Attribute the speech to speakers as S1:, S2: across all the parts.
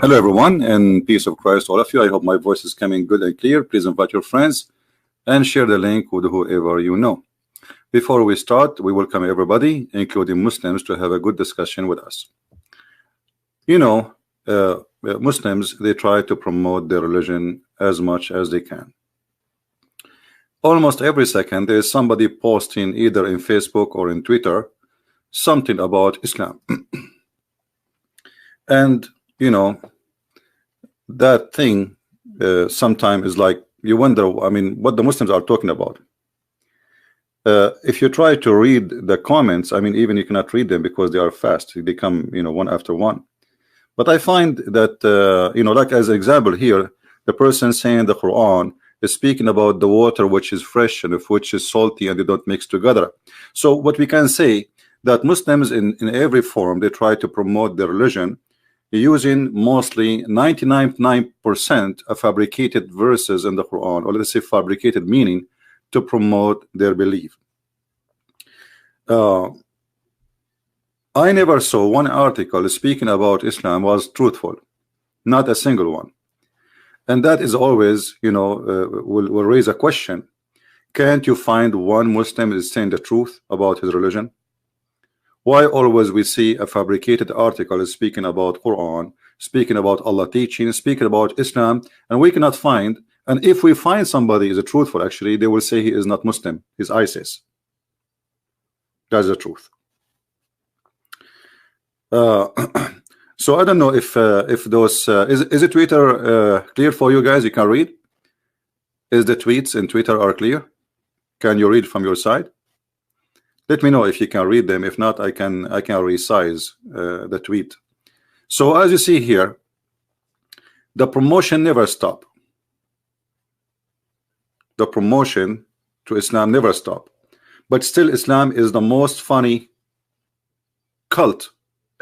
S1: Hello everyone, and peace of Christ all of you. I hope my voice is coming good and clear. Please invite your friends and share the link with whoever you know. Before we start, we welcome everybody, including Muslims, to have a good discussion with us. You know, Muslims, they try to promote their religion as much as they can. Almost every second there is somebody posting either in Facebook or in Twitter something about Islam. And you know, that thing sometimes is like you wonder, I mean, what the Muslims are talking about. If you try to read the comments, I mean, even you cannot read them because they are fast. They come, you know, one after one. But I find that, you know, like as an example here, the person saying the Quran is speaking about the water which is fresh and which is salty and they don't mix together. So what we can say that Muslims in every form, they try to promote their religion using mostly 99% of fabricated verses in the Quran, or let's say fabricated meaning, to promote their belief. I never saw one article speaking about Islam was truthful, not a single one. And that is always, you know, will raise a question. Can't you find one Muslim is saying the truth about his religion? Why always we see a fabricated article speaking about Quran, speaking about Allah teaching, speaking about Islam, and we cannot find, and if we find somebody is a truthful, actually they will say he is not Muslim, he's ISIS. That's the truth. So I don't know if those is it Twitter clear for you guys? You can read. Is the tweets in Twitter are clear? Can you read from your side? Let me know if you can read them. If not, I can resize the tweet. So as you see here, the promotion never stop. The promotion to Islam never stop. But still, Islam is the most funny cult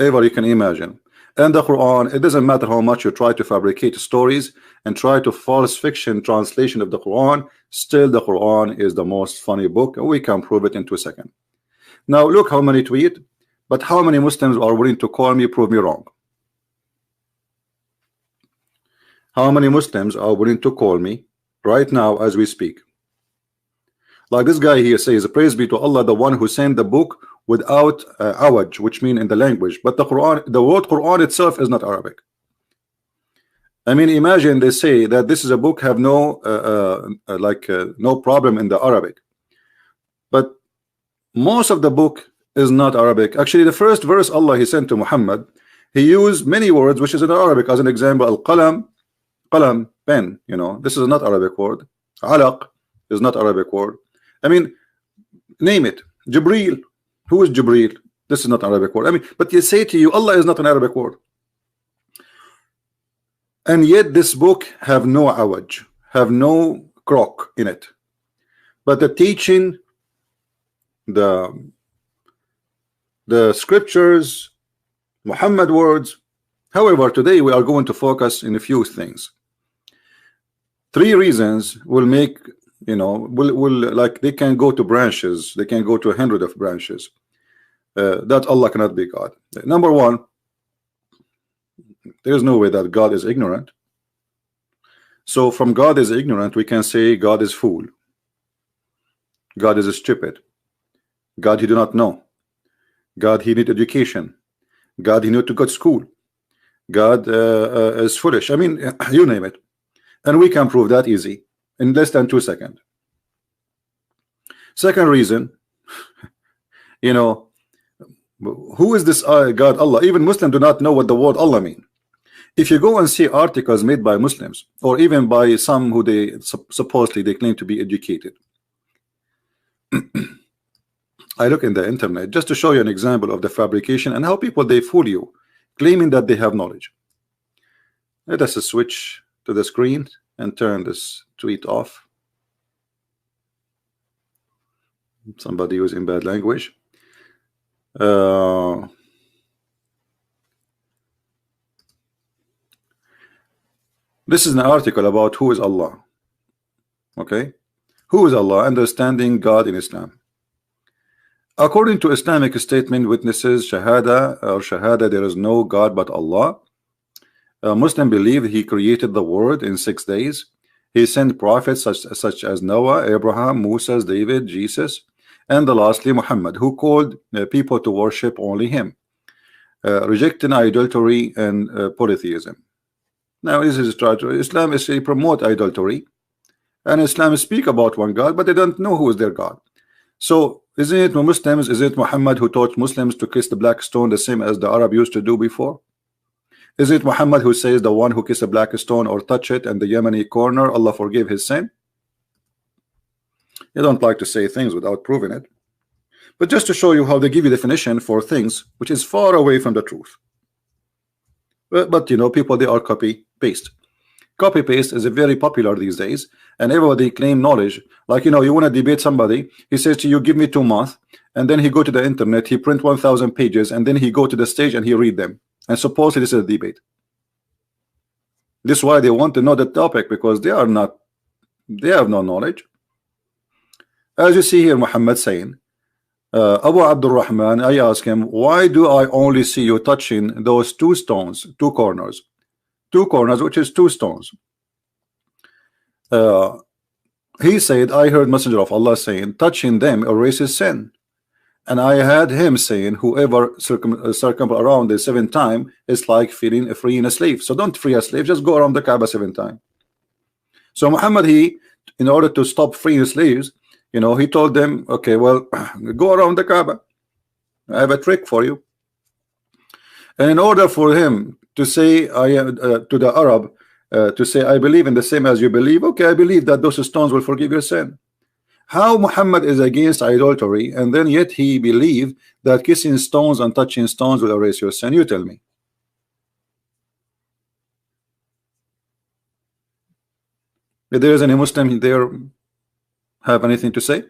S1: ever you can imagine. And the Quran, it doesn't matter how much you try to fabricate stories and try to false fiction translation of the Quran, still the Quran is the most funny book, and we can prove it in 2 seconds. Now look how many tweet, but how many Muslims are willing to call me, prove me wrong? How many Muslims are willing to call me right now as we speak? Like this guy here says, praise be to Allah, the one who sent the book without awaj, which mean in the language, but the Quran, the word Quran itself is not Arabic. I mean, imagine they say that this is a book have no no problem in the Arabic, but most of the book is not Arabic. Actually, the first verse Allah he sent to Muhammad, he used many words which is in Arabic. As an example, al-qalam, qalam, pen, you know, this is not Arabic word. Alaq is not Arabic word. I mean, name it. Jibreel, who is Jibreel? This is not Arabic word. I mean, but they say to you, Allah is not an Arabic word. And yet this book have no awaj, have no crock in it. But the teaching, the scriptures, Muhammad words. However, today we are going to focus in a few things. 3 reasons will make, you know, will like they can go to branches, they can go to 100 of branches that Allah cannot be God. Number 1, there is no way that God is ignorant. So from God is ignorant, we can say God is fool, God is stupid, God he do not know, God he need education, God he need to go to school, God is foolish. I mean, you name it, and we can prove that easy in less than 2 seconds. Second reason, you know, who is this God Allah? Even Muslims do not know what the word Allah mean. If you go and see articles made by Muslims or even by some who they supposedly they claim to be educated, I look in the internet just to show you an example of the fabrication and how people they fool you, claiming that they have knowledge. Let us switch to the screen and turn this tweet off. Somebody using bad language. This is an article about who is Allah. Okay, who is Allah? Understanding God in Islam. According to Islamic statement witnesses, Shahada, there is no God but Allah. Muslim believe he created the world in 6 days. He sent prophets such as Noah, Abraham, Moses, David, Jesus, and lastly Muhammad, who called people to worship only him, rejecting idolatry and polytheism. Now this is try to Islam is promote idolatry, and Islam speak about one God, but they don't know who is their God. So isn't it Muslims? Is it Muhammad who taught Muslims to kiss the black stone the same as the Arab used to do before? Is it Muhammad who says the one who kiss a black stone or touch it and the Yemeni corner, Allah forgive his sin? You don't like to say things without proving it, but just to show you how they give you definition for things which is far away from the truth. But you know, people, they are copy paste. Copy paste is very popular these days, and everybody claim knowledge. Like, you know, you want to debate somebody, he says to you, give me 2 months, and then he go to the internet, he print 1,000 pages, and then he go to the stage and he read them, and supposedly this is a debate. This is why they want to know the topic, because they have no knowledge. As you see here, Muhammad saying, Abu Abdul Rahman, I ask him, why do I only see you touching those 2 stones, 2 corners, which is 2 stones? He said, I heard Messenger of Allah saying, touching them erases sin. And I had him saying, whoever circum around the 7th time is like freeing a slave. So don't free a slave, just go around the Kaaba 7 times. So Muhammad, he, in order to stop freeing slaves, you know, he told them, okay, well, go around the Kaaba. I have a trick for you. And in order for him to say, to the Arab, to say, I believe in the same as you believe, okay, I believe that those stones will forgive your sin. How Muhammad is against idolatry, and then yet he believed that kissing stones and touching stones will erase your sin? You tell me. If there is any Muslim there have anything to say,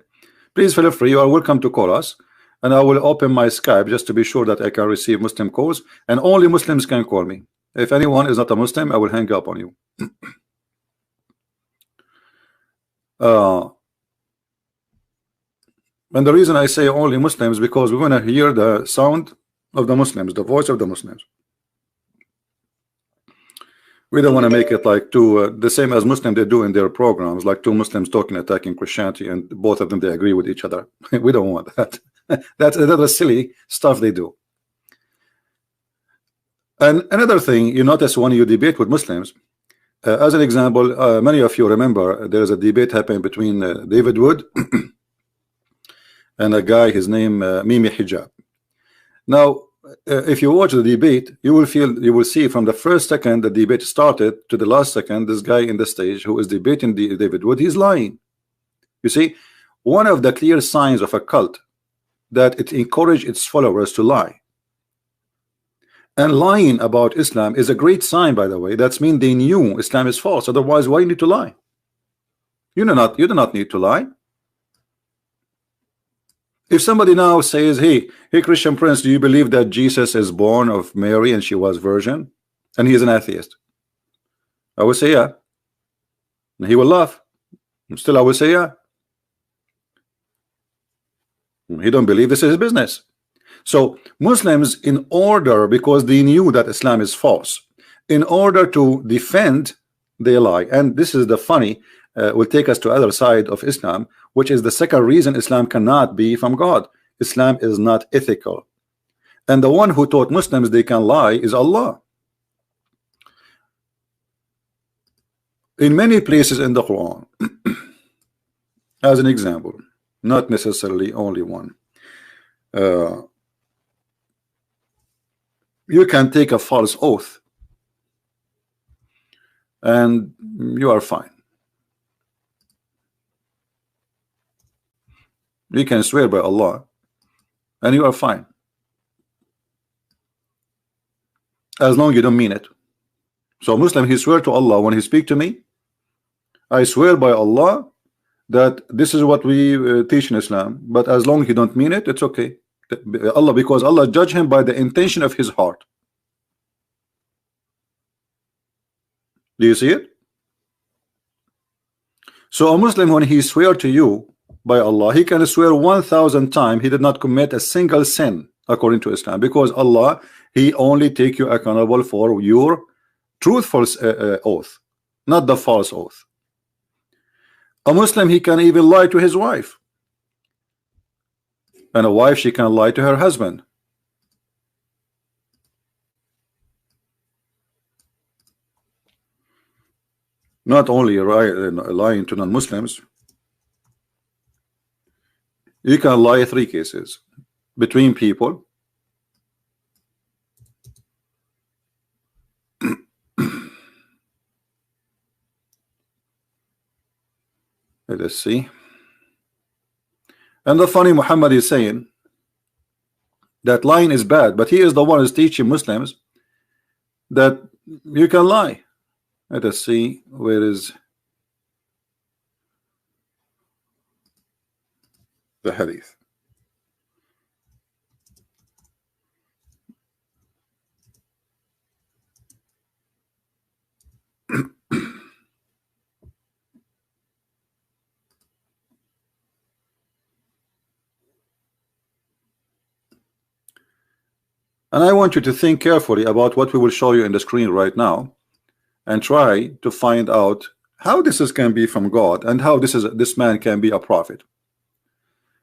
S1: please feel free. You are welcome to call us, and I will open my Skype just to be sure that I can receive Muslim calls, and only Muslims can call me. If anyone is not a Muslim, I will hang up on you. And the reason I say only Muslims, because we want to hear the sound of the Muslims, the voice of the Muslims. We don't want to make it like the same as Muslims they do in their programs, like 2 Muslims talking, attacking Christianity, and both of them they agree with each other. We don't want that. That's silly stuff they do. And another thing you notice when you debate with Muslims, as an example, many of you remember there is a debate happening between David Wood and a guy, his name Mimi Hijab. Now, if you watch the debate, you will see from the first second the debate started to the last second, this guy in the stage who is debating David Wood, he's lying. You see, one of the clear signs of a cult that it encourages its followers to lie. And lying about Islam is a great sign, by the way. That's mean they knew Islam is false. Otherwise, why you need to lie? You do not need to lie. If somebody now says, hey Crhistian Prince, do you believe that Jesus is born of Mary and she was virgin, and he is an atheist? I will say yeah. And he will laugh. Still I will say yeah. He don't believe, this is his business. So Muslims, in order, because they knew that Islam is false, in order to defend, they lie. And this is the funny, will take us to other side of Islam, which is the second reason Islam cannot be from God. Islam is not ethical, and the one who taught Muslims they can lie is Allah. In many places in the Quran, as an example, not necessarily only one, you can take a false oath and you are fine. You can swear by Allah and you are fine, as long as you don't mean it. So Muslim, he swear to Allah when he speak to me, I swear by Allah that this is what we teach in Islam, but as long as you don't mean it, it's okay. Allah, because Allah judge him by the intention of his heart. Do you see it? So a Muslim, when he swear to you by Allah, he can swear 1,000 times he did not commit a single sin according to Islam, because Allah, he only take you accountable for your truthful oath, not the false oath. A Muslim, he can even lie to his wife, and a wife, she can lie to her husband. Not only lying to non-Muslims, you can lie 3 cases: between people, let's see. And the funny, Muhammad is saying that lying is bad, but he is the one who's teaching Muslims that you can lie. Let us see, where is the hadith? And I want you to think carefully about what we will show you in the screen right now, and try to find out how this can be from God, and how this man can be a prophet.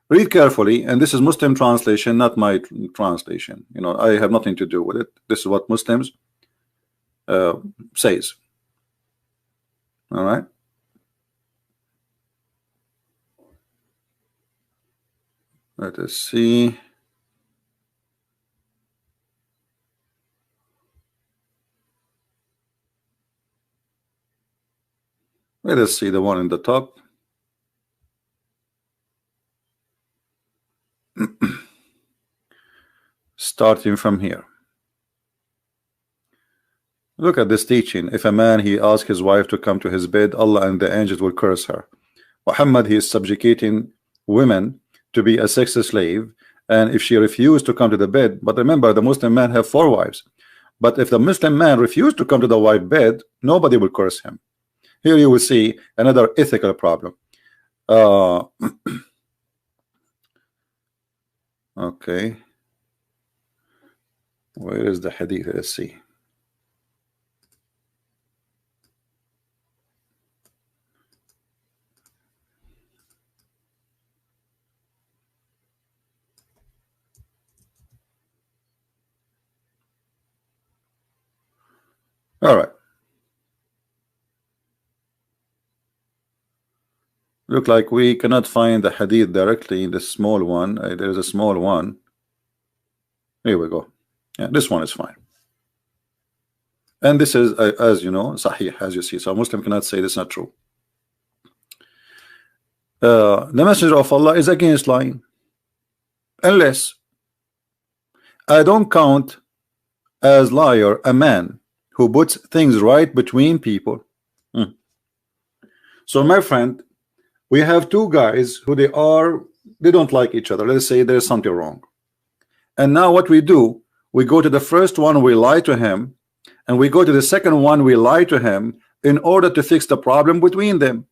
S1: Read carefully, and this is Muslim translation, not my translation. You know, I have nothing to do with it. This is what Muslims says. All right. Let us see. Let us see the one in the top. Starting from here. Look at this teaching. If a man, he asks his wife to come to his bed, Allah and the angels will curse her. Muhammad, he is subjugating women to be a sex slave, and if she refused to come to the bed, but remember, the Muslim man have 4 wives. But if the Muslim man refused to come to the wife bed, nobody will curse him. Here you will see another ethical problem. Okay. Where is the hadith? Let's see. All right. Look like we cannot find the hadith directly in the small one. There is a small one. Here we go. Yeah, this one is fine. And this is, as you know, sahih, as you see. So a Muslim cannot say this is not true. The Messenger of Allah is against lying, unless I don't count as liar a man who puts things right between people. So my friend, we have 2 guys who they don't like each other. Let's say there's something wrong, and now what we do, we go to the first one, we lie to him, and we go to the second one, we lie to him in order to fix the problem between them.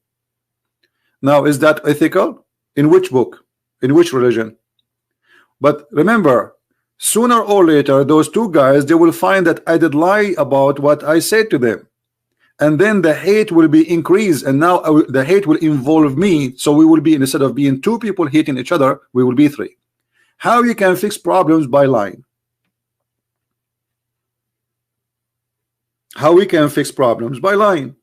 S1: Now, is that ethical? In which book? In which religion? But remember, sooner or later, those 2 guys, they will find that I did lie about what I said to them, and then the hate will be increased, and now the hate will involve me. So we will be, instead of being 2 people hating each other, we will be 3. How you can fix problems? By lying. How we can fix problems? By lying.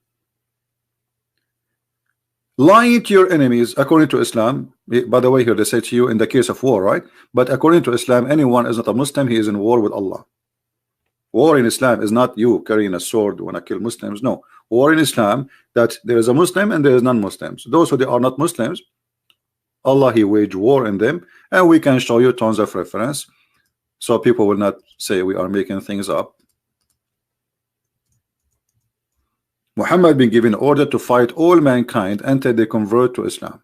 S1: Lying to your enemies, according to Islam, by the way, here they say to you in the case of war, right? But according to Islam, anyone is not a Muslim, he is in war with Allah. War in Islam is not you carrying a sword when I kill Muslims. No. War in Islam, that there is a Muslim and there is non-Muslims. Those who they are not Muslims, Allah, he waged war in them, and we can show you tons of reference, so people will not say we are making things up. Muhammad been given order to fight all mankind until they convert to Islam,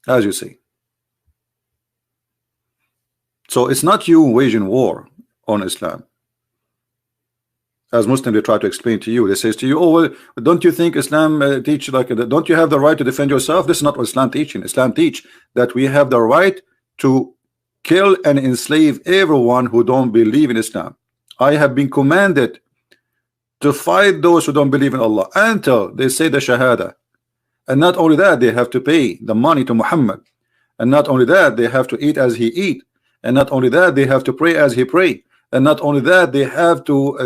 S1: as you see. So it's not you waging war on Islam. As Muslims, they try to explain to you, they say to you, oh well, don't you think Islam teach like don't you have the right to defend yourself? This is not what Islam teaching. Islam teach that we have the right to kill and enslave everyone who don't believe in Islam. I have been commanded to fight those who don't believe in Allah until they say the Shahada. And not only that, they have to pay the money to Muhammad. And not only that, they have to eat as he eat. And not only that, they have to pray as he pray. And not only that, they have to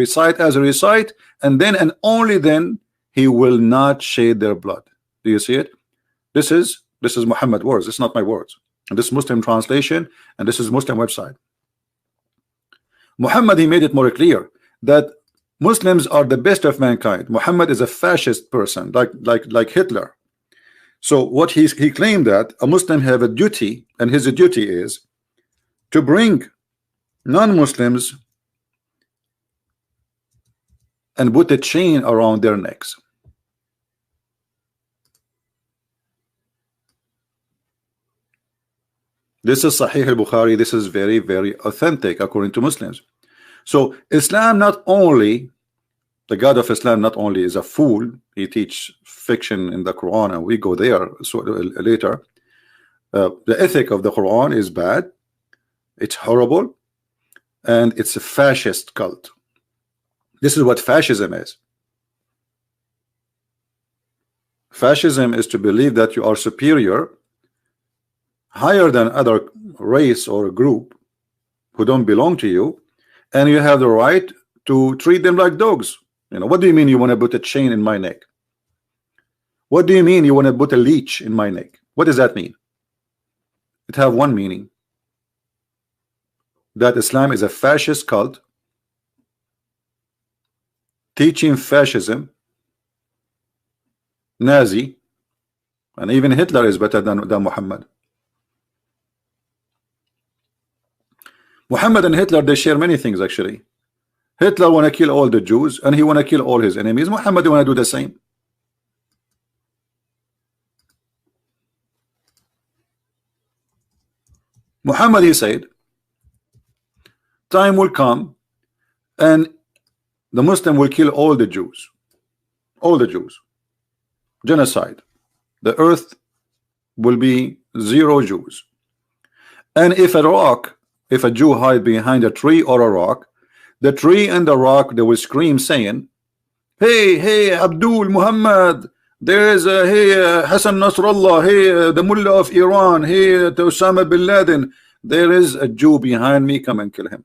S1: recite as he recite. And then and only then he will not shed their blood. Do you see it? This is Muhammad words. It's not my words. And this is Muslim translation, and this is Muslim website. Muhammad, he made it more clear that Muslims are the best of mankind. Muhammad is a fascist person, like Hitler. So what he claimed that a Muslim have a duty, and his duty is to bring non-Muslims and put a chain around their necks. This is Sahih al-Bukhari. This is very, very authentic according to Muslims. So Islam, not only the God of Islam, not only is a fool, he teach fiction in the Quran, and we go there later. The ethic of the Quran is bad, it's horrible, and it's a fascist cult. This is what fascism is. Fascism is to believe that you are superior, higher than other race or group who don't belong to you, and you have the right to treat them like dogs. You know, what do you mean you want to put a chain in my neck? What do you mean you want to put a leech in my neck? What does that mean? It have one meaning, that Islam is a fascist cult teaching fascism, Nazi, and even Hitler is better than Muhammad. Muhammad and Hitler, they share many things actually. Hitler want to kill all the Jews, and he want to kill all his enemies. Muhammad want to do the same. Muhammad, he said, time will come and the Muslim will kill all the Jews. All the Jews. Genocide. The earth will be zero Jews. And if a Jew hide behind a tree or a rock, the tree and the rock, they will scream saying, hey Abdul Muhammad, there is a Hassan Nasrallah, hey the Mullah of Iran, hey Osama bin Laden, there is a Jew behind me, come and kill him.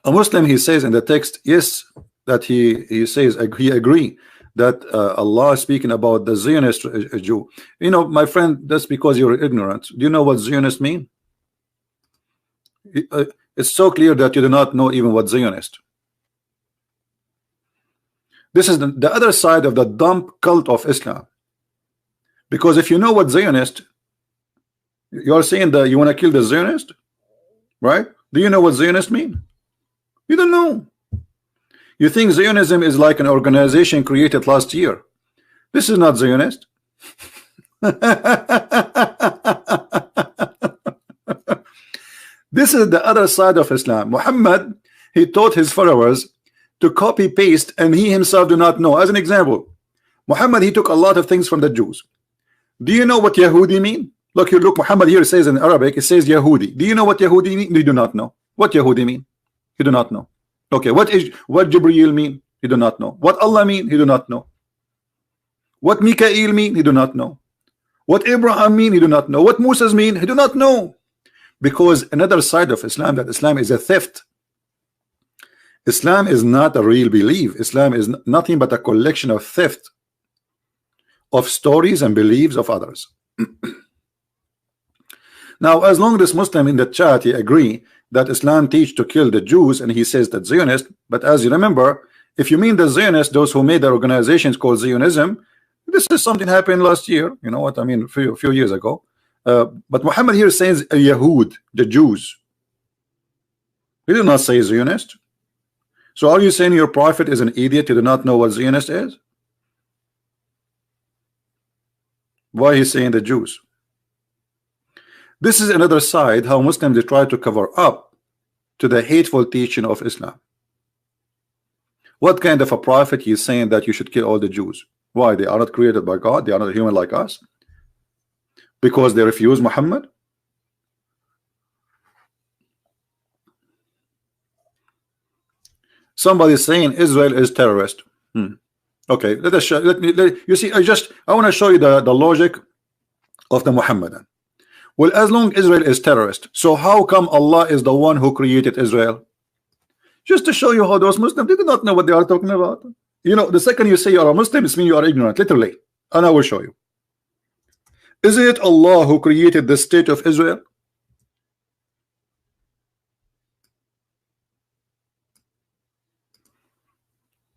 S1: A Muslim, he says in the text, yes, that he says he agree that Allah is speaking about the Zionist Jew. You know, my friend, that's because you're ignorant. Do you know what Zionist mean? It's so clear that you do not know even what Zionist. This is the other side of the dumb cult of Islam. Because if you know what Zionist, you are saying that you want to kill the Zionist, right? Do you know what Zionist mean? You don't know. You think Zionism is like an organization created last year. This is not Zionist. This is the other side of Islam. Muhammad, he taught his followers to copy paste, and he himself do not know. As an example, Muhammad, he took a lot of things from the Jews. Do you know what Yahudi mean? Look, Muhammad here says in Arabic, it says Yahudi. Do you know what Yahudi mean? You do not know. What Yahudi mean? You do not know. Okay, what Jibreel mean? He do not know. What Allah mean? He do not know. What Mikael mean? He do not know. What Abraham mean? He do not know. What Moses mean? He do not know. Because another side of Islam, that Islam is a theft. Islam is not a real belief. Islam is nothing but a collection of theft of stories and beliefs of others. Now, as long as this Muslim in the chat, he agree that Islam teach to kill the Jews, and he says that Zionist, but as you remember, if you mean the Zionists, those who made the organizations called Zionism, this is something happened last year, you know what I mean, a few years ago. But Muhammad here says Yahud, the Jews. He did not say Zionist. So are you saying your prophet is an idiot? You do not know what Zionist is? Why he's saying the Jews? This is another side how Muslims they try to cover up to the hateful teaching of Islam. What kind of a prophet is saying that you should kill all the Jews? Why? They are not created by God. They are not human like us. Because they refuse Muhammad. Somebody saying Israel is terrorist. Okay, let us show, you see, I want to show you the logic of the Muhammadan. Well, as long Israel is terrorist, so how come Allah is the one who created Israel? Just to show you how those Muslims, they do not know what they are talking about. You know, the second you say you are a Muslim, it means you are ignorant, literally. And I will show you. Is it Allah who created the state of Israel?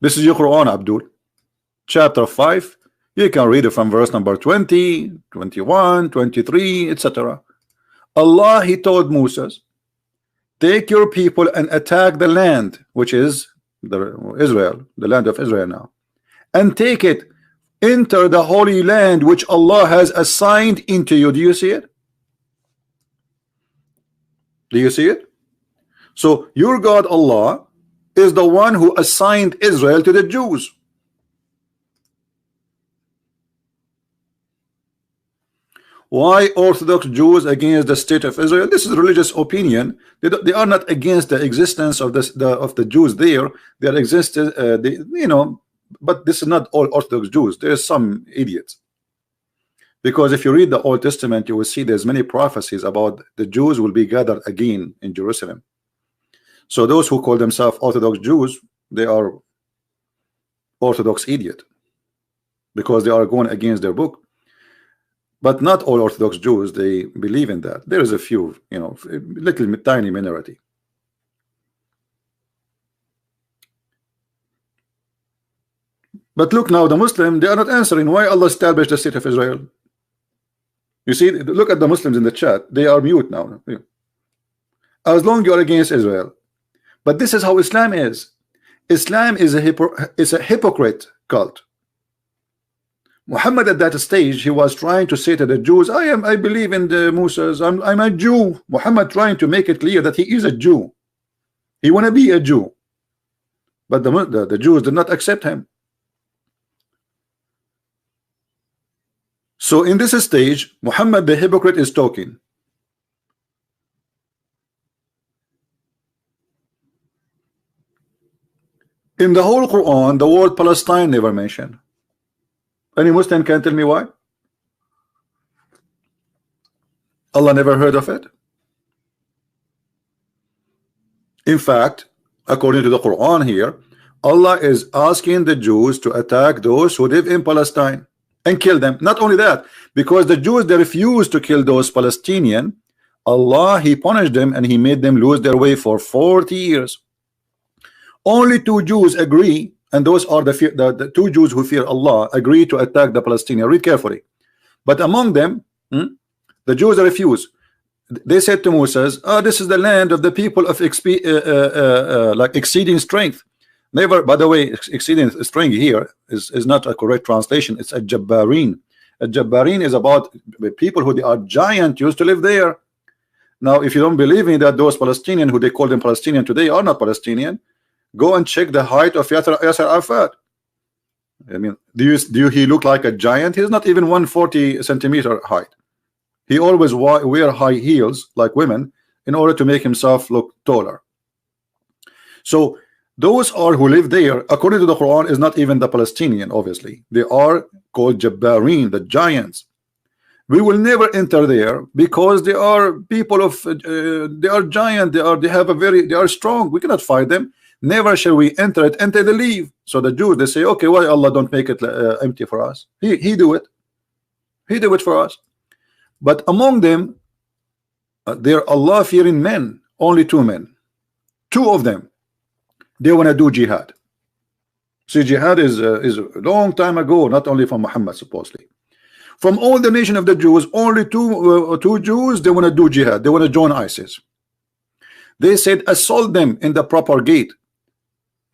S1: This is your Quran, Abdul. Chapter 5. You can read it from verse number 20, 21, 23, etc. Allah, He told Moses, take your people and attack the land, which is Israel, the land of Israel now, and take it. Enter the holy land which Allah has assigned into you. Do you see it? Do you see it? So your God Allah is the one who assigned Israel to the Jews. Why Orthodox Jews against the state of Israel? This is religious opinion. They are not against the existence of the Jews there. They are existed, you know, but this is not all Orthodox Jews. There are some idiots. Because if you read the Old Testament, you will see there's many prophecies about the Jews will be gathered again in Jerusalem. So those who call themselves Orthodox Jews, they are Orthodox idiot, because they are going against their book. But not all Orthodox Jews, they believe in that. There is a few, you know, little tiny minority. But look now, the Muslim, they are not answering why Allah established the state of Israel. You see, look at the Muslims in the chat. They are mute now. As long you are against Israel. But this is how Islam is. Islam is a hypocrite cult. Muhammad at that stage, he was trying to say to the Jews, I believe in the Musas, I'm a Jew. Muhammad trying to make it clear that he is a Jew. He want to be a Jew. But the Jews did not accept him. So in this stage, Muhammad the hypocrite is talking. In the whole Quran, the word Palestine never mentioned. Any Muslim can tell me why? Allah never heard of it. In fact, according to the Quran here, Allah is asking the Jews to attack those who live in Palestine and kill them. Not only that, because the Jews, they refused to kill those Palestinians, Allah, He punished them and He made them lose their way for 40 years. Only 2 Jews agree, and those are the 2 Jews who fear Allah, agree to attack the Palestinians. Read carefully. But among them, the Jews refuse. They said to Moses, this is the land of the people of like exceeding strength. Never, by the way, exceeding strength here is not a correct translation. It's a Jabbarin. A Jabbarin is about people who they are giant used to live there. Now, if you don't believe me that those Palestinians who they call them Palestinian today are not Palestinian, go and check the height of Yasser Arafat. I mean, do he look like a giant? He's not even 140 centimeter height. He always wear high heels like women in order to make himself look taller. So those are who live there, according to the Quran, is not even the Palestinian, obviously. They are called Jabbarin, the giants. We will never enter there because they are people of they are giant, they are strong. We cannot fight them. Never shall we enter it until they leave. So the Jews, they say, okay, why Allah don't make it empty for us? He do it. He do it for us. But among them, they are Allah-fearing men. Only 2 men. 2 of them, they want to do jihad. See, jihad is a long time ago, not only from Muhammad, supposedly. From all the nation of the Jews, only 2 Jews, they want to do jihad. They want to join ISIS. They said, assault them in the proper gate.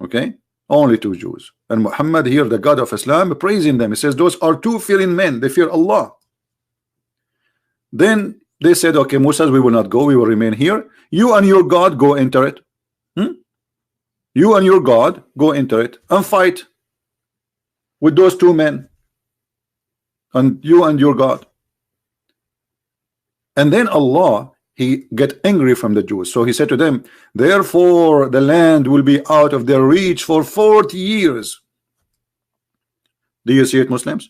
S1: Okay, only 2 Jews. And Muhammad here, the God of Islam, praising them. He says, those are 2 fearing men. They fear Allah. Then they said, okay, Moses, we will not go. We will remain here. You and your God go enter it. You and your God go enter it and fight with those 2 men. And you and your God. And then Allah he get angry from the Jews. So he said to them, therefore the land will be out of their reach for 40 years. Do you see it, Muslims?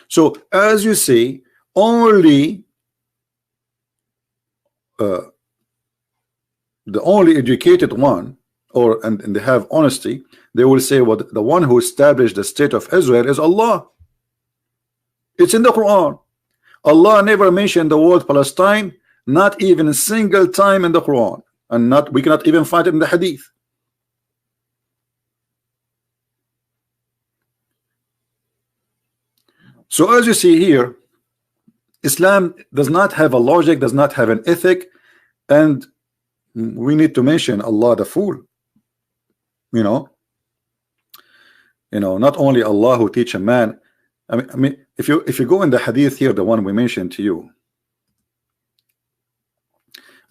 S1: So as you see, only the only educated one, and they have honesty, they will say what the one who established the state of Israel is Allah. It's in the Quran. Allah never mentioned the word Palestine, not even a single time in the Quran, and we cannot even find it in the Hadith. So as you see here, Islam does not have a logic, does not have an ethic, and we need to mention Allah the fool. Not only Allah who teach a man. I mean, if you go in the Hadith here, the one we mentioned to you,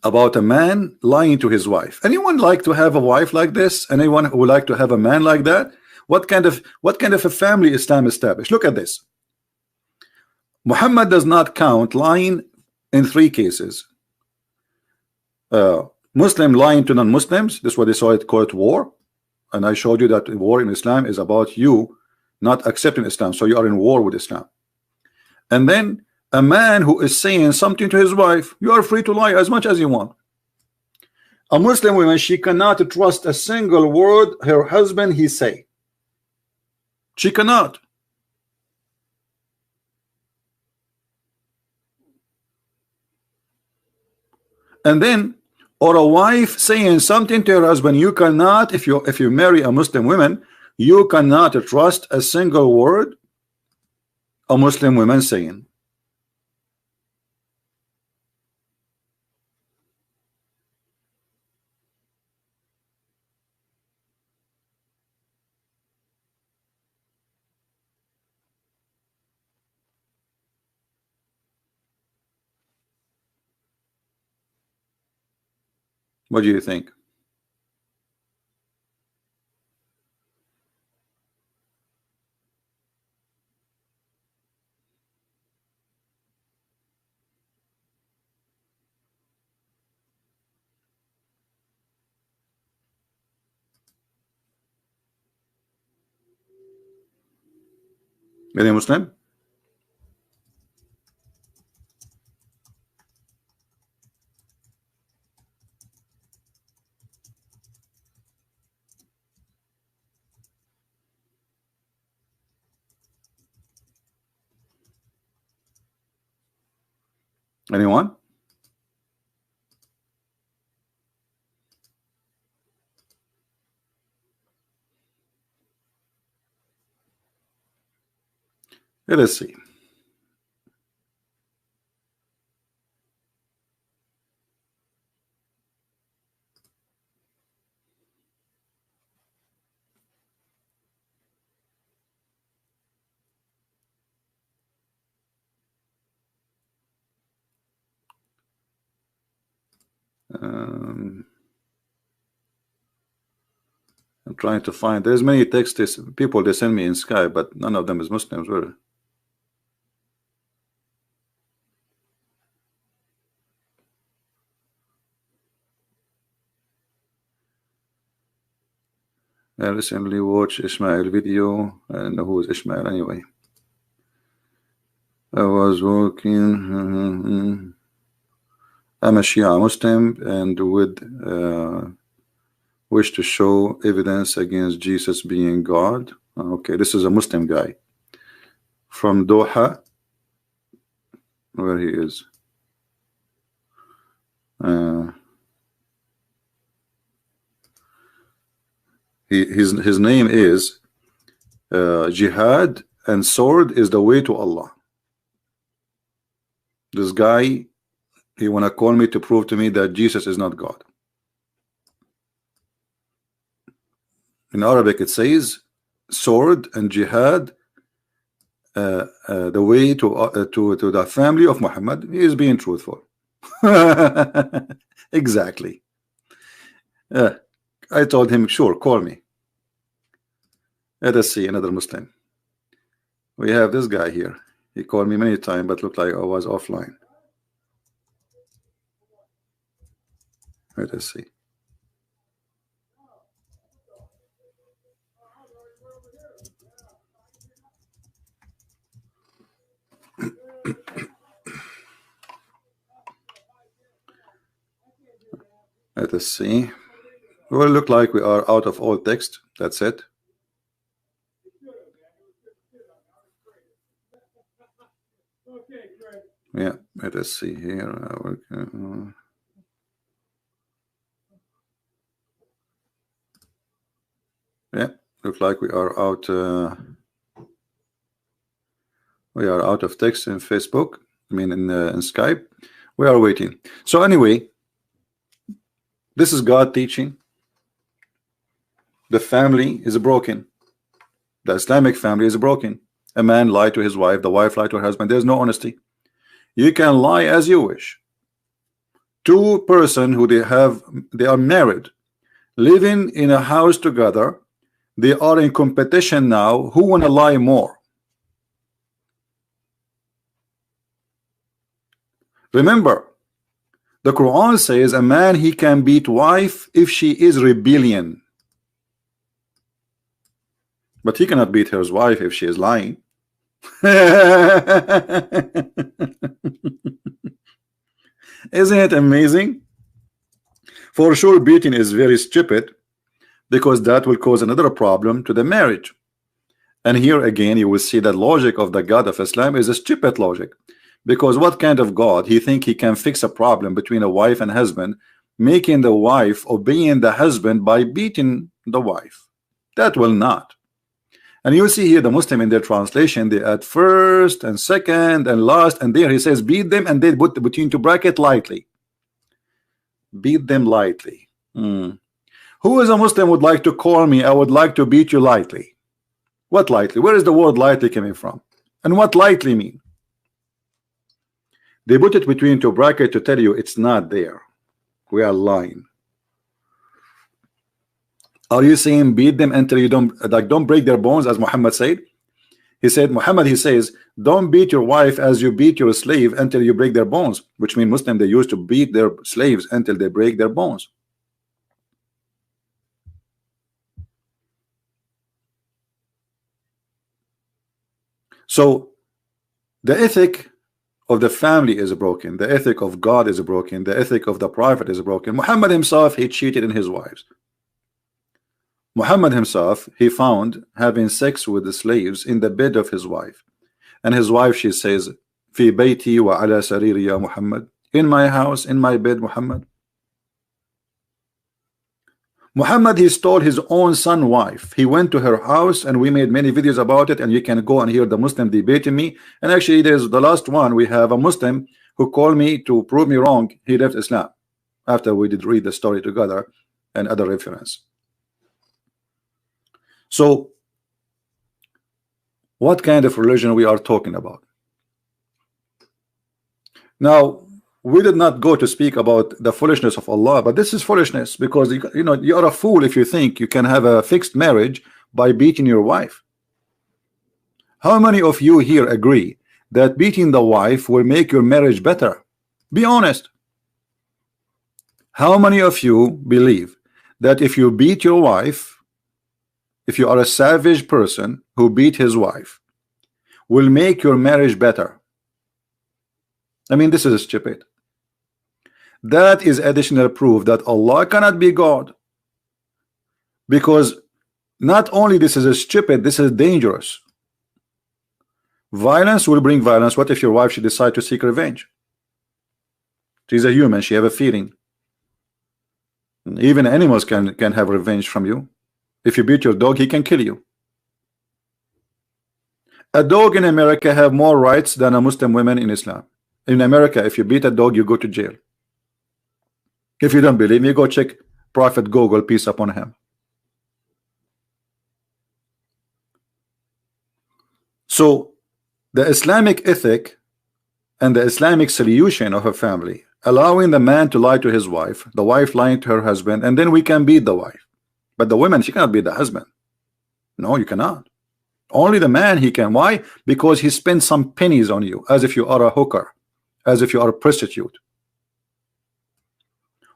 S1: about a man lying to his wife. Anyone like to have a wife like this? Anyone who would like to have a man like that? What kind of a family Islam established? Look at this. Muhammad does not count lying in 3 cases. Muslim lying to non-Muslims. This is what they saw it called war. And I showed you that war in Islam is about you not accepting Islam. So you are in war with Islam. And then a man who is saying something to his wife, you are free to lie as much as you want. A Muslim woman, she cannot trust a single word her husband he say. She cannot. And then, or a wife saying something to her husband, you cannot, if you marry a Muslim woman, you cannot trust a single word a Muslim woman saying. What do you think? Any Muslim? Anyone? Let us see. I'm trying to find. There's many texts people they send me in Skype, but none of them is Muslims. Where? I recently watched Ishmael video, and who is Ishmael anyway? I was working. I'm a Shia Muslim and would wish to show evidence against Jesus being God. Okay, this is a Muslim guy from Doha, where he is. His name is Jihad and sword is the way to Allah. This guy, he wanna call me to prove to me that Jesus is not God. In Arabic it says sword and jihad, the way to the family of Muhammad. He is being truthful. Exactly. I told him, sure, call me. Let us see another Muslim. We have this guy here. He called me many times, but looked like I was offline. Let us see. Let us see. It will look like we are out of all text. That's it. Yeah, let us see here. Yeah, look like we are out. We are out of text in Facebook. I mean, in Skype. We are waiting. So anyway, this is God teaching. The family is broken. The Islamic family is broken. A man lied to his wife. The wife lied to her husband. There's no honesty. You can lie as you wish. Two person who they are married, living in a house together. They are in competition now. Who wanna lie more? Remember, the Quran says a man he can beat wife if she is rebellion, but he cannot beat his wife if she is lying. Isn't it amazing? For sure, beating is very stupid, because that will cause another problem to the marriage. And here again, you will see that logic of the God of Islam is a stupid logic. Because what kind of God he think he can fix a problem between a wife and husband, making the wife obeying the husband by beating the wife? That will not. And you see here the Muslim in their translation, they add first and second and last, and there he says beat them, and they put between two bracket lightly. Beat them lightly. Who is a Muslim would like to call me, I would like to beat you lightly? What lightly? Where is the word lightly coming from? And what lightly mean? They put it between two brackets to tell you it's not there. We are lying. Are you saying beat them until you don't break their bones, as Muhammad said? He says, don't beat your wife as you beat your slave until you break their bones, which means Muslim, they used to beat their slaves until they break their bones. So the ethic of the family is broken. The ethic of God is broken. The ethic of the prophet is broken. Muhammad himself, he cheated in his wives. Muhammad himself, he found having sex with the slaves in the bed of his wife. And his wife, she says, Fi bayti wa ala sariri ya Muhammad. In my house, in my bed, Muhammad. Muhammad, he stole his own son wife. He went to her house, and we made many videos about it, and you can go and hear the Muslim debating me. And actually, there's the last one. We have a Muslim who called me to prove me wrong. He left Islam after we did read the story together and other reference. So what kind of religion we are talking about? Now, we did not go to speak about the foolishness of Allah, but this is foolishness, because you know, you are a fool if you think you can have a fixed marriage by beating your wife. How many of you here agree that beating the wife will make your marriage better? Be honest. How many of you believe that if you beat your wife, if you are a savage person who beat his wife, will make your marriage better? I mean, this is stupid. That is additional proof that Allah cannot be God, because not only this is stupid, this is dangerous. Violence will bring violence. What if your wife should decide to seek revenge? She's a human, she have a feeling. Even animals can have revenge from you. If you beat your dog, he can kill you. A dog in America have more rights than a Muslim woman in Islam. In America, if you beat a dog, you go to jail. If you don't believe me, go check Prophet Google, peace upon him. So the Islamic ethic and the Islamic solution of a family, allowing the man to lie to his wife, the wife lying to her husband, and then we can beat the wife. But the woman, she cannot beat the husband. No, you cannot. Only the man he can. Why? Because he spent some pennies on you, as if you are a hooker, as if you are a prostitute.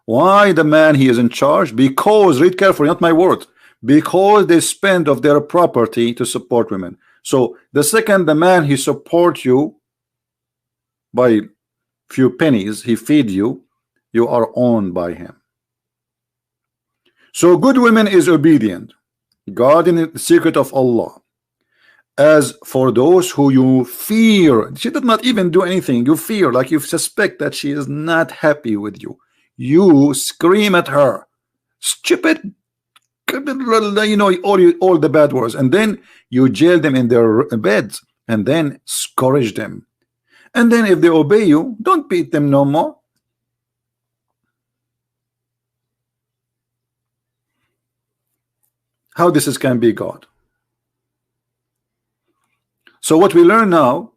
S1: Why the man he is in charge? Because, read carefully, not my word, because they spend of their property to support women. So the second the man he support you by few pennies, he feed you, you are owned by him. So good women is obedient, God in the secret of Allah. As for those who you fear, she did not even do anything, you fear, like you suspect that she is not happy with you, you scream at her, stupid, you know, all the bad words, and then you jail them in their beds, and then scourge them, and then if they obey you, don't beat them no more. How this can be God? So what we learn now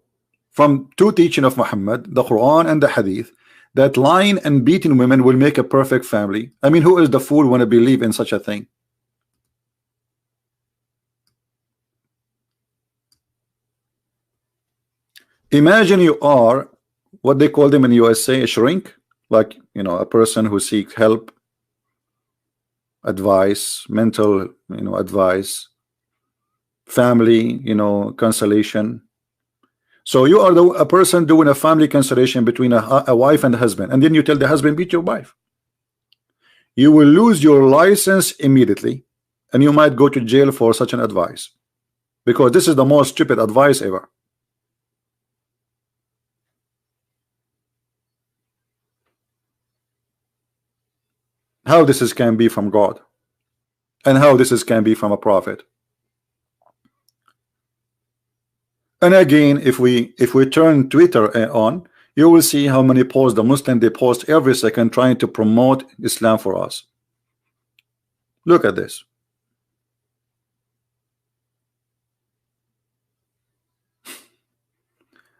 S1: from two teaching of Muhammad, the Quran and the Hadith, that lying and beating women will make a perfect family. I mean, who is the fool want to believe in such a thing? Imagine you are what they call them in USA, a shrink, like, you know, a person who seeks help, advice, mental, you know, advice, family, you know, consolation. So you are a person doing a family consolation between a wife and a husband, and then you tell the husband, beat your wife. You will lose your license immediately, and you might go to jail for such an advice, because this is the most stupid advice ever. How this can be from God, and how this can be from a prophet. And again, if we turn Twitter on, you will see how many posts the Muslim they post every second trying to promote Islam for us. Look at this.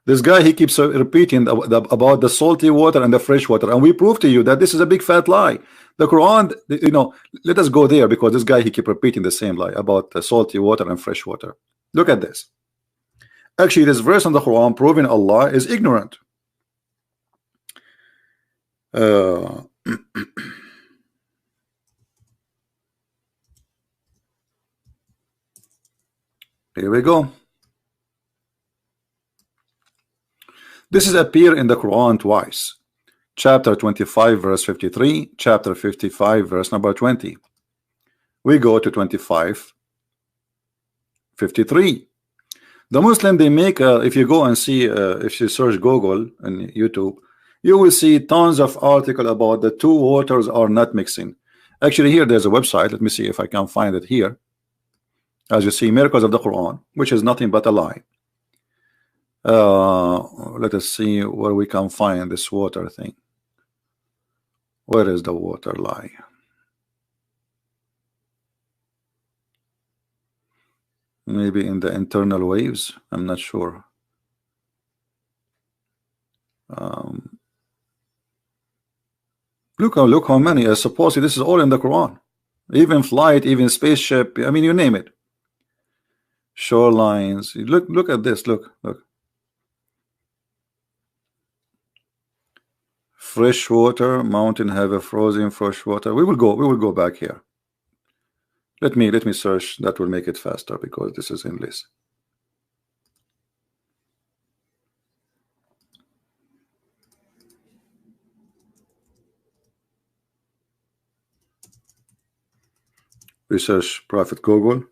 S1: This guy, he keeps repeating about the salty water and the fresh water, and we prove to you that this is a big fat lie. The Quran, you know, let us go there, because this guy, he keep repeating the same lie about the salty water and fresh water. Look at this. Actually, this verse in the Quran proving Allah is ignorant. Here we go. This is appear in the Quran twice. Chapter 25 verse 53, chapter 55 verse number 20. We go to 25 53. The Muslim, they make if you go and see if you search Google and YouTube, you will see tons of article about the two waters are not mixing. Actually, here there's a website. Let me see if I can find it here. As you see, miracles of the Quran, which is nothing but a lie. Let us see where we can find this water thing. Where is the water lie? Maybe in the internal waves, I'm not sure. Look how many. I suppose this is all in the Quran. Even flight, even spaceship, I mean, you name it. Shorelines. Look at this. Look. Fresh water, mountain have a frozen fresh water. We will go back here. Let me search. That will make it faster, because this is endless. Research Prophet Google.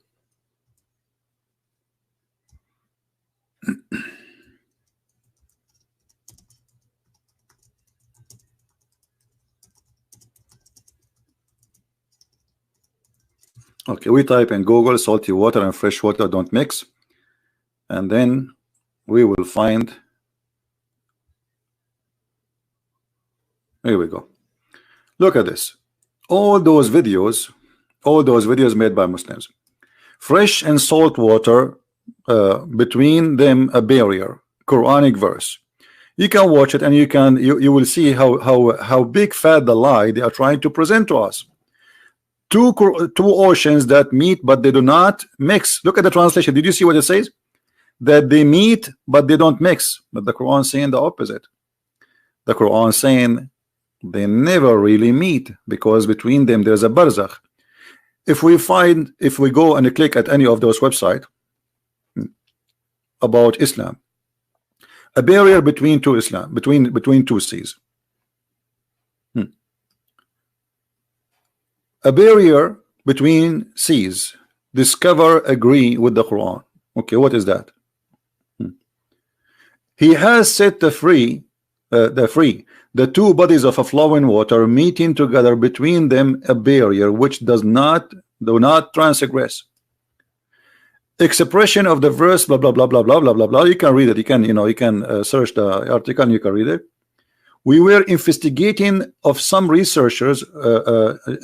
S1: Okay, we type in Google salty water and fresh water don't mix, and then we will find. Here we go. Look at this. All those videos made by Muslims. Fresh and salt water, between them a barrier. Quranic verse. You can watch it, and you will see how big fat the lie they are trying to present to us. Two oceans that meet but they do not mix. Look at the translation. Did you see what it says? That they meet but they don't mix. But the Quran saying the opposite. The Quran saying They never really meet, because between them there's a barzakh. If we go and click at any of those websites about Islam, a barrier between two Islam, between two seas. A barrier between seas. Discover, agree with the Quran. Okay, what is that? He has set the two bodies of a flowing water, meeting together between them a barrier which do not transgress. Expression of the verse, blah blah blah blah blah blah blah blah. You can read it. You can search the article and you can read it. We were investigating of some researchers'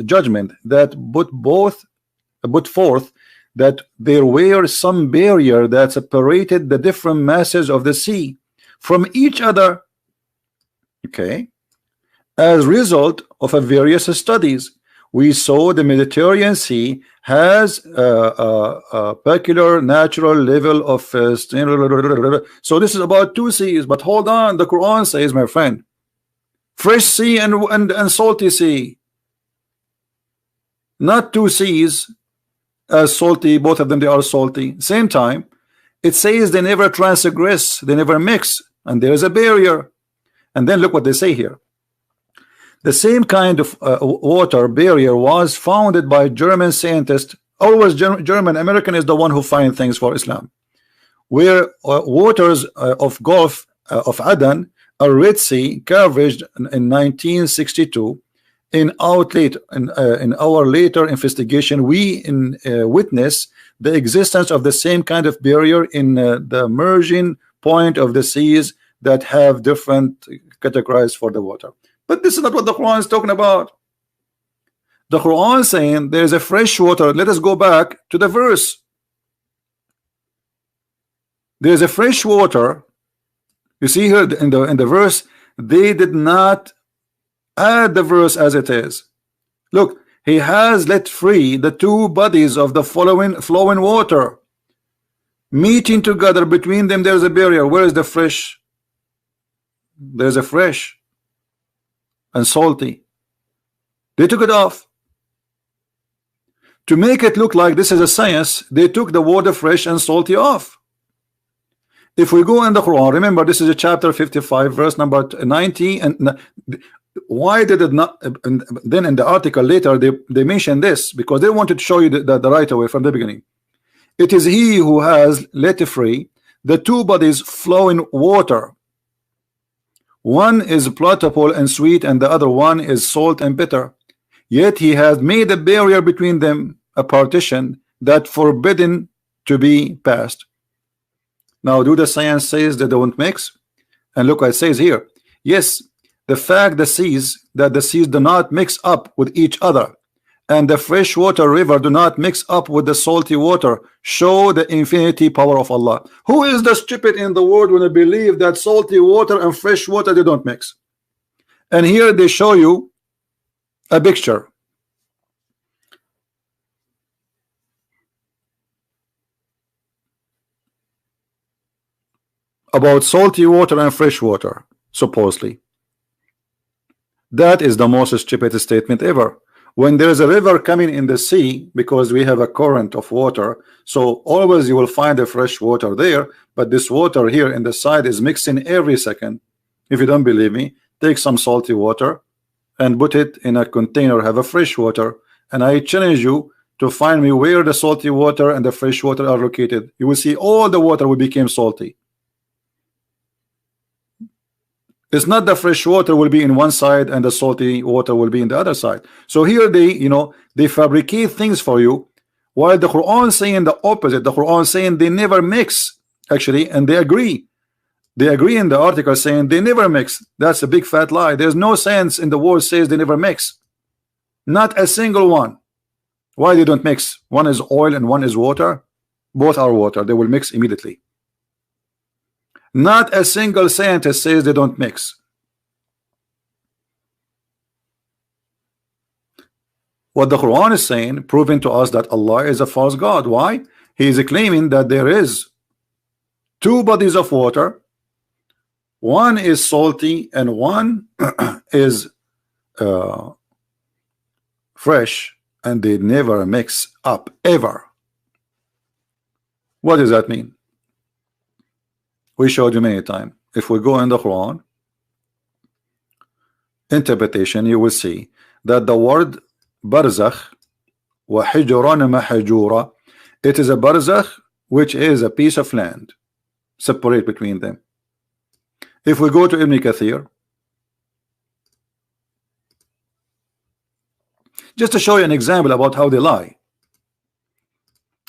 S1: judgment that put forth that there were some barrier that separated the different masses of the sea from each other. Okay, as a result of a various studies, we saw the Mediterranean Sea has a peculiar natural level of so this is about two seas. But hold on, the Quran says, my friend, fresh sea and salty sea, not two seas as salty. Both of them, they are salty. Same time, it says they never transgress, they never mix, and there is a barrier. And then look what they say here. The same kind of water barrier was founded by German scientists. Always German. American is the one who finds things for Islam. Where waters of Gulf of Aden, a Red Sea, carved in 1962. In our later investigation, we witness the existence of the same kind of barrier in the merging point of the seas that have different categories for the water. But this is not what the Quran is talking about. The Quran is saying there is a fresh water. Let us go back to the verse. There is a fresh water. You see here in the verse, they did not add the verse as it is. Look, he has let free the two bodies of the flowing water, meeting together. Between them there is a barrier. Where is the fresh? There is a fresh and salty. They took it off. To make it look like this is a science, they took the water fresh and salty off. If we go in the Quran, remember this is a chapter 55 verse number 90, and why did it not? And then in the article later they mentioned this because they wanted to show you the right away from the beginning. It is he who has let free the two bodies flowing water. One is palatable and sweet, and the other one is salt and bitter. Yet he has made a barrier between them, a partition that forbidden to be passed. Now, do the science says they don't mix? And look what it says here. Yes, the fact the seas do not mix up with each other, and the freshwater river do not mix up with the salty water, show the infinity power of Allah. Who is the stupid in the world when they believe that salty water and fresh water they don't mix? And here they show you a picture. About salty water and fresh water, supposedly. That is the most stupid statement ever. When there is a river coming in the sea, because we have a current of water, so always you will find the fresh water there, but this water here in the side is mixing every second. If you don't believe me, take some salty water and put it in a container, have a fresh water, and I challenge you to find me where the salty water and the fresh water are located. You will see all the water will become salty. It's not the fresh water will be in one side and the salty water will be in the other side. So here they fabricate things for you, while the Quran saying the opposite. The Quran saying they never mix, actually, and they agree. They agree in the article saying they never mix. That's a big fat lie. There's no sense in the word says they never mix. Not a single one. Why they don't mix? One is oil and one is water. Both are water. They will mix immediately. Not a single scientist says they don't mix. What the Quran is saying, proving to us that Allah is a false God. Why? He is claiming that there is two bodies of water. One is salty and one is uh, fresh, and they never mix up ever. What does that mean? We showed you many times. If we go in the Quran interpretation, you will see that the word barzakh wa hijran mahjura, it is a barzakh which is a piece of land separate between them. If we go to Ibn Kathir, just to show you an example about how they lie,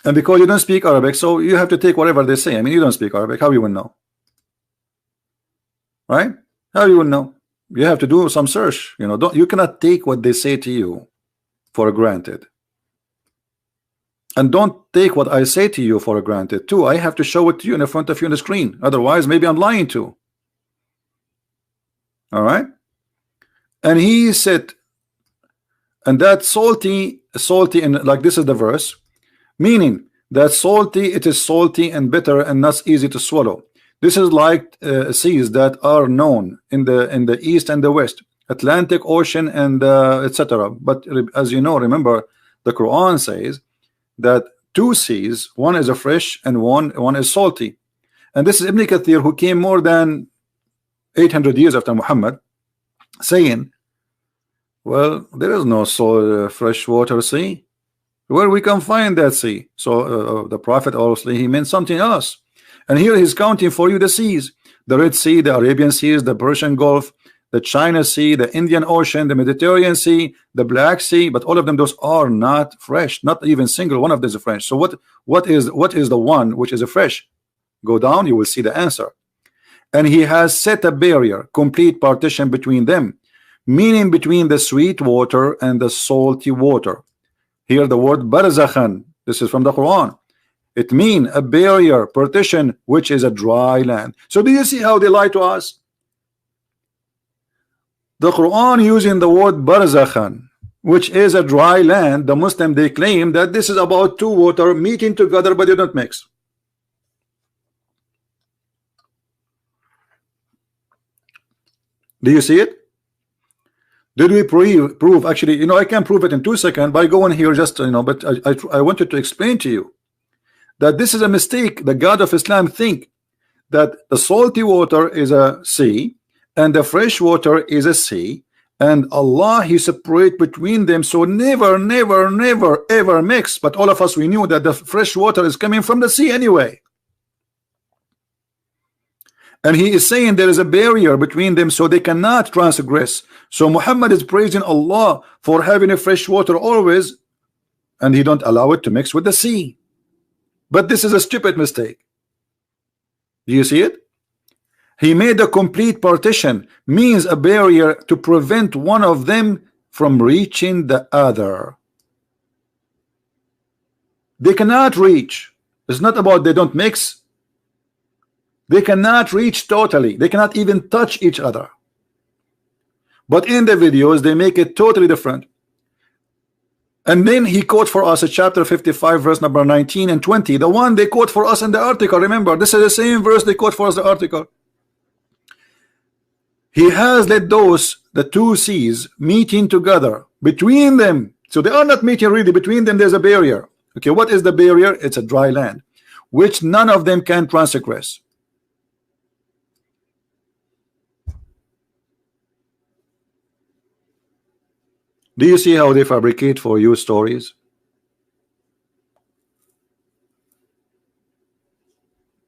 S1: and because you don't speak Arabic, so you have to take whatever they say. I mean, you don't speak Arabic, how you will know, right? How you will know? You have to do some search. You know, you cannot take what they say to you for granted, and don't take what I say to you for granted too. I have to show it to you in front of you on the screen, otherwise maybe I'm lying too. All right. And he said, and that salty, and like this is the verse, meaning that salty, it is salty and bitter and not easy to swallow. This is like seas that are known in the east and the west, Atlantic Ocean and etc. But as you know, remember, the Quran says that two seas, one is a fresh and one is salty. And this is Ibn Kathir, who came more than 800 years after Muhammad, saying, well, there is no freshwater sea. Where we can find that sea? So the Prophet, obviously, he meant something else. And here he's counting for you the seas: the Red Sea, the Arabian Seas, the Persian Gulf, the China Sea, the Indian Ocean, the Mediterranean Sea, the Black Sea. But all of them, those are not fresh. Not even single one of them is fresh. So what is the one which is a fresh? Go down, you will see the answer. And he has set a barrier, complete partition between them, meaning between the sweet water and the salty water. Here the word barzakhan, this is from the Quran. It means a barrier, partition, which is a dry land. So do you see how they lie to us? The Quran using the word barzakhan, which is a dry land. The Muslim, they claim that this is about two water meeting together, but they don't mix. Do you see it? Did we prove? Actually, you know, I can prove it in 2 seconds by going here, just, you know, but I wanted to explain to you that this is a mistake. The God of Islam think that the salty water is a sea and the fresh water is a sea, and Allah, he separate between them, so never ever mix. But all of us, we knew that the fresh water is coming from the sea anyway. And he is saying there is a barrier between them, so they cannot transgress. So Muhammad is praising Allah for having a fresh water always, and he don't allow it to mix with the sea. But this is a stupid mistake. Do you see it? He made a complete partition, means a barrier to prevent one of them from reaching the other. They cannot reach. It's not about they don't mix. They cannot reach totally. They cannot even touch each other. But in the videos, they make it totally different. And then he quote for us a chapter 55, verse number 19 and 20. The one they quote for us in the article. Remember, this is the same verse they quote for us in the article. He has let the two seas meeting together between them. So they are not meeting really. Between them, there's a barrier. Okay, what is the barrier? It's a dry land, which none of them can transgress. Do you see how they fabricate for you stories?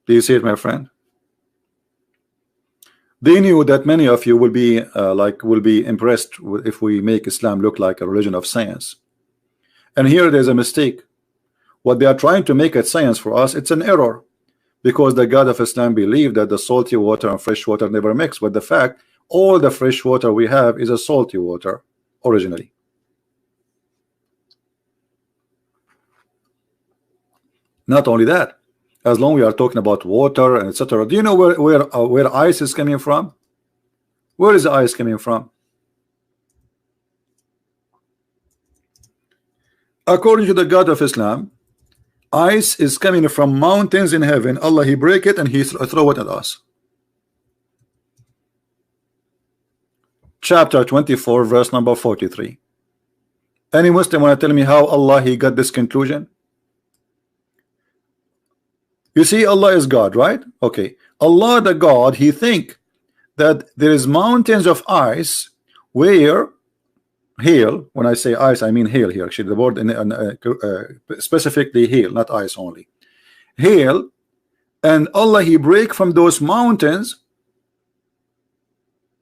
S1: Do you see it, my friend? They knew that many of you will be impressed if we make Islam look like a religion of science. And here there's a mistake. What they are trying to make it science for us, it's an error, because the God of Islam believed that the salty water and fresh water never mix. But the fact, all the fresh water we have is a salty water originally. Not only that, as long as we are talking about water and etc. Do you know where ice is coming from? Where is the ice coming from? According to the God of Islam, ice is coming from mountains in heaven. Allah, he break it and he throw it at us. chapter 24, verse number 43. Any Muslim want to tell me how Allah he got this conclusion? You see, Allah is God, right? Okay. Allah the God, he think that there is mountains of ice where hail, when I say ice I mean hail here, actually the word specifically hail, not ice only, hail, and Allah he break from those mountains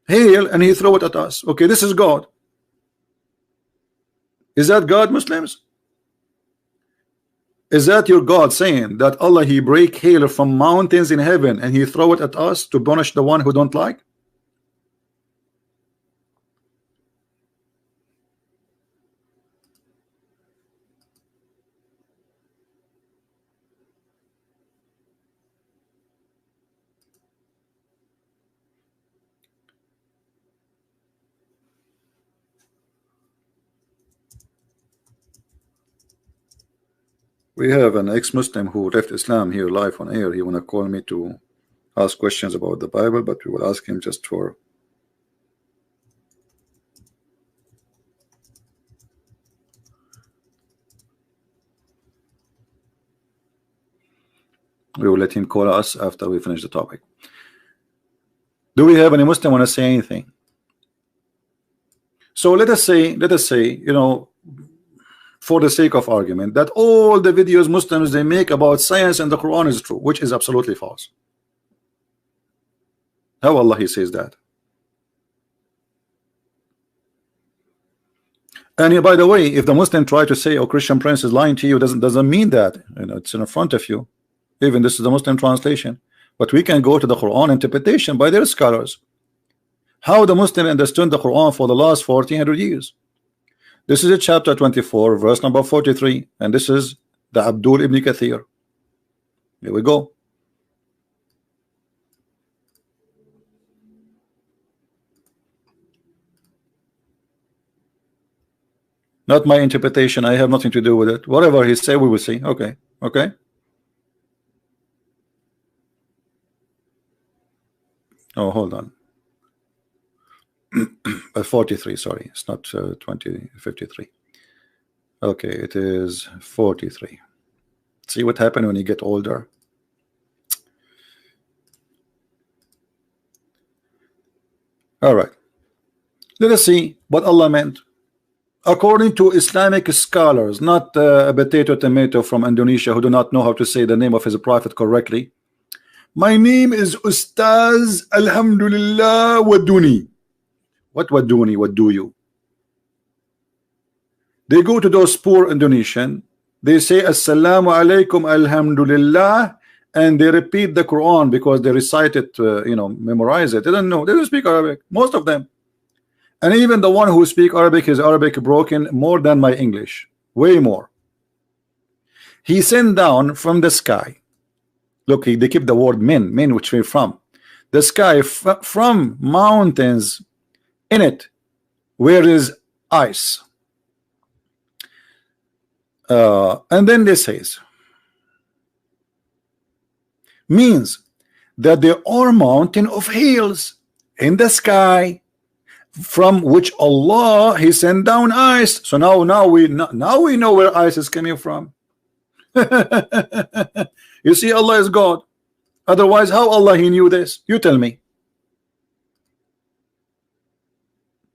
S1: hail and he throw it at us. Okay, this is God. Is that God, Muslims? Is that your God saying that Allah he break hail from mountains in heaven and he throw it at us to punish the one who don't like? We have an ex-Muslim who left Islam here live on air. He wanna call me to ask questions about the Bible, but we will ask him just for we will let him call us after we finish the topic. Do we have any Muslim want to say anything? So let us say, you know, for the sake of argument, that all the videos Muslims they make about science and the Quran is true, which is absolutely false. How Allah he says that? And by the way, if the Muslim try to say, oh, Crhistian Prince is lying to you, doesn't mean that. You know, it's in front of you. Even this is the Muslim translation, but we can go to the Quran interpretation by their scholars. How the Muslim understood the Quran for the last 1400 years. This is a chapter 24, verse number 43, and this is the Abdul Ibn Kathir. Here we go. Not my interpretation. I have nothing to do with it. Whatever he say, we will see. Okay. Okay. Oh, hold on. 43, sorry, it's not 53. Okay, it is 43. See what happened when you get older. All right, let us see what Allah meant according to Islamic scholars, not a potato tomato from Indonesia who do not know how to say the name of his prophet correctly. My name is Ustaz Alhamdulillah Waduni. What Waduni? What do you? They go to those poor Indonesian, they say Assalamu alaikum Alhamdulillah, and they repeat the Quran because they recite it, you know, memorize it. They don't know, they don't speak Arabic, most of them. And even the one who speak Arabic, his Arabic broken more than my English, way more. He sent down from the sky. Look, they keep the word min, which we're from the sky, from mountains in it where is ice, and then this says means that there are mountain of hills in the sky from which Allah he sent down ice. So now we know where ice is coming from. You see, Allah is God. Otherwise, how Allah he knew this? You tell me.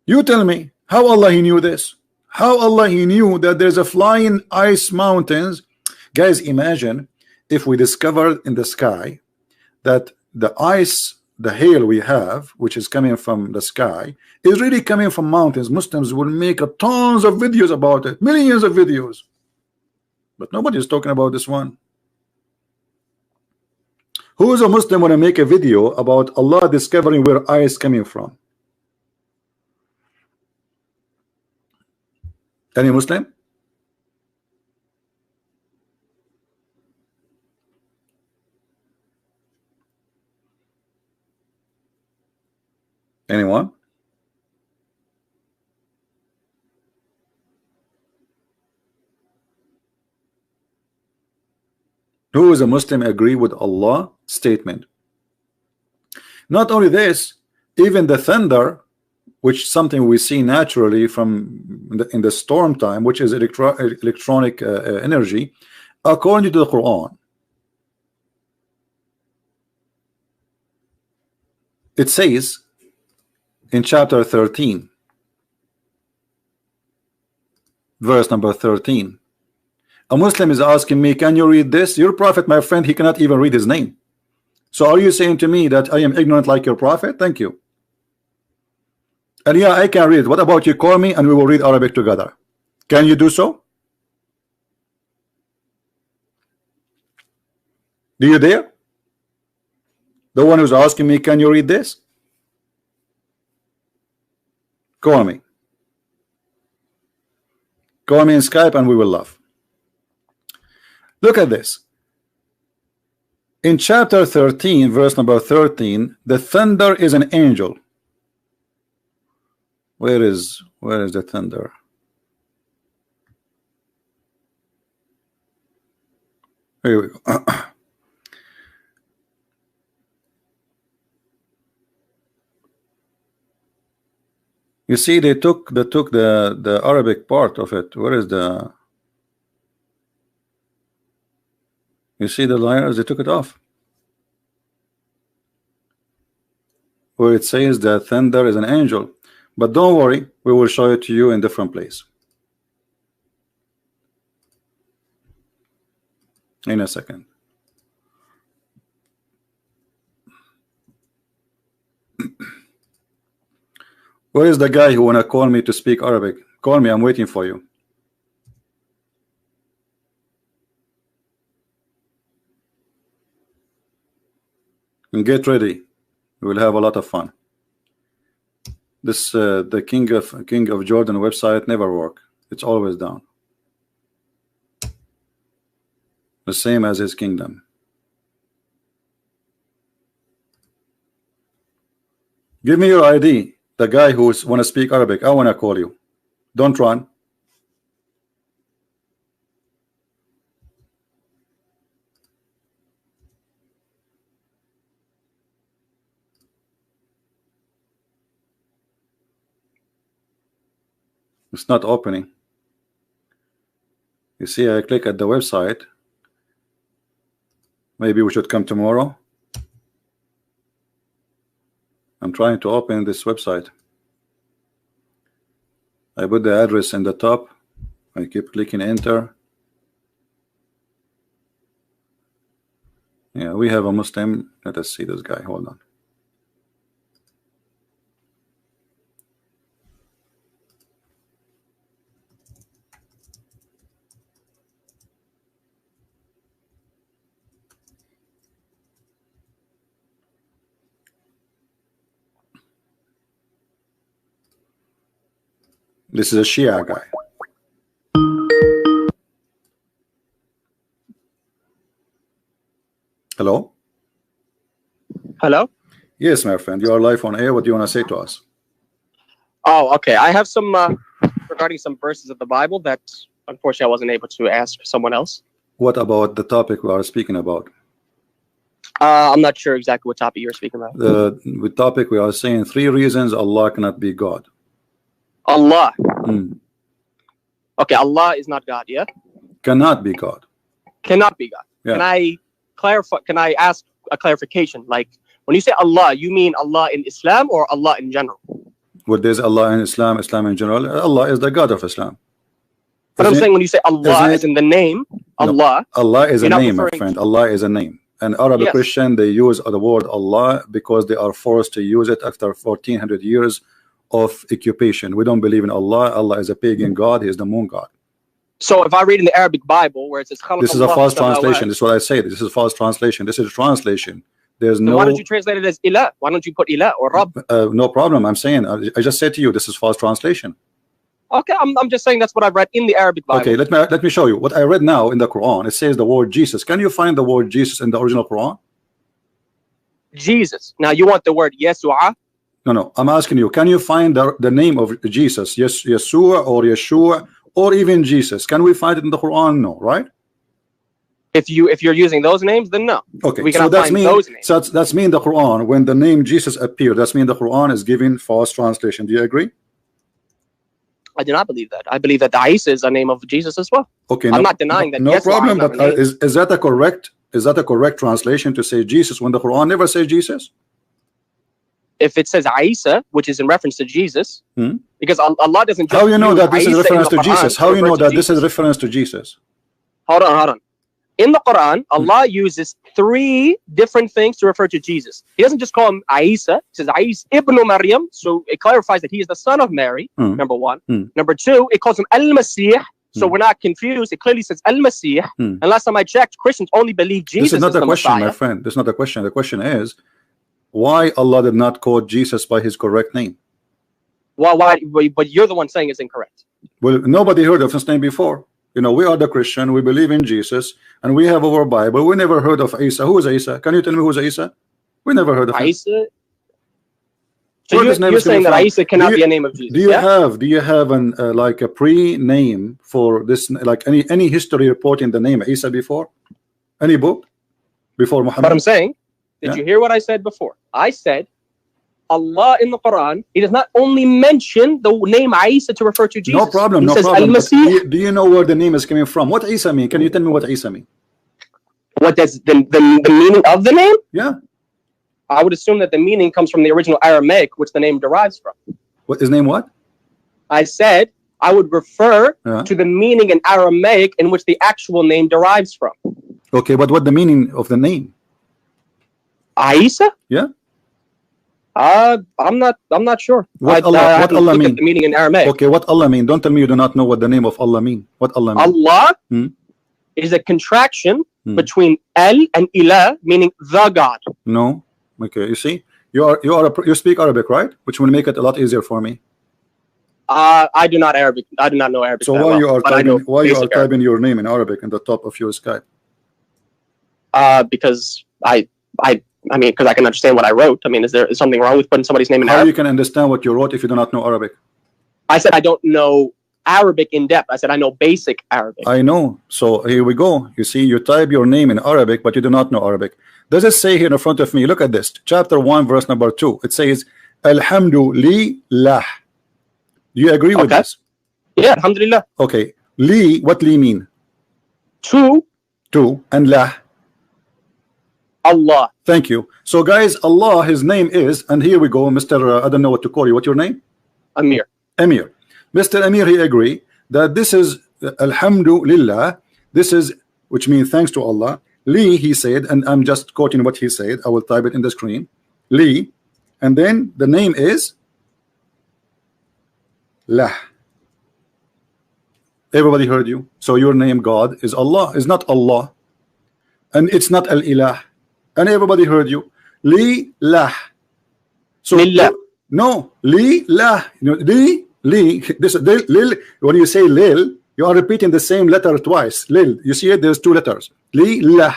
S1: You tell me how Allah he knew this. How Allah he knew that there's a flying ice mountains. Guys, imagine if we discovered in the sky that the ice, the hail we have, which is coming from the sky, is really coming from mountains. Muslims will make tons of videos about it, millions of videos, but nobody is talking about this one. Who is a Muslim want to make a video about Allah discovering where ice coming from? Any Muslim? Anyone? Who is a Muslim agree with Allah statement? Not only this, even the thunder which something we see naturally from in the storm time, which is electronic energy, according to the Quran. It says in chapter 13, verse number 13, a Muslim is asking me, can you read this? Your prophet, my friend, he cannot even read his name. So are you saying to me that I am ignorant like your prophet? Thank you. And yeah, I can read. What about you call me and we will read Arabic together? Can you do so? Do you dare? The one who's asking me, can you read this? Call me. Call me in Skype and we will laugh. Look at this. In chapter 13, verse number 13, the thunder is an angel. Where is the thunder? Here we go. You see, they took the Arabic part of it. Where is the? You see the liars? They took it off. Where it says that thunder is an angel. But don't worry, we will show it to you in different place. In a second. Where is the guy who wanna call me to speak Arabic? Call me, I'm waiting for you. And get ready. We will have a lot of fun. This the King of Jordan website never work. It's always down. The same as his kingdom. Give me your ID. The guy who want to speak Arabic, I want to call you. Don't run. It's not opening. You see, I click at the website. Maybe we should come tomorrow. I'm trying to open this website. I put the address in the top. I keep clicking enter. Yeah, we have a Muslim. Let us see this guy. Hold on. This is a Shia guy. Hello?
S2: Hello?
S1: Yes, my friend. You are live on air. What do you want to say to us?
S2: Oh, okay. I have some regarding some verses of the Bible that unfortunately I wasn't able to ask someone else.
S1: What about the topic we are speaking about?
S2: I'm not sure exactly what topic you're speaking about.
S1: The topic we are saying 3 reasons Allah cannot be God.
S2: Allah. Okay, Allah is not God, yeah?
S1: Cannot be God.
S2: Cannot be God.
S1: Yeah.
S2: Can I clarify? Can I ask a clarification? Like, when you say Allah, you mean Allah in Islam or Allah in general?
S1: What is Allah in Islam? Islam in general? Allah is the God of Islam.
S2: But I'm saying when you say Allah as in the name, Allah.
S1: No, Allah is a name, my friend. Allah is a name. And Arab
S2: Yes.
S1: Christian, they use the word Allah because they are forced to use it after 1400 years of occupation. We don't believe in Allah. Allah is a pagan God. He is the moon God.
S2: So if I read in the Arabic Bible where it says
S1: This is a false translation. This is what I say. This is a false translation. This is a translation. There's no.
S2: Why don't you translate it as Ilah? Why don't you put Ilah or Rabb?
S1: No problem. I'm saying. I just said to you, this is false translation.
S2: Okay, I'm just saying that's what I've read in the Arabic Bible.
S1: Okay, let me show you what I read now in the Quran. It says the word Jesus. Can you find the word Jesus in the original Quran?
S2: Jesus. Now you want the word Yesua?
S1: No. I'm asking you. Can you find the name of Jesus? Yes, Yeshua or Yeshua or even Jesus? Can we find it in the Quran? No, right?
S2: If you're using those names, then no.
S1: Okay,
S2: we
S1: so
S2: cannot find those names.
S1: So that's mean the Quran, when the name Jesus appeared, that's mean the Quran is giving false translation. Do you agree?
S2: I do not believe that. I believe that the Isa is a name of Jesus as well.
S1: Okay,
S2: I'm not denying that.
S1: No
S2: yes,
S1: problem. But
S2: is
S1: that a correct translation to say Jesus when the Quran never says Jesus?
S2: If it says Isa, which is in reference to Jesus, because Allah doesn't. Just
S1: How you know that this is
S2: Isa
S1: reference to Jesus? How you know that this is reference to Jesus?
S2: Hold on. In the Quran, Allah uses 3 different things to refer to Jesus. He doesn't just call him Isa. He says Isa ibn Maryam, so it clarifies that he is the son of Mary. Number 1. Number 2, it calls him Al-Masih. So we're not confused. It clearly says Al-Masih. And last time I checked, Christians only believe Jesus.
S1: This is not the question,
S2: Messiah.
S1: my friend. This is not the question. The question is, why Allah did not call Jesus by his correct name?
S2: Well, why? But you're the one saying it's incorrect.
S1: Well, nobody heard of his name before. You know, we are the Christian. We believe in Jesus, and we have our Bible. We never heard of Isa. Who is Isa? Can you tell me who is Isa? We never heard of him.
S2: Isa. So you're saying that Isa cannot be a name of Jesus?
S1: Do you have an like a pre-name for this? Like any history reporting the name Isa before? Any book before Muhammad?
S2: But I'm saying, did you hear what I said before? I said, Allah in the Quran, he does not only mention the name Isa to refer to Jesus.
S1: No problem,
S2: he says
S1: Al-Masih. Do you know where the name is coming from? What Isa mean? Can you tell me what Isa mean?
S2: What does the meaning of the name?
S1: Yeah.
S2: I would assume that the meaning comes from the original Aramaic, which the name derives from.
S1: What his name? What?
S2: I said I would refer to the meaning in Aramaic in which the actual name derives from.
S1: Okay, but what the meaning of the name?
S2: Isa?
S1: Yeah.
S2: I'm not sure.
S1: What Allah mean?
S2: The meaning in Aramaic.
S1: Okay, what Allah mean? Don't tell me you do not know what the name of Allah mean. What Allah mean?
S2: Allah is a contraction between El and Ilah, meaning the God.
S1: No. Okay, you see, you speak Arabic, right? Which will make it a lot easier for me.
S2: I do not Arabic. I do not know Arabic.
S1: So why you are typing your name in Arabic in the top of your Skype?
S2: Because I mean, because I can understand what I wrote. I mean, is there something wrong with putting somebody's name in Arabic?
S1: How you can understand what you wrote if you do not know Arabic?
S2: I said I don't know Arabic in depth. I said I know basic Arabic.
S1: I know. So here we go. You see, you type your name in Arabic, but you do not know Arabic. Does it say here in front of me? Look at this. Chapter 1, verse number 2. It says, Alhamdulillah. Do you agree with this?
S2: Yeah, Alhamdulillah.
S1: Okay. Li, what li mean?
S2: To.
S1: And lah.
S2: Allah.
S1: Thank you. So guys, Allah, his name is, and here we go, Mr. I don't know what to call you. What's your name?
S2: Amir.
S1: Mr. Amir, he agree that this is Alhamdulillah. This is, which means thanks to Allah. Li, he said, and I'm just quoting what he said. I will type it in the screen. Li, and then the name is Lah. Everybody heard you. So your name, God, is Allah. Is not Allah, and it's not Al-Ilah. And everybody heard you. Li lah. So
S2: Lillah.
S1: No, li lah. You know, li. This lil. When you say lil, you are repeating the same letter twice. Lil. You see it? There's 2 letters. Li lah.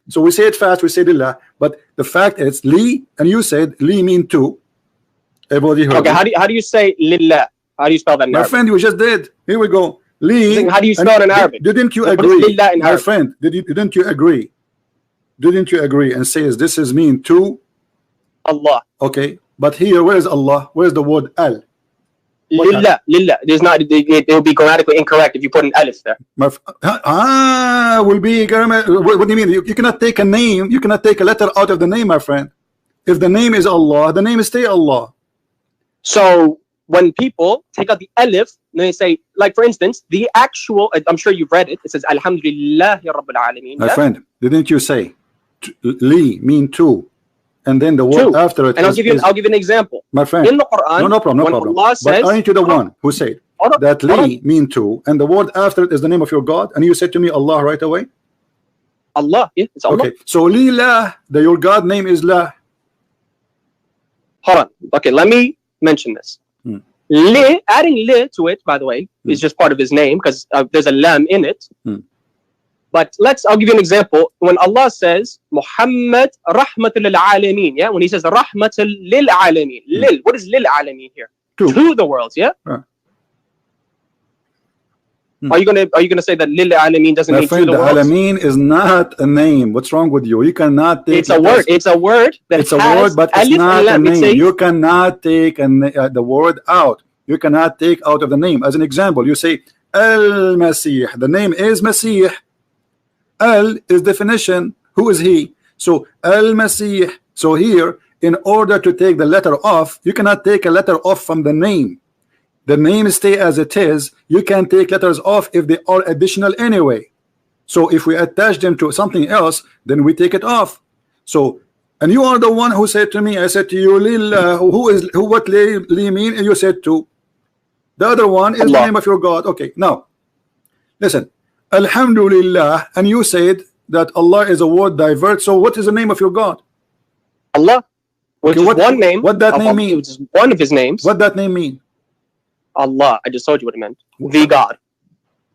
S1: So we say it fast. We say lillah. But the fact is li, and you said li mean 2. Everybody heard.
S2: Okay. How do you say lillah? How do you spell that in Arabic?
S1: My friend, you just did. Here we go. Li.
S2: How do you spell it in Arabic?
S1: Didn't you agree? My friend, didn't you agree? Didn't you agree and says this is mean to
S2: Allah?
S1: Okay, but here, where is Allah? Where's the word al?
S2: Lillah. There's not. It will be grammatically incorrect if you put an alif there.
S1: Will be. What do you mean? You cannot take a name. You cannot take a letter out of the name, my friend. If the name is Allah, the name is stay Allah.
S2: So when people take out the alif, they say, like for instance, the actual. I'm sure you've read it. It says Alhamdulillahi Rabbil Alameen.
S1: My friend, didn't you say li mean 2, and then the word after it?
S2: And I'll give you an example.
S1: My friend,
S2: in the Quran,
S1: no problem.
S2: Allah says,
S1: but aren't you the one who said that li mean 2, and the word after it is the name of your God, and you said to me Allah right away?
S2: Allah, yeah, it's Allah.
S1: Okay, so li lah, your God name is lah.
S2: Hold on. Okay, let me mention this. Li, adding li to it, by the way, is just part of his name because there's a lam in it. But I'll give you an example. When Allah says Muhammad rahmatul lil alameen, yeah, when he says rahmatul lil alameen, lil, what is lil alameen here? To the worlds, yeah. Are you gonna say that lil alamin doesn't mean
S1: friend,
S2: to the world?
S1: Alamin is not a name. What's wrong with you? You cannot take
S2: It's a word. It's a word that
S1: it's a word, but it's not a name. You cannot take the word out. You cannot take out of the name. As an example, you say Al-Masih. The name is Masih. Al is definition. Who is he? So Al-Masih. So here, in order to take the letter off, you cannot take a letter off from the name. The name stay as it is. You can take letters off if they are additional anyway. So if we attach them to something else, then we take it off. So, and you are the one who said to me, I said to you, Lil, what li mean? And you said to. The other one is the name of your God. Okay, now listen. Alhamdulillah, and you said that Allah is a word divert. So what is the name of your God?
S2: Allah. Which is one name.
S1: What that name mean?
S2: Which is one of his names.
S1: What that name mean?
S2: Allah. I just told you what it meant. The God.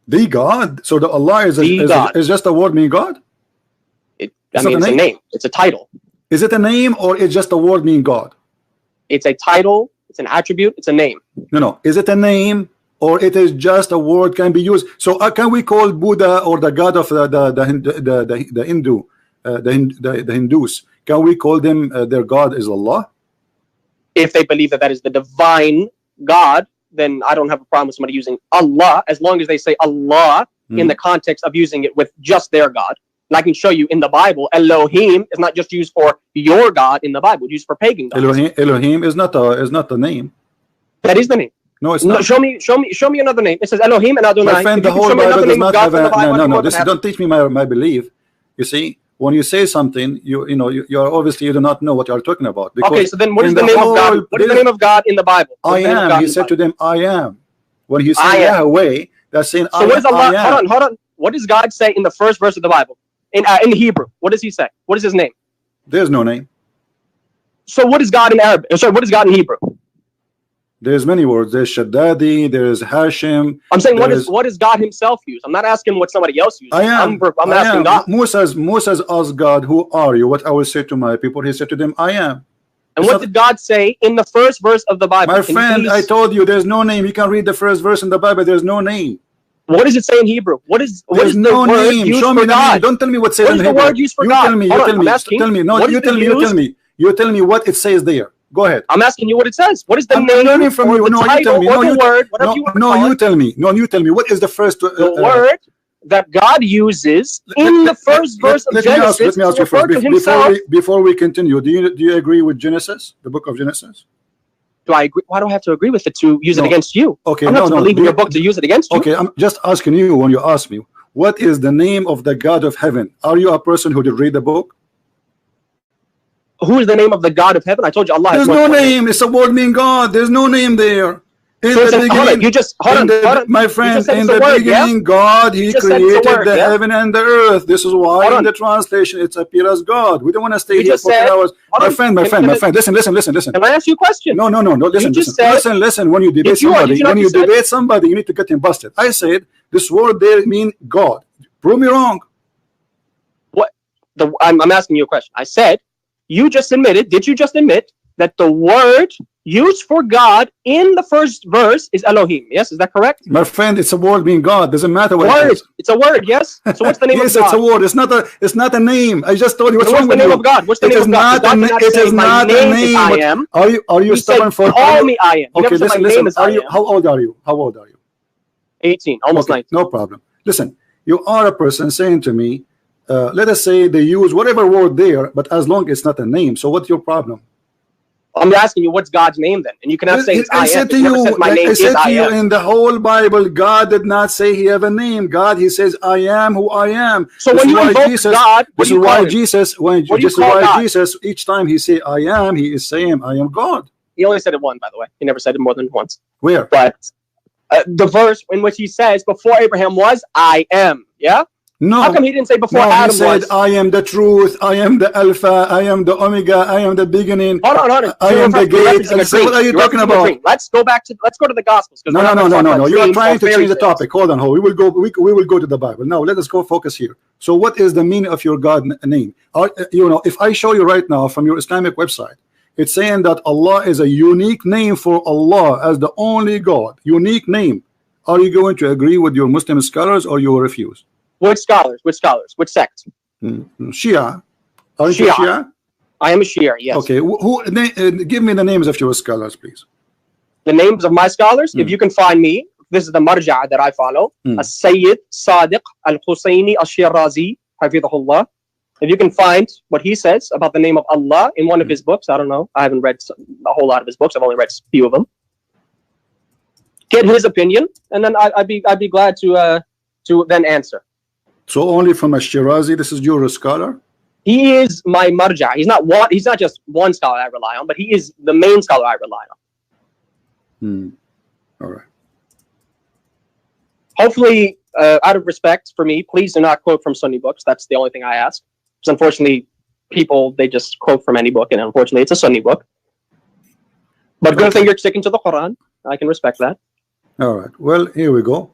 S1: The God. So the Allah is just a word mean God?
S2: It's a name. It's a title.
S1: Is it a name or it's just a word mean God?
S2: It's a title. It's an attribute. It's a name.
S1: No. Is it a name or it is just a word can be used? So can we call Buddha or the God of the Hindus? Can we call them their God is Allah?
S2: If they believe that is the divine God, then I don't have a problem with somebody using Allah as long as they say Allah in the context of using it with just their God. And I can show you in the Bible, Elohim is not just used for your God in the Bible; it's used for pagan gods.
S1: Elohim is not the name.
S2: That is the name.
S1: No, it's not.
S2: No, show me another name. It says Elohim and Adonai.
S1: My friend, the whole Bible does not have a no. Don't teach me my belief. You see, when you say something, you are obviously you do not know what you are talking about.
S2: Okay, so then what is the name of God? What is the name of God in the Bible?
S1: I am. He said to them, I am. When he said Yahweh, that's saying
S2: so what is Allah? Hold on. What does God say in the first verse of the Bible? In Hebrew, what does he say? What is his name?
S1: There's no name.
S2: So what is God in Arabic? Sorry, what is God in Hebrew?
S1: There's many words. There's Shaddadi. There's Hashim.
S2: I'm saying what is God himself use? I'm not asking what somebody else uses.
S1: I am.
S2: I'm asking God.
S1: Moses asked God, who are you? What I will say to my people. He said to them, I am.
S2: And what did God say in the first verse of the Bible?
S1: My friend, I told you there's no name. You can read the first verse in the Bible. There's no name.
S2: What does it say in Hebrew? What is
S1: no
S2: the word
S1: name.
S2: used
S1: Show
S2: for
S1: me the
S2: God?
S1: name. Don't tell me what says in Hebrew.
S2: What is the word used for God?
S1: Tell me. Tell me. No, you tell me. You tell me what it says there. Go ahead.
S2: I'm asking you what it says. What is the name
S1: learning from
S2: or
S1: you.
S2: the title or the word? Whatever you want to call it.
S1: You tell me. No, you tell me. What is the first
S2: the word that God uses in the first verse of Genesis
S1: to refer to himself? Before we continue, do you agree with Genesis, the book of Genesis?
S2: Do I agree? Why do I have to agree with it to use it against you?
S1: Okay,
S2: I'm not to believe in your book to use it against you.
S1: Okay, I'm just asking you when you ask me, what is the name of the God of heaven? Are you a person who did read the book?
S2: Who is the name of the God of heaven? I told you Allah.
S1: There's no name. It's a word mean God. There's no name there. In the beginning, my friend, in the beginning, God, He created the heaven and the earth. This is why in the translation it appears as God. We don't want to stay here for 10 hours. My friend, listen.
S2: Can I ask you a question?
S1: No. Listen. When you debate somebody, you need to get him busted. I said this word there means God. Prove me wrong.
S2: What? I'm asking you a question. I said you just admitted. Did you just admit that the word used for God in the first verse is Elohim? Yes, is that correct?
S1: My friend, it's a word being God. Doesn't matter what
S2: word.
S1: it is.
S2: It's a word, yes. So what's the name of God?
S1: Yes, it's a word. It's not a name. I just told you what's wrong with you.
S2: What's the name of God? What's the name of God?
S1: It is not a name.
S2: I am.
S1: Are you stubborn for?
S2: Call me I am.
S1: Okay, listen. How old are you?
S2: 18, almost 19.
S1: No problem. Listen, you are a person saying to me, let us say they use whatever word there, but as long as it's not a name. So what's your problem?
S2: I'm asking you, what's God's name then? And you cannot say it's I am.
S1: I said to you, in the whole Bible, God did not say He have a name. God, He says, I am who I am.
S2: So when you invoke God,
S1: this is why Jesus, each time He say I am, He is saying I am God.
S2: He only said it once, by the way. He never said it more than once.
S1: Where?
S2: But the verse in which He says, before Abraham was, I am. Yeah?
S1: No.
S2: How come He didn't say before Adam
S1: He said,
S2: was?
S1: I am the truth, I am the Alpha, I am the Omega, I am the beginning.
S2: Hold on.
S1: I am the gate. What are you talking about?
S2: Let's go to the Gospels.
S1: No. You are trying to change the topic. Hold on. We will go to the Bible. Now let us go focus here. So what is the meaning of your God name? If I show you right now from your Islamic website, it's saying that Allah is a unique name for Allah as the only God. Unique name. Are you going to agree with your Muslim scholars or you will refuse?
S2: Which scholars? Which scholars? Which sect?
S1: Shia. Are you
S2: Shia.
S1: Shia?
S2: I am a Shia, yes.
S1: Okay, give me the names of your scholars, please.
S2: The names of my scholars, if you can find me, this is the marja' that I follow. As-Sayyid Sadiq Al-Husayni Al-Shirazi, Hafidhahullah. If you can find what he says about the name of Allah in one of his books, I don't know. I haven't read a whole lot of his books. I've only read a few of them. Get his opinion, and then I'd be glad to then answer.
S1: So only from Al-Shirazi, this is your scholar?
S2: He is my marja'. He's not just one scholar I rely on, but he is the main scholar I rely on.
S1: All right.
S2: Hopefully, out of respect for me, please do not quote from Sunni books. That's the only thing I ask. Because unfortunately, people, they just quote from any book, and unfortunately, it's a Sunni book. But good thing you're sticking to the Quran. I can respect that.
S1: All right. Well, here we go.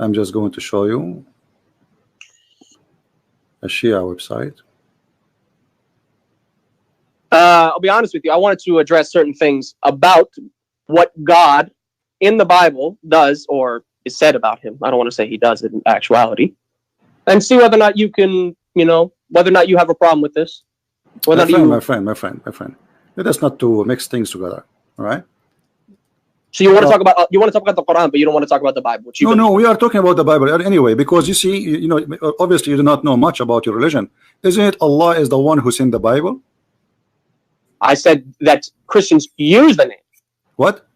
S1: I'm just going to show you a Shia website.
S2: I'll be honest with you. I wanted to address certain things about what God in the Bible does or is said about him. I don't want to say he does it in actuality. And see whether or not you can, whether or not you have a problem with this. Whether
S1: my friend. Let us not to mix things together. All right?
S2: So you want to talk about the Quran, but you don't want to talk about the Bible.
S1: No, we are talking about the Bible anyway, because you see, obviously you do not know much about your religion. Isn't it Allah is the one who sent the Bible?
S2: I said that Christians use the name.
S1: What?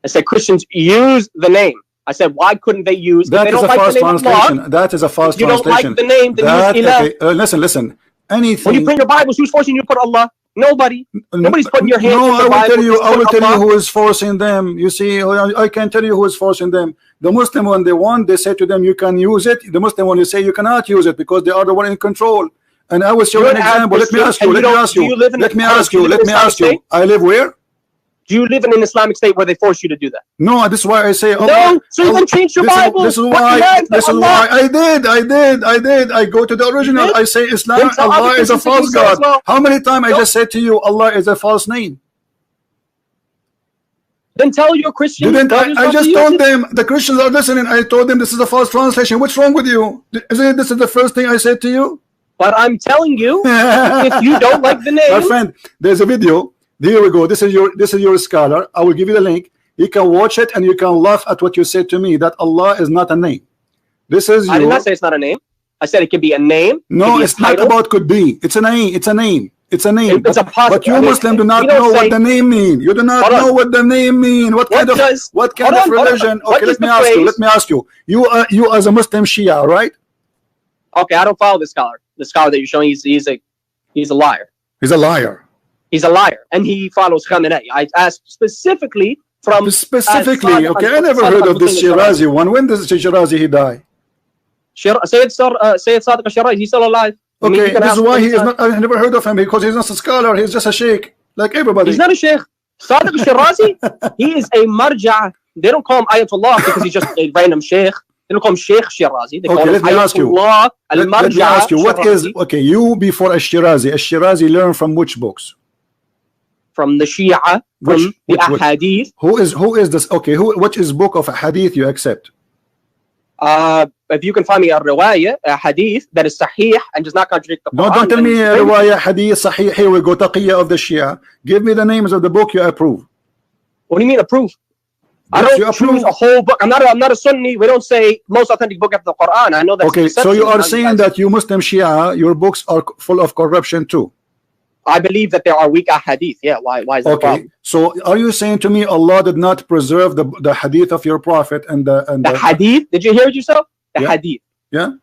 S2: I said Christians use the name. I said, why couldn't they use?
S1: That is a false translation. That is a false translation.
S2: You don't like the name, then use Ilah.
S1: Okay, listen. Anything.
S2: When you print your Bibles, who's forcing you to put Allah? Nobody. Nobody's putting your hands in the Bible.
S1: I will tell you who is forcing them. You see, I can tell you who is forcing them. The Muslim, when they want, they say to them, you can use it. The Muslim, when you say you cannot use it because they are the one in control. And I will show you an example. Let me ask you. I live where?
S2: Do you live in an Islamic state where they force you to do that?
S1: No, this is why I say.
S2: No, so you can change your Bible.
S1: This is why I did. I go to the original. I say Islam. Allah is a false God. Well. How many times I just said to you, Allah is a false name?
S2: Then tell your Christians.
S1: I just told them. The Christians are listening. I told them this is a false translation. What's wrong with you? Isn't it? This is the first thing I said to you.
S2: But I'm telling you, if you don't like the name,
S1: my friend, there's a video. Here we go. This is your scholar. I will give you the link. You can watch it and you can laugh at what you said to me, that Allah is not a name.
S2: I did not say it's not a name. I said it could be a name.
S1: No, it's not about could be. It's a name. It's a name. It's a name. But you Muslim do not know what the name means. You do not know what the name means. What kind of religion? Okay, let me ask you. You as a Muslim Shia, right?
S2: Okay, I don't follow this scholar. The scholar that you're showing, he's a liar.
S1: He's a liar.
S2: He's a liar, and he follows Khamenei. I asked specifically from...
S1: Specifically, okay, I never heard of this Shirazi one. When does Shirazi he die?
S2: Sayyid Sadiq al-Shirazi, he's still alive.
S1: Okay, this is why he is not... I never heard of him, because he's not a scholar. He's just a sheikh, like everybody.
S2: He's not a sheikh. Sadiq al-Shirazi, he is a marja'. They don't call him Ayatollah because he's just a random sheikh. They don't call him Sheikh Shirazi. They call him Ayatollah al-Marja'.
S1: Let me ask you, what is... Okay, you before Shirazi learn from which books?
S2: From the Shia, from the Ahadith.
S1: Who is this? Okay, which is book of Hadith you accept?
S2: If you can find me a riwayah, a hadith that is sahih and does not contradict the Quran.
S1: No, don't tell me a riwayah, hadith, sahih. Here we go, taqiyya of the Shia. Give me the names of the book you approve.
S2: What do you mean approve? I don't choose a whole book. I'm not a Sunni. We don't say most authentic book after the Quran. I know that.
S1: Okay, so you are saying that you Muslim Shia, your books are full of corruption too.
S2: I believe that there are weak hadith. Yeah, why is that?
S1: Okay, so are you saying to me Allah did not preserve the hadith of your prophet and the
S2: hadith? Did you hear it yourself? The hadith.
S1: Yeah.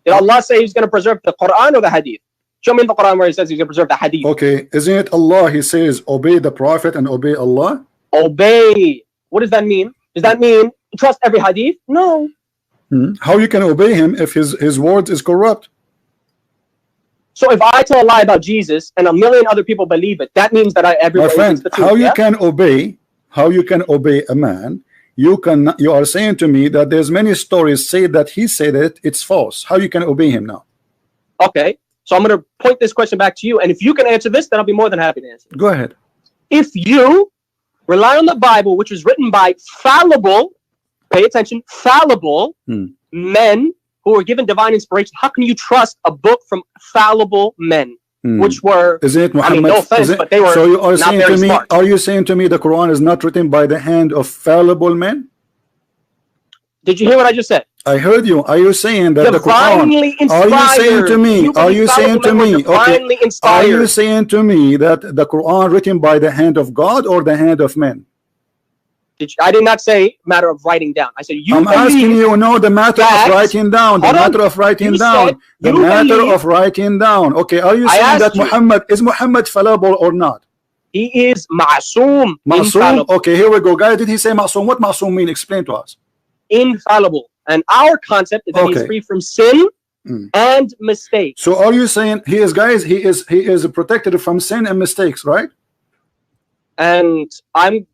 S2: Did Allah say He's going to preserve the Quran or the hadith? Show me in the Quran where He says He's going to preserve the hadith.
S1: Okay, isn't it Allah? He says obey the prophet and obey Allah.
S2: Obey. What does that mean? Does that mean trust every hadith? No.
S1: How you can obey him if his words is corrupt?
S2: So if I tell a lie about Jesus and a million other people believe it, that means that everybody.
S1: My friend, how you can obey a man? You are saying to me that there's many stories say that he said it. It's false. How you can obey him now?
S2: Okay, so I'm going to point this question back to you, and if you can answer this, then I'll be more than happy to answer.
S1: Go ahead.
S2: if you rely on the Bible, which was written by fallible, pay attention, fallible men who were given divine inspiration, how can you trust a book from fallible men, which were,
S1: isn't it Muhammad?
S2: I mean, no offense, but they were
S1: so you are
S2: not
S1: saying
S2: very
S1: to me,
S2: smart.
S1: are you saying to me the Quran is not written by the hand of fallible men?
S2: Did you hear what I just said?
S1: I heard you. Are you saying that
S2: Divinely
S1: the Quran? Are you saying to me? Are you saying to me?
S2: Divinely
S1: Okay.
S2: inspired.
S1: Are you saying to me that the Quran written by the hand of God or the hand of men?
S2: I did not say matter of writing down. I said you.
S1: I'm asking you. No, the matter of writing down. The matter of writing down. The matter of writing down. Okay. Are you saying that Muhammad is Muhammad fallible or not?
S2: He is ma'soom.
S1: Ma'soom. Okay. Here we go, guys. Did he say ma'soom? What ma'soom mean? Explain to us.
S2: Infallible. And our concept is that he's free from sin and mistakes.
S1: So are you saying he is, guys? He is protected from sin and mistakes, right?
S2: And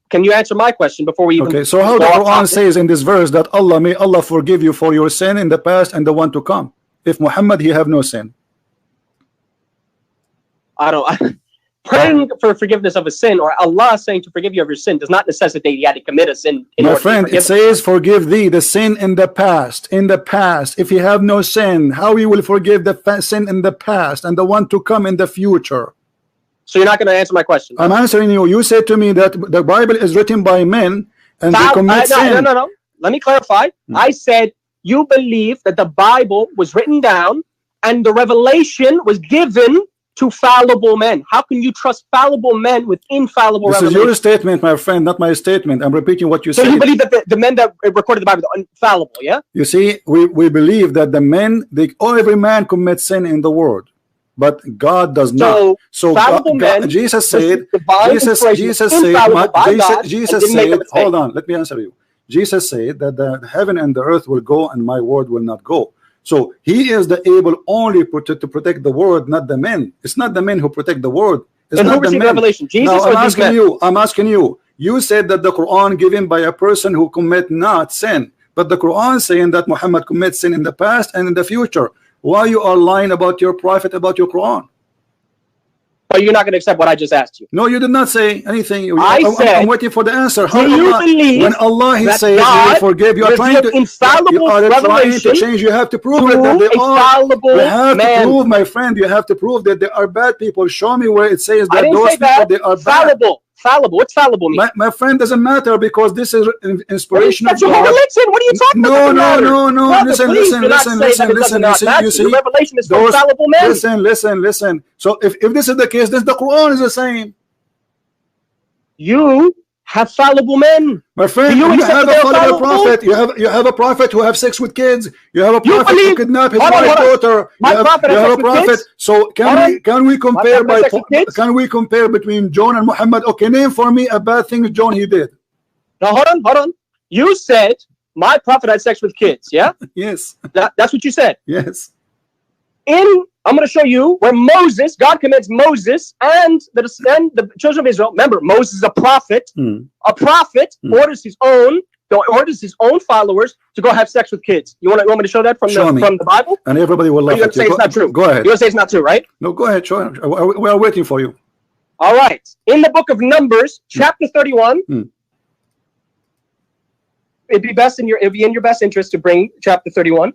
S2: can you answer my question before we even?
S1: Okay. So how the Quran says in this verse that may Allah forgive you for your sin in the past and the one to come? If Muhammad he have no sin.
S2: I don't. Praying for forgiveness of a sin, or Allah saying to forgive you of your sin, does not necessitate you had to commit a sin.
S1: My friend, it says, "Forgive thee the sin in the past." In the past, if you have no sin, how you will forgive the sin in the past and the one to come in the future?
S2: So you're not going to answer my question.
S1: I'm answering you. You said to me that the Bible is written by men and they commit sin.
S2: No. Let me clarify. I said you believe that the Bible was written down and the revelation was given to fallible men. How can you trust fallible men with infallible revelation?
S1: This is your statement, my friend, not my statement. I'm repeating what you said.
S2: So you believe that the men that recorded the Bible are infallible, yeah?
S1: You see, we believe that the men, every man commits sin in the world, but God does not. So Jesus said, hold on, let me answer you. Jesus said that the heaven and the earth will go and my word will not go. So he is the able only to protect the word, not the men. It's not the men who protect the word. It's not the men.
S2: Revelation? Jesus
S1: now, I'm asking you. You said that the Quran given by a person who commit not sin, but the Quran saying that Muhammad commits sin in the past and in the future. Why you are lying about your prophet, about your Quran?
S2: But you're not going to accept what I just asked you.
S1: No, you did not say anything.
S2: I'm
S1: waiting for the answer.
S2: How do you believe
S1: when Allah he says he will forgive, you are trying to change. You have to prove it that they are. You have to prove, my friend. You have to prove that there are bad people. Show me where it says that those people they are
S2: fallible. Fallible. What's fallible mean?
S1: My friend, doesn't matter because this is inspiration of God.
S2: What are you talking about?
S1: No. Listen. You see,
S2: the revelation is for fallible men.
S1: Listen. So if this is the case, then the Quran is the same.
S2: You have fallible men.
S1: My friend, you have a fallible prophet. You have a prophet who have sex with kids. You have a prophet who kidnap his wife's daughter. You have a prophet. So can we compare between John and Muhammad? Okay, name for me a bad thing John he did.
S2: Now hold on. You said my prophet had sex with kids. Yeah.
S1: Yes.
S2: That's what you said.
S1: Yes.
S2: I'm going to show you where God commands Moses and the children of Israel. Remember, Moses is a prophet. A prophet orders his own followers to go have sex with kids. You want me to show that from the Bible?
S1: And everybody will laugh at you.
S2: It's not true.
S1: Go ahead.
S2: You're going to say it's not true, right?
S1: No, go ahead. Show it. We are waiting for you.
S2: All right. In the book of Numbers, chapter 31, it'd be in your best interest to bring chapter 31.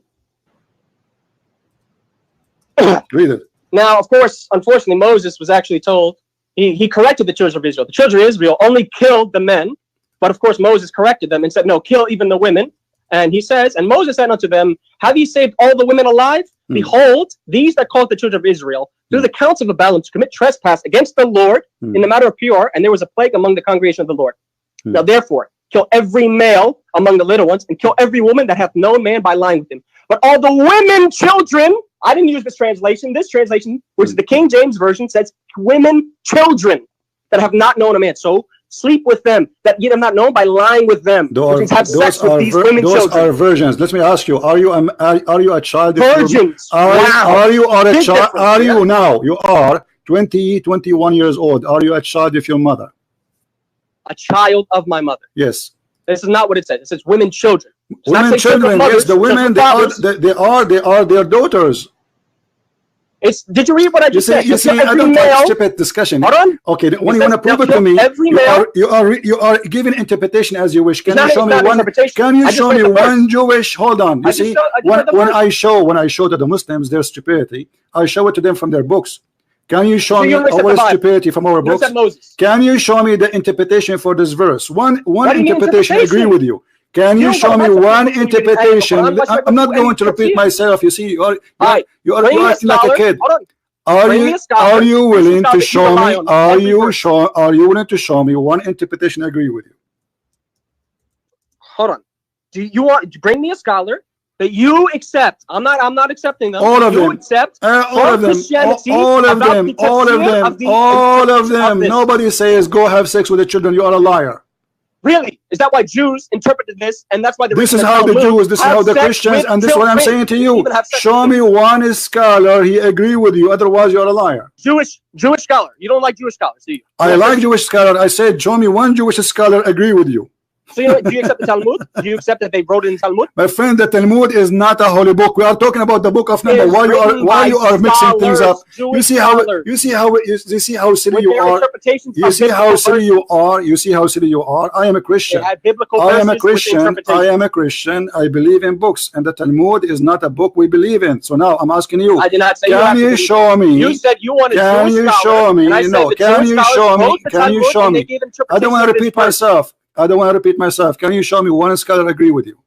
S1: Read it.
S2: Now, of course, unfortunately, Moses was actually told, he corrected the children of Israel. The children of Israel only killed the men, but of course Moses corrected them and said, no, kill even the women. And he says, and Moses said unto them, have ye saved all the women alive? Behold, these that called the children of Israel through the counsel of Balaam to commit trespass against the Lord in the matter of Peor, and there was a plague among the congregation of the Lord. Now, therefore, kill every male among the little ones, and kill every woman that hath known man by lying with him. But all the women, children, I didn't use this translation. This translation, which is the King James Version, says women, children that have not known a man. So sleep with them, that ye have not known by lying with them. Which means have sex with these women, children.
S1: Those are virgins. Let me ask you: Are you a child?
S2: Virgins.
S1: Are you a child? Are you now? You are 20, 21 years old. Are you a child of your mother?
S2: A child of my mother.
S1: Yes.
S2: This is not what it says. It says women, children.
S1: Women, children. Yes, the women. They are their daughters.
S2: Did you read what I just said?
S1: You see, I don't like stupid discussion.
S2: Hold on.
S1: Okay, when you want to prove it to me, you are giving interpretation as you wish. Can you show me one? Can you show me one Jewish? Hold on. You see, when I show to the Muslims their stupidity, I show it to them from their books. Can you show me our stupidity from our books? Can you show me the interpretation for this verse? One interpretation. I agree with you. Can you show me one interpretation? I'm not going to repeat myself. You see, you are acting like a kid. Are you willing to show me? Are you willing to show me one interpretation? I agree with you.
S2: Hold on. Do you want to bring me a scholar that you accept? I'm not accepting them.
S1: All of them.
S2: Accept
S1: all of them. All of them. Nobody says go have sex with the children. You are a liar.
S2: Really? Is that why Jews interpreted this? And that's why
S1: this is how the Jews, this is how the Christians, and this is what I'm saying to you. Show me one scholar he agree with you. Otherwise, you're a liar.
S2: Jewish scholar. You don't like Jewish scholars, do you?
S1: I like Jewish scholar. I said, show me one Jewish scholar agree with you.
S2: So do you accept the Talmud? Do you accept that they wrote it in Talmud?
S1: My friend, the Talmud is not a holy book. We are talking about the book of Numbers. Why you are mixing things up? You see how silly you are. You see how silly you are. You see how silly you are. I am a Christian. I am a Christian. I believe in books, and the Talmud is not a book we believe in. So now I'm asking you.
S2: I did not say
S1: can you show me?
S2: You said you wanted.
S1: Can you show me? No. Can you show me? Can you show me? I don't want to repeat myself. Can you show me one scholar agree with you?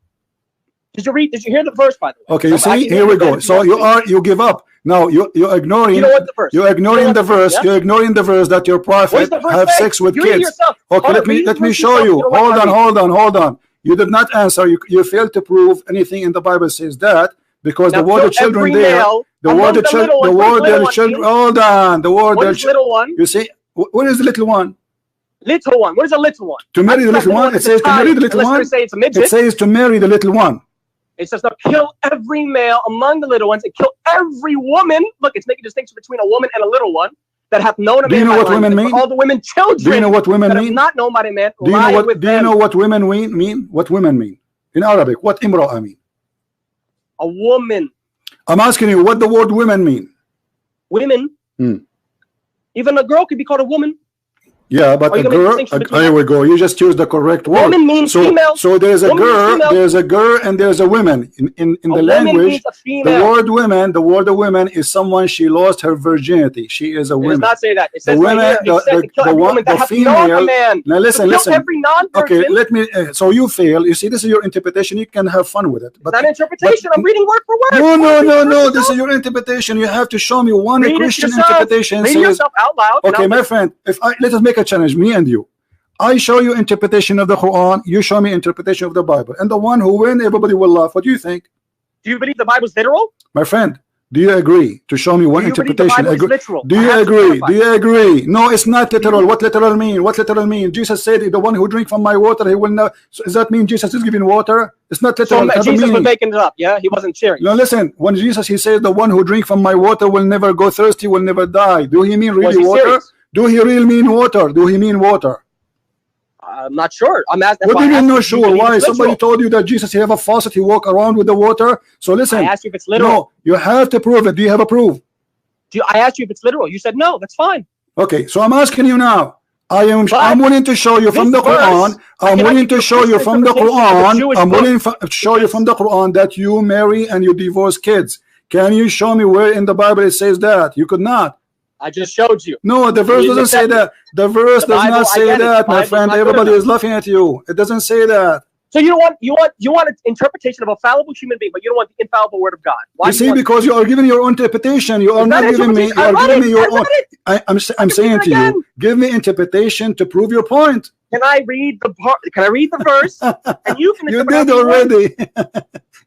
S2: Did you hear the verse, by the way?
S1: Okay, you see, here we go. So you give up. Now you're ignoring.
S2: You know what the verse?
S1: You're ignoring the verse. Yeah? You're ignoring the verse that your prophet have sex with kids. Okay, let me show you. Hold on. You did not answer. You failed to prove anything in the Bible says that, because the word of children there, the word of children. Hold on. The word of little one. You see, what is the little one?
S2: Little one. What is a little one?
S1: To marry the little one. It says to marry the little one. It says to marry the little one.
S2: It says to kill every male among the little ones and kill every woman. Look, it's making a distinction between a woman and a little one that hath known a man.
S1: Do you know what women mean?
S2: All the women, children.
S1: Do you know what women mean?
S2: Not known by a man.
S1: Do you know what women mean? What women mean in Arabic? What imra'a mean?
S2: A woman.
S1: I'm asking you what the word women mean.
S2: Women. Even a girl could be called a woman.
S1: Yeah, but a girl. Here we go. You just use the correct word.
S2: Woman means female.
S1: So there's a girl. There's a girl, and there's a woman. In the language, the word woman is someone she lost her virginity. She is a woman.
S2: It does not say that. It says
S1: the female. Now listen.
S2: Every non-virgin.
S1: Okay, let me. So you fail. You see, this is your interpretation. You can have fun with it. But
S2: it's not interpretation. I'm reading word for word.
S1: No. This is your interpretation. You have to show me one Christian interpretation.
S2: Read yourself out loud.
S1: Okay, my friend. Let us make a challenge, me and you. I show you interpretation of the Quran, you show me interpretation of the Bible, and the one who win, everybody will laugh. What do you think?
S2: Do you believe the Bible is literal?
S1: My friend, do you agree to show me one interpretation?
S2: Do
S1: you agree? Do you agree? No, it's not literal. What literal mean? What literal mean? Jesus said, the one who drink from my water, he will know. So does that mean Jesus is giving water? It's not literal.
S2: So Jesus was making it up, yeah? He wasn't sharing.
S1: No, listen, when Jesus, he says, the one who drink from my water will never go thirsty, will never die. Do he mean really water? Serious? Do he really mean water? Do he mean water?
S2: I'm not sure. I'm asking.
S1: What do you mean not sure? Why? Somebody told you that Jesus, he have a faucet, he walk around with the water. So listen.
S2: I asked you if it's literal.
S1: No, you have to prove it. Do you have a proof?
S2: I asked you if it's literal. You said no. That's fine.
S1: Okay, so I'm asking you now. I'm willing to show you from the Quran. I'm willing to show you from the Quran. I'm willing to show you from the Quran that you marry and you divorce kids. Can you show me where in the Bible it says that? You could not.
S2: I just showed you.
S1: No, the verse doesn't say that. The verse does not say that, my friend. Everybody is laughing at you. It doesn't say that.
S2: So you want an interpretation of a fallible human being, but you don't want the infallible word of God. Why?
S1: You see, because you are giving your own interpretation. You are not giving me. You are giving me your own. I'm saying to you, give me interpretation to prove your point.
S2: Can I read the part? Can I read the verse? And you can.
S1: You did already.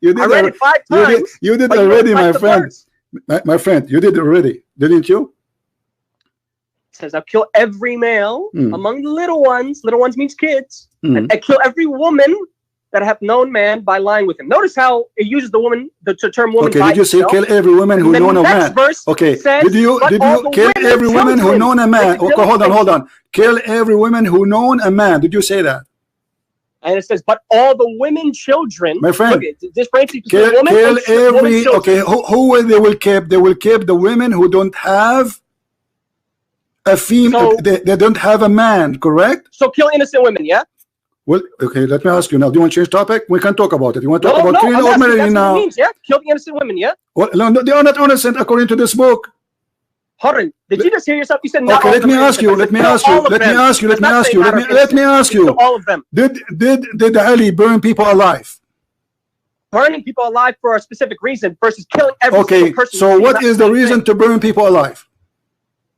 S1: You did.
S2: I read it 5 times.
S1: You did already, my friend. My friend, you did already, didn't you?
S2: Says I'll kill every male among the little ones. Little ones means kids. And I kill every woman that hath known man by lying with him. Notice how it uses the woman, the term woman.
S1: Okay, did you say kill every woman who known a man? Okay, did you kill every woman who known a man? Okay, hold on. Kill every woman who known a man. Did you say that?
S2: And it says, but all the women children.
S1: My friend,
S2: look, this branches
S1: kill every. Okay,
S2: who
S1: they will keep? They will keep the women who don't have a female.
S2: So,
S1: they don't have a man, correct?
S2: So kill innocent women, yeah.
S1: Well, okay, let me ask you now. Do you want to change topic? We can talk about it. You want to talk about killing
S2: or marrying
S1: now?
S2: Means, yeah, kill the innocent women, yeah.
S1: Well, no, they are not innocent according to this book.
S2: Did you just hear yourself? You said not.
S1: Okay, let me ask you. Let me ask you. Let me ask you. Let me ask you. Let me ask you.
S2: All of them.
S1: Did Ali burn people alive?
S2: Burning people alive for a specific reason versus killing every single person.
S1: So what is the reason to burn people alive?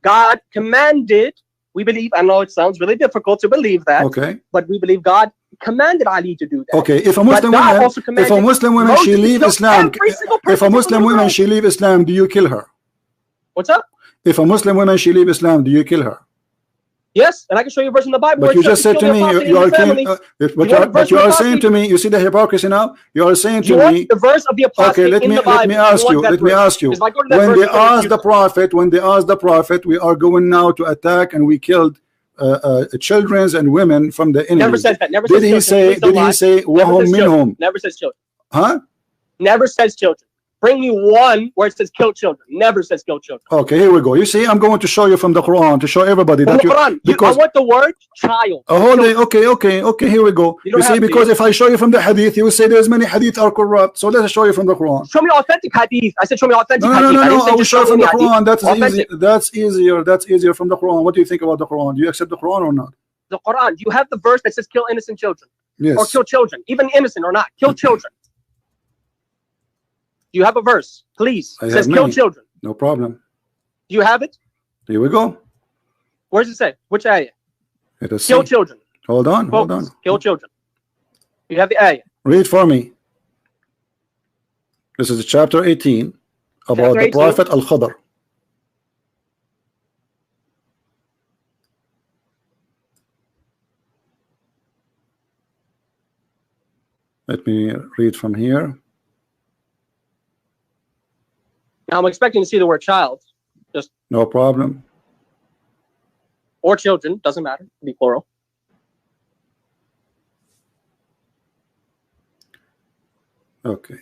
S2: God commanded. We believe. I know it sounds really difficult to believe that.
S1: Okay.
S2: But we believe God commanded Ali to do that.
S1: Okay. If a Muslim woman, she leave Islam. If a Muslim woman, she leave Islam, do you kill her?
S2: What's up?
S1: If a Muslim woman, she leave Islam, do you kill her?
S2: Yes, and I can show you a verse in the Bible.
S1: But you just said to me, you are killing. But you are saying to me, you see the hypocrisy now. You are saying to me,
S2: the verse of the apostate.
S1: Okay, let me ask you. Let me ask you. When they asked the prophet, we are going now to attack, and we killed children and women from the enemy.
S2: Never says that. Never
S1: did
S2: says
S1: he
S2: children.
S1: say? Wahum minhum.
S2: Never says children.
S1: Huh?
S2: Never says children. Bring me one where it says kill children. Never says kill children.
S1: Okay, here we go. You see, I'm going to show you from the Quran to show everybody that
S2: I want the word child.
S1: Okay, here we go. You see, because if I show you from the hadith, you will say there's many hadith are corrupt. So let's show you from the Quran.
S2: Show me authentic hadith. I said show me authentic hadith.
S1: No, I will show you from the Quran. That's easier from the Quran. What do you think about the Quran? Do you accept the Quran or not?
S2: The Quran. Do you have the verse that says kill innocent children?
S1: Yes.
S2: Or kill children, even innocent or not. Kill children. Do you have a verse? Please. It says kill children.
S1: No problem.
S2: Do you have it?
S1: Here we go.
S2: Where does it say? Which ayah?
S1: Kill
S2: children.
S1: Hold on.
S2: Kill children. You have the ayah.
S1: Read for me. This is chapter 18 about the Prophet Al-Khadr. Let me read from here.
S2: Now I'm expecting to see the word child. Just
S1: no problem.
S2: Or children, doesn't matter. Be plural.
S1: Okay.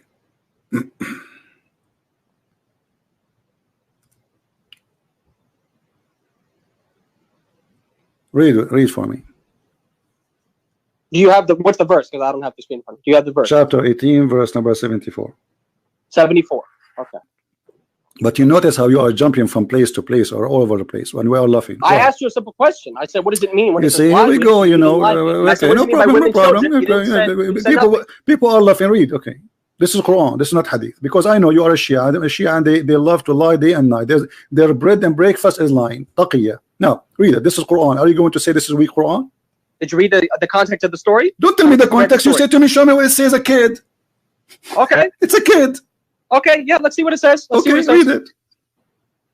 S1: Read for me.
S2: Do you have what's the verse? Because I don't have the screen in front. Do you have the verse?
S1: Chapter 18, verse number 74.
S2: 74. Okay.
S1: But you notice how you are jumping from place to place or all over the place when we are laughing.
S2: I asked you a simple question. I said, what does it mean? When
S1: you see, here we go, you know. Okay, no problem. People are laughing. Read, okay. This is Quran. This is not Hadith. Because I know you are a Shia, and they love to lie day and night. Their bread and breakfast is lying. Taqiyya. Now, read it. This is Quran. Are you going to say this is weak Quran?
S2: Did you read the context of the story?
S1: Don't tell me the context. You said to me, show me where it says a kid.
S2: Okay.
S1: It's a kid.
S2: Okay, yeah, let's see what it says.
S1: Read it.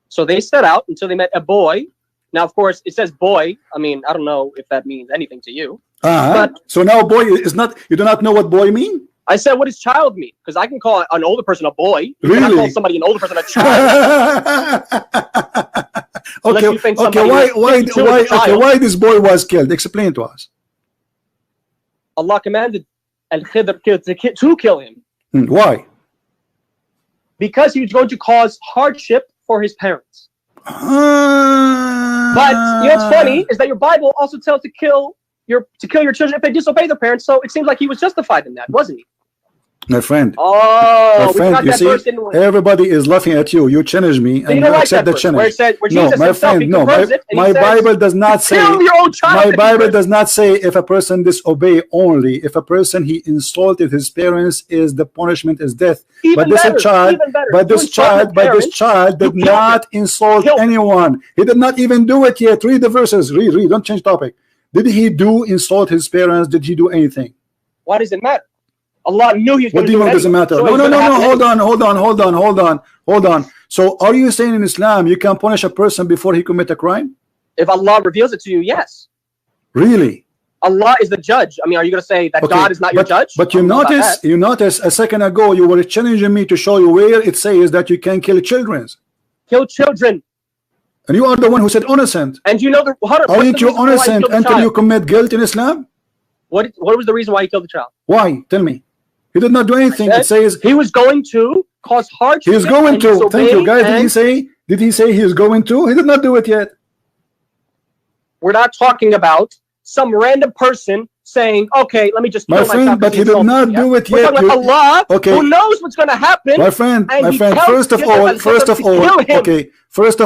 S2: So they set out until they met a boy. Now, of course, it says boy. I mean, I don't know if that means anything to you. But
S1: so now boy is not, you do not know what boy mean?
S2: I said, what does child mean? Because I can call an older person a boy.
S1: Really?
S2: I call somebody an older person a child.
S1: Why this boy was killed? Explain to us.
S2: Allah commanded Al-Khidr to kill him.
S1: Why?
S2: Because he was going to cause hardship for his parents. But you know what's funny is that your Bible also tells to kill your children if they disobey their parents. So it seems like he was justified in that, wasn't he?
S1: My friend.
S2: Oh,
S1: my friend, you see, everybody is laughing at you. You challenge me, and you accept the challenge. No, my friend, no. My Bible does not say. My Bible does not say if a person disobey only. If a person he insulted his parents, is the punishment is death. But this child did not insult anyone. He did not even do it yet. Read the verses. Read. Don't change topic. Did he insult his parents? Did he do anything?
S2: Why does it matter? Allah knew he was going to do it.
S1: What do you mean doesn't matter? No. Hold on. So are you saying in Islam you can punish a person before he commit a crime?
S2: If Allah reveals it to you, yes.
S1: Really?
S2: Allah is the judge. I mean, are you going to say that God is not your judge?
S1: But you notice a second ago you were challenging me to show you where it says that you can kill children.
S2: Kill children.
S1: And you are the one who said innocent.
S2: And you know
S1: aren't you innocent until you commit guilt in Islam?
S2: What was the reason why he killed the child?
S1: Why? Tell me. He did not do anything. It says
S2: he was going to cause hardship.
S1: He is going to. Thank you, guys. Did he say he is going to? He did not do it yet.
S2: We're not talking about some random person saying, okay, let me just kill
S1: my friend, but he did not do it yet.
S2: We're talking about Allah, who knows what's going to happen.
S1: My friend, first of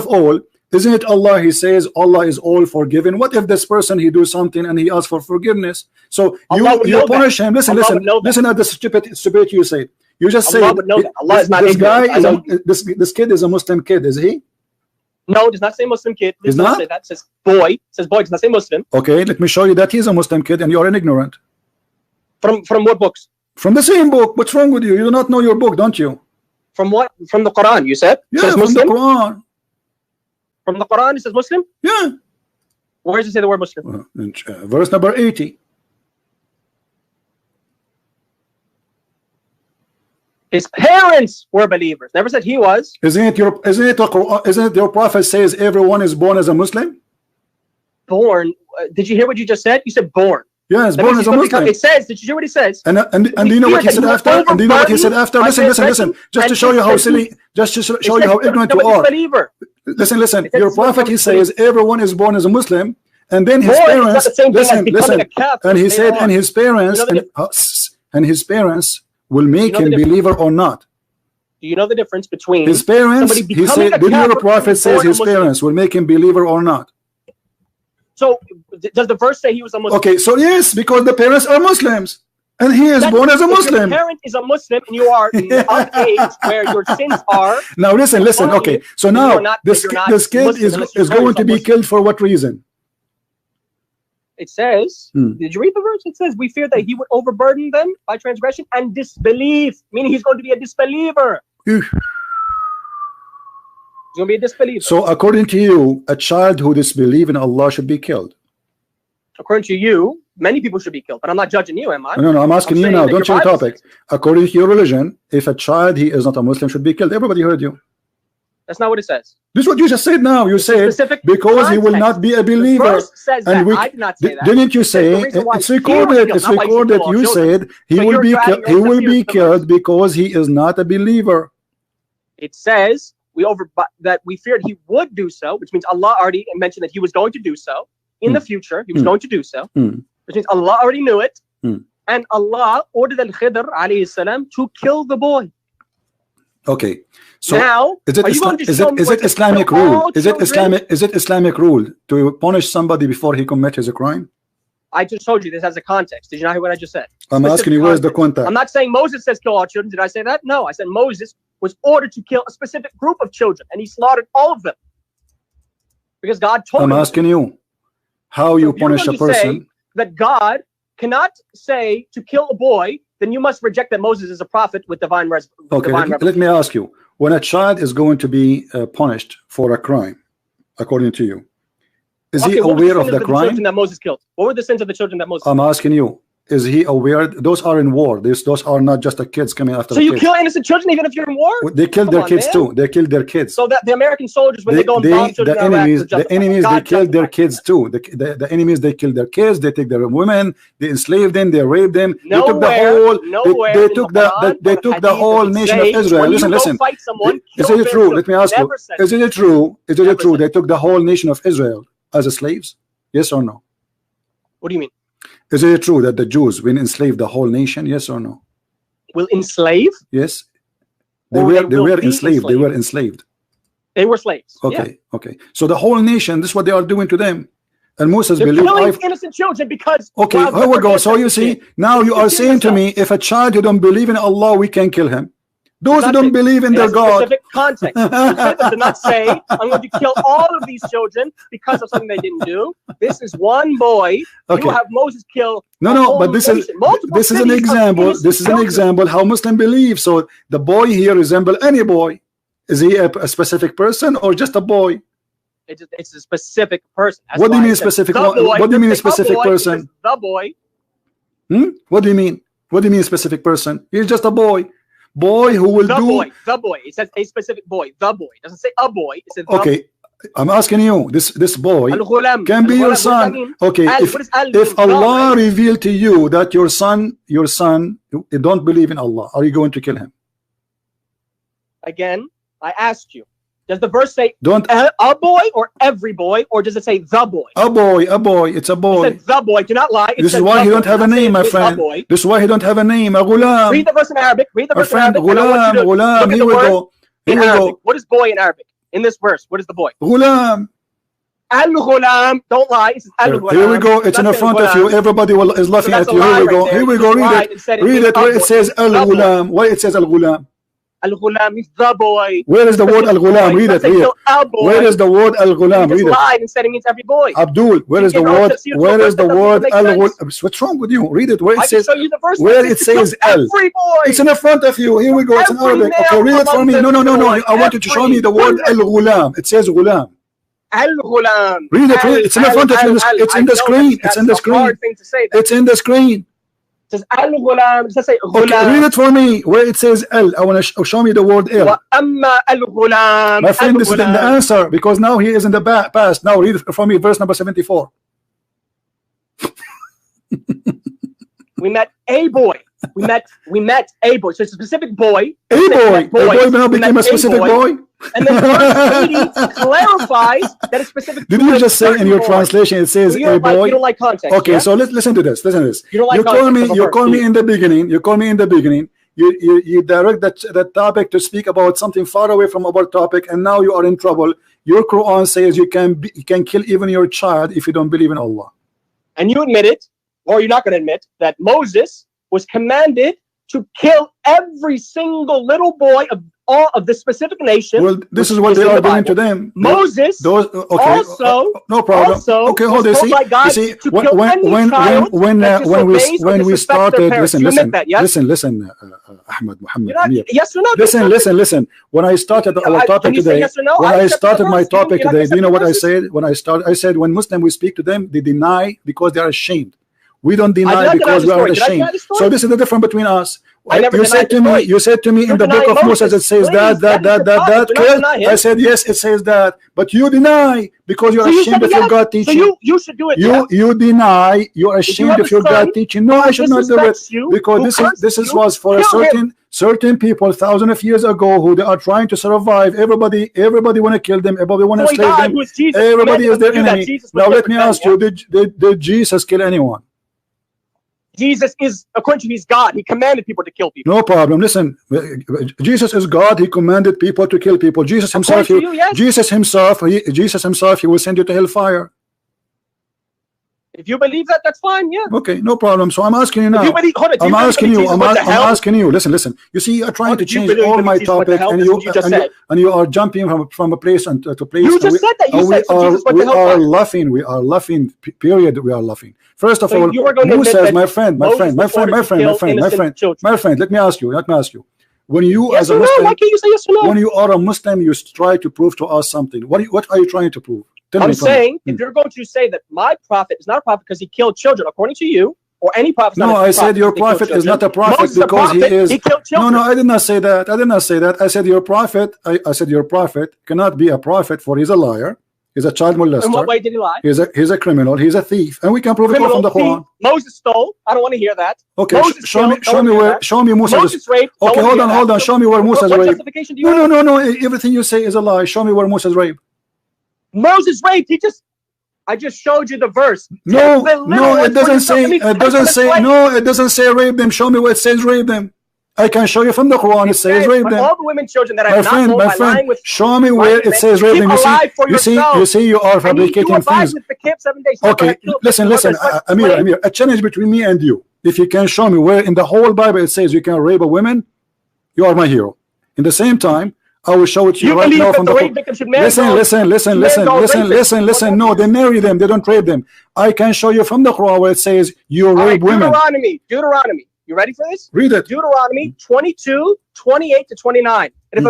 S1: all, isn't it Allah? He says Allah is all forgiven. What if this person he do something and he asks for forgiveness? So you punish him. Listen at the stupid you say. You just say this kid is a Muslim kid, is he?
S2: No, it does not say Muslim kid. It does not say that. It says boy. It says boy. It does not say Muslim.
S1: Okay, let me show you that he's a Muslim kid and you are an ignorant.
S2: From what books?
S1: From the same book. What's wrong with you? You do not know your book, don't you?
S2: From what? From the Quran, you said?
S1: Yeah, from the Quran.
S2: From the Quran, it says Muslim?
S1: Yeah.
S2: Where does it say the word Muslim?
S1: Verse number 80.
S2: His parents were believers. Never said he was.
S1: Isn't it your prophet says everyone is born as a Muslim?
S2: Born? Did you hear what you just said? You said born.
S1: Yes, born as a Muslim.
S2: It says. Did you hear what he says?
S1: And do you know what he said after? And do you know what he said after? Listen. Just to show you how silly. Just to show you how ignorant you are. Listen. Your prophet, he says everyone is born as a Muslim, and then his parents. Listen. And he said, and his parents will make him believer or not.
S2: Do you know the difference between
S1: his parents? He said, did your prophet says his parents will make him believer or not?
S2: So does the verse say he was a Muslim?
S1: Okay, so yes, because the parents are Muslims, and he is born as a Muslim.
S2: If your parent is a Muslim, and you are of age where your sins are.
S1: Now listen. Okay, so now this kid is going to be killed for what reason?
S2: It says, did you read the verse? It says, we fear that he would overburden them by transgression and disbelief, meaning he's going to be a disbeliever. He's going to be a disbeliever.
S1: So according to you, a child who disbelieves in Allah should be killed?
S2: According to you, many people should be killed, but I'm not judging you, am I?
S1: No, I'm asking you now. Don't change the topic. According to your religion, if a child he is not a Muslim should be killed. Everybody heard you.
S2: That's not what it says.
S1: This is what you just said now. You said because he will not be a believer.
S2: The verse says that. I did not say that.
S1: Didn't you say it's recorded? It's recorded. You said he will be killed. He will be killed because he is not a believer.
S2: It says that we feared he would do so, which means Allah already mentioned that he was going to do so in the future. He was going to do so, which means Allah already knew it, and Allah ordered Al-Khidr alayhi salam to kill the boy.
S1: Okay. So
S2: now,
S1: is it Islamic rule? Is it Islamic rule to punish somebody before he commits his crime?
S2: I just told you this has a context. Did you not hear what I just said?
S1: I'm asking you, where's the context?
S2: I'm not saying Moses says kill all children. Did I say that? No, I said Moses was ordered to kill a specific group of children, and he slaughtered all of them because God told him.
S1: I'm asking you, how you punish a person?
S2: That God cannot say to kill a boy, then you must reject that Moses is a prophet with divine revelation.
S1: Okay, let me ask you. When a child is going to be punished for a crime, according to you, is he aware of the crime?
S2: Children that Moses killed? What were the sins of the children that Moses killed?
S1: I'm asking you, is he aware? Those are in war. Those are not just the kids coming after.
S2: So you kill innocent children even if you're in war?
S1: They kill their kids too. They kill their kids.
S2: So that the American soldiers, when they go and bomb children,
S1: the enemies, they kill their kids too. The enemies, they kill their kids. They take their women. They enslave them. They rape them. They took the whole nation of Israel. Listen. Is it true? Let me ask you. Is it true? They took the whole nation of Israel as slaves? Yes or no?
S2: What do you mean?
S1: Is it true that the Jews will enslave the whole nation? Yes or no?
S2: Will enslave?
S1: Yes. They were enslaved. They were enslaved.
S2: They were slaves.
S1: Okay. Yeah. Okay. So the whole nation, this is what they are doing to them. And Moses
S2: believed innocent children because.
S1: Okay, here we go. So you see, now you are saying to me, if a child who don't believe in Allah, we can kill him. Those who don't believe in their God.
S2: Specific context. The did not say, I'm going to kill all of these children because of something they didn't do. This is one boy.
S1: Okay.
S2: You have Moses kill.
S1: No, but this is an example. This is an example how Muslim believe. So the boy here resembles any boy. Is he a specific person or just a boy?
S2: It's a specific person.
S1: What do you mean specific? What do you mean a specific person?
S2: The boy.
S1: What do you mean? What do you mean specific person? He's just a boy. Boy who will
S2: the boy. It says a specific boy. The boy. It doesn't say a boy. It says
S1: okay. I'm asking you, this boy can be your son. Okay, if Allah revealed to you that your son don't believe in Allah, are you going to kill him?
S2: Again, I asked you, does the verse say
S1: don't
S2: a boy or every boy, or does it say the boy?
S1: A boy, it's a boy.
S2: It said the boy, do not lie.
S1: This is why he don't have a name, my friend. This is why he don't have a name. A ghulam.
S2: Read the verse in Arabic. Read the verse in Arabic.
S1: Ghulam. Here we go.
S2: In Arabic. What is boy in Arabic? In this verse, what is the boy?
S1: Ghulam.
S2: Al-ghulam. Don't lie. It's al-ghulam.
S1: Here we go. It's in the front of you. Everybody is laughing at you. Here we go. Here we go. Read it. Read it where it says al-ghulam. Why it says al-ghulam?
S2: Al-ghulam is the boy.
S1: Where is the word al-ghulam? Read it. Read it. Where is the word al-ghulam? Read it.
S2: Lied and said it means every boy.
S1: Abdul, where is the word? Where is the word al-ghulam? What's wrong with you? Read it. Where it says. Where it says al. It's in the front of you. Here we go. It's in Arabic. Okay, read it for me. No. I want you to show me the word al-ghulam. It says ghulam.
S2: Al-ghulam.
S1: Read it. It's in the front of you. It's in the screen. It's in the screen. It's in the screen.
S2: It says al-ghulam. It says ghulam.
S1: Okay, read it for me. Where it says al. I want to show me the word al.
S2: al-ghulam.
S1: My friend, this is the answer, because now he is in the past. Now read it for me, verse number 74.
S2: We met a boy. We met a boy. So it's a specific boy.
S1: A boy now became a specific boy.
S2: And then verse 80 clarifies that it's specific.
S1: Did you just say in your translation it says a boy?
S2: You don't like context.
S1: Okay, so listen to this. Listen to this.
S2: You don't like
S1: you call me in the beginning. You call me in the beginning. You direct that topic to speak about something far away from our topic, and now you are in trouble. Your Quran says you can kill even your child if you don't believe in Allah.
S2: And you admit it, or you're not going to admit that Moses was commanded to kill every single little boy of all of the specific nation.
S1: Well, this is what they are doing to them.
S2: Moses also
S1: no problem. Okay, hold on. See, when we started, listen, Ahmed Muhammad.
S2: Yes or no?
S1: Listen. When I started our topic today, when I started my topic today, do you know what I said? I said when Muslims we speak to them, they deny because they are ashamed. We don't deny because we are ashamed. So this is the difference between us. You said to me in the book of Moses it says that. I said yes, it says that, but you deny because you're ashamed of your God teaching.
S2: So you should do it.
S1: You deny. You're ashamed of your God teaching. No, I should not do it because this was for a certain people thousands of years ago who they are trying to survive. Everybody want to kill them. Everybody want to slave them. Everybody is their enemy. Now let me ask you: Did Jesus kill anyone?
S2: Jesus is, according to his God, he commanded people to kill people.
S1: No problem. Listen, Jesus is God. He commanded people to kill people. Jesus himself, Jesus himself, he will send you to hellfire.
S2: If you believe that, that's fine. Yeah.
S1: Okay, no problem. So I'm asking you now. I'm asking you. Listen. You see, you're trying to change all my topic, and you are jumping from a place to place.
S2: You just said that. You said Jesus went to hellfire.
S1: We are laughing. Period. We are laughing. First of all, Musa, my friend. Let me ask you. When you as a Muslim,
S2: why can't you say yes or no?
S1: When you are a Muslim, you try to prove to us something. What are you trying to prove?
S2: I'm saying, if you're going to say that my prophet is not a prophet because he killed children, according to you, or any prophet.
S1: No, I said your prophet is not a prophet because he killed children. No, I did not say that. I said your prophet. I said your prophet cannot be a prophet, for he's a liar. He's a child molester.
S2: In what way did he lie?
S1: He's a criminal. He's a thief, and we can prove it all from the Quran.
S2: Moses stole. I don't want to hear that.
S1: Okay, show me Moses
S2: raped.
S1: Okay, hold on. Show me where Moses raped.
S2: Justification do you have?
S1: No. Everything you say is a lie. Show me where Moses raped.
S2: Moses raped. I just showed you the verse.
S1: No, it doesn't say. It doesn't say rape them. Show me where it says rape them. I can show you from the Quran. It says rape them.
S2: All the women, children that I have not told by lying with.
S1: Show me where it says rape them. You see, you are fabricating things. Okay, listen, Amir. A challenge between me and you. If you can show me where in the whole Bible it says you can rape a woman, you are my hero. In the same time, I will show it to you right now from the Quran. Listen. No, they marry them. They don't rape them. I can show you from the Quran where it says you rape women.
S2: Deuteronomy. You ready for this?
S1: Read it.
S2: Deuteronomy 22, 28 to 29. And if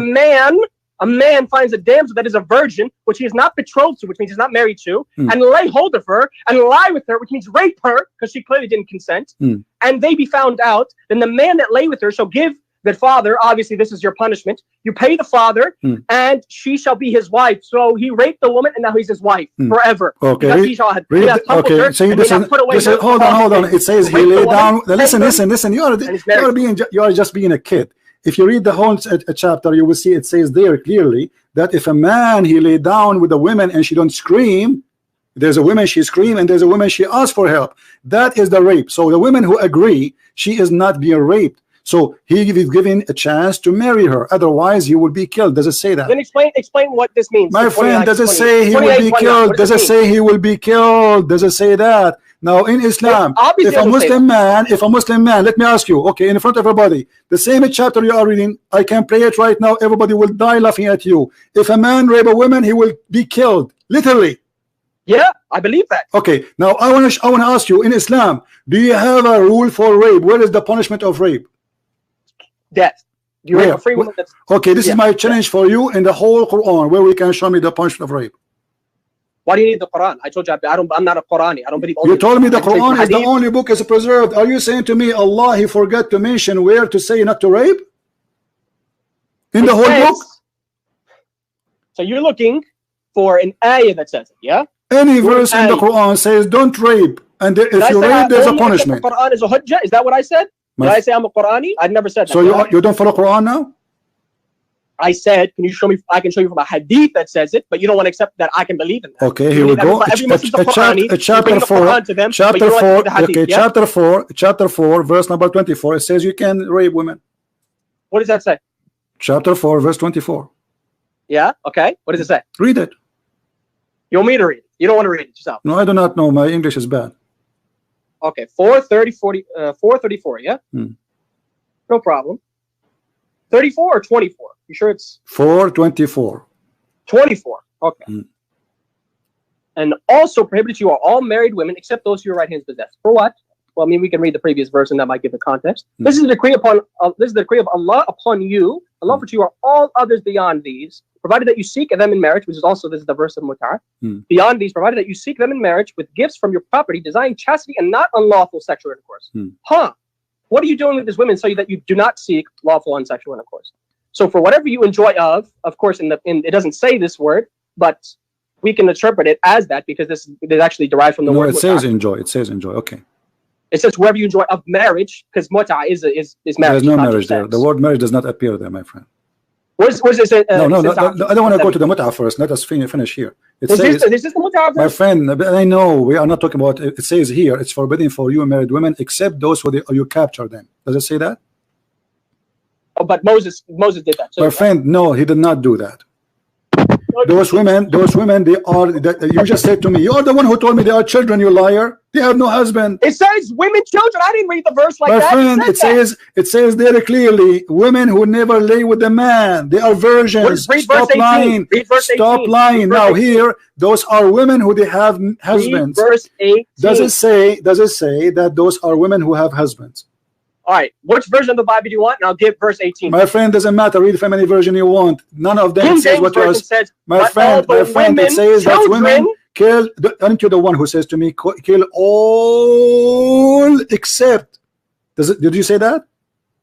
S2: a man finds a damsel that is a virgin, which he is not betrothed to, which means he's not married to, and lay hold of her and lie with her, which means rape her, because she clearly didn't consent, and they be found out, then the man that lay with her shall give that, Father, obviously this is your punishment. You pay the father, and she shall be his wife. So he raped the woman, and now he's his wife forever.
S1: Okay.
S2: He shall have
S1: Okay.
S2: her,
S1: So hold on. It says he lay down. Listen. You are just being a kid. If you read the whole chapter, you will see it says there clearly that if a man he lay down with a woman and she don't scream, there's a woman she scream and there's a woman she asks for help. That is the rape. So the women who agree, she is not being raped. So he is given a chance to marry her. Otherwise, he will be killed. Does it say that?
S2: Then explain what this means.
S1: My friend, does it say he will be killed? Does it say he will be killed? Does it say that? Now in Islam, if a Muslim man, let me ask you, okay, in front of everybody, the same chapter you are reading, I can play it right now. Everybody will die laughing at you. If a man rape a woman, he will be killed, literally.
S2: Yeah, I believe that.
S1: Okay, now I want to ask you, in Islam, do you have a rule for rape? Where is the punishment of rape?
S2: Death. You rape a free woman.
S1: Okay, this is my challenge for you in the whole Quran, where we can show me the punishment of rape.
S2: Why do you need the Quran? I told you I'm not a Qurani. I don't believe.
S1: You told me the Quran is the only book is preserved. Are you saying to me Allah he forgot to mention where to say not to rape? In the whole book?
S2: So you're looking for an ayah that says it, yeah?
S1: Any verse in the Quran says don't rape, and if you rape, there's a punishment.
S2: The Quran is a hujjah. Is that what I said? Did I say I'm a Qurani? I never said that.
S1: So you don't follow Quran now?
S2: I said, can you show me? I can show you from a hadith that says it, but you don't want to accept that I can believe in that.
S1: Okay, here we go. Chapter 4, verse number 24. It says you can rape women.
S2: What does that say?
S1: Chapter 4, verse 24.
S2: Yeah. Okay. What does it say?
S1: Read it.
S2: You want me to read it? You don't want to read it yourself?
S1: No, I do not know. My English is bad.
S2: Okay. 434. Yeah. No problem. 34 or 24? You sure it's
S1: 4:24?
S2: 24. Okay. And also prohibited you are all married women except those who your right hands possess. For what? Well, I mean, we can read the previous verse and that might give the context. This is the decree upon this is the decree of Allah upon you. Allah for you are all others beyond these, provided that you seek them in marriage, which is also this is the verse of Mut'ah. Beyond these, provided that you seek them in marriage with gifts from your property, desiring chastity and not unlawful sexual intercourse. What are you doing with these women so that you do not seek lawful unsexual intercourse? So for whatever you enjoy of course, it doesn't say this word, but we can interpret it as that because this is actually derived from the word.
S1: It says enjoy. It says enjoy. Okay.
S2: It says whoever you enjoy of marriage, because mut'ah is marriage.
S1: There's no marriage there. The word marriage does not appear there, my friend.
S2: What does it say?
S1: No, I don't want to go to the mut'ah first. Let us finish here. It says,
S2: this is the mut'ah verse?
S1: My friend, I know we are not talking about it. It says here it's forbidden for you married women except those who you capture them. Does it say that?
S2: Oh, but Moses did that. So
S1: my friend, no, he did not do that. Those women, they are. You just said to me, you are the one who told me they are children. You liar. They have no husband.
S2: It says women, children. I didn't read the verse like
S1: that.
S2: My
S1: friend, it says there clearly, women who never lay with a man. They are virgins. Stop lying. Stop lying. Now here, those are women who they have husbands.
S2: Read verse 18.
S1: Does it say that those are women who have husbands?
S2: All right, which version of the Bible do you want? And I'll give verse 18.
S1: My friend, doesn't matter. Read from any version you want. None of them says what you are. My friend, it says that women kill. Aren't you the one who says to me, kill all except? Did you say that?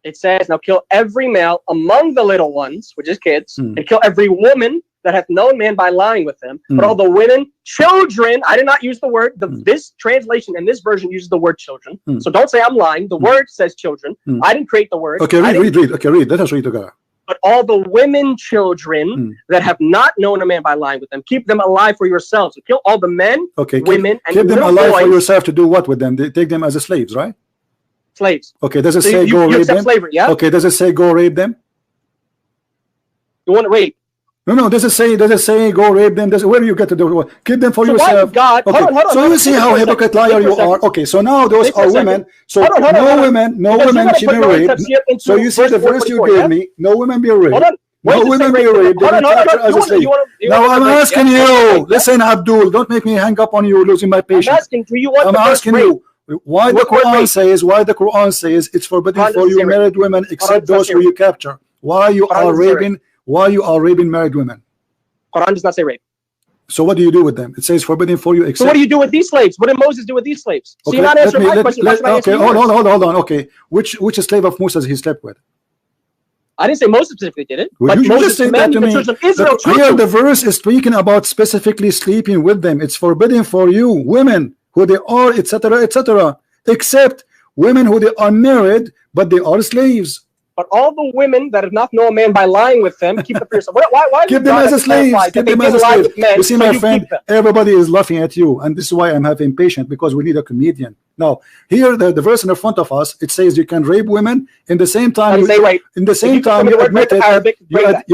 S2: It says, now kill every male among the little ones, which is kids, and kill every woman that hath known man by lying with him. But all the women, children, I did not use the word. This translation and this version uses the word children. So don't say I'm lying. The word says children. I didn't create the word.
S1: Okay, read. Okay, read. Let us read together.
S2: But all the women, children that have not known a man by lying with them, keep them alive for yourselves. So kill all the men, women, and
S1: keep them alive for yourself to do what with them? They take them as slaves, right?
S2: Slaves.
S1: Okay, does it say go rape them?
S2: Slavery, yeah?
S1: Okay, does it say go rape them?
S2: You want to rape?
S1: No. Does it say go rape them? Where do you get to do? Keep them for yourself.
S2: God,
S1: okay.
S2: Hold on,
S1: so you see how hypocrite liar you are. Okay, so now those are women. So no women should be raped. So you see the verse you gave me. No women be raped. No women be raped. Now I'm asking you. Listen, Abdul, don't make me hang up on you, losing my patience.
S2: I'm asking, do you want?
S1: I'm asking you. Why the Quran says it's forbidden for you married women except those who you capture? Why you are raping married women?
S2: Quran does not say rape.
S1: So what do you do with them? It says forbidden for you except.
S2: So what do you do with these slaves? What did Moses do with these slaves?
S1: Okay,
S2: so you're not answering my question.
S1: Okay, hold on. Okay, which slave of Moses he slept with?
S2: I didn't say Moses specifically did it,
S1: Well,
S2: but
S1: you
S2: Moses
S1: just said that to
S2: commanded the
S1: me.
S2: children of Israel to
S1: Here
S2: do
S1: the
S2: it.
S1: verse is speaking about specifically sleeping with them. It's forbidden for you, women, who they are, etc., etc., except women who they are married, but they are slaves.
S2: But all the women that have not known a man by lying with them, keep them for yourself. Why
S1: Keep them as a slave. Keep them as a slave. You see, my friend, everybody is laughing at you, and this is why I'm having patience, because we need a comedian. Now, here the verse in the front of us, it says you can rape women. In the same time, you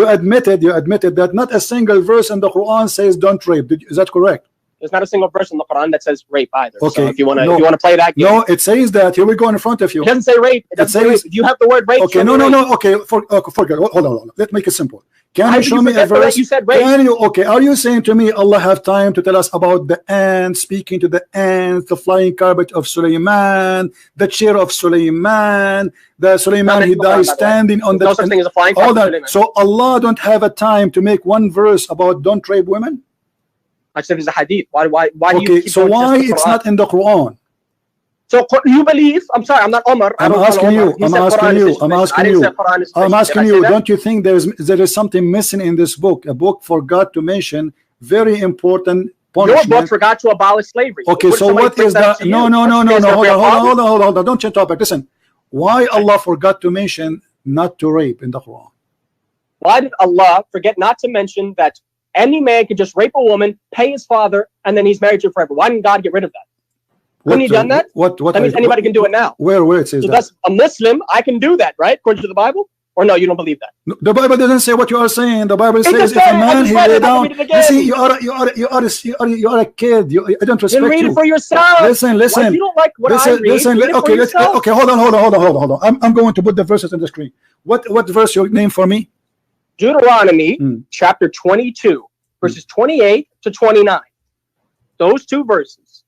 S1: admitted that not a single verse in the Quran says don't rape. Is that correct?
S2: There's not a single verse in the Quran that says rape either.
S1: Okay.
S2: So if you want to play that game.
S1: No, it says that. Here we go in front of you.
S2: It doesn't say rape. It doesn't say rape. You have the word rape.
S1: Okay, no. Okay, forget. Hold on. Let's make it simple. Can you show me a verse?
S2: You said rape.
S1: Okay, are you saying to me Allah have time to tell us about the ants, speaking to the ants, the flying carpet of Sulaiman, the chair of Sulaiman, the Sulaiman he died standing on the...
S2: No such thing as a flying carpet of Sulaiman.
S1: So Allah don't have a time to make one verse about don't rape women?
S2: I said there's a hadith. Why do you keep
S1: so why it's not in the Quran?
S2: So you believe? I'm sorry, I'm not Omar.
S1: I'm asking you. Don't you think there is something missing in this book? A book forgot to mention very important punishment.
S2: Your book forgot to abolish slavery.
S1: Okay, so what is that? No. Hold on. Don't change topic. Listen. Why Allah forgot to mention not to rape in the Quran?
S2: Why did Allah forget not to mention that any man could just rape a woman, pay his father, and then he's married to her forever? Why didn't God get rid of that? Couldn't he done that? That means anybody can do it now.
S1: Where it says
S2: so
S1: that?
S2: That's a Muslim. I can do that, right? According to the Bible? Or no, you don't believe that?
S1: No, the Bible doesn't say what you are saying. The Bible says if a man he lay down. You see, you are a kid. I don't respect you.
S2: Read it for yourself.
S1: Listen.
S2: Well, you don't like what I read.
S1: Okay, hold on. I'm going to put the verses on the screen. What verse you name for me?
S2: Deuteronomy chapter 22, verses 28 to 29. Those two verses.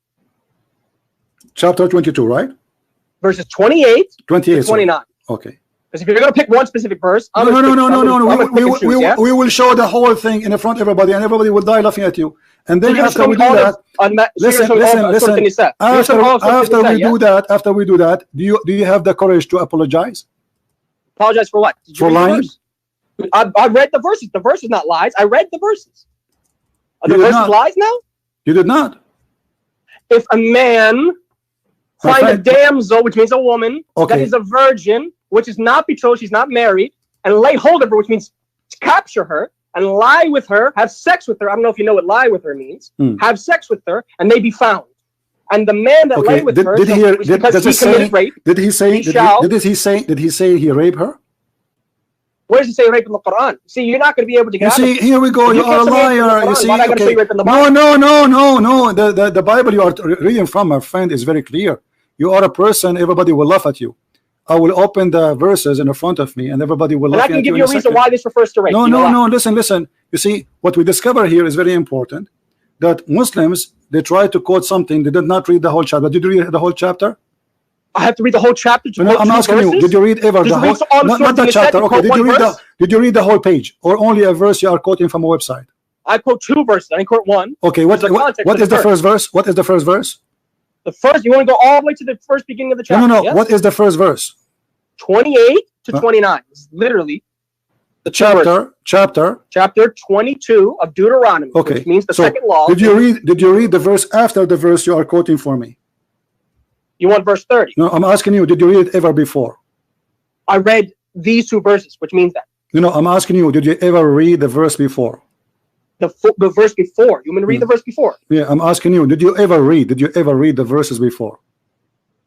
S1: Chapter 22, right?
S2: Verses 28 to 29.
S1: Sorry. Okay.
S2: Because if you're going to pick one specific verse,
S1: no. We will show the whole thing in front of everybody, and everybody will die laughing at you. And then after we do that, listen. After we do that, do you have the courage to apologize?
S2: Apologize for what?
S1: For lying?
S2: I read the verses. The verse is not lies. I read the verses. Are the verses lies now?
S1: You did not.
S2: If a man find a damsel, which means a woman, that is a virgin, which is not betrothed, she's not married, and lay hold of her, which means capture her and lie with her, have sex with her. I don't know if you know what lie with her means. Have sex with her, and they be found. And the man that lay with her, because he committed rape,
S1: did he say he raped her?
S2: Where does it say rape in the Quran? See, you're not going to be able to get out of it.
S1: Here we go. You are a liar. You see, okay. No. The Bible you are reading from, my friend, is very clear. You are a person. Everybody will laugh at you. I will open the verses in front of me, and everybody will laugh at you.
S2: I can give you a reason why this refers to rape.
S1: No. Listen. You see, what we discover here is very important. That Muslims, they try to quote something. They did not read the whole chapter. Did you read the whole chapter?
S2: I have to read the whole chapter.
S1: I'm asking you. Did you read ever the whole? Not the chapter. Okay. Did you read the whole page, or only a verse you are quoting from a website?
S2: I quote two verses. I didn't quote one.
S1: Okay. What is the first verse? What is the first verse?
S2: The first. You want to go all the way to the first beginning of the chapter?
S1: No.
S2: Yes?
S1: What is the first verse?
S2: 28 to 29. It's literally the chapter 22 of Deuteronomy.
S1: Okay.
S2: Which means the second law.
S1: Did you read the verse after the verse you are quoting for me?
S2: You want verse 30?
S1: No, I'm asking you, did you read it ever before?
S2: I read these two verses, which means that.
S1: No, I'm asking you, did you ever read the verse before?
S2: The verse before. You want me to read the verse before?
S1: Yeah, I'm asking you, did you ever read the verses before?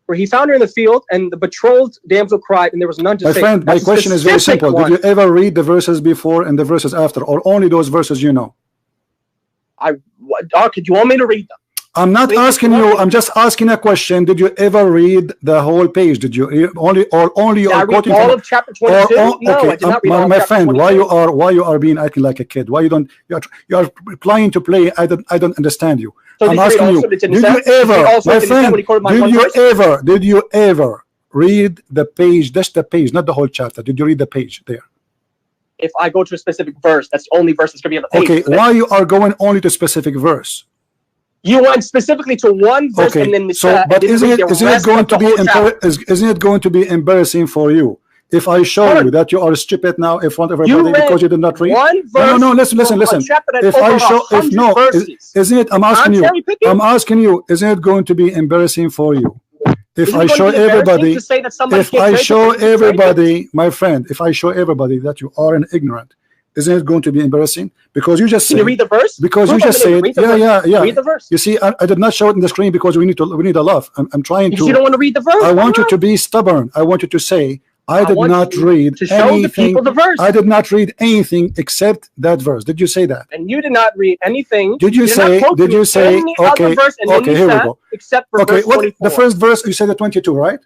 S2: Where he found her in the field, and the betrothed damsel cried, and there was none to say.
S1: My friend, my question is very simple. Did you ever read the verses before and the verses after, or only those verses you know?
S2: Could you want me to read them?
S1: I'm not asking you. I'm just asking a question. Did you ever read the whole page? Did you only you are quoting
S2: all of chapter 22? No, I did not read all of
S1: my friend,
S2: 22.
S1: why you are being acting like a kid? Why you don't? You are applying to play. I don't understand you.
S2: So
S1: I'm asking you. Did you ever, my friend? Did you ever read the page? Just the page, not the whole chapter. Did you read the page there?
S2: If I go to a specific verse, that's the only verse that's going to be on the page.
S1: Okay, why you are going only to specific verse?
S2: You went specifically to one verse, and then
S1: but isn't it going to be embarrassing for you If I show you that you are stupid now in front of everybody because you did not read.
S2: One verse
S1: No, listen. If I show, if no, isn't it? I'm asking you. Isn't it going to be embarrassing for you? If I show everybody, my friend, if I show everybody that you are an ignorant, isn't it going to be embarrassing? Because you just said.
S2: Can you read the verse?
S1: Because you just said, yeah.
S2: Read the verse.
S1: You see, I did not show it in the screen because we need a laugh. I'm trying to.
S2: You don't want to read the verse.
S1: I want you to be stubborn. I want you to say, I did not read
S2: to show
S1: anything.
S2: The people the verse.
S1: I did not read anything except that verse. Did you say that?
S2: And you did not read anything.
S1: Did you say? Okay,
S2: verse
S1: okay, here we go.
S2: Except for verse 24.
S1: The first verse you said the 22, right?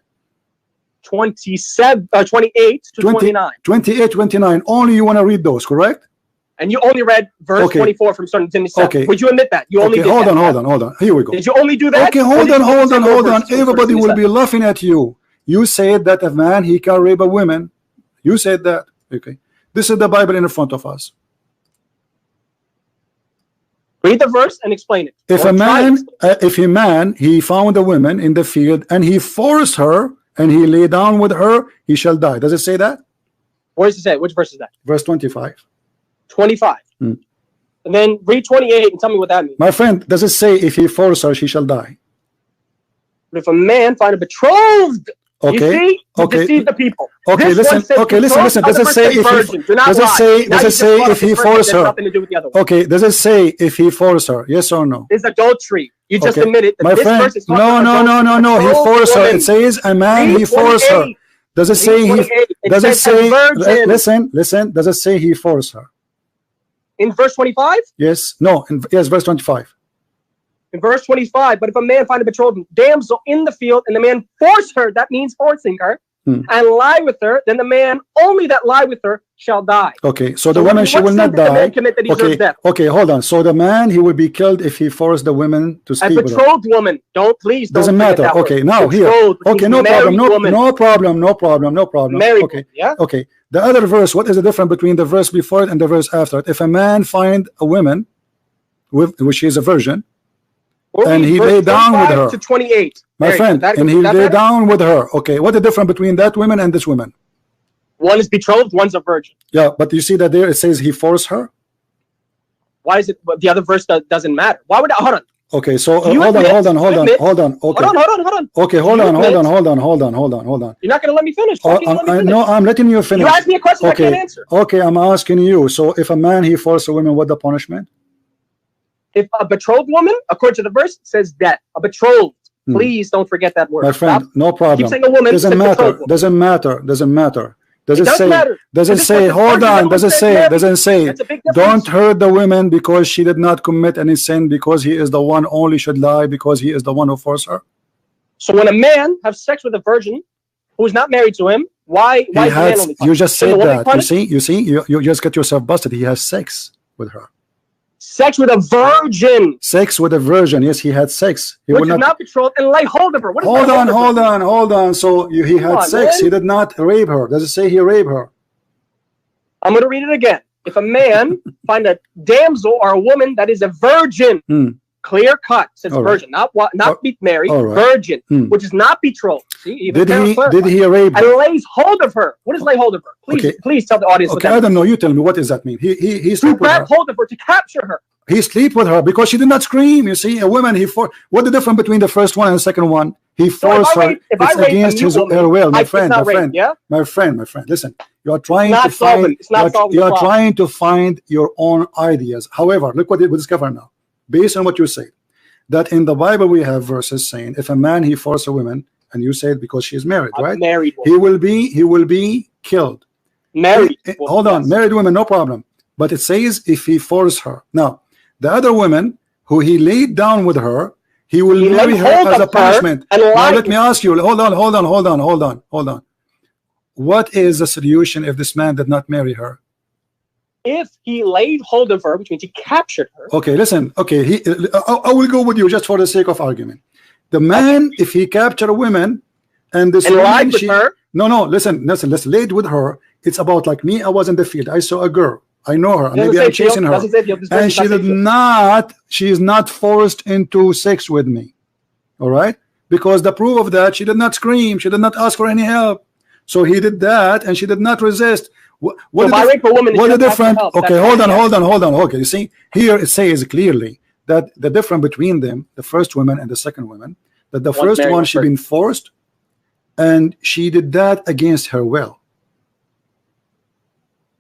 S2: 28 to 29.
S1: 28, 29. Only you want to read those, correct?
S2: And you only read verse 24 from starting to 27.
S1: Okay.
S2: Would you admit that? You only did
S1: hold
S2: that.
S1: on. Here we go.
S2: Did you only do that?
S1: Okay, hold on. Everybody will be laughing at you. You said that a man, he can rape a woman. You said that. Okay. This is the Bible in front of us.
S2: Read the verse and explain it.
S1: If a man, he found a woman in the field and he forced her and he lay down with her, he shall die. Does it say that?
S2: Where does it say? Which verse is that?
S1: Verse 25.
S2: 25. And then read 28 and tell me what that means.
S1: My friend, does it say if he force her, she shall die?
S2: But if a man find a betrothed, you see, you deceive the people.
S1: Okay, listen. Does it say if he force her? Okay, does it say if he force her? Yes or no?
S2: It's adultery. You just admitted that this verse is
S1: no. He forced her. It says a man he forced her. Does it say he? Does it say? Listen. Does it say he forced her?
S2: In verse 25?
S1: Yes. No. Yes, verse 25.
S2: In verse 25, but if a man find a betrothed damsel in the field and the man force her, that means forcing her, and lie with her, then the man only that lie with her shall die.
S1: Okay, so the woman, she will not die. Okay, hold on. So the man, he will be killed if he forced the woman to sleep with her.
S2: A betrothed woman. Don't
S1: doesn't matter. Okay, now here. Okay, no problem.
S2: Married
S1: okay.
S2: Woman, yeah?
S1: Okay. The other verse, what is the difference between the verse before it and the verse after it? If a man find a woman which is a virgin, and he lay down with her.
S2: To 28.
S1: My friend, and he lay down with her. Okay, what the difference between that woman and this woman?
S2: One is betrothed, one's a virgin.
S1: Yeah, but you see that there it says he forced her.
S2: Why is it? But the other verse doesn't matter. Why would I? Hold on.
S1: Okay, so hold on. Okay,
S2: hold on.
S1: Okay, hold on.
S2: You're not gonna let me finish.
S1: No, I'm letting you finish.
S2: You asked me a question I can't answer.
S1: Okay, I'm asking you. So if a man he forced a woman, what the punishment?
S2: If a betrothed woman, according to the verse, says death. A betrothed. Please don't forget that word.
S1: My friend, no problem.
S2: Keep saying a woman.
S1: Doesn't matter. Does it say? Hold on. Does it say? Don't hurt the woman because she did not commit any sin, because he is the one only should lie because he is the one who forced her.
S2: So when a man has sex with a virgin who is not married to him, why is the man only punished?
S1: You just said that. You see, you just get yourself busted. He has sex with her.
S2: Sex with a virgin.
S1: Sex with a virgin. Yes, he had sex. He
S2: would not betrothed and lay hold of her. What is
S1: hold on. So he had sex. Man. He did not rape her. Does it say he raped her?
S2: I'm going to read it again. If a man find a damsel or a woman that is a virgin, clear cut, says virgin, not be married, virgin, which is not betrothed. See,
S1: did he rape her?
S2: And lays hold of her. What is lay hold of her? Please tell the audience.
S1: Okay, I don't know. You tell me, what does that mean? He sleep with her.
S2: Hold of her to capture her.
S1: He sleep with her because she did not scream. You see, a woman. What the difference between the first one and the second one? He forced her. It's against her will. My friend. Listen, you are trying to find your own ideas. However, look what we discover now, based on what you say, that in the Bible we have verses saying if a man he forced a woman, and you said because she is married, right?
S2: Married
S1: woman. He will be killed.
S2: Married.
S1: Hold on, married woman, no problem. But it says if he forced her. Now, the other woman who he laid down with her, he will marry her as a punishment. Now let me ask you. Hold on. What is the solution if this man did not marry her?
S2: If he laid hold of her, which means he captured her.
S1: Okay, listen. Okay, I will go with you just for the sake of argument. The man, if he captured a woman, and this woman,
S2: lied with her.
S1: No. Listen. Let's laid with her. It's about like me. I was in the field. I saw a girl. I know her. Maybe I'm chasing her. And she is not forced into sex with me. All right? Because the proof of that, she did not scream. She did not ask for any help. So he did that, and she did not resist. What
S2: So if I rape a woman,
S1: what the
S2: it's just
S1: difference?
S2: help.
S1: Okay,
S2: That's
S1: hold on,
S2: fine,
S1: hold on. Okay, you see, here it says clearly that the difference between them, the first woman and the second woman, that the
S2: One's
S1: first
S2: married,
S1: one
S2: one's
S1: she been forced, and she did that against her will.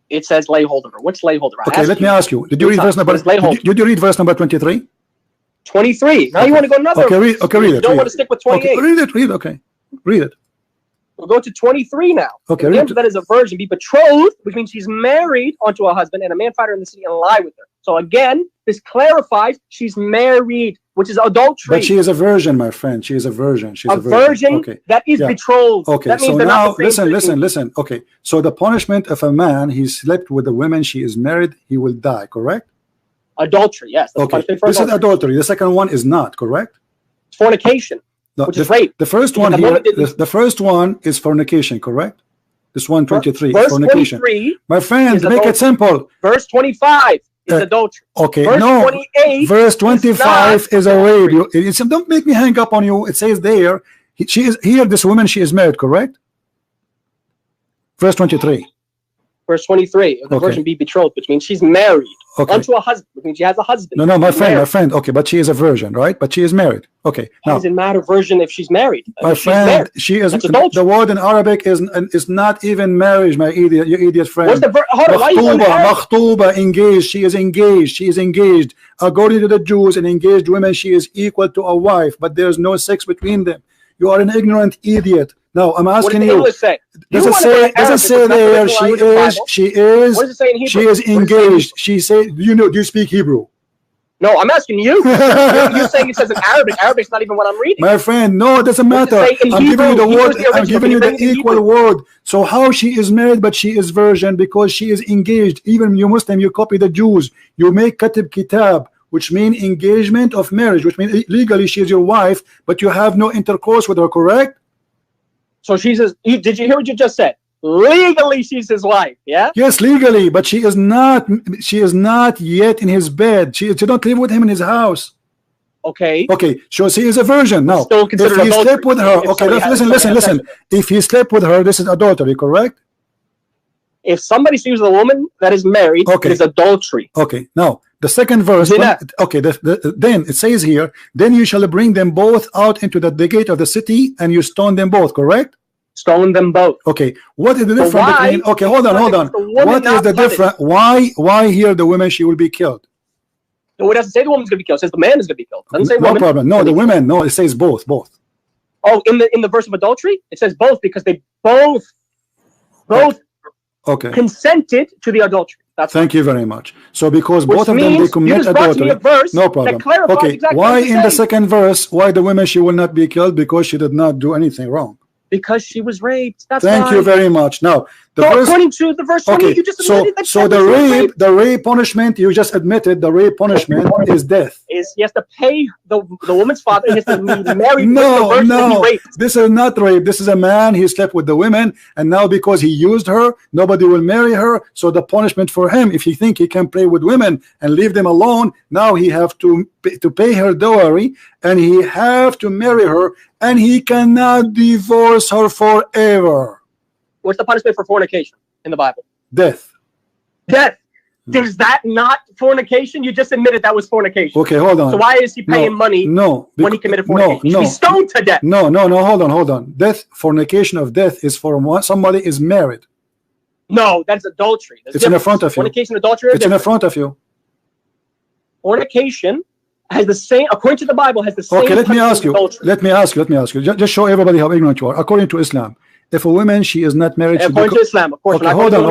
S2: It says lay hold of her. What's lay hold of her?
S1: Okay, let me ask you. Did you read verse number? Did you read verse number 23?
S2: 23. Now you want to go another.
S1: Okay, read it.
S2: You don't want to stick with 28.
S1: Okay, read it. Okay, read it.
S2: We'll go to 23 now.
S1: Okay,
S2: the that is a virgin, be betrothed, which means she's married unto a husband, and a man find her in the city and lie with her. So again, this clarifies she's married, which is adultery.
S1: But she is a virgin, my friend. She is a virgin. She's
S2: a virgin
S1: okay.
S2: That is betrothed.
S1: Okay,
S2: that means
S1: so
S2: they're
S1: now
S2: not the same
S1: listen. Okay, so the punishment of a man, he slept with a woman, she is married, he will die, correct?
S2: Adultery, yes.
S1: Okay, this is adultery. The second one is not, correct?
S2: It's fornication, which is rape.
S1: The first one here, the first one is fornication, correct? This one, 23,
S2: verse
S1: fornication.
S2: 23,
S1: my friend, make it simple.
S2: Verse 25 is adultery.
S1: Okay,
S2: verse
S1: no.
S2: 28
S1: verse 25 is a rape. Don't make me hang up on you. It says there, she is here. This woman, she is married, correct? Verse 23.
S2: Verse 23, the virgin be betrothed, which means she's married unto a husband, which means she has a husband.
S1: No, my friend. Okay, but she is a virgin, right? But she is married. Okay.
S2: Now, doesn't matter virgin if she's married.
S1: My friend, she is. The word in Arabic is not even marriage, my idiot. You idiot friend.
S2: What's the
S1: makhtuba, engaged. She is engaged. She is engaged. According to the Jews, an engaged woman, she is equal to a wife, but there is no sex between them. You are an ignorant idiot. Now I'm asking you.
S2: Does
S1: it say there she is engaged? She said, do you speak Hebrew?
S2: No, I'm asking you. You're saying it says in Arabic. Arabic's not even what I'm reading.
S1: My friend, no, it doesn't matter. I'm giving you the word. I'm giving you the equal word. So how she is married, but she is virgin because she is engaged. Even you Muslim, you copy the Jews. You make katib kitab, which means engagement of marriage, which means legally she is your wife, but you have no intercourse with her, correct?
S2: So she says, did you hear what you just said? Legally she's his wife, yeah?
S1: Yes, legally, but she is not yet in his bed. She don't live with him in his house.
S2: Okay.
S1: Okay, so she is a virgin. Now,
S2: if he
S1: slept with her, okay, listen. If he slept with her, this is adultery, correct?
S2: If somebody sleeps with a woman that is married, it is adultery.
S1: Okay, now, the second verse, then it says here, then you shall bring them both out into the gate of the city, and you stone them both, correct?
S2: Stone them both.
S1: Okay, what is the difference between? Okay, hold on. What is the difference? Why here the women she will be killed?
S2: No, it doesn't say the woman's going to be killed. It says the man is going to be killed. It doesn't say
S1: no problem. No, the women. No, it says both.
S2: Oh, in the verse of adultery, it says both because they both consented to the adultery.
S1: Thank you very much. So because both of them they commit adultery, no problem. Okay, exactly why in the second verse, why the women she will not be killed? Because she did not do anything wrong.
S2: Because she was raped. That's
S1: Thank you very much. Now,
S2: according to the verse 20, you just admitted that.
S1: So the rape punishment, you just admitted the rape punishment is death.
S2: He has to pay the woman's father. He has to be married.
S1: No. This is not rape. This is a man. He slept with the women, and now because he used her, nobody will marry her. So the punishment for him, if he think he can play with women and leave them alone, now he have to pay her dowry, and he have to marry her, and he cannot divorce her forever.
S2: What's the punishment for fornication in the Bible?
S1: Death.
S2: Is that not fornication? You just admitted that was fornication.
S1: Okay, hold on.
S2: So why is he paying money when he committed fornication? He's stoned to death.
S1: No, hold on. Death, fornication of death is for somebody is married.
S2: No, that's adultery.
S1: It's in the front of you.
S2: Fornication, adultery.
S1: It's in the front of you.
S2: Fornication has the same, according to the Bible, has the same.
S1: Okay, let me ask you. Just show everybody how ignorant you are. According to Islam, if a woman she is not married,
S2: according to Islam, of course.
S1: Okay, hold on.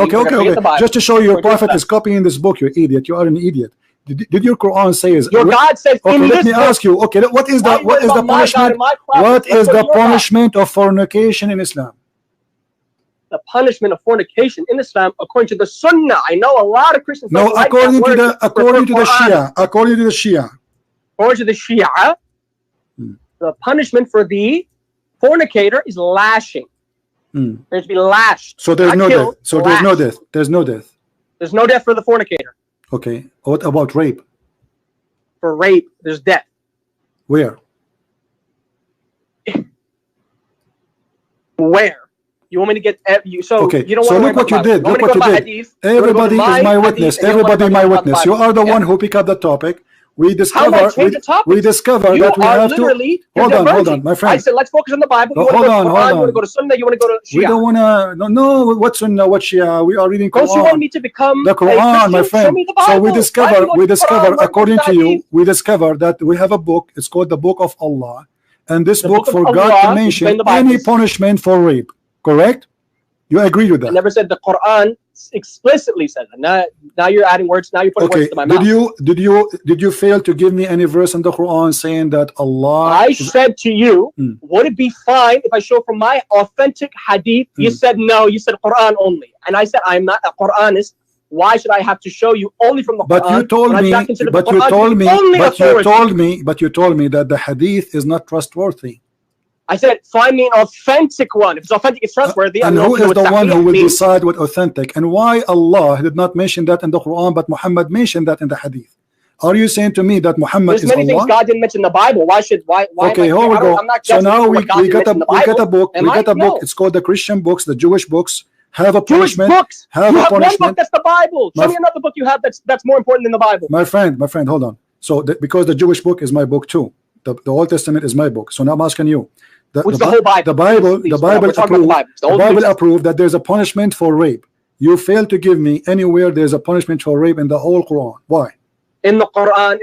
S1: Okay. Just to show you, your prophet is copying this book. You idiot. You are an idiot. Did your Quran say?
S2: Your God says.
S1: Okay, let me ask you. Okay, what is the punishment? What is the punishment of fornication in Islam?
S2: The punishment of fornication in Islam, according to the Sunnah. I know a lot of Christians.
S1: No, according to the Shia. According to the Shia,
S2: the punishment for the fornicator is lashing. There's to be lashed.
S1: So there's no death. So there's no death. There's no death.
S2: There's no death for the fornicator.
S1: Okay. What about rape?
S2: For rape, there's death.
S1: Where?
S2: Where? You want me to get you? So
S1: okay.
S2: you don't
S1: So
S2: want
S1: look what you did. Look what you did. Everybody is my witness. Everybody my witness. You are the one who pick up the topic. We discover that we have to hold on, my friend.
S2: I said let's focus on the Bible. You
S1: hold on.
S2: You want to go to Sunnah? You want to go to Shia?
S1: We don't want to. No, what Sunnah? What Shia? We are reading Quran.
S2: Don't you want me to become
S1: the Quran, my friend?
S2: Show me the Bible.
S1: So we discover, according to you, we discover that we have a book. It's called the Book of Allah, and this book forgot to mention any punishment for rape. Correct? You agree with that?
S2: I never said the Quran explicitly says that. Now you're adding words. Now you're putting words to my mouth.
S1: Did you fail to give me any verse in the Quran saying that Allah?
S2: I said to you, would it be fine if I show from my authentic hadith? You said no. You said Quran only, and I said I'm not a Quranist. Why should I have to show you only from the Quran?
S1: But you told me that the hadith is not trustworthy.
S2: I said, find me an authentic one. If it's authentic, it's trustworthy.
S1: And who is the one who will decide what authentic? And why Allah did not mention that in the Quran, but Muhammad mentioned that in the Hadith? Are you saying to me that Muhammad is Allah?
S2: There's many things God didn't mention in the Bible. Why?
S1: Okay, here we go. So now we got a book. It's called the Christian books, the Jewish books. Have a punishment.
S2: Books.
S1: Have a punishment.
S2: One book that's the Bible. Show me another book you have that's more important than the Bible.
S1: My friend, hold on. So because the Jewish book is my book too. The Old Testament is my book. So now I'm asking you. The whole Bible. The Bible approved that there's a punishment for rape. You fail to give me anywhere there's a punishment for rape in the whole Quran. Why?
S2: In the Quran.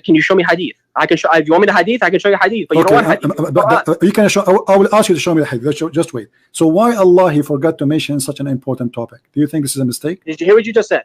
S2: Can you show me hadith? I can show. If you want me to hadith, I can show you hadith. But you don't want hadith.
S1: You can show. I will ask you to show me the hadith. Just wait. So why Allah he forgot to mention such an important topic? Do you think this is a mistake?
S2: Did you hear what you just said?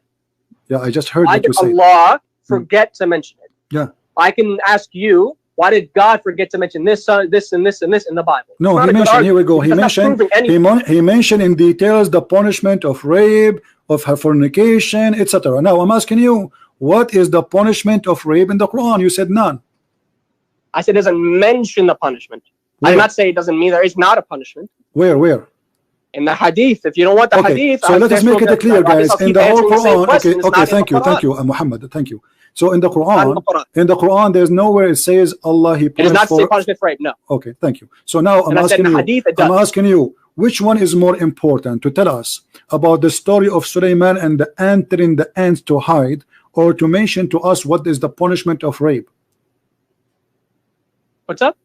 S1: Yeah, I just heard what you said.
S2: Allah forget to mention it.
S1: Yeah.
S2: I can ask you. Why did God forget to mention this, this, and this, and this in the Bible?
S1: No, he mentioned. Here we go. He mentioned in details the punishment of rape, of her fornication, etc. Now I'm asking you, what is the punishment of rape in the Quran? You said none.
S2: I said it doesn't mention the punishment. I did not say it doesn't mean there is not a punishment.
S1: Where? In
S2: the hadith. If you don't want the hadith,
S1: so let us make it clear, guys. In the whole Quran, okay, thank you, Muhammad, thank you. So in the Quran, there's nowhere it says Allah he punished.
S2: It does not say punishment for rape. No.
S1: Okay, thank you. So now I'm asking you, which one is more important to tell us about the story of Sulaiman and the ant telling the ants to hide, or to mention to us what is the punishment of rape?
S2: What's up?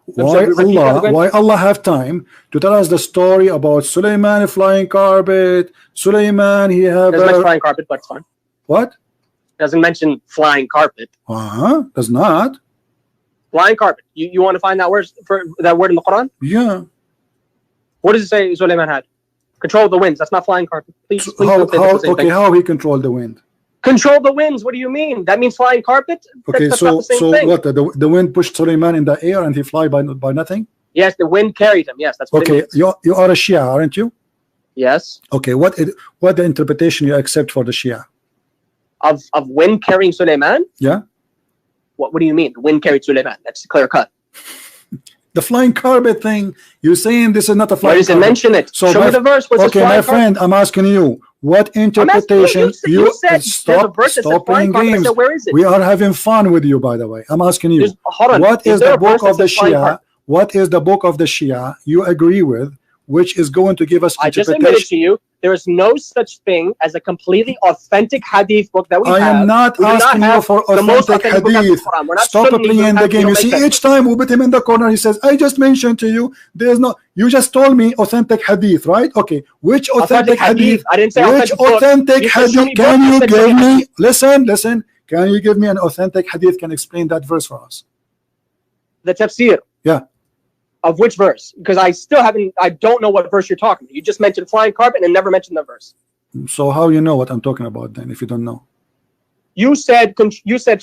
S1: Why Allah have time to tell us the story about Sulaiman flying carpet? Sulaiman he have
S2: flying carpet, but it's fine.
S1: What?
S2: Doesn't mention flying carpet.
S1: Does not.
S2: Flying carpet. You want to find that word in the Quran?
S1: Yeah.
S2: What does it say Sulaiman had? Control the winds. That's not flying carpet. Please
S1: how he controlled the wind?
S2: Control the winds. What do you mean? That means flying carpet?
S1: Okay, that's so what? The wind pushed Sulaiman in the air and he fly by nothing?
S2: Yes, the wind carried him. Yes, that's what it means.
S1: You are a Shia, aren't you?
S2: Yes.
S1: Okay, what the interpretation you accept for the Shia?
S2: Of wind carrying Sulaiman?
S1: Yeah.
S2: What do you mean? The wind carried Sulaiman. That's clear cut.
S1: The flying carpet thing. You're saying this is not a flying carpet.
S2: Where does it mention it? So show me the verse.
S1: Okay, my friend, I'm asking you. What interpretation?
S2: You said
S1: stop playing games.
S2: Said, where is it?
S1: We are having fun with you, by the way. I'm asking you. What is the book of the Shia? What is the book of the Shia you agree with, which is going to give us
S2: I just admitted to you there is no such thing as a completely authentic hadith book that we have.
S1: I am not asking you for authentic hadith. Stop playing the game. You see, each time we put him in the corner, he says, I just mentioned to you, there's no, you just told me authentic hadith, right? Okay, which authentic hadith?
S2: I didn't say
S1: which authentic hadith can you give me? Listen, can you give me an authentic hadith can explain that verse for us?
S2: The tafsir.
S1: Yeah.
S2: Of which verse? Because I don't know what verse you're talking about. You just mentioned flying carpet and never mentioned the verse.
S1: So how you know what I'm talking about then, if you don't know?
S2: You said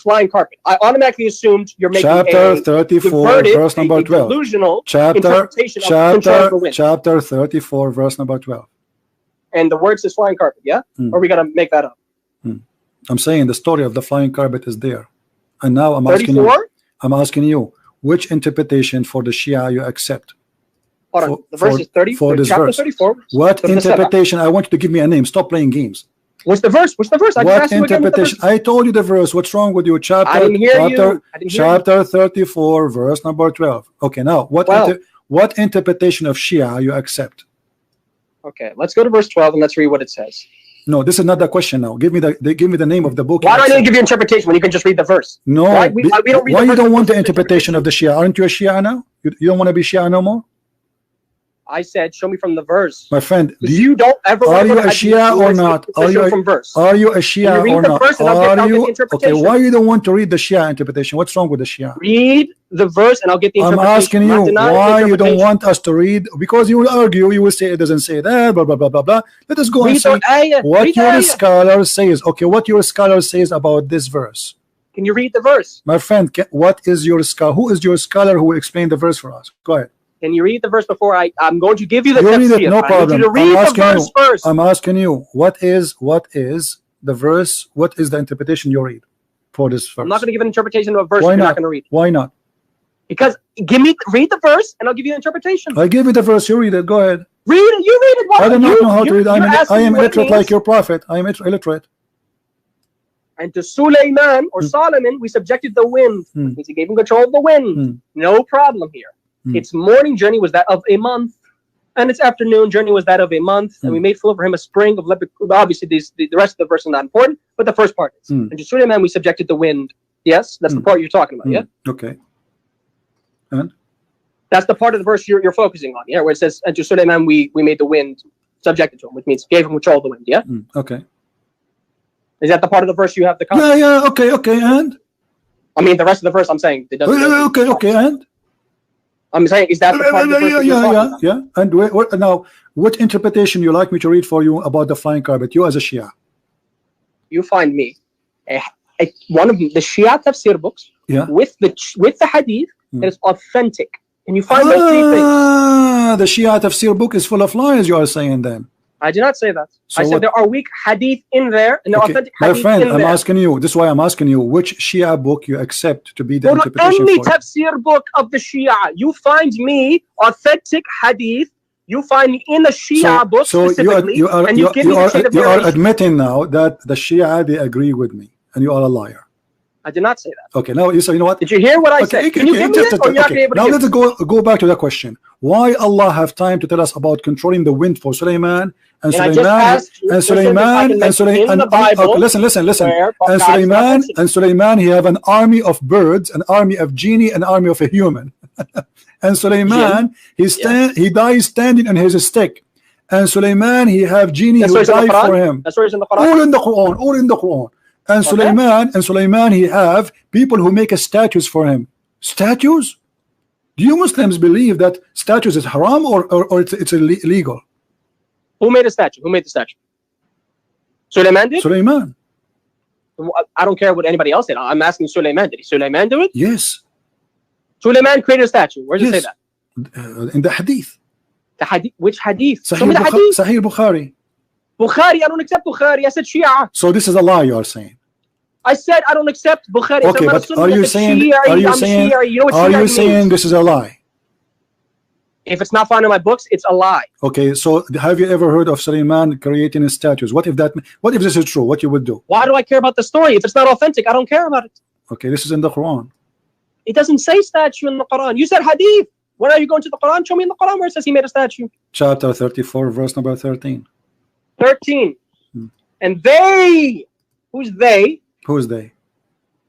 S2: flying carpet. I automatically assumed you're making
S1: chapter 34, verse number 12.
S2: Delusional interpretation of control of the wind.
S1: Chapter 34, verse number 12.
S2: And the word says flying carpet, yeah? Or are we gonna make that up?
S1: I'm saying the story of the flying carpet is there. And now I'm asking you, which interpretation for the Shia you accept?
S2: Hold on. The verse is 30.
S1: For this
S2: chapter
S1: verse.
S2: 34.
S1: What interpretation? I want you to give me a name. Stop playing games.
S2: What's the verse?
S1: What interpretation? I told you the verse. What's wrong with you? Chapter 34, verse number 12. Okay, now what what interpretation of Shia you accept?
S2: Okay, let's go to verse 12 and let's read what it says.
S1: No, this is not the question now. Give me the name of the book.
S2: Why do I need to give you interpretation when you can just read the verse?
S1: No,
S2: why we don't read
S1: why
S2: the
S1: you
S2: verse
S1: don't want the interpretation of the Shia? Aren't you a Shia now? You don't want to be Shia no more?
S2: I said, show me from the verse.
S1: My friend,
S2: you don't ever
S1: are you a Shia or not? Are you a Shia or not? Are you okay? Why you don't want to read the Shia interpretation? What's wrong with the Shia?
S2: Read the verse and I'll get the interpretation.
S1: I'm asking you why you don't want us to read, because you will argue, you will say it doesn't say that, blah blah blah blah blah. Let us go and see what your scholar says. Okay, what your scholar says about this verse.
S2: Can you read the verse?
S1: My friend, what is your scholar? Who is your scholar who will explain the verse for us? Go ahead.
S2: Can you read the verse before I'm going to give you the
S1: read it, no problem.
S2: I need you to read the verse first.
S1: I'm asking you, what is the verse? What is the interpretation you read for this verse?
S2: I'm not going to give an interpretation of a verse you're not going to read.
S1: Why not?
S2: Because read the verse and I'll give you an interpretation.
S1: I give you the verse, you read it. Go ahead.
S2: Read it. You read it. What?
S1: I do not know how to read. I am illiterate like your prophet. I am illiterate.
S2: And to Sulaiman or Solomon, we subjected the wind. That means he gave him control of the wind. No problem here. Its morning journey was that of a month, and its afternoon journey was that of a month. And we made full for him a spring of leopard. Obviously, the rest of the verse is not important, but the first part is. And to Sulaiman we subjected the wind. Yes, that's the part you're talking about. Yeah.
S1: Okay. And
S2: that's the part of the verse you're focusing on. Yeah, where it says, "And to Sulaiman we made the wind subjected to him," which means gave him control of the wind. Yeah.
S1: Okay.
S2: Is that the part of the verse you have the concept?
S1: Yeah. Okay. And
S2: I mean, the rest of the verse I'm saying it doesn't.
S1: Okay. And
S2: I'm saying, is that the part of the verse
S1: yeah. And now, what interpretation you like me to read for you about the flying carpet? You as a Shia.
S2: You find me one of the Shia tafsir books with the hadith that is authentic. And you find those three things.
S1: The Shia tafsir book is full of lies, you are saying then.
S2: I did not say that. So I said there are weak hadith in there and there are authentic hadith
S1: my friend,
S2: in there.
S1: asking you, this is why I'm asking you, which Shia book you accept to be the interpretation
S2: any tafsir book of the Shia. You find me authentic hadith. You find me in the Shia book specifically.
S1: You are admitting now that the Shia, they agree with me, and you are a liar.
S2: I did not say that.
S1: Okay, now you know what?
S2: Did you hear what I said? Can you give me it or you're not able to?
S1: Now let's go back to the question. Why Allah have time to tell us about controlling the wind for Sulaiman and Sulaiman and Sulaiman and Sulaiman? Listen. And Sulaiman, he have an army of birds, an army of genie, an army of a human. And Sulaiman, he dies standing on his stick. And Sulaiman, he have genie who die for him.
S2: That's where it's in the Quran.
S1: All in the Quran. And Sulaiman, he have people who make statues for him. Statues? Do you Muslims believe that statues is haram or it's illegal?
S2: Who made a statue? Who made the statue? Sulaiman did?
S1: Sulaiman.
S2: I don't care what anybody else did. I'm asking Sulaiman. Did Sulaiman do it?
S1: Yes.
S2: Sulaiman created a statue. Where does it say
S1: that? In the hadith.
S2: The hadith? Which hadith?
S1: Sahih Bukhari.
S2: Bukhari, I don't accept Bukhari. I said Shia.
S1: So this is a lie you are saying.
S2: I said I don't accept Bukhari.
S1: Okay, but are you saying this is a lie?
S2: If it's not found in my books, it's a lie.
S1: Okay, so have you ever heard of Sulaiman creating statues? What if this is true? What you would do?
S2: Why do I care about the story? If it's not authentic, I don't care about it.
S1: Okay, this is in the Quran.
S2: It doesn't say statue in the Quran. You said hadith. When are you going to the Quran? Show me in the Quran where it says he made a statue.
S1: Chapter 34, verse number 13.
S2: 13. And they, who's they?
S1: Who's they?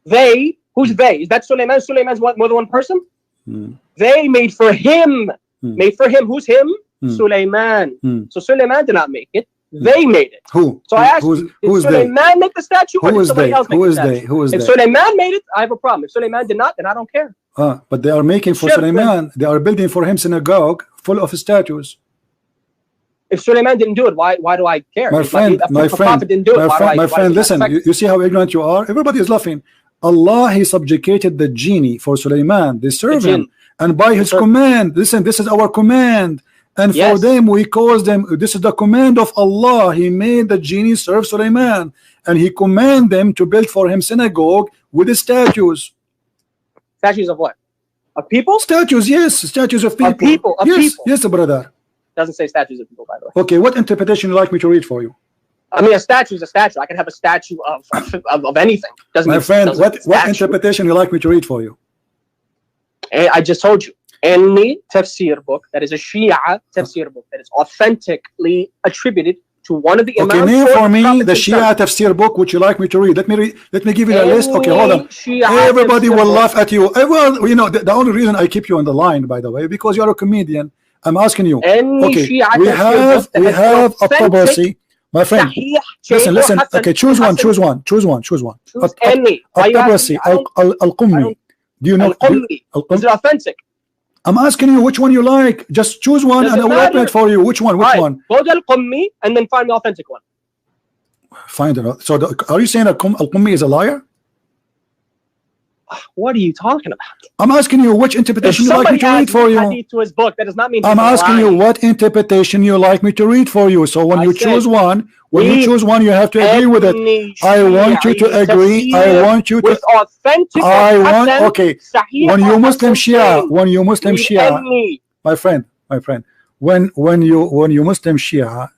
S2: They, who's they? Is that Sulaiman? Sulaiman's more than one person? They made for him. Made for him. Who's him? Sulaiman. So Sulaiman did not make it. They made it.
S1: Who?
S2: So I asked you, did Sulaiman make the statue or did somebody else make the statue?
S1: Who is they?
S2: If Sulaiman made it, I have a problem. If Sulaiman did not, then I don't care.
S1: But they are making for Sulaiman. They are building for him synagogue full of statues.
S2: If Sulaiman didn't do it, why do I care?
S1: My friend, listen, you see how ignorant you are? Everybody is laughing. Allah, he subjugated the genie for Sulaiman. They serve him. And by his command, listen, this is our command. And for them, we cause them, this is the command of Allah. He made the genie serve Sulaiman. And he commanded them to build for him synagogue with the statues.
S2: Statues of what? Of people?
S1: Statues, yes. Statues of people. Yes, brother.
S2: Doesn't say statues of people, by the way.
S1: Okay, what interpretation would you like me to read for you?
S2: I mean, a statue is a statue. I can have a statue of anything.
S1: My friend, what interpretation would you like me to read for you?
S2: I just told you. Any tafsir book that is a Shia tafsir book that is authentically attributed to one of the imams.
S1: Okay, name for me the Shia tafsir book which you like me to read. Let me give you a list. Okay, hold on. Everybody will laugh at you. Well, you know, the only reason I keep you on the line, by the way, because you're a comedian. I'm asking you. Okay, we have a Tabarsi. My friend, listen. Okay, choose one.
S2: Choose any.
S1: Tabarsi, Al-Qummi. Do you know?
S2: Is it authentic?
S1: I'm asking you which one you like. Just choose one and I will open it for you. Which one? Which one?
S2: Go to Al-Qummi and then find the authentic one.
S1: Find it. So are you saying Al-Qummi is a liar?
S2: What are you talking about?
S1: I'm asking you which interpretation you like me to read for you.
S2: To his book, that does not mean
S1: I'm asking you what interpretation you like me to read for you. So when you choose one, you have to agree with it. I want you to agree. I want you to.
S2: With authentic.
S1: Okay. When you Muslim Shia, my friend, when you Muslim Shia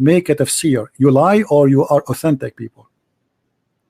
S1: make a tafsir, you lie or you are authentic people?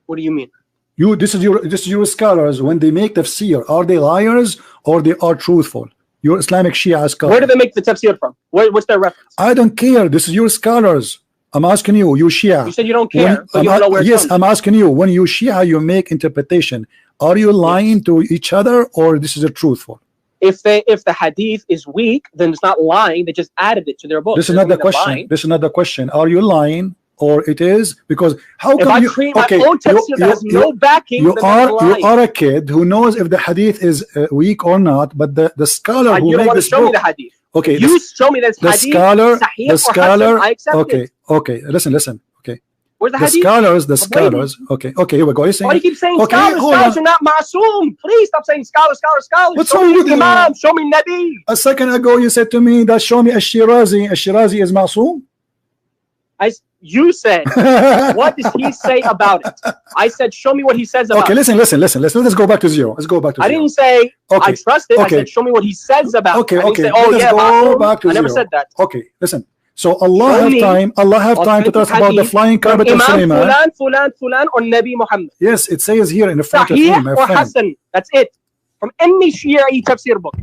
S2: What do you mean?
S1: This is your scholars. When they make tafsir, are they liars or they are truthful? Your Islamic Shia scholar.
S2: Where do they make the tafsir from? What's their reference?
S1: I don't care. This is your scholars. I'm asking you, you Shia.
S2: You said you don't care. But you don't know where it's from.
S1: I'm asking you, when you Shia, you make interpretation. Are you lying to each other or this is a truthful?
S2: If the hadith is weak, then it's not lying. They just added it to their book.
S1: This is not the question. This is not the question. Are you lying? Or it is because how come you
S2: create my own tafsir that has no backing?
S1: You are a kid who knows if the hadith is weak or not, but the scholar who makes this book.
S2: You don't want to show me the hadith.
S1: Okay,
S2: you show me this hadith.
S1: The scholar.
S2: I accept it.
S1: Okay. Listen. Okay.
S2: Where's the hadith?
S1: The scholars. Okay. Here we go.
S2: Why do you keep saying scholars? Scholars are not ma'soom. Please stop saying scholars.
S1: What's wrong with you?
S2: Imam, show me Nabi.
S1: A second ago you said to me that show me Ash-Shirazi. Ash-Shirazi is ma'soom.
S2: You said, what does he say about it? I said, show me what he says about it.
S1: Okay, listen. Let's go back to zero. I
S2: didn't say, I trust it. I said, show me what he says about it.
S1: Okay.
S2: Say, oh, yeah,
S1: go back to
S2: I never said that.
S1: Okay, listen. So Allah have time to talk about the flying carpet of Sulaiman.
S2: Fulan, or Nabi Muhammad.
S1: Yes, it says here in the front of me, my friend.
S2: Hasan. That's it. From any Shia tafsir book.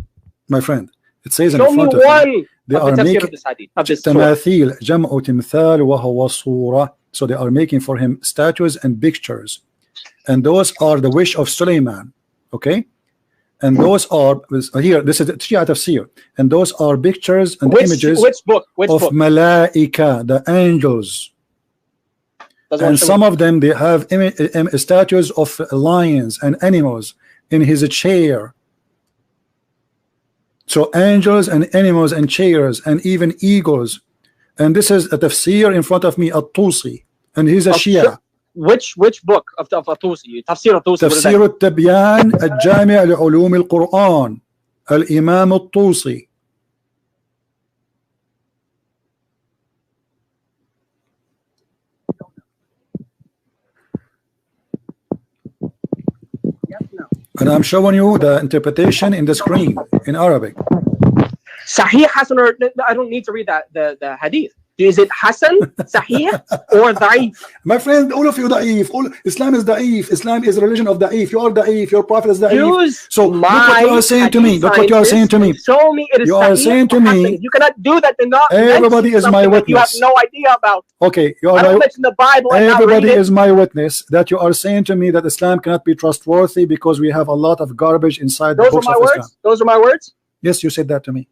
S1: My friend, it says in the front of me. They are making تماثيل جمع تمثال وهو صورة. So they are making for him statues and pictures, and those are the wish of Sulaiman. Okay, and those are here. This is Shia tafsir, and those are pictures and images
S2: which book?
S1: of malaika, the angels. And some of them they have statues of lions and animals in his chair. So angels and animals and chairs and even eagles. And this is a tafsir in front of me, At-Tusi, and he's a Shia.
S2: Which book of At-Tusi? Tafsir At-Tusi.
S1: تفسير التبيان الجامع لعلوم القرآن الإمام الطوسي. And I'm showing you the interpretation in the screen in Arabic.
S2: Sahih, Hasan, or I don't need to read that the hadith. Is it Hasan, Sahih, or Da'if?
S1: My friend, all of you Da'if. Islam is Da'if. Islam is a religion of Da'if. You are Da'if. Your prophet is Da'if. So look what you are saying to me. Look what you are saying to me.
S2: Show me it is.
S1: You are saying to me.
S2: You cannot do that.
S1: Everybody is my witness.
S2: You have no idea about.
S1: Okay, you are.
S2: I don't mention the Bible.
S1: Everybody is my witness that you are saying to me that Islam cannot be trustworthy because we have a lot of garbage inside the books of Islam.
S2: Those are my words.
S1: Yes, you said that to me.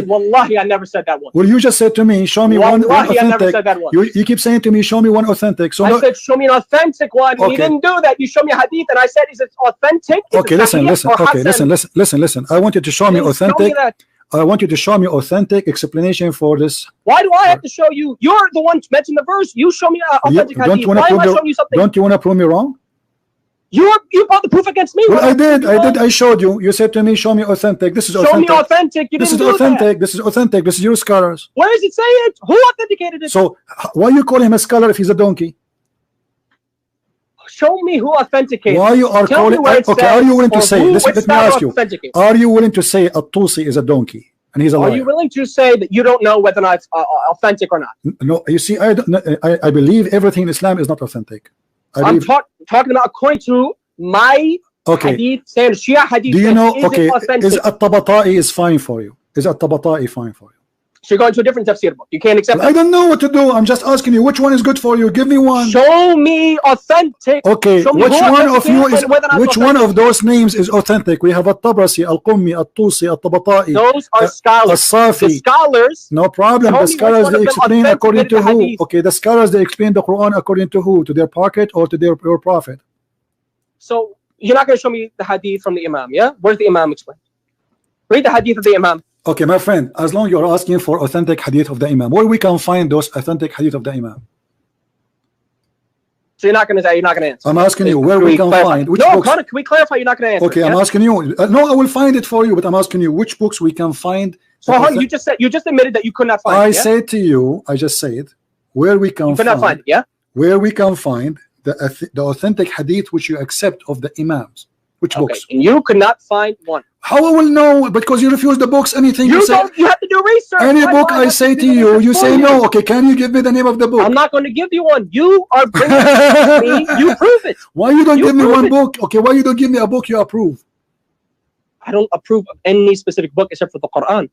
S2: Wallahi, I never said that one.
S1: Well, you just said to me, show me one authentic.
S2: I never said that one.
S1: You keep saying to me, show me one authentic. So
S2: I said, show me an authentic one. Okay. You didn't do that. You show me a hadith, and I said, is it authentic?
S1: Okay, listen. Okay, listen. I want you to show me authentic. I want you to show me authentic explanation for this.
S2: Why do I have to show you? You're the one to mention the verse. You show me an authentic hadith. Why am I showing you something?
S1: Don't you want to prove me wrong?
S2: You brought the proof against me.
S1: Well, I did. I showed you. You said to me, show me authentic. This is authentic.
S2: Show me authentic. You didn't do that.
S1: This is authentic. This is your scholars.
S2: Where does it say it? Who authenticated it?
S1: So why you call him a scholar if he's a donkey?
S2: Show me who authenticated.
S1: Why you are calling? Okay, are you willing to say? Listen, let me ask you. Are you willing to say At-Tusi is a donkey and he's a liar?
S2: Are you willing to say that you don't know whether or not it's authentic or not?
S1: No, you see, I believe everything in Islam is not authentic.
S2: I'm talking about according to my
S1: Okay.
S2: hadith, saying Shia hadith.
S1: Do you know?
S2: Is
S1: Okay,
S2: it authentic?
S1: is at-Tabata'i is fine for you? Is at-Tabata'i fine for you?
S2: So you're going to a different tafsir book. You can't accept
S1: I
S2: it.
S1: don't know what to do. I'm just asking you which one is good for you. Give me one.
S2: Show me authentic.
S1: Okay,
S2: Show me
S1: which
S2: who
S1: one of you is
S2: and whether or not
S1: which
S2: it's
S1: one
S2: authentic.
S1: of those names is authentic? We have At-Tabrasi, Al-Qummi, At-Tusi, At-Tabata'i,
S2: Those are scholars.
S1: As-Safi.
S2: The scholars.
S1: No problem.
S2: Show
S1: The
S2: me
S1: scholars
S2: which one
S1: they
S2: of them
S1: explain according to
S2: authenticated the
S1: who?
S2: hadith.
S1: Okay, the scholars they explain the Quran according to who? To their pocket or to your prophet?
S2: So you're not going to show me the hadith from the Imam, yeah? Where's the Imam explained? Read the hadith of the Imam.
S1: Okay, my friend, as long you're asking for authentic hadith of the Imam, where we can find those authentic hadith of the Imam?
S2: So you're not going to answer.
S1: I'm asking you where we can find which
S2: no,
S1: books.
S2: can we clarify? You're not going to answer.
S1: Okay,
S2: yeah?
S1: I'm asking you. No, I will find it for you, but I'm asking you which books we can find.
S2: So you just admitted that you could not find it.
S1: I
S2: yeah?
S1: said to you, I just said where we can
S2: You could not find it, yeah?
S1: Where we can find the authentic hadith which you accept of the Imams. Which books?
S2: And you could not find one.
S1: How I will know? Because you refuse the books. Anything
S2: You
S1: say,
S2: have to do research.
S1: any book I say to you, you say no. Okay, can you give me the name of the book?
S2: I'm not going to give you one. You are bringing it to me. You prove it.
S1: Why you don't give me one book? Okay, why you don't give me a book you approve?
S2: I don't approve of any specific book except for the Quran.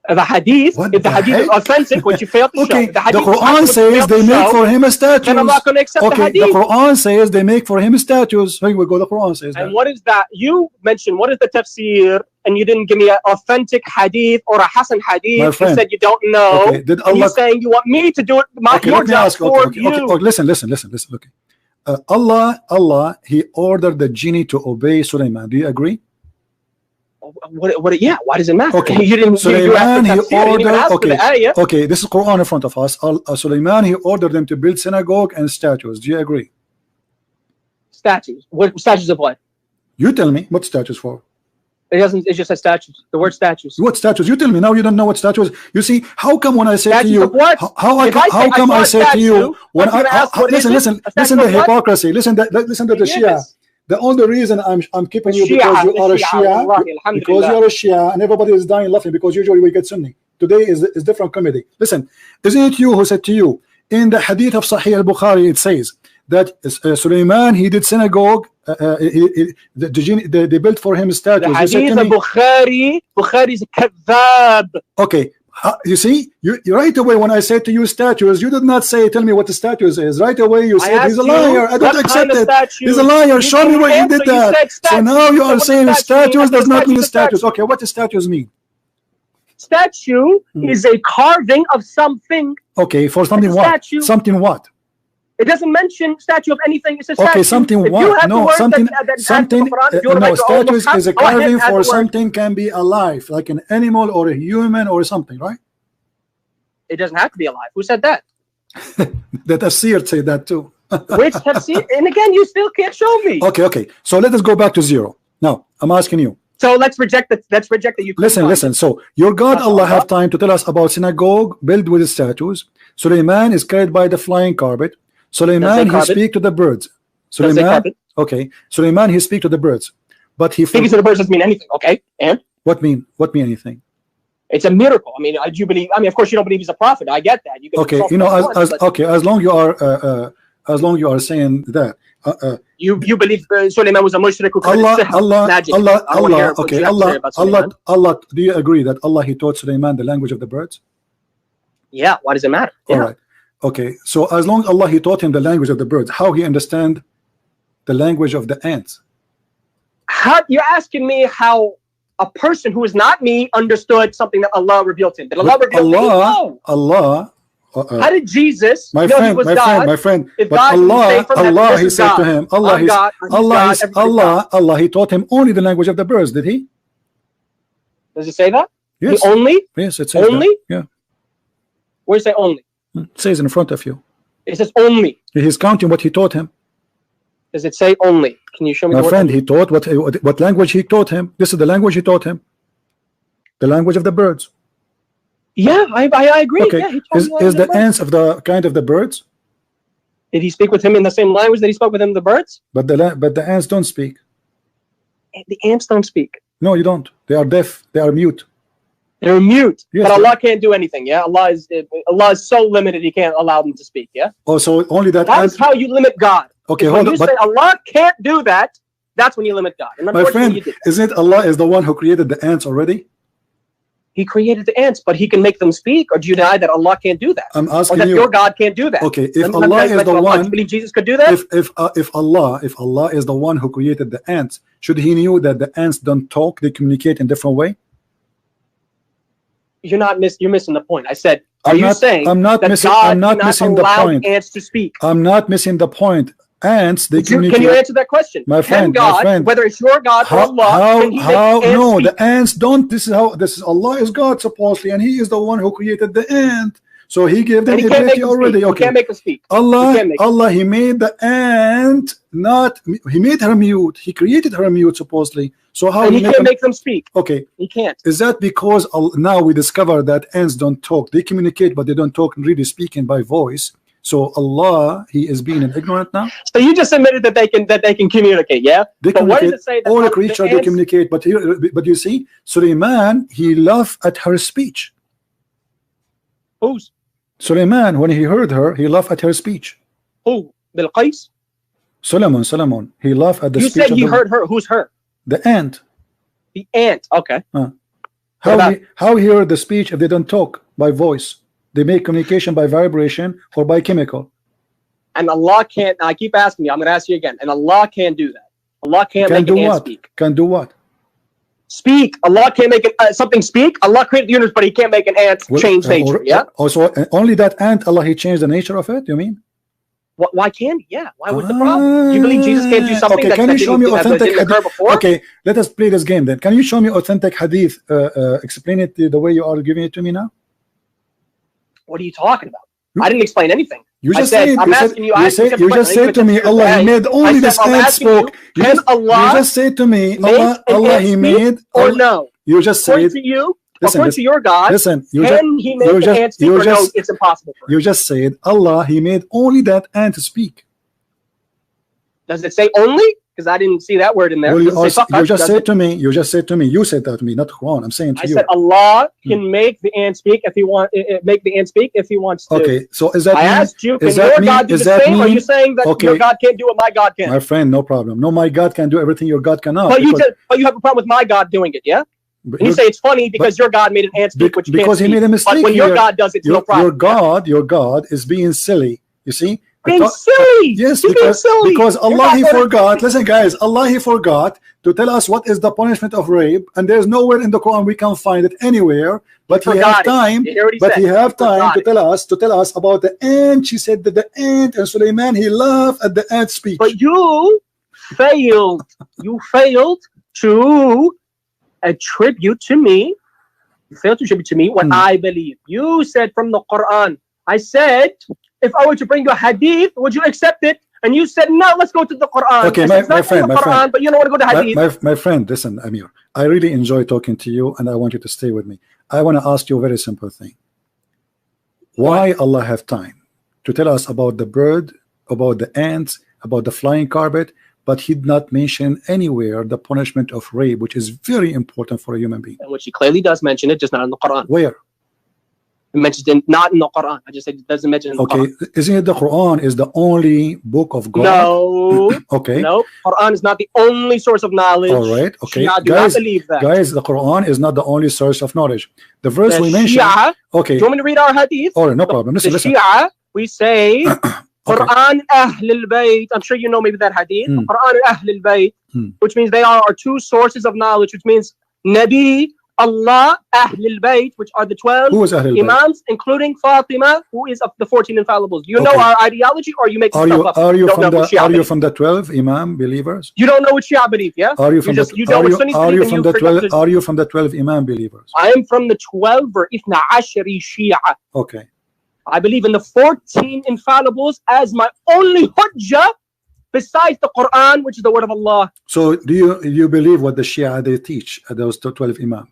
S2: The hadith,
S1: What
S2: if the hadith is
S1: heck?
S2: authentic, which you failed to
S1: Okay,
S2: show.
S1: the Quran says they make for him a statue.
S2: Then I'm not going to accept the
S1: Okay,
S2: hadith.
S1: the Quran says they make for him statues. Here we go. The Quran says that.
S2: And what is that? You mentioned what is the tafsir, and you didn't give me an authentic hadith or a Hasan hadith.
S1: My friend,
S2: you said you don't know.
S1: Okay, did
S2: And
S1: Allah?
S2: you're saying you want me to do it.
S1: Okay,
S2: your
S1: let me
S2: job
S1: ask.
S2: for
S1: Okay,
S2: you.
S1: listen. Okay, Allah, He ordered the genie to obey Sulaiman. Do you agree?
S2: What? Yeah. Why does it matter?
S1: Okay,
S2: You didn't.
S1: Sulaiman, he ordered.
S2: Okay.
S1: Okay, this is Quran in front of us. Sulaiman, he ordered them to build synagogue and statues. Do you agree?
S2: Statues. What statues of what?
S1: You tell me what statues for.
S2: It doesn't. It just says statues. The word statues.
S1: What statues? You tell me now. You don't know what statues. You see, how come when I say
S2: Statues
S1: to you,
S2: of what?
S1: how come I say to you when listen the
S2: what?
S1: hypocrisy. Listen to the Shia. The only reason I'm keeping you because you are a Shia, because you are a Shia, and everybody is dying laughing because usually we get Sunni. Today is different comedy. Listen, isn't it you who said to you in the hadith of Sahih al-Bukhari? It says that Sulaiman, he did synagogue. They built for him statues.
S2: The hadith of Bukhari is a kadhab.
S1: Okay. You see, you right away when I said to you statues, you did not say tell me what the statues is. Right away you said he's a liar. I don't accept it. He's a liar. Show me where you did that. So now you are saying statues does not mean statues. Okay, what does statues mean?
S2: Statue is a carving of something.
S1: Okay, for something what? Something what?
S2: It doesn't mention statue of anything. It's a statue.
S1: Okay, something what? No, something. No, statues is a carving for something can be alive, like an animal or a human or something, right?
S2: It doesn't have to be alive. Who said that?
S1: The tafsir say that too.
S2: Which tafsir? And again, you still can't show me.
S1: Okay. So let us go back to zero. Now I'm asking you.
S2: So let's reject that. Let's reject that. You
S1: listen. So your God Allah have time to tell us about synagogue built with statues. Sulaiman is carried by the flying carpet. Sulaiman he speak to the birds. Sulaiman, okay. Sulaiman he speak to the birds, but he
S2: speaking to the birds doesn't mean anything. Okay, and
S1: what mean anything?
S2: It's a miracle. I mean, do you believe? I mean, of course you don't believe he's a prophet. I get that. You
S1: okay, you know, as long you are saying that.
S2: You believe Sulaiman was a mushrik who
S1: Allah. Do you agree that Allah he taught Sulaiman the language of the birds?
S2: Yeah. Why does it matter?
S1: All right. Okay, so as long Allah he taught him the language of the birds, how he understand the language of the ants?
S2: How you're asking me how a person who is not me understood something that Allah revealed to him? Did Allah reveal to him? No.
S1: Allah.
S2: How did Jesus?
S1: My friend. But Allah, he said to him, Allah, he taught him only the language of the birds. Did he?
S2: Does it say that?
S1: Yes.
S2: Only?
S1: Yes, it says
S2: only.
S1: That. Yeah.
S2: Where does it say only?
S1: It says in front of you.
S2: It says only.
S1: He's counting what he taught him.
S2: Does it say only? Can you show me?
S1: My friend, he taught what language he taught him. This is the language he taught him. The language of the birds.
S2: Yeah, I agree.
S1: Okay.
S2: Yeah,
S1: is the ants of the kind of the birds?
S2: Did he speak with him in the same language that he spoke with him the birds?
S1: But the ants don't speak.
S2: The ants don't speak.
S1: No, you don't. They are deaf. They are mute.
S2: They're mute.
S1: Yes,
S2: but Allah can't do anything. Yeah, Allah is so limited. He can't allow them to speak. Yeah.
S1: Oh, so only that.
S2: That's how you limit God.
S1: Okay,
S2: hold on. You say Allah can't do that, that's when you limit God. And
S1: My friend, isn't Allah is the one who created the ants already?
S2: He created the ants, but he can make them speak. Or do you deny that Allah can't do that?
S1: I'm asking
S2: or that
S1: you.
S2: your God can't do that.
S1: Okay, if Allah is the one,
S2: do you believe Jesus could do that?
S1: If Allah is the one who created the ants, should he knew that the ants don't talk, they communicate in different way?
S2: You're missing the point. I said, I'm not
S1: missing the point.
S2: Ants to speak.
S1: I'm not missing the point. Ants, they communicate.
S2: Can you answer that question?
S1: My friend,
S2: whether it's your God or Allah, can he make ants speak?
S1: The ants don't. This is Allah is God supposedly, and He is the one who created the ant. So He gave them ability already. Okay,
S2: He can't make them speak.
S1: Allah, He made the ant He made her mute. He created her mute supposedly. So how
S2: He can't make them speak?
S1: Okay,
S2: He can't.
S1: Is that because now we discover that ants don't talk? They communicate, but they don't talk really speaking by voice. So Allah, He is being ignorant now.
S2: So you just admitted that they can communicate, yeah?
S1: They communicate. What does it say? That all the creatures they communicate, but you see, Sulaiman, he laughed at her speech.
S2: Who's?
S1: Sulaiman, when he heard her, he laughed at her speech.
S2: Who? Bilqis?
S1: Solomon. He laughed at the speech.
S2: You said he heard her. Who's her?
S1: The ant.
S2: The ant. Okay.
S1: How he heard the speech if they don't talk by voice? They make communication by vibration or by chemical.
S2: And Allah can't. I keep asking you. I'm going to ask you again. And Allah can't do that. Allah can't make an ant speak.
S1: Can do what?
S2: Speak. Allah can't make something speak. Allah created the universe, but He can't make an ant change nature. Yeah.
S1: Also, only that ant, Allah, He changed the nature of it. You mean?
S2: Why can't He? Yeah. Why was the problem? You believe Jesus can't do something that didn't occur before?
S1: Okay. Let us play this game then. Can you show me authentic hadith? Explain it the way you are giving it to me now.
S2: What are you talking about? I didn't explain anything.
S1: You just said to me, Allah, He made only this ant spoke. You just said to me, Allah, He made.
S2: Or no?
S1: You just said.
S2: According to you, according to your God,
S1: listen.
S2: Can He make an ant speak or no? It's impossible for Him.
S1: You just said, Allah, He made only that ant to speak.
S2: Does it say only? Because I didn't see that word in there.
S1: Well, you just said to me. You said that to me, not Quran. I'm saying to you.
S2: I said Allah can make the ant speak if He wants. Make the ant speak if He wants to.
S1: Okay, so is that?
S2: I asked you, can your God do the same? Or are you saying that your God can't do what my God can?
S1: My friend, no problem. No, my God can do everything your God cannot.
S2: But you have a problem with my God doing it, yeah? And you say it's funny because your God made an ant speak, which you can't speak.
S1: Because He made a mistake.
S2: But when your God does it, it's no problem.
S1: Your God is being silly. You see?
S2: Being silly.
S1: Yes, because Allah He forgot. Listen, guys, Allah He forgot to tell us what is the punishment of rape, and there's nowhere in the Quran we can find it anywhere. But He have time. To tell us about the ant. She said that the ant and Sulaiman, he laughed at the ant speech.
S2: But you failed. You failed to attribute to me. You failed to attribute to me what I believe. You said from the Quran. I said, if I were to bring you a hadith, would you accept it? And you said, no, let's go to the Quran.
S1: Okay, my friend,
S2: but you don't want to go to hadith.
S1: My friend, listen, Amir, I really enjoy talking to you, and I want you to stay with me. I want to ask you a very simple thing. Why Allah have time to tell us about the bird, about the ants, about the flying carpet, but He did not mention anywhere the punishment of rape, which is very important for a human being?
S2: Which He clearly does mention it, just not in the Quran.
S1: Where?
S2: It mentions it not in the Quran. I just said it doesn't mention it in the Quran.
S1: Okay, isn't it the Quran is the only book of God?
S2: No.
S1: Okay.
S2: No, Quran is not the only source of knowledge.
S1: All right. Okay.
S2: Do not believe that.
S1: Guys, the Quran is not the only source of knowledge. The verse we mentioned. Okay.
S2: Do you want me to read our hadith?
S1: All right, no problem. Listen.
S2: Shia, we say Quran Ahl al-Bayt. I'm sure you know maybe that hadith. Quran Ahl al-Bayt, which means they are our two sources of knowledge, which means Nabi, Allah, Ahl al-Bayt, which are the 12 Imams, including Fatima, who is of the 14 infallibles. Do you know our ideology, or you make stuff up?
S1: Are you from the 12 Imam believers?
S2: You don't know what Shia believe, yeah?
S1: Are you from the 12 Imam believers?
S2: I am from the 12 or Ithna Ashari Shia.
S1: Okay.
S2: I believe in the 14 infallibles as my only hujjah besides the Quran, which is the word of Allah.
S1: So do you believe what the Shia they teach, those 12 Imam?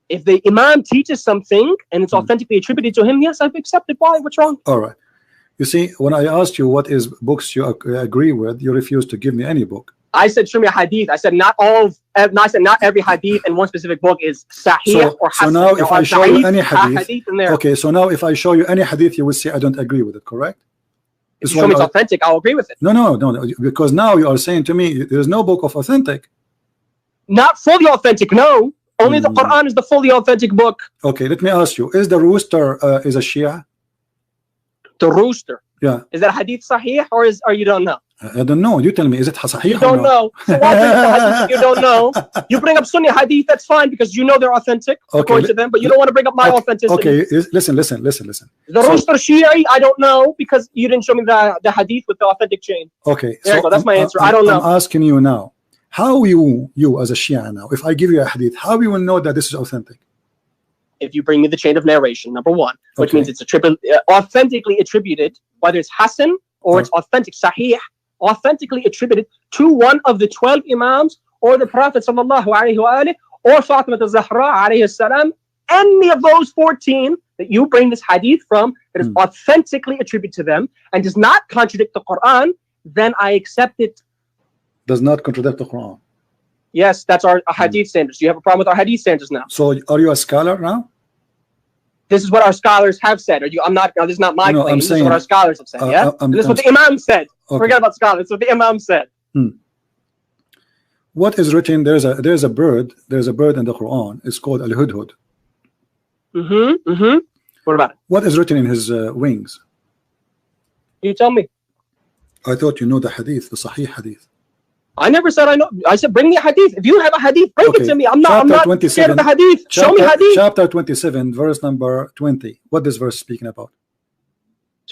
S2: If the Imam teaches something and it's authentically attributed to him, yes, I've accepted. Why? What's wrong?
S1: All right. You see, when I asked you what is books you agree with, you refused to give me any book.
S2: I said, show me a hadith. I said, not every hadith in one specific book is sahih or hasan.
S1: So now if I show you any hadith, okay, so now if I show you any hadith, you will say I don't agree with it, correct?
S2: If you show me it's authentic, I'll agree with it.
S1: No, because now you are saying to me there is no book of authentic.
S2: Not fully authentic, no. Only the Quran is the fully authentic book.
S1: Okay, let me ask you: is the rooster is a Shia?
S2: The rooster.
S1: Yeah.
S2: Is that hadith sahih or you don't know?
S1: I don't know. You tell me. Is it sahih?
S2: You don't know. So why bring up the hadith if you don't know? You bring up Sunni hadith, that's fine, because you know they're authentic according to them, but you don't want to bring up my authenticity.
S1: Okay, listen.
S2: The rooster Shi'i, I don't know, because you didn't show me the hadith with the authentic chain.
S1: Okay.
S2: There you go. That's my answer. I don't know.
S1: I'm asking you now. How you as a Shia now, if I give you a hadith, how you will know that this is authentic?
S2: If you bring me the chain of narration, number one, which means it's authentically attributed, whether it's Hasan or it's authentic, Sahih, authentically attributed to one of the 12 Imams or the Prophet sallallahu alaihi wasallam or Fatima al-Zahra alayhi salam, any of those 14 that you bring this hadith from that is authentically attributed to them and does not contradict the Quran, then I accept it.
S1: Does not contradict the Quran.
S2: Yes, that's our hadith standards. Do you have a problem with our hadith standards now?
S1: So are you a scholar now?
S2: This is what our scholars have said. I'm not. This is not my claim. This is what our scholars have said. Yeah, this is what the Imam said. Okay. Forget about scholars. This is what the Imam said.
S1: What is written? There's a bird. There's a bird in the Quran. It's called al-hudhud.
S2: What about it?
S1: What is written in his wings?
S2: You tell me.
S1: I thought you know the hadith, the Sahih hadith.
S2: I never said I know. I said bring me a hadith. If you have a hadith, bring it to me. I'm not scared of the hadith. Show me hadith.
S1: Chapter 27, verse number 20. What this verse speaking about?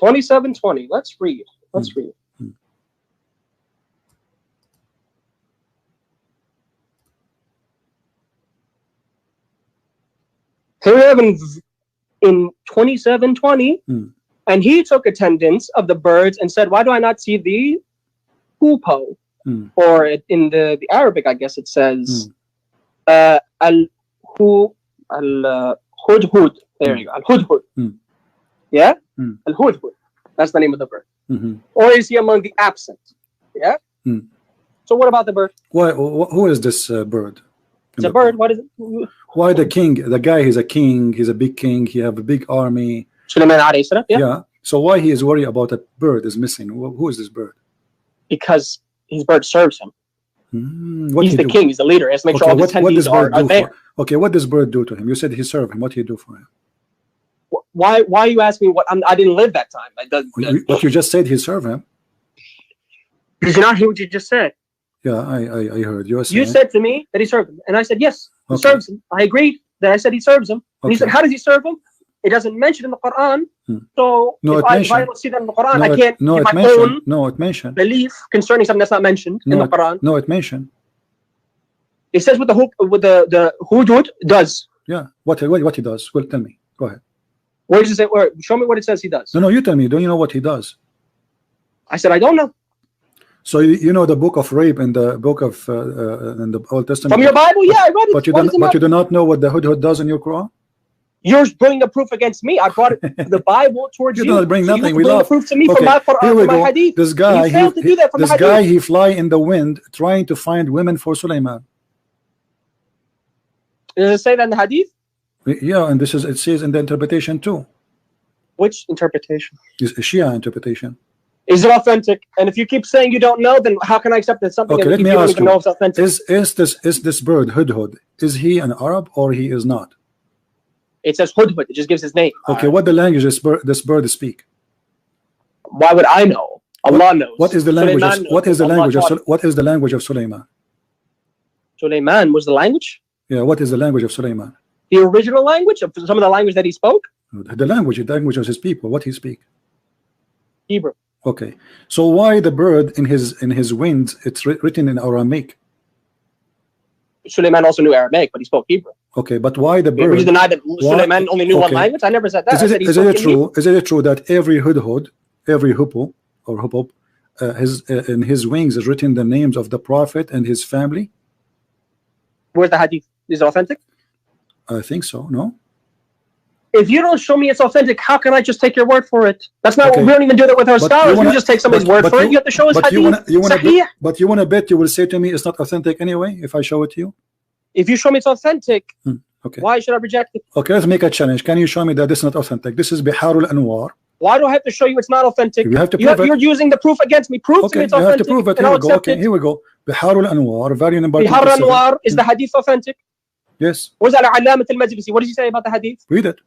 S2: 27:20. Let's read. Let's read. Here we have in 27:20, and he took attendance of the birds and said, "Why do I not see the hoopoe?" Or in the Arabic, I guess it says al-hudhud. There you go, al-hudhud. Yeah, al-hudhud. That's the name of the bird. Or is he among the absent? Yeah. So what about the bird?
S1: Why? Who is this bird?
S2: It's a bird. What is it?
S1: Why the king? The guy, he's a king. He's a big king. He have a big army.
S2: Sulaiman alayhi salam.
S1: Yeah. So why he is worried about a bird is missing? Who is this bird?
S2: Because his bird serves him. He's the king. He's the leader. He has to make sure all the attendees are there.
S1: Okay, what does bird do to him? You said he served him. What do you do for him?
S2: Why are you asking me what? I didn't live that time.
S1: But you just said he served him.
S2: Did you not hear what you just said?
S1: Yeah, I heard you.
S2: You said to me that he served him, and I said yes, he serves him. I agreed that I said he serves him, and he said, how does he serve him? It doesn't mention in the Quran. So if I don't see that in the Quran, I can't give my own belief concerning something that's not mentioned in the Quran.
S1: No, it mentioned.
S2: It says with the hudud does.
S1: Yeah, what he does? Well, tell me. Go ahead.
S2: Where does it say? Show me what it says he does.
S1: No, you tell me. Don't you know what he does?
S2: I said I don't know.
S1: So you know the book of rape and the book of in the Old Testament.
S2: From your Bible, yeah, I read it.
S1: But you do not know what the hudhud does in your Quran.
S2: You're bringing the proof against me. I brought the Bible towards you.
S1: You don't bring nothing. We
S2: love. Proof to me from my Quran, from my hadith.
S1: This guy, he fly in the wind trying to find women for Sulaiman.
S2: Does it say that in the hadith?
S1: Yeah, and it says in the interpretation too.
S2: Which interpretation?
S1: It's a Shia interpretation.
S2: Is it authentic? And if you keep saying you don't know, then how can I accept that something that you don't even know is authentic?
S1: Is this bird hudhud? Is he an Arab or he is not?
S2: It says hudhud. It just gives his name.
S1: Okay, what the language this bird speak?
S2: Why would I know? Allah knows.
S1: What is the language? What is the language of Sulaiman?
S2: Sulaiman was the language?
S1: Yeah, what is the language of Sulaiman?
S2: The original language of some of the language that he spoke?
S1: The language of his people. What he speak?
S2: Hebrew.
S1: Okay, so why the bird in his wings? It's written in Aramaic.
S2: Sulaiman also knew Aramaic, but he spoke Hebrew.
S1: Okay, but why the bird?
S2: Would you deny that Sulaiman only knew one language? I never said that.
S1: Is it true? Is it true that every hudhud, every hoopoe or hoopoe, in his wings is written the names of the prophet and his family?
S2: Where's the hadith? Is it authentic?
S1: I think so. No.
S2: If you don't show me it's authentic, how can I just take your word for it? That's not. We don't even do that with our scholars. We just take somebody's word for it. You have to show us hadith.
S1: But you want to bet you will say to me it's not authentic anyway if I show it to you?
S2: If you show me it's authentic,
S1: okay.
S2: Why should I reject it?
S1: Okay, let's make a challenge. Can you show me that this is not authentic? This is Biharul Anwar,
S2: Why do I have to show you it's not authentic?
S1: You have to prove
S2: You're using the proof against me. Prove to me it's
S1: you have
S2: authentic.
S1: to prove it.
S2: And
S1: Here
S2: I'll
S1: we go.
S2: accept
S1: Okay,
S2: it.
S1: here we go. Bihar al-Anwar, volume number
S2: Bihar
S1: 27.
S2: al-Anwar, is the hadith authentic?
S1: Yes.
S2: Where's Alamat al-Majlisi? What does he say about the hadith?
S1: Read it.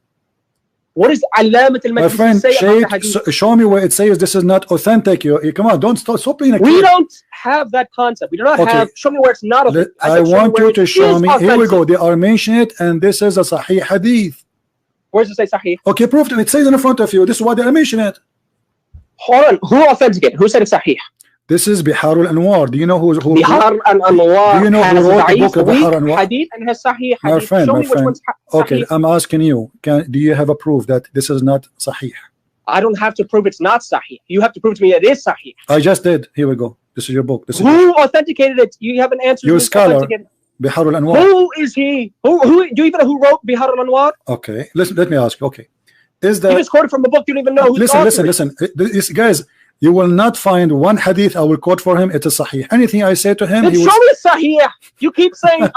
S2: What does Alamat
S1: My
S2: al-Majlisi
S1: friend,
S2: say about the hadith?
S1: show me where it says this is not authentic. You come on, don't stop being a kid.
S2: We don't have that concept. We do not have. Show me where it's not authentic.
S1: I want you to show me.
S2: Authentic.
S1: Here we go. They are mentioning it, and this is a Sahih hadith.
S2: Where does it say Sahih?
S1: Okay, prove it. It says in front of you. This is why they are mentioning it.
S2: Hold on. Who authenticated? Who said it's Sahih?
S1: This is Bihar al-Anwar. Do you know who
S2: Bihar al-Anwar?
S1: Do you know who wrote the book of Bihar al-Anwar?
S2: Hadith and has Sahih hadith.
S1: My friend,
S2: show
S1: my
S2: me which
S1: friend.
S2: one's
S1: Okay,
S2: Sahih.
S1: I'm asking you. Do you have a proof that this is not Sahih?
S2: I don't have to prove it's not Sahih. You have to prove to me it is Sahih.
S1: I just did. Here we go. This is your book. This is
S2: who authenticated it? You have an answer.
S1: Your scholar, Bihar al-Anwar.
S2: Who is he? Who do you even know who wrote Bihar al-Anwar?
S1: Okay, listen. Let me ask you. Okay, is that?
S2: You just quoted from a book. You don't even know who's
S1: Listen. This guys. You will not find one hadith I will quote for him. It is Sahih. Anything I say to him,
S2: then show me Sahih. You keep saying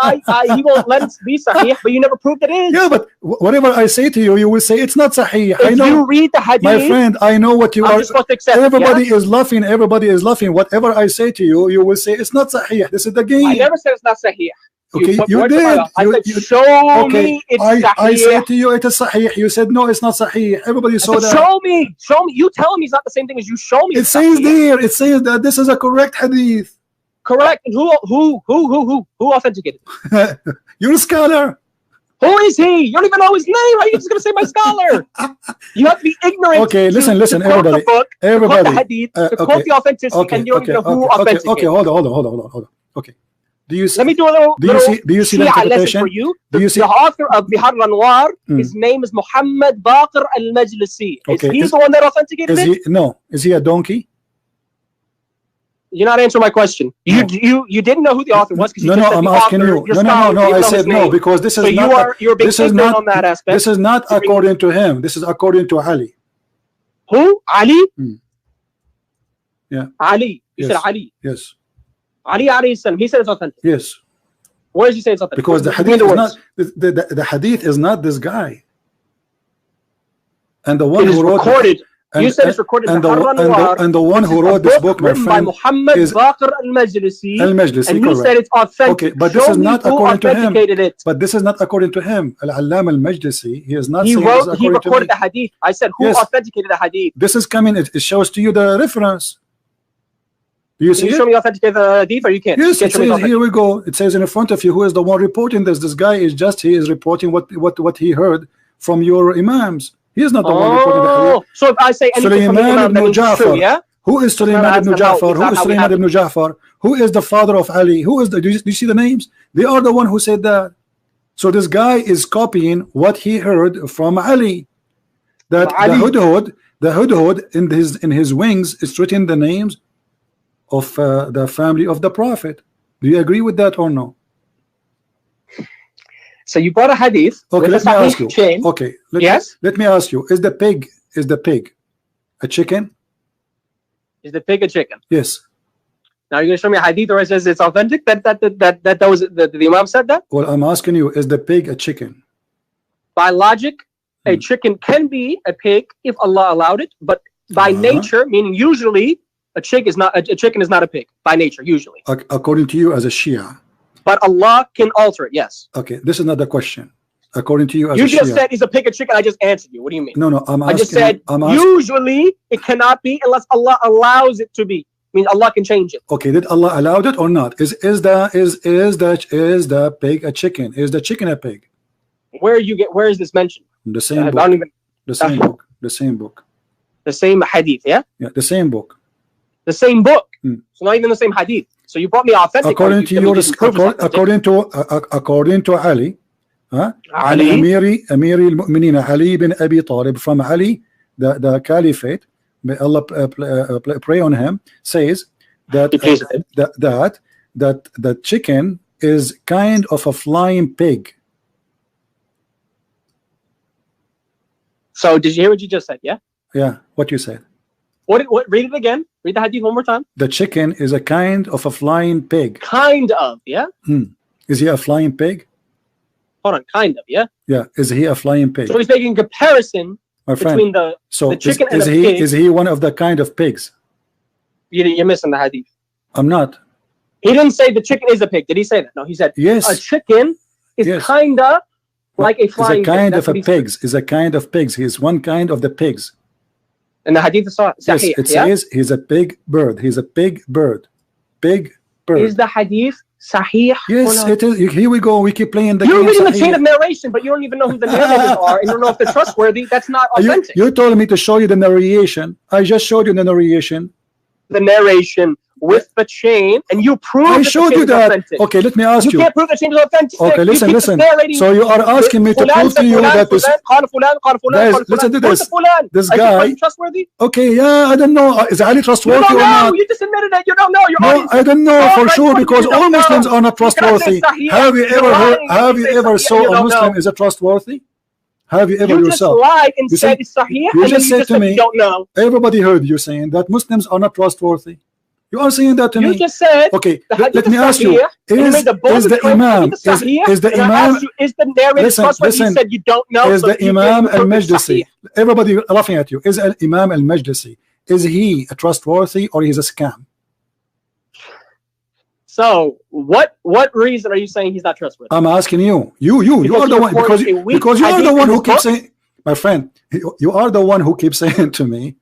S2: he won't let it be Sahih, but you never proved it is.
S1: Yeah, but whatever I say to you, you will say it's not Sahih.
S2: If
S1: I know.
S2: you read the hadith,
S1: my friend, I know what you are.
S2: Supposed to accept
S1: everybody is laughing. Everybody is laughing. Whatever I say to you, you will say it's not Sahih. This is the game.
S2: I never said it's not Sahih.
S1: Okay, you did.
S2: I said, show me it's Sahih.
S1: I said to you, it is Sahih. You said, no, it's not Sahih. Everybody saw that.
S2: Show me. You tell me it's not the same thing as you show me.
S1: It says there. It says that this is a correct hadith.
S2: Correct. And who authenticated it?
S1: You're a scholar.
S2: Who is he? You don't even know his name. How are you just going to say my scholar? You have to be ignorant.
S1: Okay, listen,
S2: To
S1: everybody.
S2: quote
S1: Everybody.
S2: the hadith, to quote the authenticity, and you don't even know who authenticated.
S1: Okay, hold on. Okay. Do you see,
S2: let me do a little.
S1: Do you see the interpretation?
S2: For you.
S1: Do you see
S2: the author of Bihar al-Anwar? His name is Muhammad Baqir al-Majlisi.
S1: Okay.
S2: Is he the one that authenticated it?
S1: No. Is he a donkey?
S2: You're not answering my question. You didn't know who the author was because
S1: no, I'm asking you. No. I said no because this is not.
S2: You're being ignorant on that aspect.
S1: This is not according to him. This is according to Ali.
S2: Who? Ali?
S1: Yeah.
S2: Ali. You said Ali.
S1: Yes.
S2: Ali alayhi salam. He said it's authentic.
S1: Yes.
S2: Where does he say it's authentic?
S1: Because the hadith is not the hadith is not this guy. And the one who wrote
S2: recorded. You said it's recorded
S1: and the one who wrote this book, my friend,
S2: by Muhammad Baqir al-Majlisi. And he said it's authentic.
S1: Okay, but this is not according to him. But this is not according to him. Al-Allam al-Majlisi, he is not saying this according to me.
S2: He recorded the hadith. I said who authenticated the hadith.
S1: This is coming. It shows to you the reference. Do you see
S2: Can you show me authenticated the hadith or you can't?
S1: Yes, it says, here we go. It says in front of you who is the one reporting this. This guy is reporting what he heard from your imams. He is not the one reporting the hadith.
S2: So if I say anything from the imam, that means it's true, yeah?
S1: Who is Sulaiman ibn Ja'far? Who is Sulaiman ibn Ja'far? Who is the father of Ali? Who is the? Do you see the names? They are the one who said that. So this guy is copying what he heard from Ali. That the hudhud in his wings is written the names of the family of the Prophet. Do you agree with that or no?
S2: So you brought a hadith.
S1: Okay, let me ask you.
S2: Chain.
S1: Okay, let me ask you. Is the pig a chicken?
S2: Is the pig a chicken?
S1: Yes.
S2: Now you're going to show me a hadith where it says it's authentic. That was the Imam said that.
S1: Well, I'm asking you: is the pig a chicken?
S2: By logic, a chicken can be a pig if Allah allowed it, but by nature, meaning usually. A chicken is not a pig by nature, usually.
S1: According to you as a Shia.
S2: But Allah can alter it, yes.
S1: Okay, this is not the question. According to you as a Shia.
S2: You just said is a pig a chicken. I just answered you. What do you mean?
S1: No, I'm asking.
S2: I just said usually it cannot be unless Allah allows it to be. I mean, Allah can change it.
S1: Okay, did Allah allow it or not? Is the pig a chicken? Is the chicken a pig?
S2: Where is this mentioned?
S1: The same book. The same book.
S2: The same hadith, yeah?
S1: Yeah, the same book.
S2: The same book. So not even the same hadith. So you brought me authentic.
S1: According to Ali, Ali Amiri al-Mu'mineen Ali bin Abi Talib, from Ali, the caliphate, may Allah pray on him, says that the chicken is kind of a flying pig.
S2: So did you hear what you just said? Yeah.
S1: Yeah. What you said.
S2: What? Read it again. Read the hadith one more time.
S1: The chicken is a kind of a flying pig.
S2: Kind of, yeah.
S1: Is he a flying pig?
S2: Hold on, kind of, yeah.
S1: Yeah. Is he a flying pig?
S2: So he's making a comparison
S1: my friend.
S2: between the chicken and the pig.
S1: Is he one of the kind of pigs?
S2: You're missing the hadith.
S1: I'm not.
S2: He didn't say the chicken is a pig. Did he say that? No, he said
S1: yes.
S2: A chicken is kinda like a flying
S1: pig. Is a kind
S2: of
S1: a pigs. Is a kind of pigs. He's one kind of the pigs.
S2: And the hadith is sahih.
S1: Yes, it says he's a big bird. He's a big bird. Big bird.
S2: Is the hadith sahih?
S1: Yes, it is. Here we go. We keep playing the game.
S2: You're reading the chain of narration, but you don't even know who the narrators are, and you don't know if they're trustworthy. That's not authentic.
S1: You told me to show you the narration. I just showed you the narration.
S2: The narration with the chain, and you proved
S1: I showed you that.
S2: Authentic.
S1: Okay, let me ask you.
S2: You can't prove the chain is authentic.
S1: Okay, listen. So you are asking me to prove to you that this. Guys, listen to this. This guy.
S2: Trustworthy?
S1: Okay, yeah, I don't know. Is Ali trustworthy or not?
S2: You just admitted that you don't know.
S1: No, I don't know for sure because all Muslims are not trustworthy. Have you ever heard? Have you ever saw a Muslim is a trustworthy? Have you ever yourself?
S2: You just lied and said it's sahih,
S1: you just said to me,
S2: you don't know.
S1: Everybody heard you saying that Muslims are not trustworthy. You are saying that to me.
S2: You just said.
S1: Okay, let me ask you: Is the imam? Is the imam?
S2: Is the narrator trustworthy? You said you don't know.
S1: Is the imam al-Majlisi? Everybody laughing at you. Is imam al-Majlisi? Is he a trustworthy or is a scam?
S2: So what reason are you saying he's not trustworthy?
S1: I'm asking you. You are the one because you are the one who keeps saying, my friend, you are the one who keeps saying to me,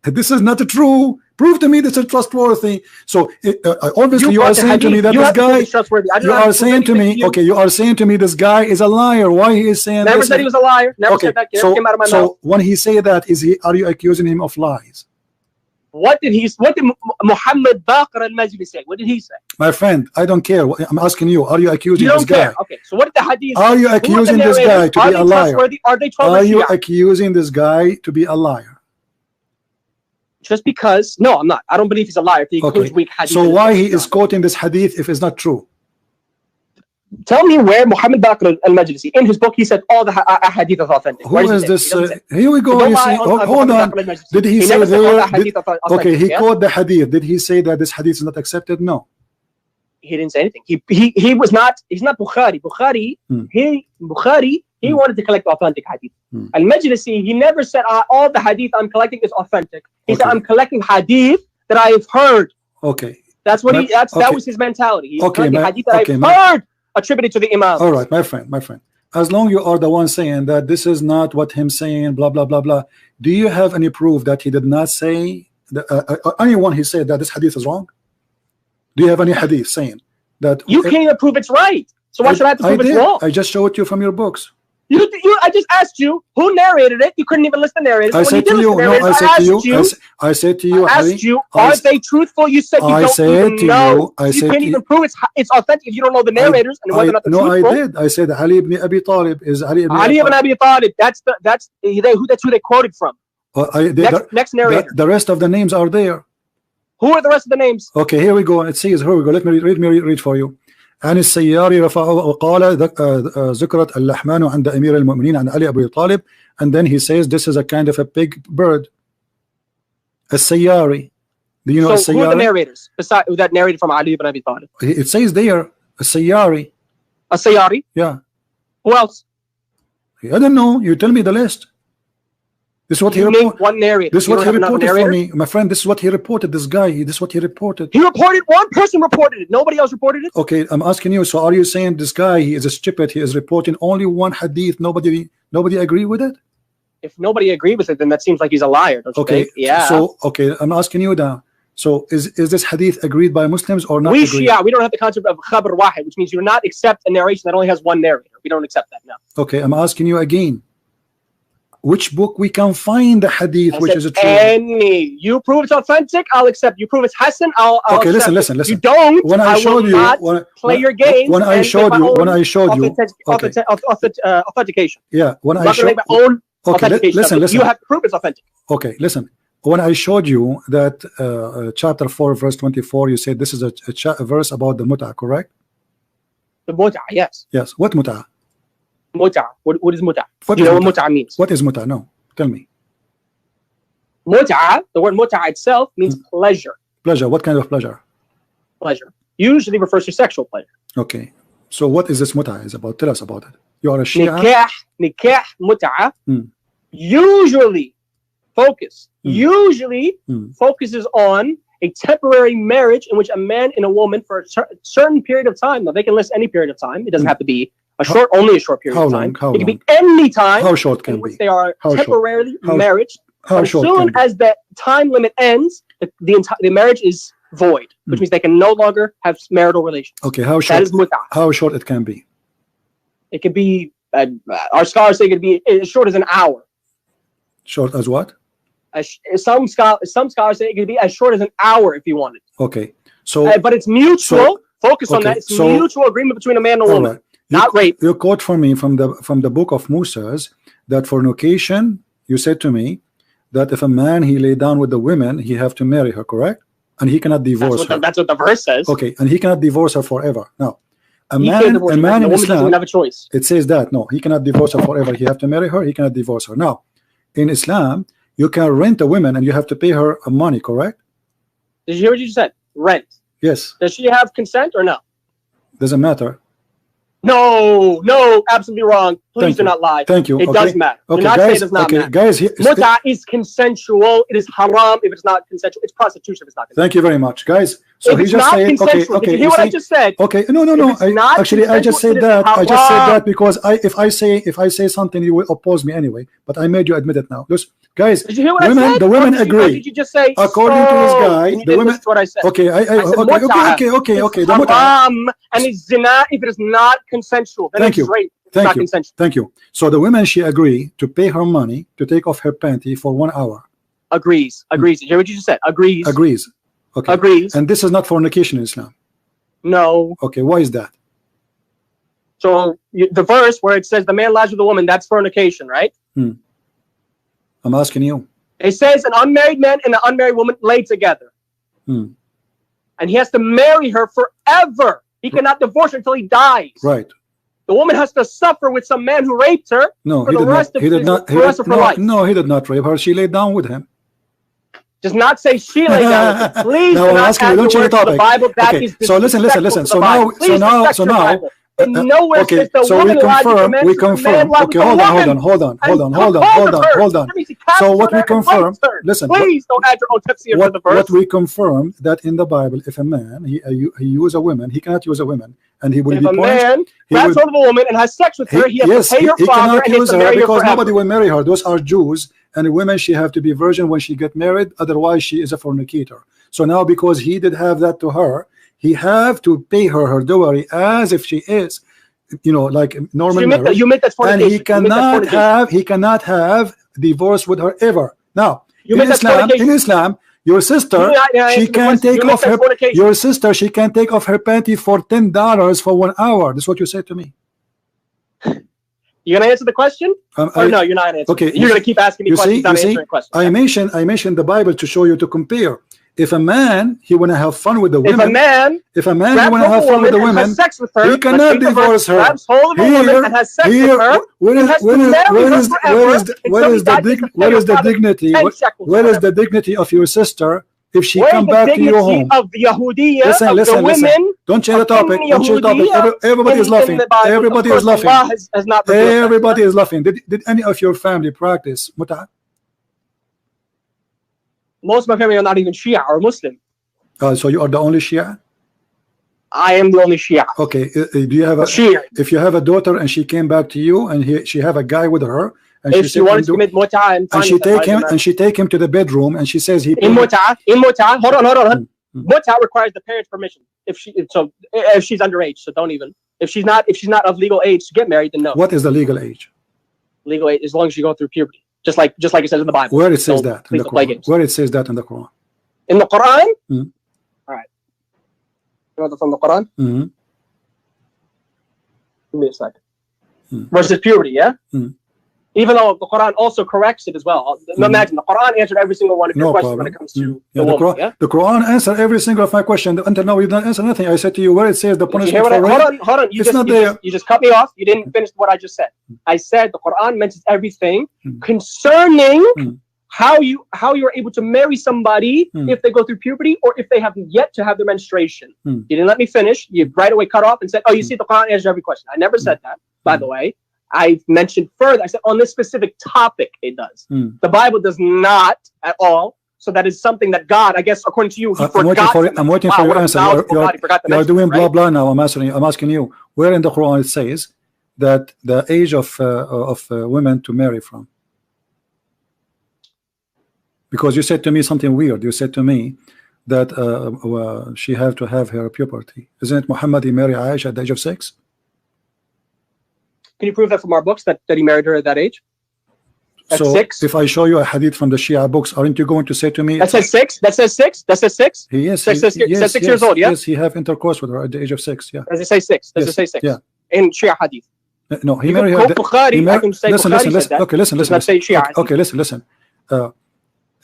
S1: this is not true. Prove to me this is trustworthy. So obviously you are saying to me that this guy. You are saying to me, okay, you are saying to me this guy is a liar. Why he is saying?
S2: Never said he was a liar. Never said that. Came out of my mouth.
S1: So when he say that, are you accusing him of lies?
S2: What did Muhammad Baqir al-Majli say? What did he say?
S1: My friend, I don't care. I'm asking you. Are you accusing this guy?
S2: Okay. So what did the hadith?
S1: Are you accusing this guy to be a liar?
S2: Are
S1: you accusing this guy to be a liar?
S2: Just because? No, I'm not. I don't believe he's a liar. If he includes weak hadith.
S1: So why he is quoting this hadith if it's not true?
S2: Tell me where Muhammad Baqir al-Majlisi, in his book, he said all the hadith is authentic.
S1: Who is this? Here we go. You see, hold on. Did he say there? Okay, he quoted the hadith. Did he say that this hadith is not accepted? No.
S2: He didn't say anything. He was not. He's not Bukhari. Bukhari. He wanted to collect authentic hadith. Al-Majlisi, he never said all the hadith I'm collecting is authentic. He said I'm collecting hadith that I've heard.
S1: Okay.
S2: That's what that was his mentality. He's collecting hadith that I've heard attributed to the Imam.
S1: All right, my friend. As long you are the one saying that this is not what him saying, blah blah blah blah. Do you have any proof that he did not say anyone he said that this hadith is wrong? Do you have any hadith saying that?
S2: You can't even prove it's right. So why should I have to prove it's wrong?
S1: I just showed you from your books.
S2: I just asked you who narrated it. You couldn't even list the narrators.
S1: I said to you. No, I said to you.
S2: I asked you. Are they truthful? You said you don't even know. You can't even prove it's authentic if you don't know the narrators and whether or not they're truthful.
S1: No, I did. I said Ali ibn Abi Talib is Ali ibn
S2: Abi Talib. That's who they quoted from. Next narrator.
S1: The rest of the names are there.
S2: Who are the rest of the names?
S1: Okay, here we go. It says, here we go. Let me read for you. عن السياري رفعه وقال ذكرت اللحمان عند أمير المؤمنين عن علي أبي طالب, and then he says this is a kind of a big bird. السياري. Do you know السياري? So who are the
S2: narrators besides that narrated from Ali ibn Abi Talib?
S1: It says there السياري.
S2: السياري?
S1: Yeah.
S2: Who else?
S1: I don't know. You tell me the list. This is what he reported.
S2: One narrator.
S1: This is what he reported for me, my friend. This is what he reported. This guy. This is what he reported.
S2: He reported. One person reported it. Nobody else reported it.
S1: Okay, I'm asking you. So, are you saying this guy? He is a stupid. He is reporting only one hadith. Nobody agree with it.
S2: If nobody agreed with it, then that seems like he's a liar. Don't you think? Yeah.
S1: So, okay, I'm asking you now. So, is this hadith agreed by Muslims or not?
S2: We don't have the concept of khabar wahid, which means you not accept a narration that only has one narrator. We don't accept that now.
S1: Okay, I'm asking you again. Which book we can find the hadith which is a true?
S2: Any. You prove it's authentic, I'll accept. You prove it's Hasan, I'll
S1: okay,
S2: accept.
S1: Listen.
S2: You don't.
S1: When I showed you,
S2: play your game.
S1: When I showed you,
S2: authentication.
S1: Yeah. When I showed.
S2: My own authentication.
S1: Listen.
S2: You have to prove it's authentic.
S1: Okay, listen. When I showed you that chapter 4, verse 24, you said this is a verse about the mut'ah, correct?
S2: The mut'ah, yes.
S1: Yes. What mut'ah?
S2: Mut'ah. What is mut'ah? Do you know what mut'ah means?
S1: What is mut'ah? No, tell me.
S2: Mut'ah, the word mut'ah itself means pleasure.
S1: Pleasure. What kind of pleasure?
S2: Pleasure. Usually refers to sexual pleasure.
S1: Okay. So what is this mut'ah is about? Tell us about it. You are a Shia.
S2: Nikah mut'ah usually focuses on a temporary marriage in which a man and a woman for a certain period of time. Now they can list any period of time. It doesn't have to be only a short period of time. It can be any time.
S1: How short can
S2: in which they are temporarily married. As
S1: short
S2: soon as the time limit ends, the marriage is void, which means they can no longer have marital relations.
S1: Okay, how short?
S2: That is mut'ah.
S1: How short it can be?
S2: It could be. Our scholars say it could be as short as an hour.
S1: Short as what?
S2: Some scholars say it could be as short as an hour if you wanted.
S1: Okay, so
S2: but it's mutual. Focus on that. It's mutual agreement between a man and a woman, not rape.
S1: You quote for me from the book of Moses that fornication. You said to me that if a man he lay down with the women, he have to marry her, correct? And he cannot divorce her.
S2: That's what the verse says.
S1: Okay, and he cannot divorce her forever. Now, a man in Islam
S2: doesn't have a choice.
S1: It says that no, he cannot divorce her forever. He have to marry her. He cannot divorce her. Now, in Islam, you can rent a woman and you have to pay her money, correct?
S2: Did you hear what you said? Rent.
S1: Yes.
S2: Does she have consent or no?
S1: Doesn't matter.
S2: No, absolutely wrong. Please do not lie.
S1: Thank you.
S2: It does matter.
S1: Okay,
S2: do not
S1: guys,
S2: say it does not matter.
S1: Guys,
S2: Mut'ah is consensual. It is haram if it's not consensual. It's prostitution if it's not consensual.
S1: Thank you very much, guys. So
S2: if
S1: he just said,
S2: okay. Did you hear what I just said?
S1: Okay, no. I just said that. I just said that because if I say something, you will oppose me anyway. But I made you admit it now. Listen, guys,
S2: did you hear what I said?
S1: The women agree.
S2: Did you just say?
S1: According to this guy, the women.
S2: What I said.
S1: Okay, okay.
S2: The haram and it's zina if it is not consensual. Then
S1: Thank you.
S2: Rape.
S1: Thank you. So the women, she agree to pay her money to take off her panty for 1 hour.
S2: Agrees. Did you hear what you just said? Agrees.
S1: Okay.
S2: Agrees.
S1: And this is not fornication in Islam.
S2: No.
S1: Okay, why is that?
S2: So the verse where it says the man lies with the woman, that's fornication, right?
S1: I'm asking you.
S2: It says an unmarried man and an unmarried woman lay together. And he has to marry her forever. He cannot divorce her until he dies.
S1: Right.
S2: The woman has to suffer with some man who raped her for the rest of her life.
S1: No, he did not rape her. She laid down with him.
S2: Does not say she laid down with him. Please
S1: no,
S2: do not add the
S1: change the topic.
S2: The Bible. That
S1: okay.
S2: is
S1: so listen. So now.
S2: Nowhere says the woman lied with the man.
S1: We confirm. Okay, hold on. So what we confirm, listen.
S2: Please don't add your own tafsir to the verse.
S1: What we confirm that in the Bible, if a man he use a woman, he cannot use a woman, and he will be punished.
S2: If a man grabs hold of a woman and has sex with her, he has to pay her father and he has to marry her
S1: because nobody will marry her. Those are Jews, and women she have to be virgin when she get married. Otherwise, she is a fornicator. So now, because he did have that to her, he have to pay her dowry as if she is, like normal marriage.
S2: You make that fornication.
S1: And he cannot have divorce with her ever. Now, in Islam, your sister she can take off her panty for $10 for 1 hour. That's what you said to me.
S2: You gonna answer the question? Or no, you're not answering.
S1: Okay,
S2: you're gonna keep asking me questions, not answering questions.
S1: I mentioned the Bible to show you to compare. If a man he wanna have fun with the women, if a man he wanna have fun with the women,
S2: sex with her,
S1: he cannot divorce her.
S2: Grabs hold of a woman and has sex with her. Where is
S1: the dignity of your sister if she come back to your home?
S2: Of the Yahudiya,
S1: listen. Don't change the topic. Everybody is laughing. Everybody is laughing. Did any of your family practice mut'ah?
S2: Most of my family are not even Shia or Muslim.
S1: So you are the only Shia?
S2: I am the only Shia.
S1: Okay. Do you have if you have a daughter and she came back to you and she have a guy with her, and
S2: if she wanted to commit mut'ah
S1: and she take him to the bedroom and she says
S2: in mut'ah, hold on. Mut'ah requires the parents' permission. If she's underage, so don't even. If she's not of legal age to get married, then no.
S1: What is the legal age?
S2: Legal age as long as you go through puberty. Just like it says in the Bible.
S1: Where it says that in the Quran? Where it says that in the Quran?
S2: In the Quran? All right. You want it from the Quran? Give me a second. Versus puberty, yeah? Even though the Quran also corrects it as well. Imagine the Quran answered every single one of your questions when it comes to the woman.
S1: The Quran answered every single of my question. Until now, you didn't answer nothing. I said to you where it says the punishment for rape.
S2: Hold on. You just cut me off. You didn't finish what I just said. I said the Quran mentions everything concerning how you are able to marry somebody if they go through puberty or if they have yet to have their menstruation. You didn't let me finish. You right away cut off and said, "Oh, you see, the Quran answers every question." I never said that, by the way. I mentioned further, I said on this specific topic it does. The Bible does not at all. So that is something that God, I guess, according to you, he forgot.
S1: I'm waiting for your answer. You're doing blah blah now. I'm asking you, where in the Quran it says that the age of women to marry from? Because you said to me something weird. You said to me that she have to have her puberty. Isn't it Muhammad he married Aisha at the age of 6?
S2: Can you prove that from our books that he married her at that age? At
S1: so
S2: 6?
S1: If I show you a hadith from the Shia books, aren't you going to say to me
S2: that says 6? That says 6? That says 6?
S1: He is.
S2: That says 6 years old, yeah?
S1: Yes, he have intercourse with her at the age of 6, yeah.
S2: Does it say 6? Does it say 6?
S1: Yeah.
S2: In Shia hadith.
S1: No, he married her. Listen. Okay, listen. Okay, listen.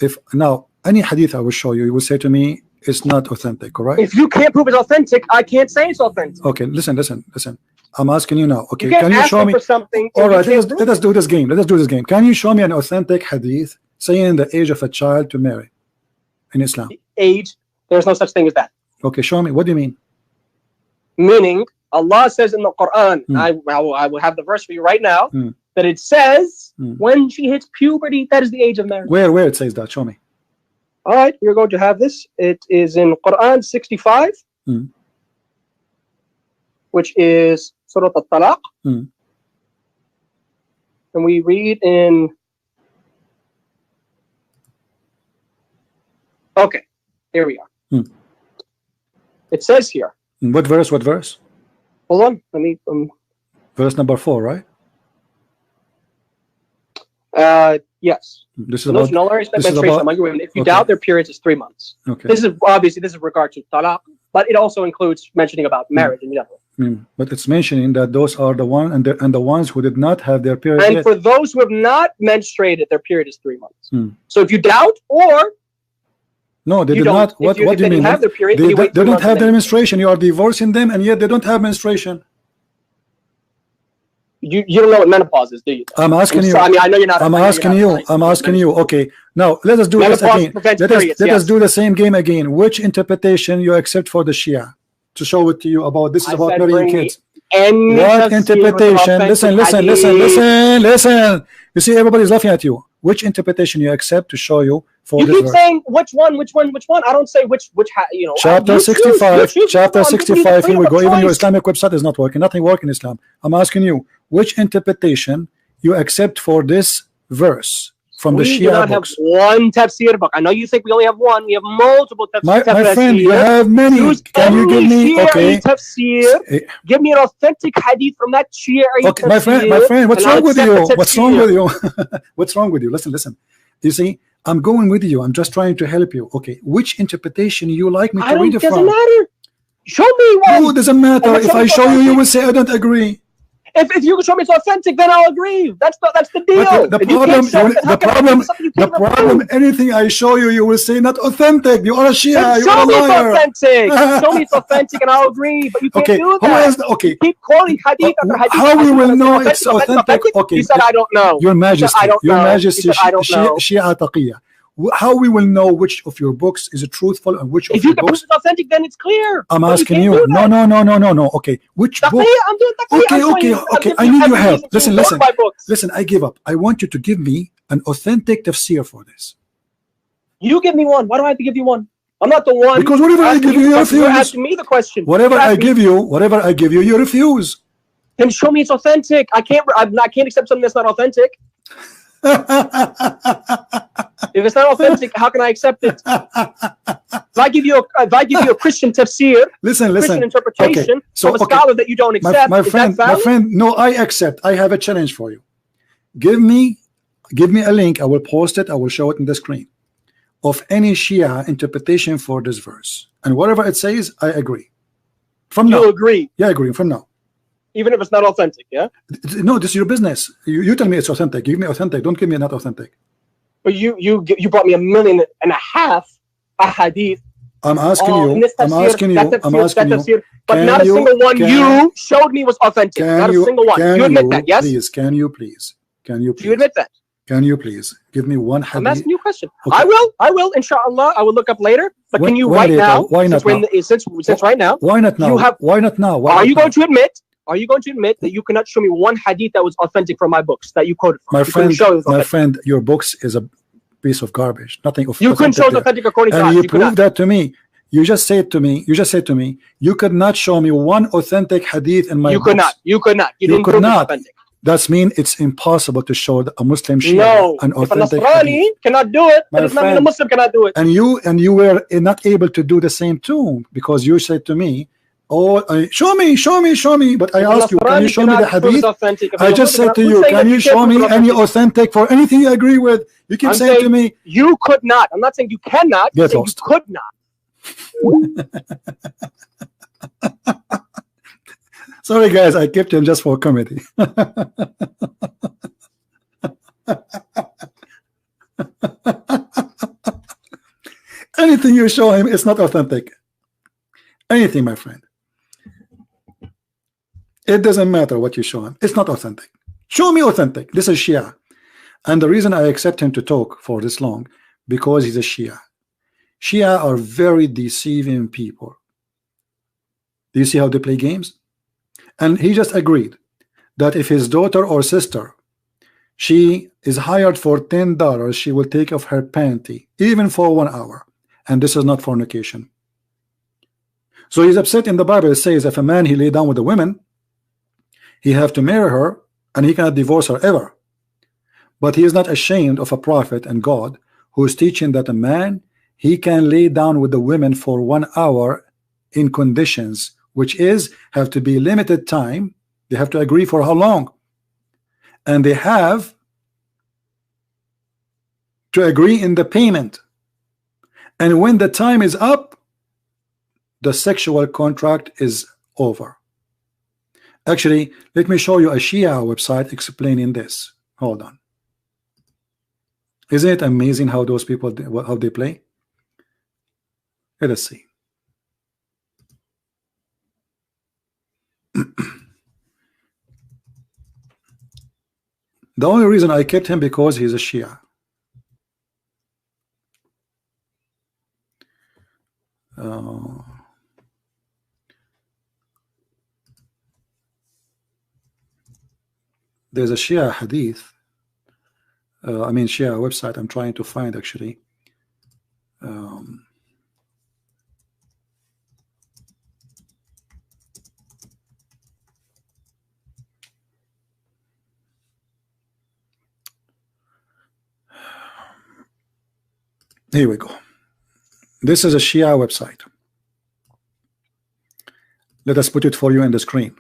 S1: If now any hadith I will show you, you will say to me it's not authentic, correct?
S2: If you can't prove it's authentic, I can't say it's authentic.
S1: Okay, listen. I'm asking you now. Okay,
S2: you
S1: can you show me?
S2: For something
S1: all right, let us do this game. Can you show me an authentic hadith saying the age of a child to marry in Islam?
S2: Age? There's no such thing as that.
S1: Okay, show me. What do you mean?
S2: Meaning, Allah says in the Quran, I will have the verse for you right now, that it says when she hits puberty, that is the age of marriage.
S1: Where it says that? Show me.
S2: All right, you're going to have this. It is in Quran 65, which is Surah Al-Talaq. And we read in... Okay, here we are. It says here.
S1: What verse?
S2: Hold on, let me...
S1: verse number 4, right?
S2: Yes.
S1: This is about,
S2: if you doubt their periods, it's 3 months.
S1: Okay.
S2: This is obviously this is regard to talaq, but it also includes mentioning about marriage in general.
S1: But it's mentioning that those are the one and the ones who did not have their period.
S2: And for those who have not menstruated, their period is 3 months. So if you doubt or
S1: no, they did not. What do you mean?
S2: Have their period,
S1: they don't have their menstruation. You are divorcing them, and yet they don't have menstruation.
S2: You don't know what menopause is, do you?
S1: I'm asking you.
S2: I mean, I know you're not.
S1: I'm asking you. Okay, now let us do this again. Let us do the same game again. Which interpretation you accept for the Shia to show it to you about this is about marrying kids? What interpretation? Listen. You see, everybody's laughing at you. Which interpretation you accept to show you for
S2: you
S1: this
S2: keep
S1: verse?
S2: saying which one. I don't say which you know.
S1: Chapter 65. Chapter 65. Here we go. Even your Islamic website is not working. Nothing working in Islam. I'm asking you, which interpretation you accept for this verse from the Shia books? We do not have
S2: one tafsir book. I know you think we only have one. We have multiple tafsir.
S1: My friend, you have many. Can you give me
S2: tafsir? Give me an authentic hadith from that Shia
S1: okay,
S2: tafsir.
S1: my friend, what's wrong with you? What's wrong with you? What's wrong with you? Listen. You see, I'm going with you. I'm just trying to help you. Okay, which interpretation you like me to read it from?
S2: Doesn't matter. Show me one.
S1: No, it doesn't matter. If I show you, you will say I don't agree.
S2: If you can show me it's authentic, then I'll agree. That's the deal.
S1: The problem. Anything I show you, you will say not authentic. You are a Shia. You are a liar.
S2: Show me it's authentic, and I'll agree. But you can't do that.
S1: Okay.
S2: Keep quoting hadith after hadith.
S1: How we will know it's authentic? Okay.
S2: He said I don't know.
S1: Your Majesty. Your Majesty. Shia Taqiyya. How we will know which of your books is truthful and which of your books? If you can prove it's
S2: authentic, then it's clear.
S1: I'm asking you. No. Okay, which book?
S2: I'm doing
S1: okay. I need your help. Listen. I give up. I want you to give me an authentic tafsir for this.
S2: You give me one. Why do I have to give you one? I'm not the one.
S1: Because whatever I give you, you refuse.
S2: You're asking me the question.
S1: Whatever I give you, you refuse.
S2: Then show me it's authentic. I can't accept something that's not authentic. If it's not authentic, how can I accept it? If I give you a Christian tafsir, Christian interpretation from a scholar that you don't accept,
S1: my friend, no, I accept. I have a challenge for you. Give me a link. I will post it. I will show it in the screen of any Shia interpretation for this verse, and whatever it says, I agree. From now,
S2: you agree?
S1: Yeah, I agree. From now.
S2: Even if it's not authentic, yeah?
S1: No, this is your business. You tell me it's authentic. Give me authentic. Don't give me not authentic.
S2: But you brought me 1.5 million hadith.
S1: I'm asking you. But
S2: not a single one you showed me was authentic. Not a single one. You admit that, yes?
S1: Please, can you please?
S2: Do you admit that?
S1: Can you please give me one hadith?
S2: I'm asking you a question.
S1: Okay.
S2: I will, inshallah. I will look up later. But can you right now? Since right now.
S1: Why not now?
S2: Are you going to admit are you going to admit that you cannot show me one hadith that was authentic from my books that you quoted from?
S1: My friend, your books is a piece of garbage. Nothing of
S2: you couldn't show it authentic according to
S1: and
S2: us.
S1: you proved that to me. You just said to me, you could not show me one authentic hadith in my books.
S2: You could not. You
S1: could not. That means it's impossible to show a Muslim Shia an authentic
S2: if a Nasrani
S1: hadith.
S2: Cannot do it, that does not mean a Muslim cannot do it.
S1: And you were not able to do the same too, because you said to me, oh, show me. But I asked you, can you show me the hadith? I just said to you, can you show me any authentic for anything you agree with? You keep saying to me,
S2: you could not. I'm not saying you cannot. I'm saying you could not.
S1: Sorry guys, I kept him just for comedy. Anything you show him, it's not authentic. Anything, my friend. It doesn't matter what you show him, it's not authentic. Show me authentic. This is Shia. And the reason I accept him to talk for this long, because he's a Shia. Shia are very deceiving people. Do you see how they play games? And he just agreed that if his daughter or sister, she is hired for $10, she will take off her panty, even for 1 hour. And this is not fornication. So he's upset. In the Bible it says if a man he lay down with a woman, he have to marry her and he cannot divorce her ever. But he is not ashamed of a prophet and God who is teaching that a man, he can lay down with the women for 1 hour in conditions, which is have to be limited time. They have to agree for how long, and they have to agree in the payment. And when the time is up, the sexual contract is over. Actually, let me show you a Shia website explaining this. Hold on. Isn't it amazing how those people, how they play? Let us see. The only reason I kept him because he's a Shia. There's a Shia hadith. I mean Shia website I'm trying to find actually. Here we go. This is a Shia website. Let us put it for you in the screen.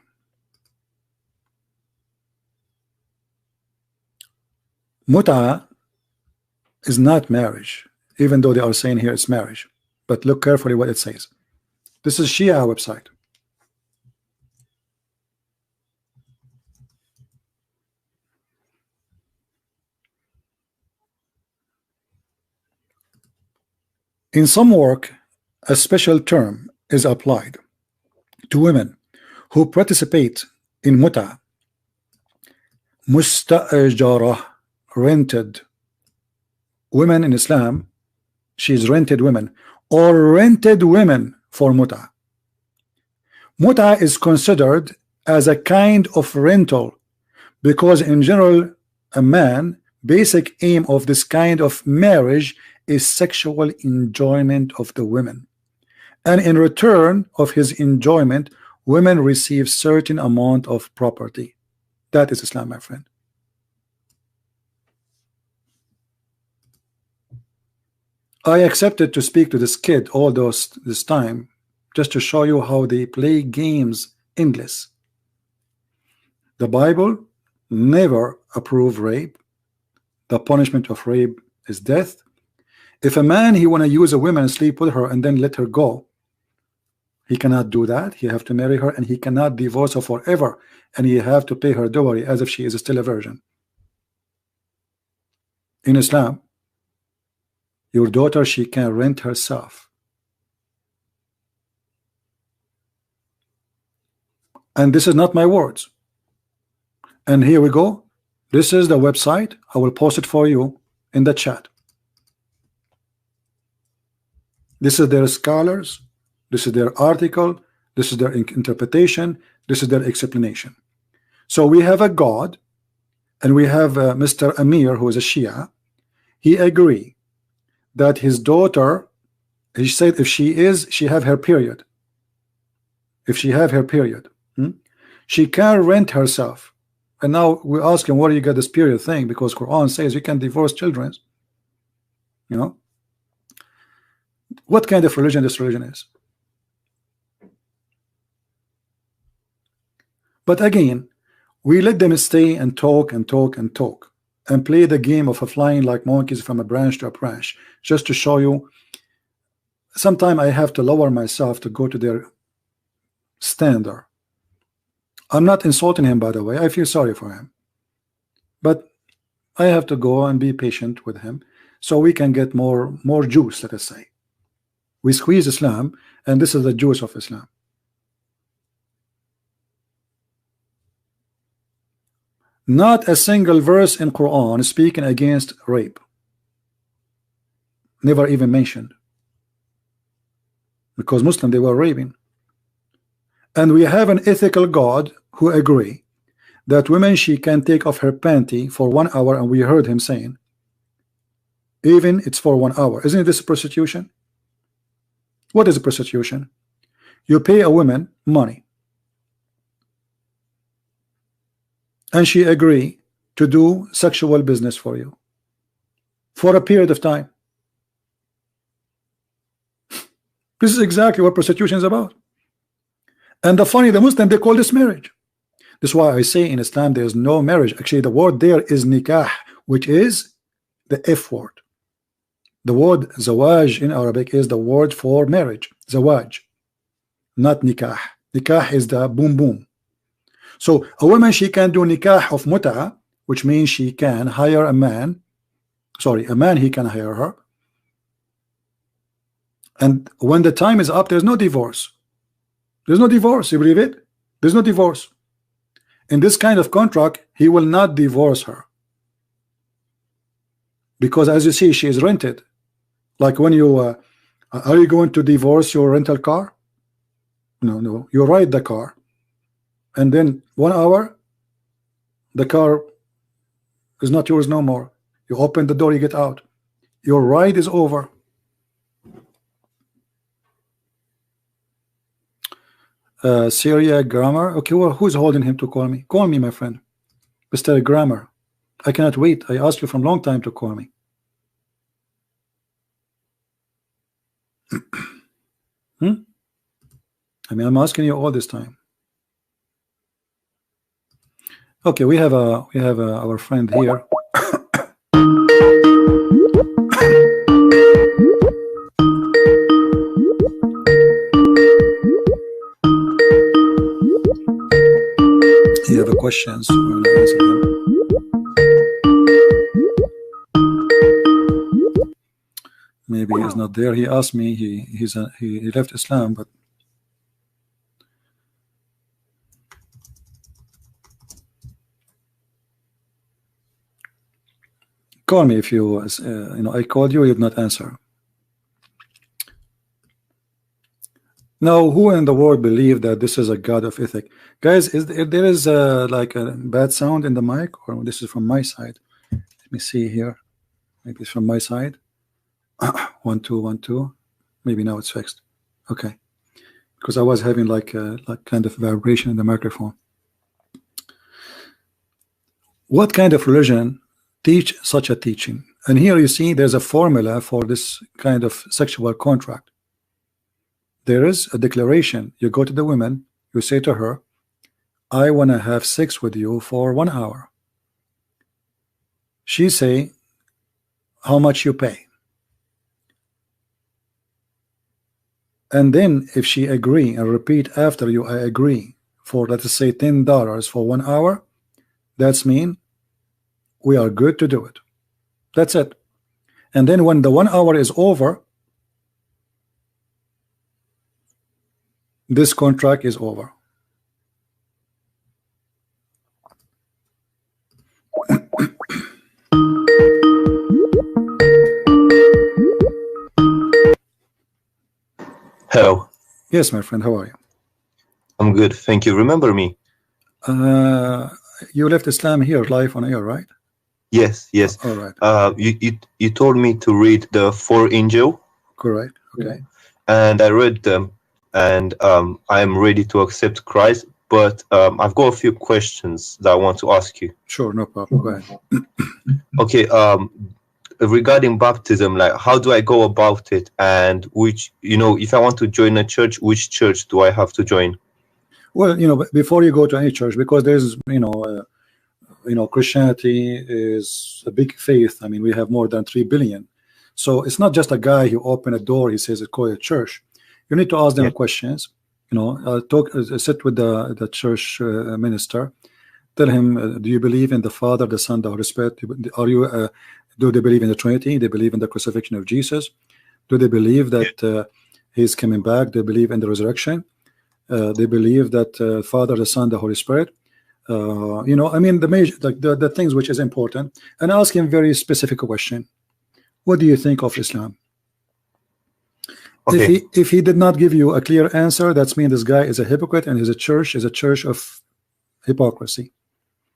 S1: Mut'a is not marriage, even though they are saying here it's marriage. But look carefully what it says. This is Shia website. In some work, a special term is applied to women who participate in mut'a, musta'jarah, rented. Women in Islam, she's rented women or rented women for mut'a. Mut'a is considered as a kind of rental because in general a man basic aim of this kind of marriage is sexual enjoyment of the women, and in return of his enjoyment women receive certain amount of property. That is Islam, my friend. I accepted to speak to this kid all this time just to show you how they play games endless. The Bible never approved rape. The punishment of rape is death. If a man he want to use a woman and sleep with her and then let her go, he cannot do that. He have to marry her and he cannot divorce her forever, and he have to pay her dowry as if she is still a virgin. In Islam, your daughter, she can rent herself. And this is not my words. And here we go. This is the website. I will post it for you in the chat. This is their scholars. This is their article. This is their interpretation. This is their explanation. So we have a God, and we have Mr. Amir, who is a Shia. He agreed that his daughter, he said, if she have her period, if she have her period, she can rent herself. And now we ask him, where do you get this period thing? Because Quran says you can divorce children. You know, what kind of religion this religion is? But again, we let them stay and talk and talk and talk and play the game of flying like monkeys from a branch to a branch, just to show you. Sometimes I have to lower myself to go to their standard. I'm not insulting him, by the way. I feel sorry for him, but I have to go and be patient with him so we can get more juice. Let us say we squeeze Islam, and this is the juice of Islam. Not a single verse in Quran speaking against rape. Never even mentioned. Because Muslim, they were raping. And we have an ethical God who agree that women, she can take off her panty for 1 hour, and we heard him saying, even it's for 1 hour. Isn't this prostitution? What is prostitution? You pay a woman money, and she agree to do sexual business for you for a period of time. This is exactly what prostitution is about. And the Muslim, they call this marriage. This is why I say in Islam there is no marriage. Actually, the word there is nikah, which is the F word. The word zawaj in Arabic is the word for marriage. Zawaj, not nikah. Nikah is the boom boom. So a woman, she can do nikah of mut'a, which means she can hire a man. Sorry, a man, he can hire her. And when the time is up, there's no divorce. There's no divorce. You believe it? There's no divorce. In this kind of contract, he will not divorce her. Because as you see, she is rented. Like when you, are you going to divorce your rental car? No. You ride the car. And then 1 hour, the car is not yours no more. You open the door, you get out. Your ride is over. Syria Grammar. Okay, well, who's holding him to call me? Call me, my friend. Mr. Grammar. I cannot wait. I asked you from a long time to call me. I mean, I'm asking you all this time. Okay, we have our friend here. You have a questions, we're gonna answer them. Maybe he's not there. He asked me. He left Islam, but call me if you I called you. You did not answer. Now, who in the world believe that this is a God of ethic? Guys, there is like a bad sound in the mic, or this is from my side? Let me see here. Maybe it's from my side. 1 2 1 2. Maybe now it's fixed. Okay, because I was having like kind of vibration in the microphone. What kind of religion teach such a teaching? And here you see there's a formula for this kind of sexual contract. There is a declaration. You go to the woman, you say to her, I want to have sex with you for 1 hour. She say, how much you pay? And then if she agree and repeat after you, I agree, for let's say $10 for 1 hour, that's mean we are good to do it. That's it. And then when the 1 hour is over, this contract is over.
S3: Hello.
S1: Yes, my friend, how are you?
S3: I'm good, thank you. Remember me?
S1: You left Islam here live on air, right?
S3: Yes, yes.
S1: All right.
S3: You told me to read the 4 angels.
S1: Correct. Okay.
S3: And I read them, and I am ready to accept Christ. But I've got a few questions that I want to ask you.
S1: Sure, no problem. Go ahead.
S3: Okay. Regarding baptism, like, how do I go about it? And which, if I want to join a church, which church do I have to join?
S1: Well, before you go to any church, because there's, Christianity is a big faith. I mean, we have more than 3 billion. So it's not just a guy who open a door, he says, call it a church. You need to ask them questions. Sit with the church minister. Tell him, do you believe in the Father, the Son, the Holy Spirit? Do they believe in the Trinity? They believe in the crucifixion of Jesus? Do they believe that he's coming back? They believe in the resurrection? They believe that Father, the Son, the Holy Spirit. I mean, the major, the things which is important. And ask him very specific question. What do you think of Islam?
S3: Okay.
S1: If he did not give you a clear answer, that's mean this guy is a hypocrite, and his church is a church of hypocrisy.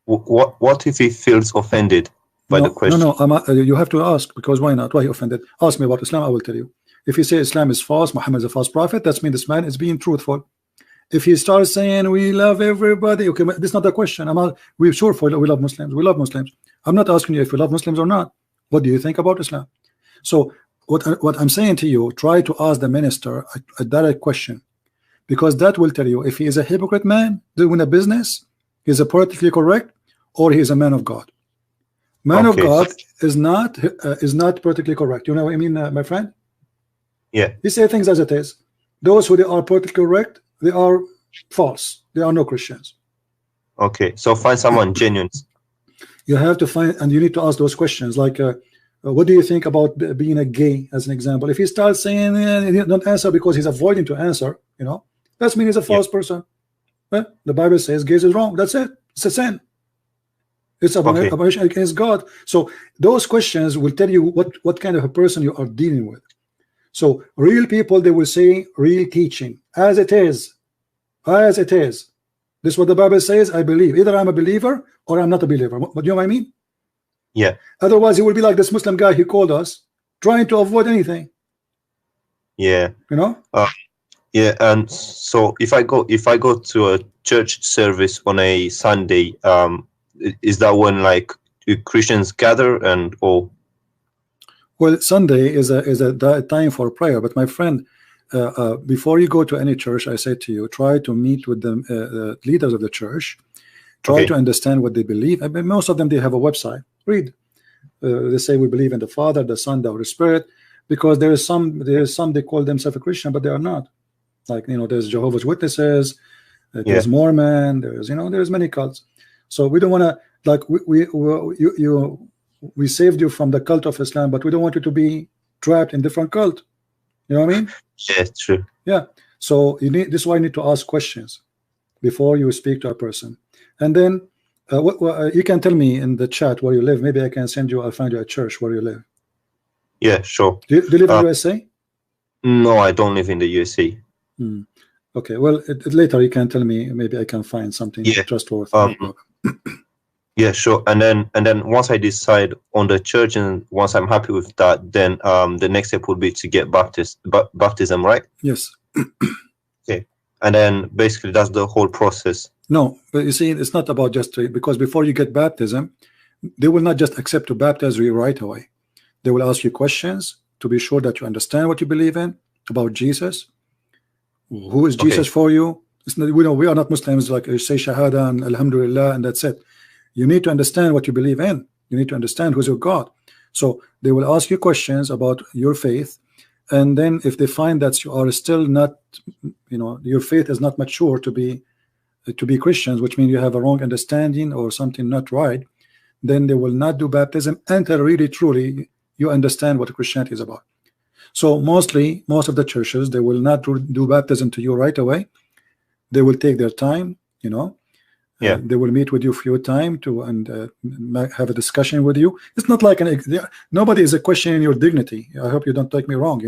S3: What if he feels offended by the question?
S1: No, you have to ask, because why not? Why he offended? Ask me about Islam, I will tell you. If you say Islam is false, Muhammad is a false prophet, that's mean this man is being truthful. If he starts saying we love everybody, okay, this is not a question. We're sure we love Muslims. We love Muslims. I'm not asking you if you love Muslims or not. What do you think about Islam? So what I'm saying to you, try to ask the minister a direct question, because that will tell you if he is a hypocrite man doing a business, he's a politically correct, or he is a man of God. Man of God is not politically correct. You know what I mean, my friend?
S3: Yeah.
S1: He say things as it is. Those who they are politically correct, they are false. They are no Christians.
S3: Okay, so find someone genuine.
S1: You have to find, and you need to ask those questions like, what do you think about being a gay, as an example? If he starts saying don't answer because he's avoiding to answer, that's mean he's a false person. Well, the Bible says gays is wrong. That's it. It's a sin. It's abomination against God. So those questions will tell you what kind of a person you are dealing with. So real people, they will say real teaching as it is. As it is. This is what the Bible says. I believe either I'm a believer or I'm not a believer. But you know what I mean?
S3: Yeah.
S1: Otherwise, he will be like this Muslim guy he called us, trying to avoid anything.
S3: Yeah.
S1: Yeah.
S3: And so if I go to a church service on a Sunday, is that when like Christians gather and all?
S1: Well, Sunday is a time for prayer. But my friend, before you go to any church, I say to you, try to meet with the leaders of the church. Try to understand what they believe. I mean, most of them, they have a website. Read. They say we believe in the Father, the Son, the Holy Spirit, because there is some they call themselves a Christian, but they are not. Like, there's Jehovah's Witnesses, there's Mormon, there's many cults. So we don't want to, like, we saved you from the cult of Islam, but we don't want you to be trapped in different cult. You know what I mean?
S3: Yeah, true.
S1: Yeah. So this is why you need to ask questions before you speak to a person. And then you can tell me in the chat where you live. Maybe I can I'll find you a church where you live.
S3: Yeah, sure.
S1: Do you live in USA?
S3: No, I don't live in the USA.
S1: Okay, well, later you can tell me. Maybe I can find something trustworthy.
S3: Yeah, sure. And then once I decide on the church, and once I'm happy with that, then the next step would be to get baptism, right?
S1: Yes.
S3: Okay. And then basically that's the whole process.
S1: No, but you see, it's not about just because before you get baptism, they will not just accept to baptize you right away. They will ask you questions to be sure that you understand what you believe in about Jesus. Who is Jesus for you? It's not, we are not Muslims like you say Shahada and Alhamdulillah and that's it. You need to understand what you believe in. You need to understand who's your God. So they will ask you questions about your faith, and then if they find that you are still not, your faith is not mature to be Christians, which means you have a wrong understanding or something not right, then they will not do baptism until really truly you understand what Christianity is about. So most of the churches, they will not do baptism to you right away. They will take their time, they will meet with you for your time and have a discussion with you. It's not like nobody is questioning your dignity. I hope you don't take me wrong.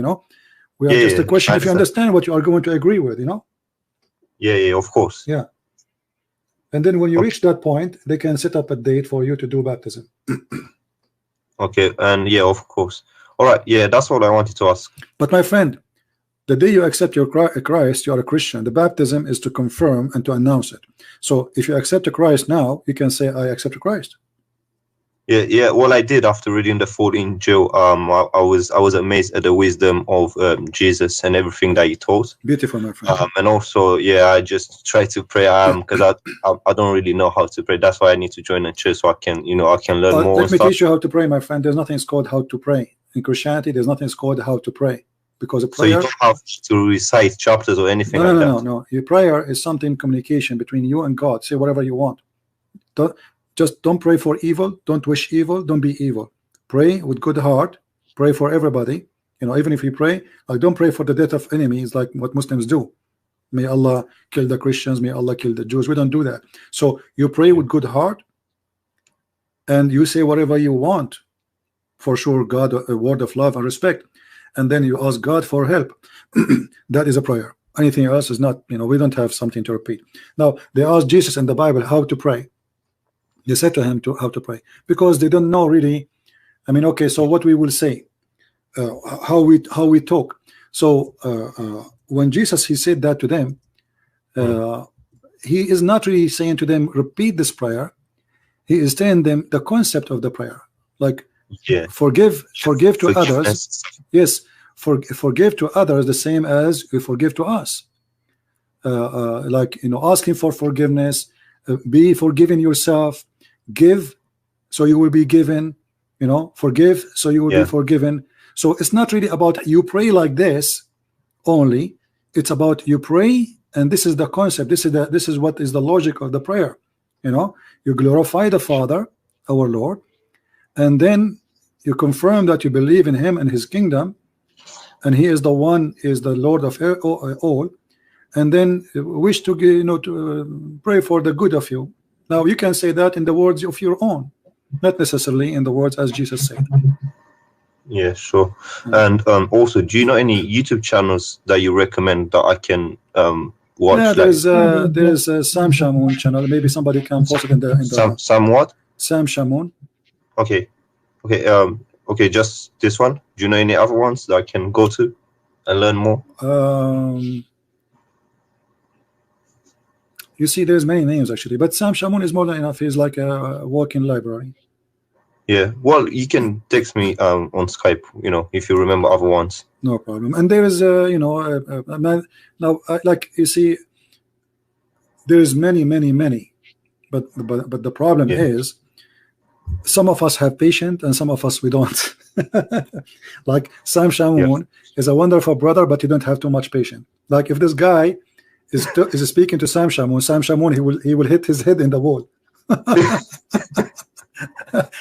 S1: We are just a question if you understand what you are going to agree with.
S3: Yeah, of course.
S1: Yeah. And then when you reach that point, they can set up a date for you to do baptism.
S3: Okay, and yeah, of course. All right, yeah, that's all I wanted to ask.
S1: But my friend, the day you accept your Christ, you are a Christian. The baptism is to confirm and to announce it. So if you accept Christ now, you can say, I accept Christ.
S3: Yeah. Well, I did after reading the 14 Joe. I was amazed at the wisdom of Jesus and everything that he taught.
S1: Beautiful, my friend.
S3: And also, yeah, I just try to pray because I don't really know how to pray. That's why I need to join a church so I can learn more.
S1: Let me teach you how to pray, my friend. There's nothing called how to pray in Christianity. There's nothing called how to pray, because a prayer.
S3: So you don't have to recite chapters or anything.
S1: No. Your prayer is something communication between you and God. Say whatever you want. Don't pray for evil. Don't wish evil. Don't be evil. Pray with good heart. Pray for everybody. Even if you pray, like, don't pray for the death of enemies like what Muslims do. May Allah kill the Christians. May Allah kill the Jews. We don't do that. So you pray with good heart, and you say whatever you want. For sure, God, a word of love and respect, and then you ask God for help. That is a prayer. Anything else is not. We don't have something to repeat. Now they asked Jesus in the Bible how to pray. They said to him how to pray, because they don't know really. I mean, okay, so what we will say, how we talk. So when Jesus, he said that to them, he is not really saying to them, repeat this prayer. He is telling them the concept of the prayer, like, forgive to others. Yes, forgive to others the same as you forgive to us. Like, asking for forgiveness, be forgiving yourself. Give, so you will be given. Forgive, so you will be forgiven. So it's not really about you pray like this only. It's about you pray, and this is the concept. This is what is the logic of the prayer. You glorify the Father, our Lord, and then you confirm that you believe in Him and His kingdom, and He is the one, is the Lord of all, and then wish to to pray for the good of you. Now you can say that in the words of your own, not necessarily in the words as Jesus said.
S3: Yeah, sure. And also, do you know any YouTube channels that you recommend that I can watch?
S1: Yeah, there's Sam Shamoun channel. Maybe somebody can post it in the
S3: Sam what?
S1: Sam Shamoun.
S3: Okay. Okay, just this one. Do you know any other ones that I can go to and learn more?
S1: You see, there's many names actually, but Sam Shamoun is more than enough. He's like a walking library.
S3: Yeah, well, you can text me on Skype, if you remember other ones.
S1: No problem. And there is a man now, like, you see, there's many, but the problem is, some of us have patience and some of us we don't. Like Sam Shamoun is a wonderful brother, but you don't have too much patience. Like, if this guy is speaking to Sam Shamoun, he will hit his head in the wall.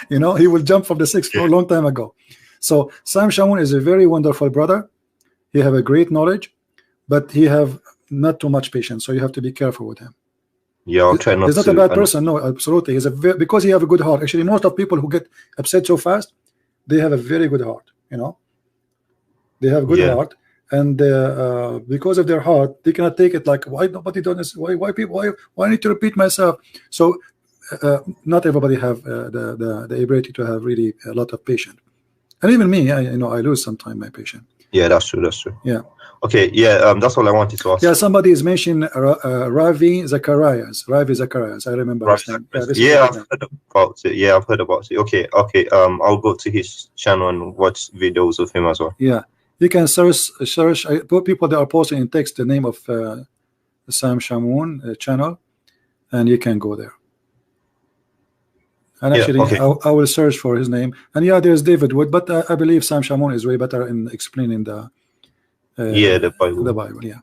S1: He will jump from the 6th floor a long time ago. So Sam Shamoun is a very wonderful brother. He have a great knowledge, but he have not too much patience. So you have to be careful with him.
S3: Yeah, I'll try not to.
S1: He's not a bad person. No, absolutely. He's because he have a good heart. Actually, most of people who get upset so fast, they have a very good heart. They have good heart. And because of their heart, they cannot take it. Like, why nobody does this? Why people? Why I need to repeat myself? So not everybody have the ability to have really a lot of patience. And even me, I lose sometimes my patience. Yeah,
S3: that's true.
S1: Yeah.
S3: Okay. Yeah. That's all I wanted to ask.
S1: Yeah. Somebody is mentioning Ravi Zacharias. I remember his name.
S3: I've heard about it. Yeah, I've heard about it. Okay. I'll go to his channel and watch videos of him as well.
S1: Yeah. You can search. People that are posting in text the name of Sam Shamoun channel, and you can go there. And actually, I will search for his name. And there's David Wood, but I believe Sam Shamoun is way better in explaining the
S3: Bible.
S1: The Bible. Yeah.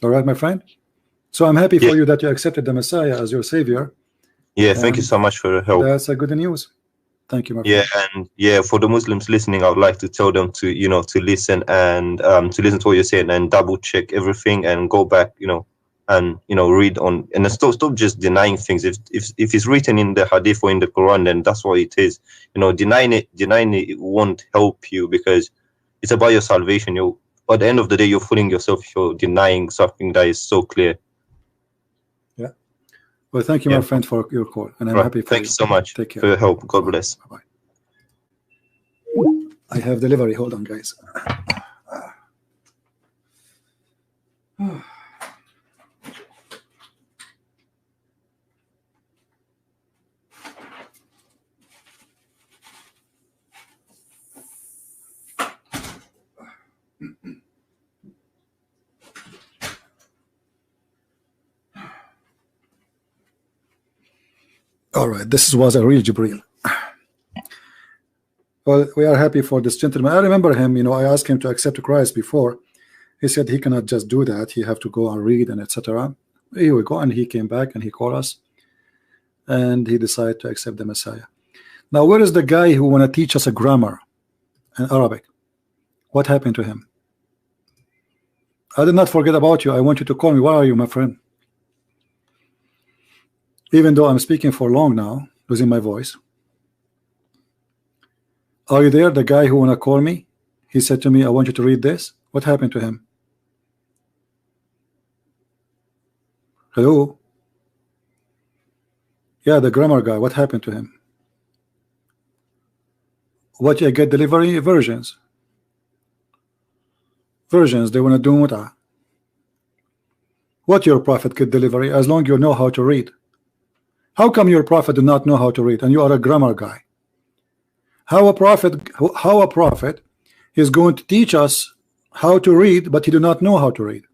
S1: All right, my friend. So I'm happy for you that you accepted the Messiah as your savior.
S3: Yeah, thank you so much for the help.
S1: That's a good news. Thank you, my friend.
S3: And for the Muslims listening, I would like to tell them to listen and to listen to what you're saying and double check everything and go back, and read on, and stop just denying things. If it's written in the Hadith or in the Quran, then that's what it is. Denying it won't help you, because it's about your salvation. at the end of the day, you're fooling yourself if you're denying something that is so clear.
S1: Yeah. Well, thank you, my friend, for your call, and I'm happy for
S3: Thank you so much
S1: Take care.
S3: for your help. God bless.
S1: Bye-bye. I have delivery. Hold on, guys. All right, this was a real Jibreel. Well, we are happy for this gentleman. I remember him, I asked him to accept Christ before. He said he cannot just do that. He have to go and read and etc. Here we go, and he came back and he called us, and he decided to accept the Messiah. Now, where is the guy who want to teach us a grammar in Arabic? What happened to him? I did not forget about you. I want you to call me. Where are you, my friend? Even though I'm speaking for long now, losing my voice. Are you there? The guy who want to call me? He said to me, I want you to read this. What happened to him? Hello? Yeah, the grammar guy. What happened to him? What you get delivery? Versions. Versions, they want to do mut'ah. What your prophet get delivery as long you know how to read? How come your prophet do not know how to read and you are a grammar guy? How a prophet is going to teach us how to read, but he do not know how to read?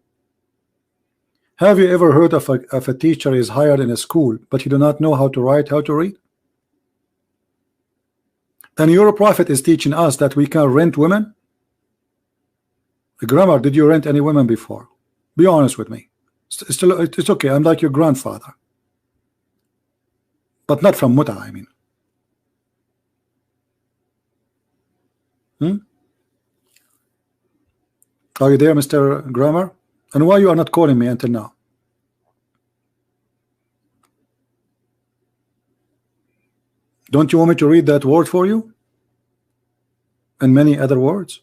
S1: Have you ever heard of a teacher is hired in a school, but he do not know how to write, how to read? And your prophet is teaching us that we can rent women? The grammar, did you rent any women before? Be honest with me. It's okay. I'm like your grandfather. But not from Muta, I mean. Are you there, Mr. Grammar? And why you are not calling me until now? Don't you want me to read that word for you? And many other words?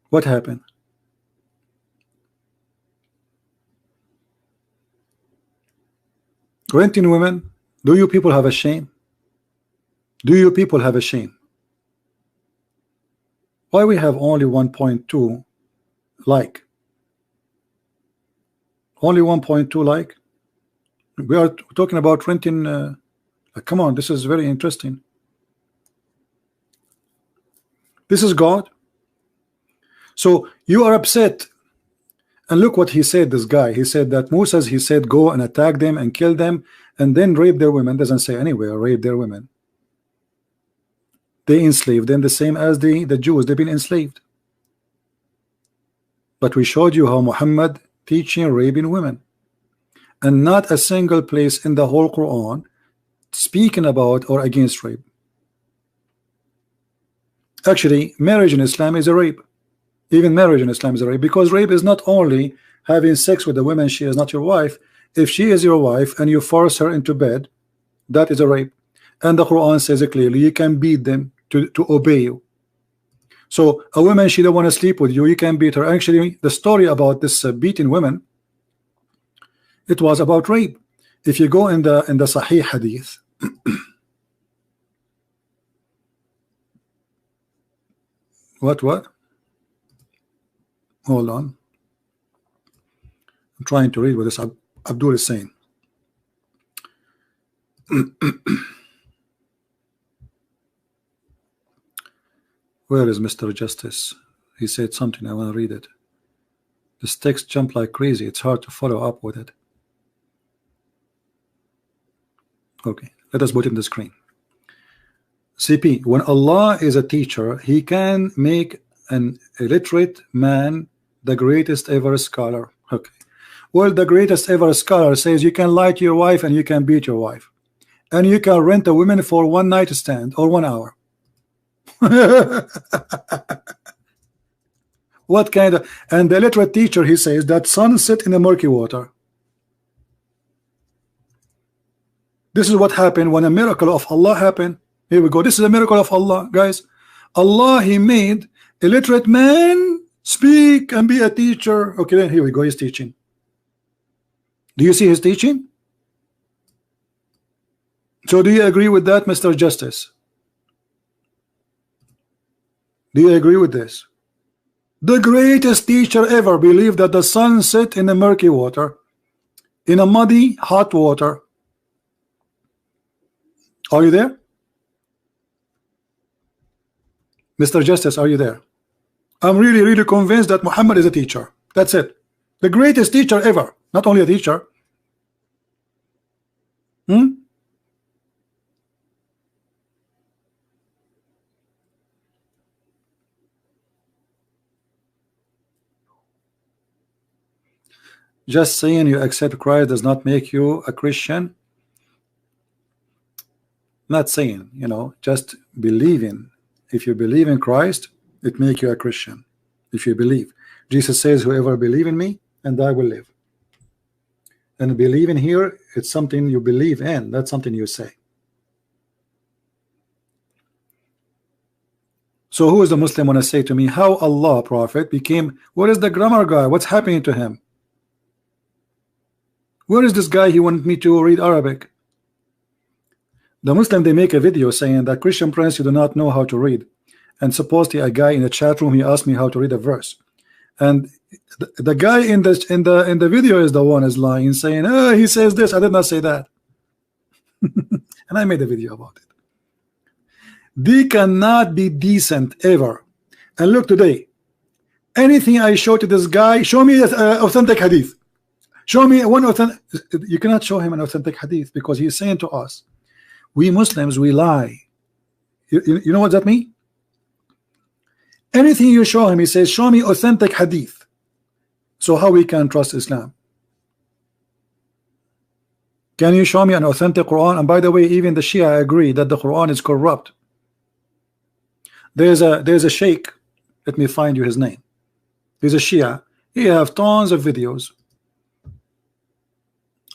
S1: What happened? Renting women? Do you people have a shame? Do you people have a shame? Why we have only 1.2 like? Only 1.2 like? We are talking about renting. Come on, this is very interesting. This is God. So you are upset. And look what he said, this guy. He said that Moses, he said, go and attack them and kill them and then rape their women. Doesn't say anywhere, rape their women. They enslaved them the same as the Jews. They've been enslaved. But we showed you how Muhammad teaching raping women. And not a single place in the whole Quran speaking about or against rape. Actually, marriage in Islam is a rape. Even marriage in Islam is a rape, because rape is not only having sex with a woman she is not your wife. If she is your wife and you force her into bed, that is a rape. And the Quran says it clearly, you can beat them to obey you. So a woman, she don't want to sleep with you, you can beat her. Actually, the story about this beating women, it was about rape. If you go in the Sahih Hadith, what? Hold on. I'm trying to read what this Abdul is saying. Where is Mr. Justice? He said something. I want to read it. This text jumped like crazy. It's hard to follow up with it. Okay, let us put it in the screen. CP, when Allah is a teacher, he can make an illiterate man the greatest ever scholar. Okay. Well, the greatest ever scholar says you can lie to your wife and you can beat your wife. And you can rent a woman for one night stand or 1 hour. What kind of... And the illiterate teacher, he says that sun set in the murky water. This is what happened when a miracle of Allah happened. Here we go. This is a miracle of Allah, guys. Allah, he made Illiterate man, speak and be a teacher. Okay, then here we go. He's teaching. Do you see his teaching? So do you agree with that, Mr. Justice? Do you agree with this? The greatest teacher ever believed that the sun set in a murky water, in a muddy, hot water. Are you there? Mr. Justice, are you there? I'm really convinced that Muhammad is a teacher. That's it. The greatest teacher ever. Not only a teacher. Just saying you accept Christ does not make you a Christian. Not saying, you know, just believing. If you believe in Christ, it makes you a Christian. If you believe. Jesus says, whoever believe in me, and I will live. And believing here, it's something you believe in. That's something you say. So who is the Muslim want to say to me, how Allah, Prophet, became, what is the grammar guy? What's happening to him? Where is this guy? He wanted me to read Arabic. The Muslim, they make a video saying that Crhistian Prince, you do not know how to read. And supposedly a guy in the chat room, he asked me how to read a verse. And the guy in the video is the one is lying, saying, oh, he says this. I did not say that. And I made a video about it. They cannot be decent ever. And look today, anything I show to this guy, show me authentic hadith. Show me one authentic. You cannot show him an authentic hadith because he's saying to us, we Muslims, we lie. You know what that means? Anything you show him, he says, show me authentic hadith. So how we can trust Islam? Can you show me an authentic Quran? And by the way, even the Shia agree that the Quran is corrupt. There's a sheikh. Let me find you his name. He's a Shia. He have tons of videos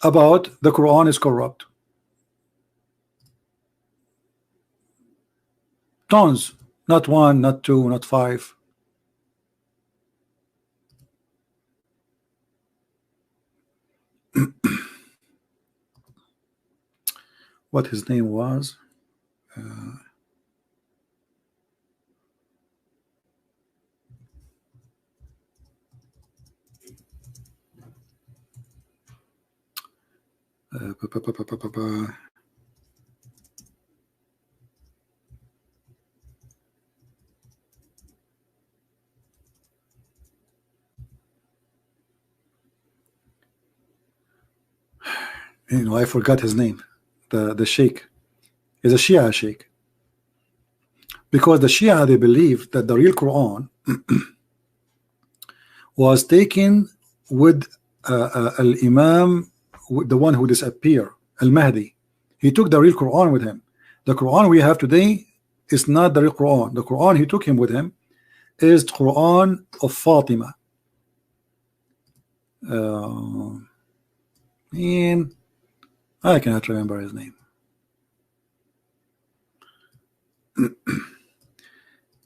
S1: about the Quran is corrupt. Tons. Not one, not two, not five. What his name was? You know, I forgot his name. The sheikh is a Shia sheikh, because the Shia, they believe that the real Quran was taken with al-Imam, the one who disappeared, al-Mahdi. He took the real Quran with him. The Quran we have today is not the real Quran. The Quran he took him with him is the Quran of Fatima. And I cannot remember his name.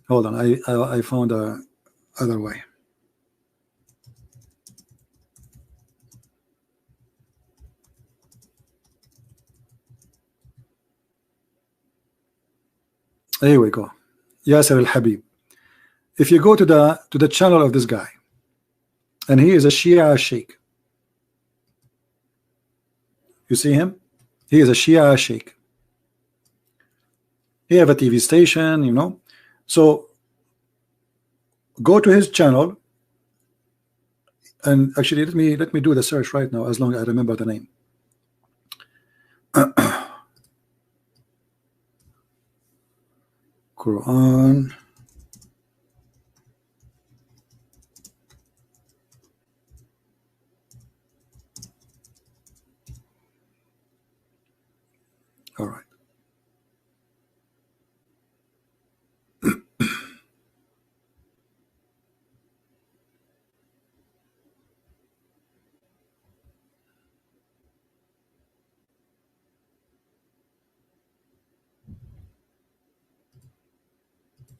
S1: Hold on, I found a other way. Here we go. Yasser al-Habib. If you go to the channel of this guy, and he is a Shia sheikh. You see him? He is a Shia sheikh. He have a TV station, you know. So go to his channel, and actually let me do the search right now, as long as I remember the name. Quran. All right.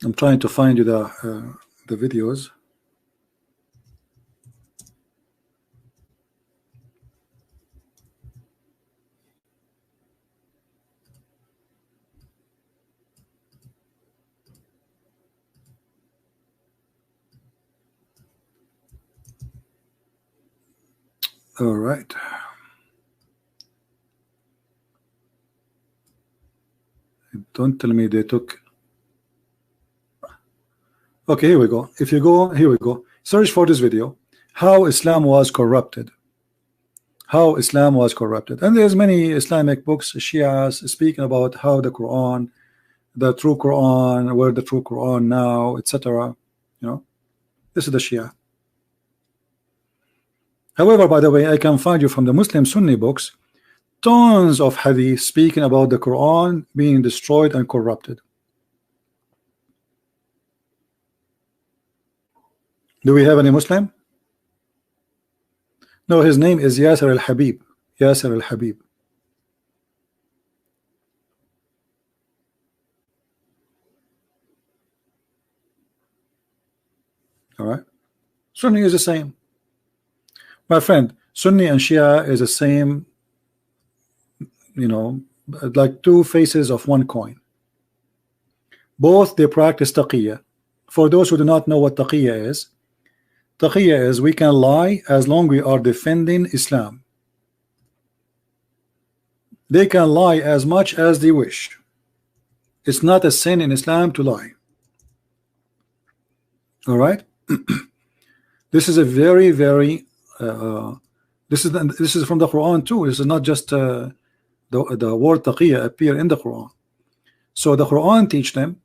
S1: I'm trying to find you the the videos. All right. Don't tell me they took. Okay, here we go. If you go, here we go. Search for this video. How Islam was corrupted. How Islam was corrupted. And there's many Islamic books, Shias, speaking about how the Quran, the true Quran, where the true Quran now, etc. You know, this is the Shia. However, by the way, I can find you from the Muslim Sunni books tons of hadith speaking about the Quran being destroyed and corrupted. Do we have any Muslim? No, his name is Yasser al-Habib. Yasser al-Habib. All right. Sunni is the same. My friend, Sunni and Shia is the same, you know, like two faces of one coin. Both they practice taqiyya. For those who do not know what taqiyya is we can lie as long we are defending Islam. They can lie as much as they wish. It's not a sin in Islam to lie. All right. This is a very, very this is from the Quran too. This is not just the word taqiyya appear in the Quran. So the Quran teach them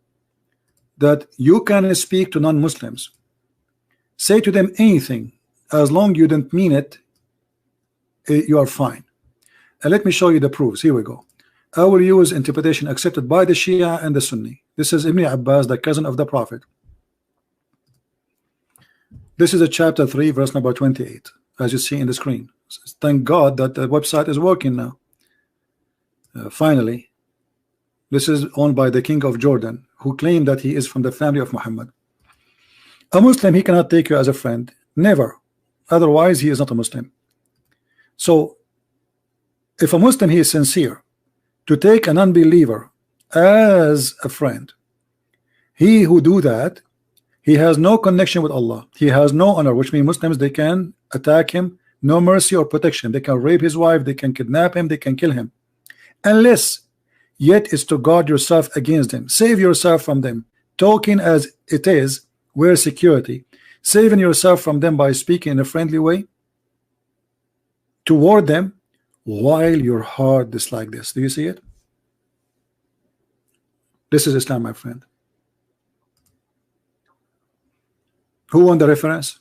S1: that you can speak to non-Muslims, say to them anything as long you don't mean it, you are fine. And let me show you the proofs. Here we go. I will use interpretation accepted by the Shia and the Sunni. This is Ibn Abbas, the cousin of the Prophet. This is a chapter 3 verse number 28, as you see in the screen. Thank God that the website is working now. Finally, this is owned by the king of Jordan, who claimed that he is from the family of Muhammad. A Muslim, he cannot take you as a friend, never. Otherwise he is not a Muslim. So if a Muslim, he is sincere to take an unbeliever as a friend, he who do that, he has no connection with Allah, he has no honor, which means Muslims, they can attack him, no mercy or protection, they can rape his wife, they can kidnap him, they can kill him, unless yet is to guard yourself against them, save yourself from them, talking as it is, where security, saving yourself from them by speaking in a friendly way toward them while your heart is like this. Do you see it? This is Islam, my friend. Who won the reference?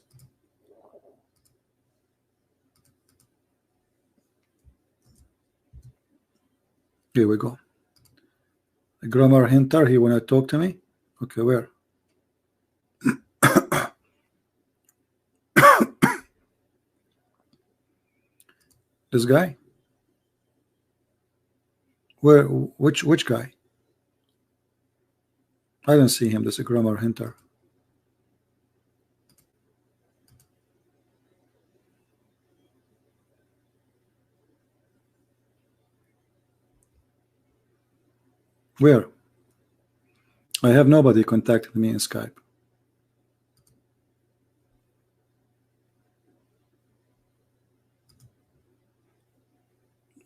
S1: Here we go. The grammar hinter, he wanna talk to me. Okay, where? This guy? Where? Which guy? I don't see him. This is a grammar hinter. Where? I have nobody contacted me in Skype.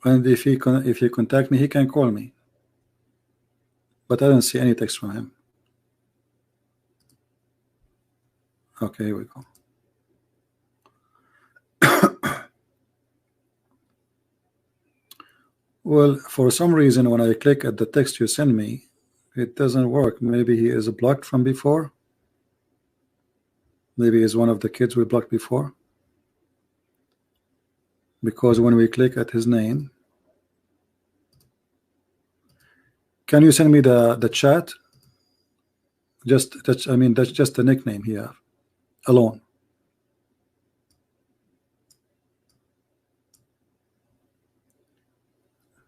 S1: And if he contact me, he can call me. But I don't see any text from him. Okay, here we go. Well, for some reason, when I click at the text you send me, it doesn't work. Maybe he is blocked from before. Maybe he's one of the kids we blocked before. Because when we click at his name, can you send me the chat? I mean, that's just the nickname here alone.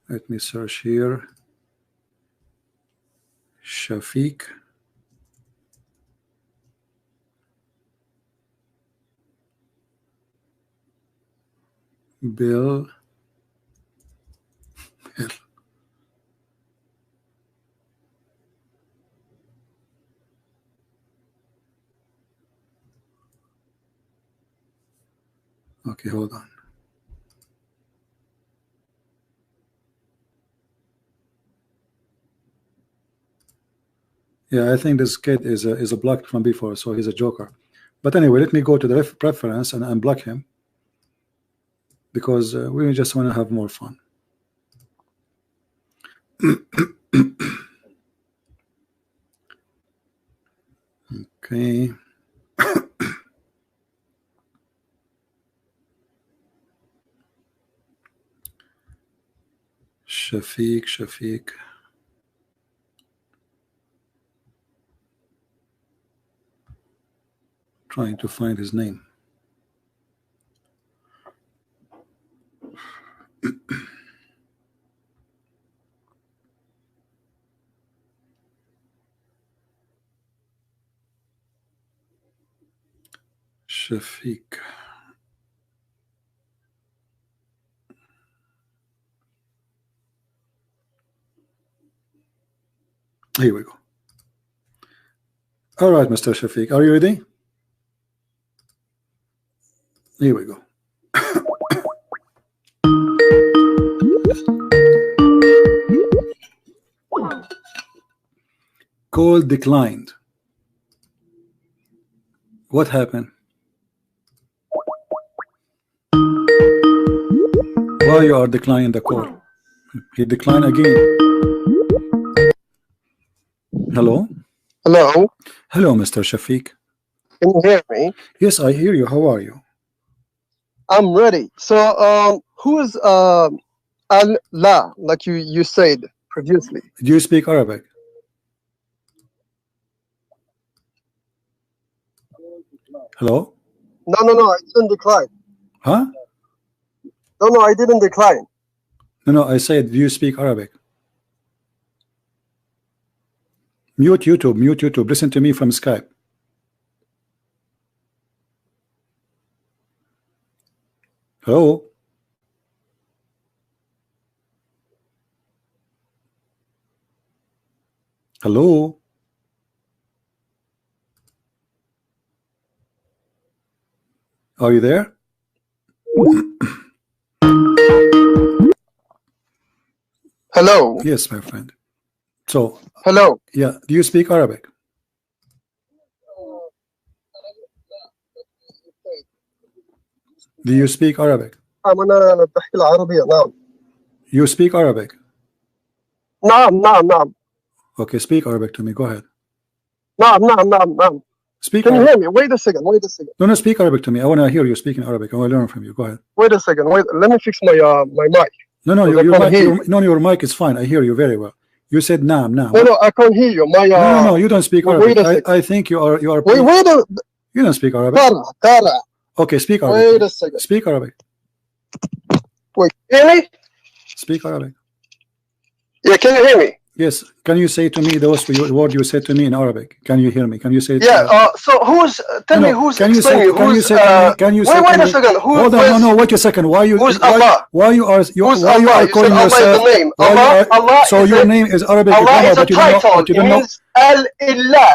S1: Let me search here. Shafiq. Bill. Okay, hold on. Yeah, I think this kid is a blocked from before, so he's a joker. But anyway, let me go to the preference and unblock him, because we just want to have more fun. Okay. Shafiq. Trying to find his name. Shafiq. Here we go. All right, Mr. Shafiq, are you ready? Here we go. Call declined. What happened? Why you are declining the call? He declined again. Hello?
S4: Hello?
S1: Hello, Mr. Shafiq.
S4: Can you hear me?
S1: Yes, I hear you. How are you?
S4: I'm ready. So, who is Allah, like you said previously?
S1: Do you speak Arabic? Hello?
S4: No, I didn't decline.
S1: Huh?
S4: No, I didn't decline.
S1: No, I said, do you speak Arabic? Mute YouTube. Listen to me from Skype. Hello? Hello? Are you there?
S4: Hello?
S1: Yes, my friend. So,
S4: hello?
S1: Yeah, do you speak Arabic? Do you speak Arabic?
S4: أنا بحكي العربية. نعم.
S1: You speak Arabic?
S4: نعم.
S1: Okay, speak Arabic to me. Go ahead.
S4: نعم.
S1: Speak
S4: Can you
S1: Arabic.
S4: hear me? Wait a second.
S1: No, speak Arabic to me. I want to hear you speaking Arabic. I want to learn from you. Go ahead.
S4: Wait a second. Let me fix my mic.
S1: No, your mic is fine. I hear you very well. You said naam.
S4: No, I can't hear you.
S1: No, you don't speak Arabic. I think you are.
S4: Wait a.
S1: You don't speak Arabic.
S4: Tara.
S1: Okay, speak Arabic.
S4: Wait a second.
S1: Speak Arabic.
S4: Wait, really?
S1: Speak Arabic.
S4: Yeah, can you hear me?
S1: Yes. Can you say to me those words you said to me in Arabic? Can you hear me? Can you say?
S4: Yeah. So who's? Tell me who's.
S1: Can you say? Can you say?
S4: Wait a second. Who?
S1: Hold on. No. Wait a second. Why you?
S4: Who's Allah?
S1: Why you are?
S4: Who's
S1: why you
S4: Allah?
S1: are calling
S4: Allah
S1: yourself?
S4: is the name. Allah.
S1: So your name is Arabic.
S4: Allah is a title.
S1: But you don't know.
S4: Al-Illah.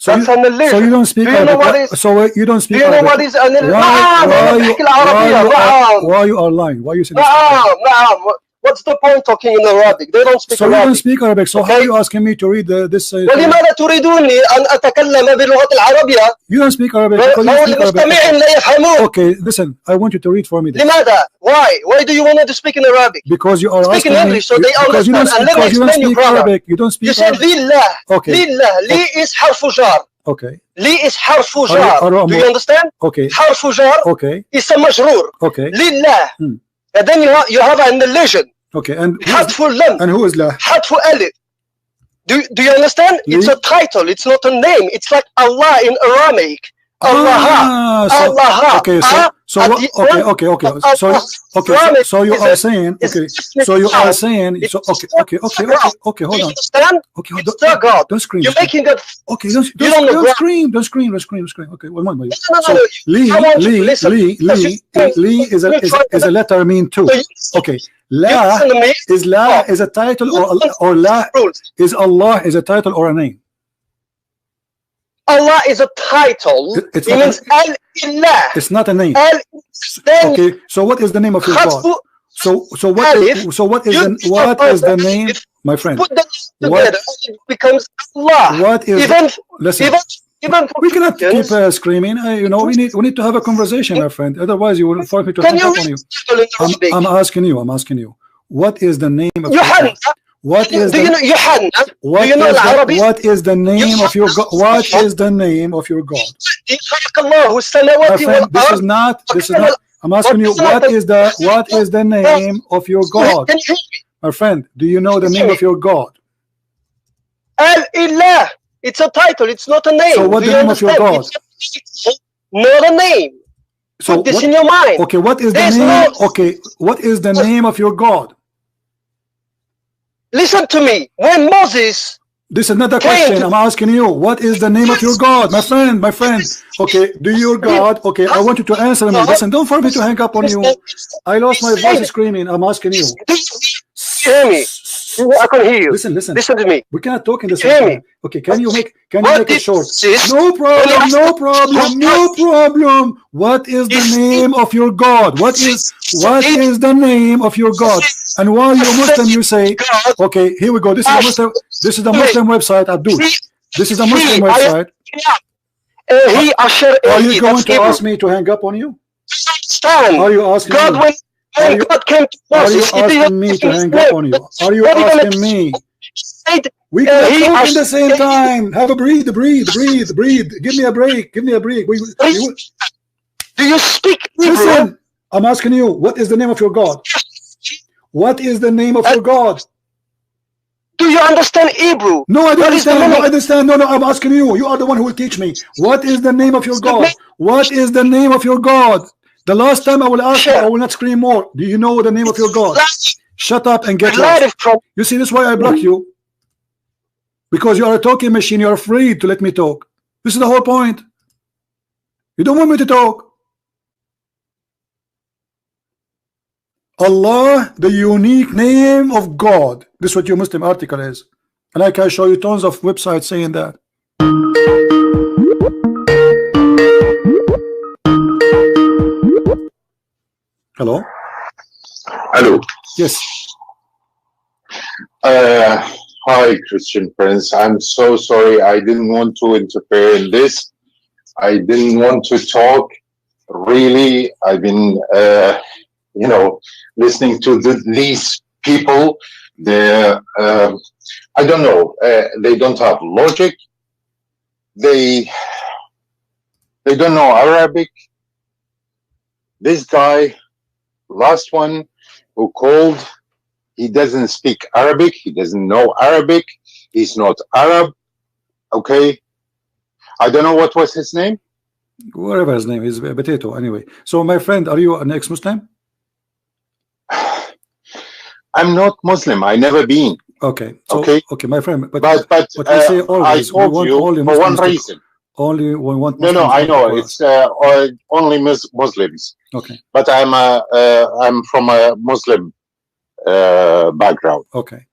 S4: That's an illusion.
S1: So you don't speak Arabic. So you don't speak Arabic.
S4: Do you know what is an illusion?
S1: Why you are lying? Why you say this?
S4: What's the point talking in Arabic? They don't speak Arabic.
S1: So you don't speak Arabic. So how are you asking me to read this?
S4: ولماذا تريدوني أن أتكلم باللغة العربية؟
S1: You don't speak Arabic.
S4: المستمعين لا يفهمون.
S1: Okay, listen. I want you to read for me.
S4: لماذا? Why do you want to speak in Arabic?
S1: Because you are
S4: speak in English so they understand. And let me explain you, brother.
S1: You don't speak.
S4: You said لله.
S1: Okay.
S4: لله. لي is حرف جار.
S1: Okay.
S4: لي is حرف جار. Do you understand?
S1: Okay.
S4: حرف جار.
S1: Okay.
S4: اسم مجرور.
S1: Okay.
S4: لله. And then you have an illusion.
S1: Okay, and who is La?
S4: حذف ألف. Do you understand? It's a title. It's not a name. It's like Allah in Aramaic. Allah.
S1: So
S4: Allah.
S1: okay, so so you are saying, okay, so you are saying, so okay, hold on, okay, don't scream,
S4: you're making a,
S1: okay,
S4: don't
S1: scream, okay, one moment. So Lee is a letter mean too. Okay, La is a title, or La is Allah is a title or a name?
S4: Allah is a title. It means Al-Ilah.
S1: It's not a name. Okay, so what is the name of your God? So what is the name, my friend?
S4: Put them together, it becomes Allah.
S1: What is listen?
S4: Even
S1: We cannot keep screaming. You know, we need to have a conversation, my friend. Otherwise, you will force me to hang up on you. I'm asking you. What is the name of your God? What is the name of your God? What is the name of your God? My friend, this is not. I'm asking you, what is the name of your God? My friend, do you know the name of your God?
S4: Al-Ilah. It's a title. It's not a name.
S1: So what is the name of your God?
S4: Not a name.
S1: So
S4: put this in your mind.
S1: Okay, what is the name? Okay, what is the name of your God?
S4: Listen to me. When Moses,
S1: this is not a question. I'm asking you, what is the name of your God, my friend? Okay, do your God? Okay, I want you to answer me. Listen, don't force me to hang up on you. I lost my voice screaming. I'm asking you.
S4: Hear me. I can hear you.
S1: Listen
S4: to me.
S1: We cannot talk in the same time. Okay, can you make it short? No problem. What is the name of your God? What is the name of your God? And while you're Muslim, you say, okay, here we go. This is the Muslim website, Abdul. This is a Muslim website. Are you going to ask me to hang up on you? Are you asking me?
S4: God came to Moses.
S1: Are you asking me to hang up on you? Are you asking me? We can talk in the same time. Have a breathe. Give me a break.
S4: Do you speak Hebrew?
S1: Listen, I'm asking you, what is the name of your God? What is the name of your God?
S4: Do you understand Hebrew?
S1: No, I don't understand. No, I'm asking you. You are the one who will teach me. What is the name of your God? What is the name of your God? The last time I will ask you, I will not scream more. Do you know the name of your God? Shut up and get lost. You see, this is why I block you. Because you are a talking machine. You are afraid to let me talk. This is the whole point. You don't want me to talk. Allah, the unique name of God. This is what your Muslim article is. And I can show you tons of websites saying that. Hello?
S5: Hello.
S1: Yes.
S5: Hi, Crhistian Prince. I'm so sorry. I didn't want to interfere in this. I didn't want to talk. Really, I've been, listening to these people. They're, I don't know. They don't have logic. They don't know Arabic. This guy, last one who called, he doesn't speak Arabic. He doesn't know Arabic. He's not Arab. Okay. I don't know what was his name.
S1: Whatever his name is, Potato. Anyway, so my friend, are you an ex-Muslim?
S5: I'm not Muslim. I never been.
S1: Okay. So, okay, my friend. But
S5: we
S1: say always.
S5: I told you for one reason.
S1: Only we want.
S5: No, I know it's only Muslims.
S1: Okay.
S5: But I'm from a Muslim background.
S1: Okay.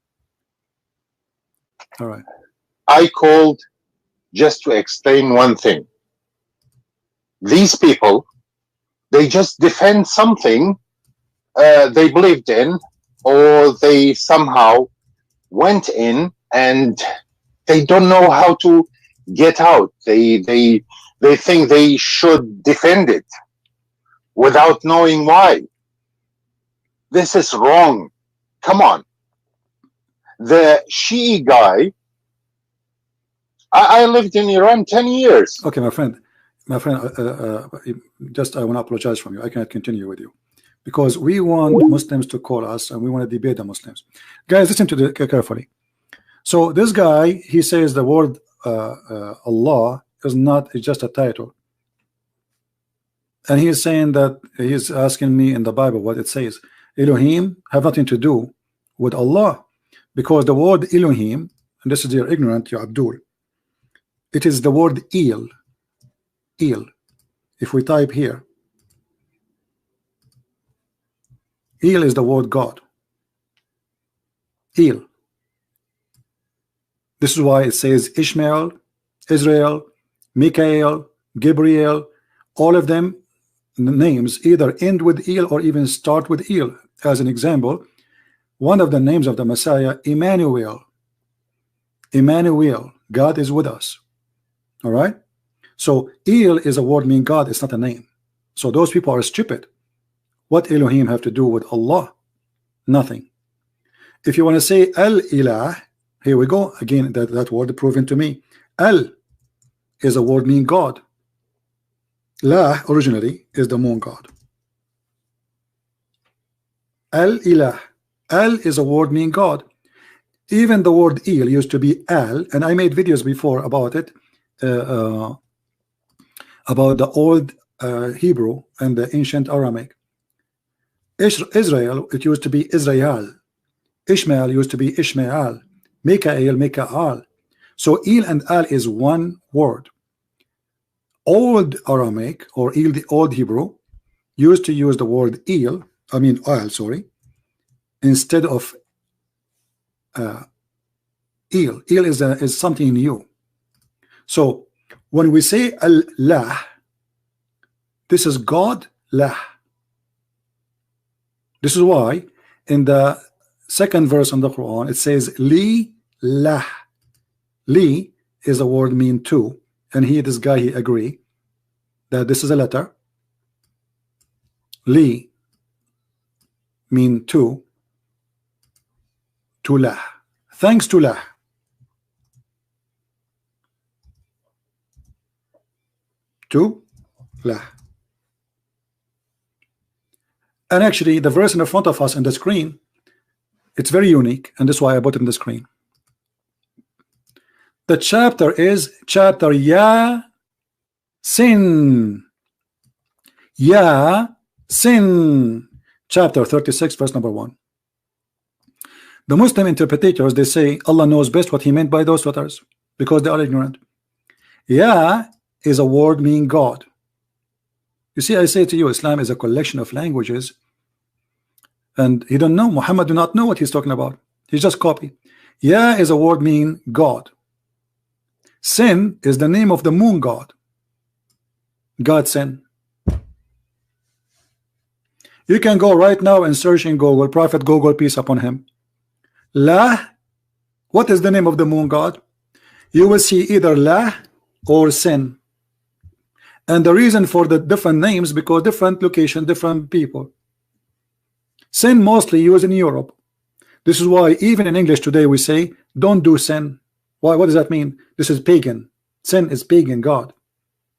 S1: All right.
S5: I called just to explain one thing. These people, they just defend something they believed in, or they somehow went in and they don't know how to get out. They think they should defend it without knowing why. This is wrong. Come on. The Shi'i guy, I lived in Iran 10 years.
S1: Okay, my friend, just I want to apologize from you. I cannot continue with you because we want Muslims to call us and we want to debate the Muslims. Guys, listen to the carefully. So this guy, he says the word Allah is not, it's just a title. And he is saying that he's asking me in the Bible what it says. Elohim have nothing to do with Allah, because the word Elohim, and this is your ignorant, you Abdul, it is the word El. El. If we type here, El is the word God. El. This is why it says Ishmael, Israel, Michael, Gabriel, all of them names either end with El or even start with El. As an example, one of the names of the Messiah, Emmanuel. Emmanuel, God is with us. All right. So El is a word meaning God. It's not a name. So those people are stupid. What Elohim have to do with Allah? Nothing. If you want to say Al-Ilah, here we go again. That word proven to me. Al is a word meaning God. La originally is the moon god. Al-Ilah. Al is a word meaning God. Even the word El used to be Al, and I made videos before about it, about the old Hebrew and the ancient Aramaic. Israel, it used to be Israel. Ishmael used to be Ishmael. Mikael, Mikaal. So El and Al is one word. Old Aramaic or El, the old Hebrew, used to use the word Al, sorry, instead of El. El is something new. So when we say Allah, this is God lah. This is why in the second verse in the Quran it says li lah. Li is a word mean two, and this guy he agree that this is a letter. Li mean two, to lah, thanks to lah. To lah. And actually the verse in the front of us in the screen, it's very unique, and that's why I put it in the screen. The chapter is chapter Ya Sin. Ya Sin, chapter 36, verse number 1. The Muslim interpreters, they say Allah knows best what he meant by those letters because they are ignorant. Ya is a word meaning God. You see, I say to you, Islam is a collection of languages, and he don't know. Muhammad do not know what he's talking about. He's just copy. Ya is a word meaning God. Sin is the name of the moon god. God sin. You can go right now and search in Google, Prophet Google, peace upon him. La, what is the name of the moon god? You will see either La or Sin. And the reason for the different names, because different location, different people. Sin mostly used in Europe. This is why even in English today we say don't do sin. Why? What does that mean? This is pagan. Sin is pagan God.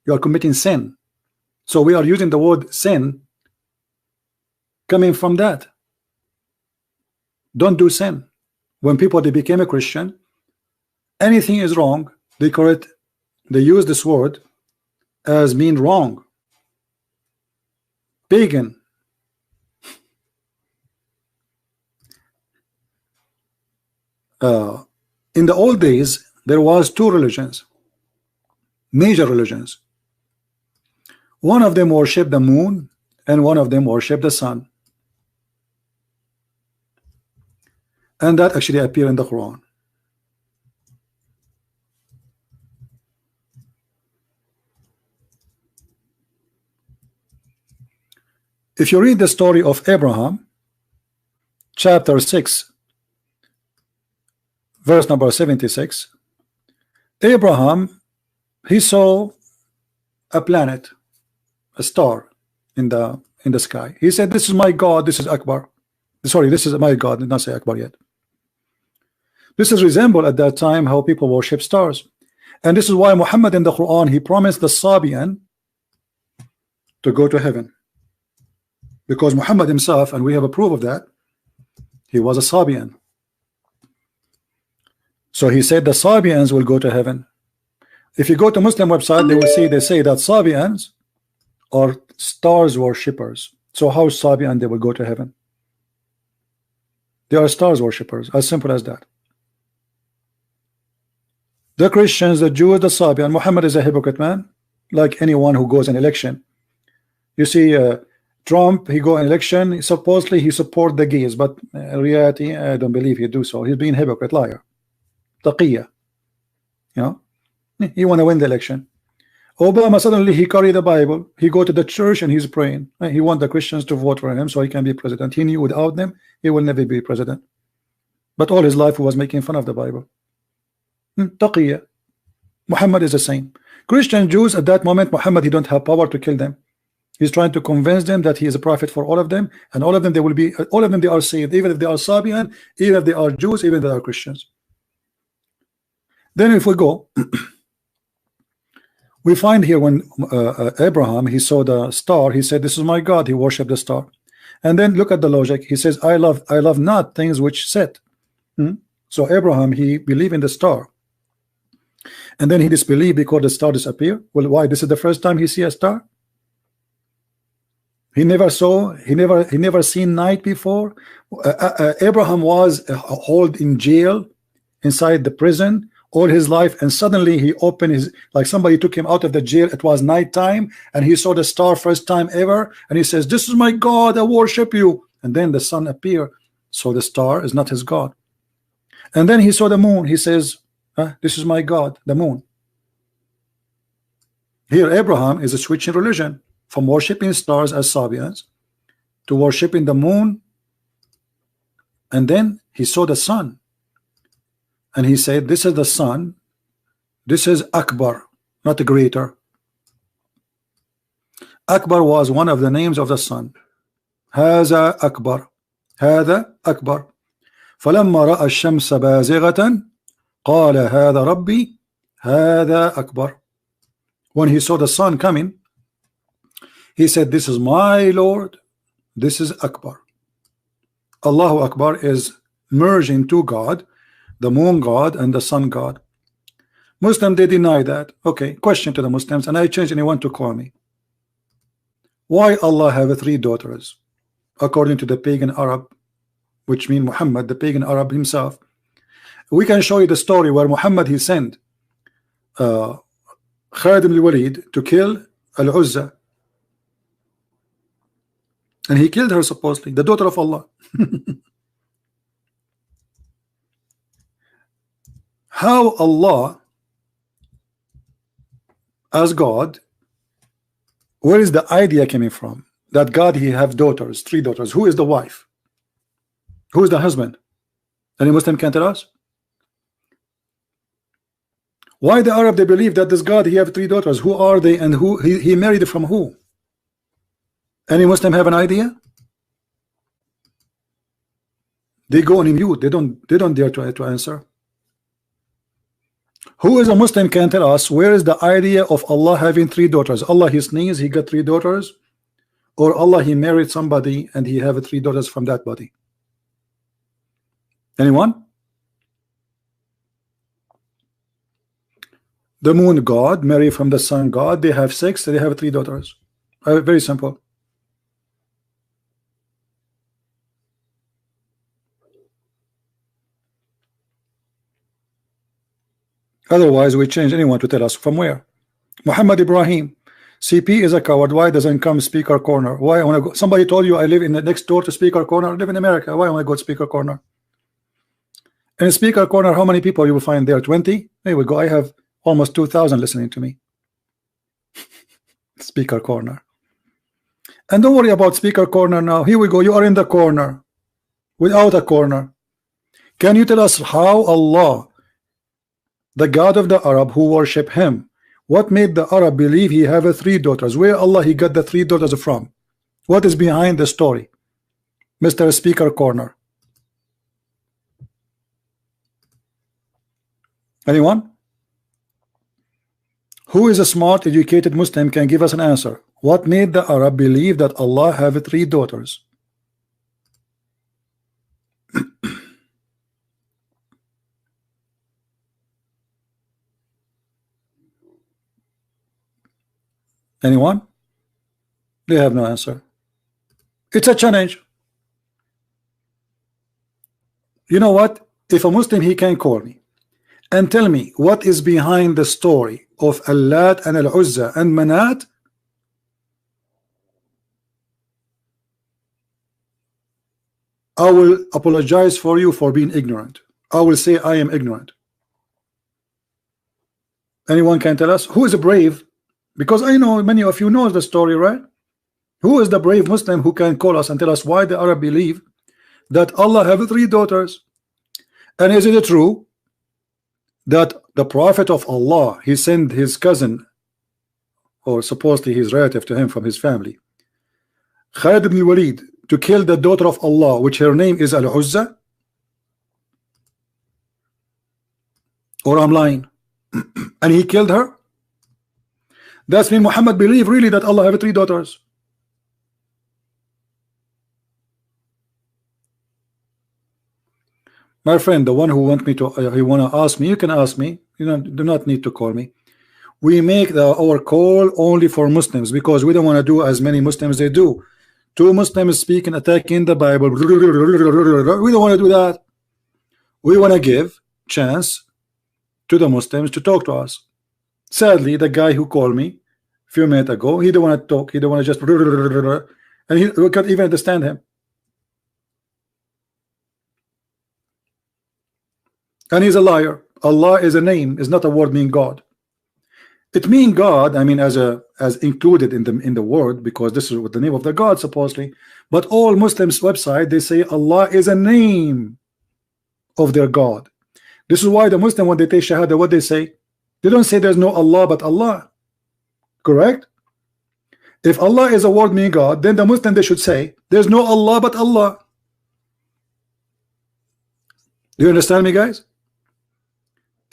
S1: You are committing sin. So we are using the word sin coming from that. Don't do sin. When people they became a Christian, anything is wrong, they correct, they use this word as mean wrong. Pagan. In the old days there was two religions, major religions. One of them worshiped the moon and one of them worshiped the sun, and that actually appeared in the Quran. If you read the story of Abraham, chapter 6, verse number 76, Abraham, he saw a planet, a star in the sky. He said, this is my God, this is Akbar. Sorry, this is my God, did not say Akbar yet. This is resemble at that time how people worship stars. And this is why Muhammad in the Quran, he promised the Sabian to go to heaven. Because Muhammad himself, and we have a proof of that, he was a Sabian. So he said the Sabians will go to heaven. If you go to Muslim website, they will see, they say that Sabians
S6: are stars worshippers. So how Sabian they will go to heaven? They are stars worshippers, as simple as that. The Christians, the Jews, the Sabian, Muhammad is a hypocrite, man, like anyone who goes an election. You see Trump, he go an election, supposedly he support the gays, but in reality I don't believe he do so. He's being hypocrite, liar, taqiyya. You know, he want to win the election. Obama, suddenly he carry the Bible, he go to the church and he's praying. He want the Christians to vote for him so he can be president. He knew without them he will never be president, but all his life he was making fun of the Bible. Taqiyya. Muhammad is the same. Christian Jews at that moment, Muhammad, he don't have power to kill them. He's trying to convince them that he is a prophet for all of them, and all of them they will be, all of them they are saved, even if they are Sabian, even if they are Jews, even if they are Christians. Then if we go, we find here when Abraham, he saw the star, he said, this is my God. He worshiped the star. And then look at the logic. He says, I love not things which set. So Abraham, he believed in the star, and then he disbelieved because the star disappeared. Well, why? This is the first time he see a star. He never saw, he never seen night before. Abraham was held in jail inside the prison all his life, and suddenly he opened his, like somebody took him out of the jail. It was night time, and he saw the star first time ever, and he says, this is my God, I worship you. And then the sun appeared, so the star is not his God. And then he saw the moon. He says, this is my God, the moon. Here Abraham is switching religion from worshiping stars as Sabians to worshiping the moon. And then he saw the sun, and he said, this is the sun, this is Akbar, not greater. Akbar was one of the names of the sun. هذا أكبر, هذا أكبر. فلما رأى الشمس بازغة قال هذا ربي هذا أكبر. When he saw the sun coming, he said, this is my Lord, this is Akbar. Allahu Akbar is merging to God, the moon God and the sun God. Muslim, they deny that. Okay, question to the Muslims, and I change anyone to call me. Why Allah have 3 daughters according to the pagan Arab, which mean Muhammad, the pagan Arab himself? We can show you the story where Muhammad, he sent Khalid ibn al-Walid to kill Al-Uzza, and he killed her, supposedly the daughter of Allah. How Allah as God, where is the idea coming from that God he have daughters, 3 daughters? Who is the wife? Who is the husband? Any Muslim can tell us? Why the Arab they believe that this God he have 3 daughters? Who are they, and who he married from who? Any Muslim have an idea? They go on mute. They don't dare to answer. Who is a Muslim can tell us where is the idea of Allah having 3 daughters? Allah he sneezed, he got 3 daughters, or Allah he married somebody and he have 3 daughters from that body? Anyone? The moon God marry from the sun God, they have 6, they have 3 daughters. Very simple. Otherwise we change anyone to tell us from where. Muhammad Ibrahim, CP is a coward. Why doesn't come speaker corner? Why I want to go? Somebody told you I live in the next door to speaker corner. I live in America. Why I want to go to speaker corner? And in speaker corner, how many people you will find there? 20? There we go. I have almost 2,000 listening to me. Speaker corner. And don't worry about speaker corner now. Here we go. You are in the corner without a corner. Can you tell us how Allah, the God of the Arab who worship him, what made the Arab believe he have 3 daughters? Where Allah he got the 3 daughters from? What is behind the story, Mr. Speaker Corner? Anyone? Who is a smart educated Muslim can give us an answer? What made the Arab believe that Allah have 3 daughters? Anyone? They have no answer. It's a challenge. You know what? If a Muslim, he can call me and tell me what is behind the story of Allat and Al-Uzza and Manat, I will apologize for you for being ignorant. I will say I am ignorant. Anyone can tell us who is brave? Because I know many of you know the story, right? Who is the brave Muslim who can call us and tell us why the Arab believe that Allah have 3 daughters? And is it true that the Prophet of Allah, he sent his cousin, or supposedly his relative to him from his family, Khalid ibn Walid, to kill the daughter of Allah, which her name is Al-Uzza? Or I'm lying? And he killed her? That's mean Muhammad believed really that Allah have 3 daughters. My friend, the one who want me to, you want to ask me, you can ask me. You do not need to call me. We make our call only for Muslims because we don't want to do as many Muslims they do. 2 Muslims speaking, attacking the Bible. We don't want to do that. We want to give chance to the Muslims to talk to us. Sadly, the guy who called me a few minutes ago, he don't want to talk. He don't want to just, and we can't even understand him. And he's a liar. Allah is a name, is not a word meaning God. It means God, I mean, as included in the word, because this is what the name of the God supposedly. But all Muslims website, they say Allah is a name of their God. This is why the Muslim, when they take Shahada, what they say? They don't say there's no Allah but Allah. Correct? If Allah is a word meaning God, then the Muslim, they should say there's no Allah but Allah. Do you understand me, guys?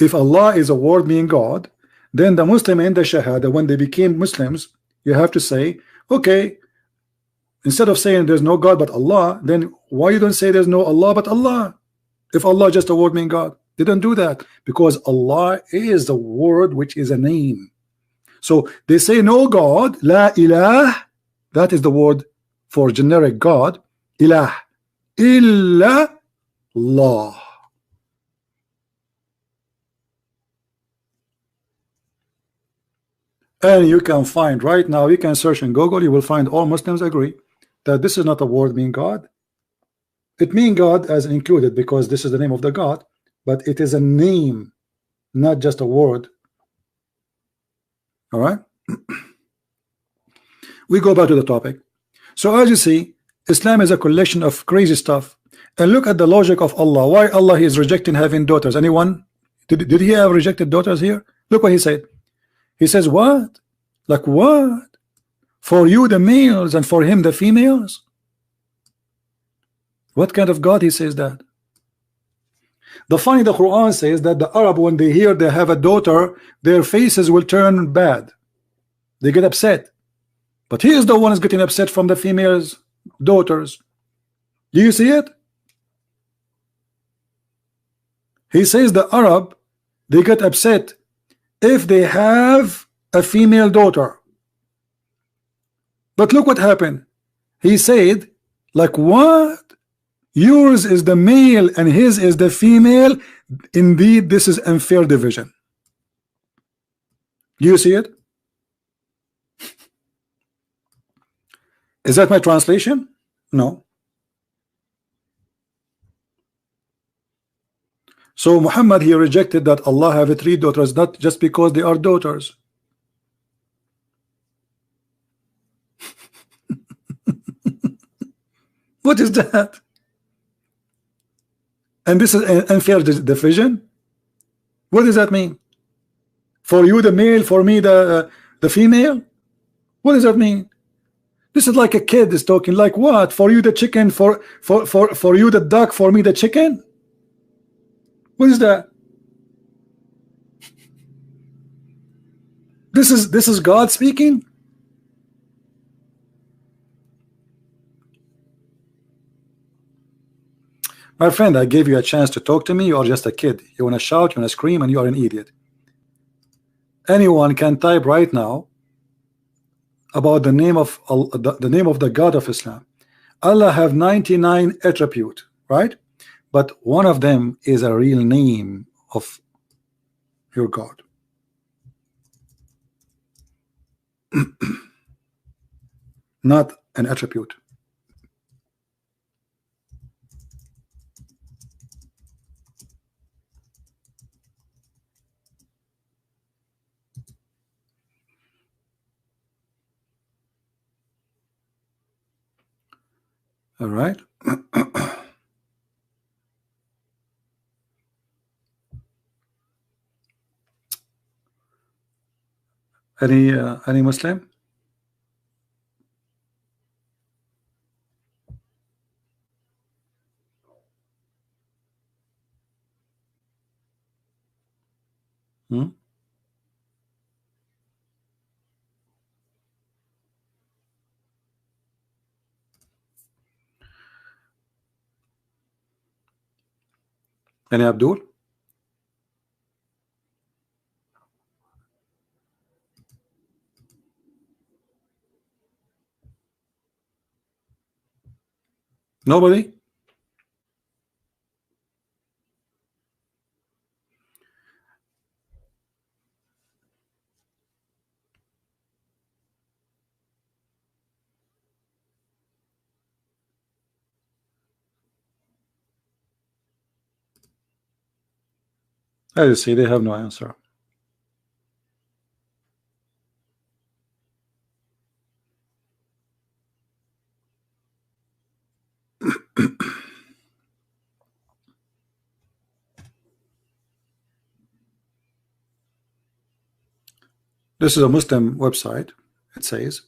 S6: If Allah is a word meaning God, then the Muslim in the Shahada, when they became Muslims, you have to say, okay, instead of saying there's no God but Allah, then why you don't say there's no Allah but Allah? If Allah just a word meaning God, they don't do that because Allah is the word which is a name. So they say no God, la ilah, that is the word for generic God, ilah, illa Allah. And you can find right now, you can search in Google, you will find all Muslims agree that this is not a word mean God. It means God as included because this is the name of the God, but it is a name, not just a word. All right. We go back to the topic. So as you see, Islam is a collection of crazy stuff. And look at the logic of Allah. Why Allah is rejecting having daughters? Anyone? Did he have rejected daughters here? Look what he said. He says, what? Like what? For you the males and for him the females? What kind of God he says that? The Quran says that the Arab, when they hear they have a daughter, their faces will turn bad. They get upset. But he is the one who's getting upset from the females' daughters. Do you see it? He says the Arab, they get upset if they have a female daughter. But look what happened. He said, like what? Yours is the male and his is the female. Indeed, this is unfair division. Do you see it? Is that my translation? No. So Muhammad, he rejected that Allah have 3 daughters, not just because they are daughters. What is that? And this is an unfair division. What does that mean? For you the male, for me the female? What does that mean? This is like a kid is talking. Like what? For you the chicken, for you the duck, for me the chicken? What is that? This is God speaking? My friend, I gave you a chance to talk to me. You are just a kid. You want to shout, you want to scream, and you are an idiot. Anyone can type right now about the name of the name of the God of Islam. Allah have 99 attributes, right? But one of them is a real name of your God. Not an attribute. All right. Any Muslim? Hmm? Any Abdul? Nobody? As you see, they have no answer. This is a Muslim website. It says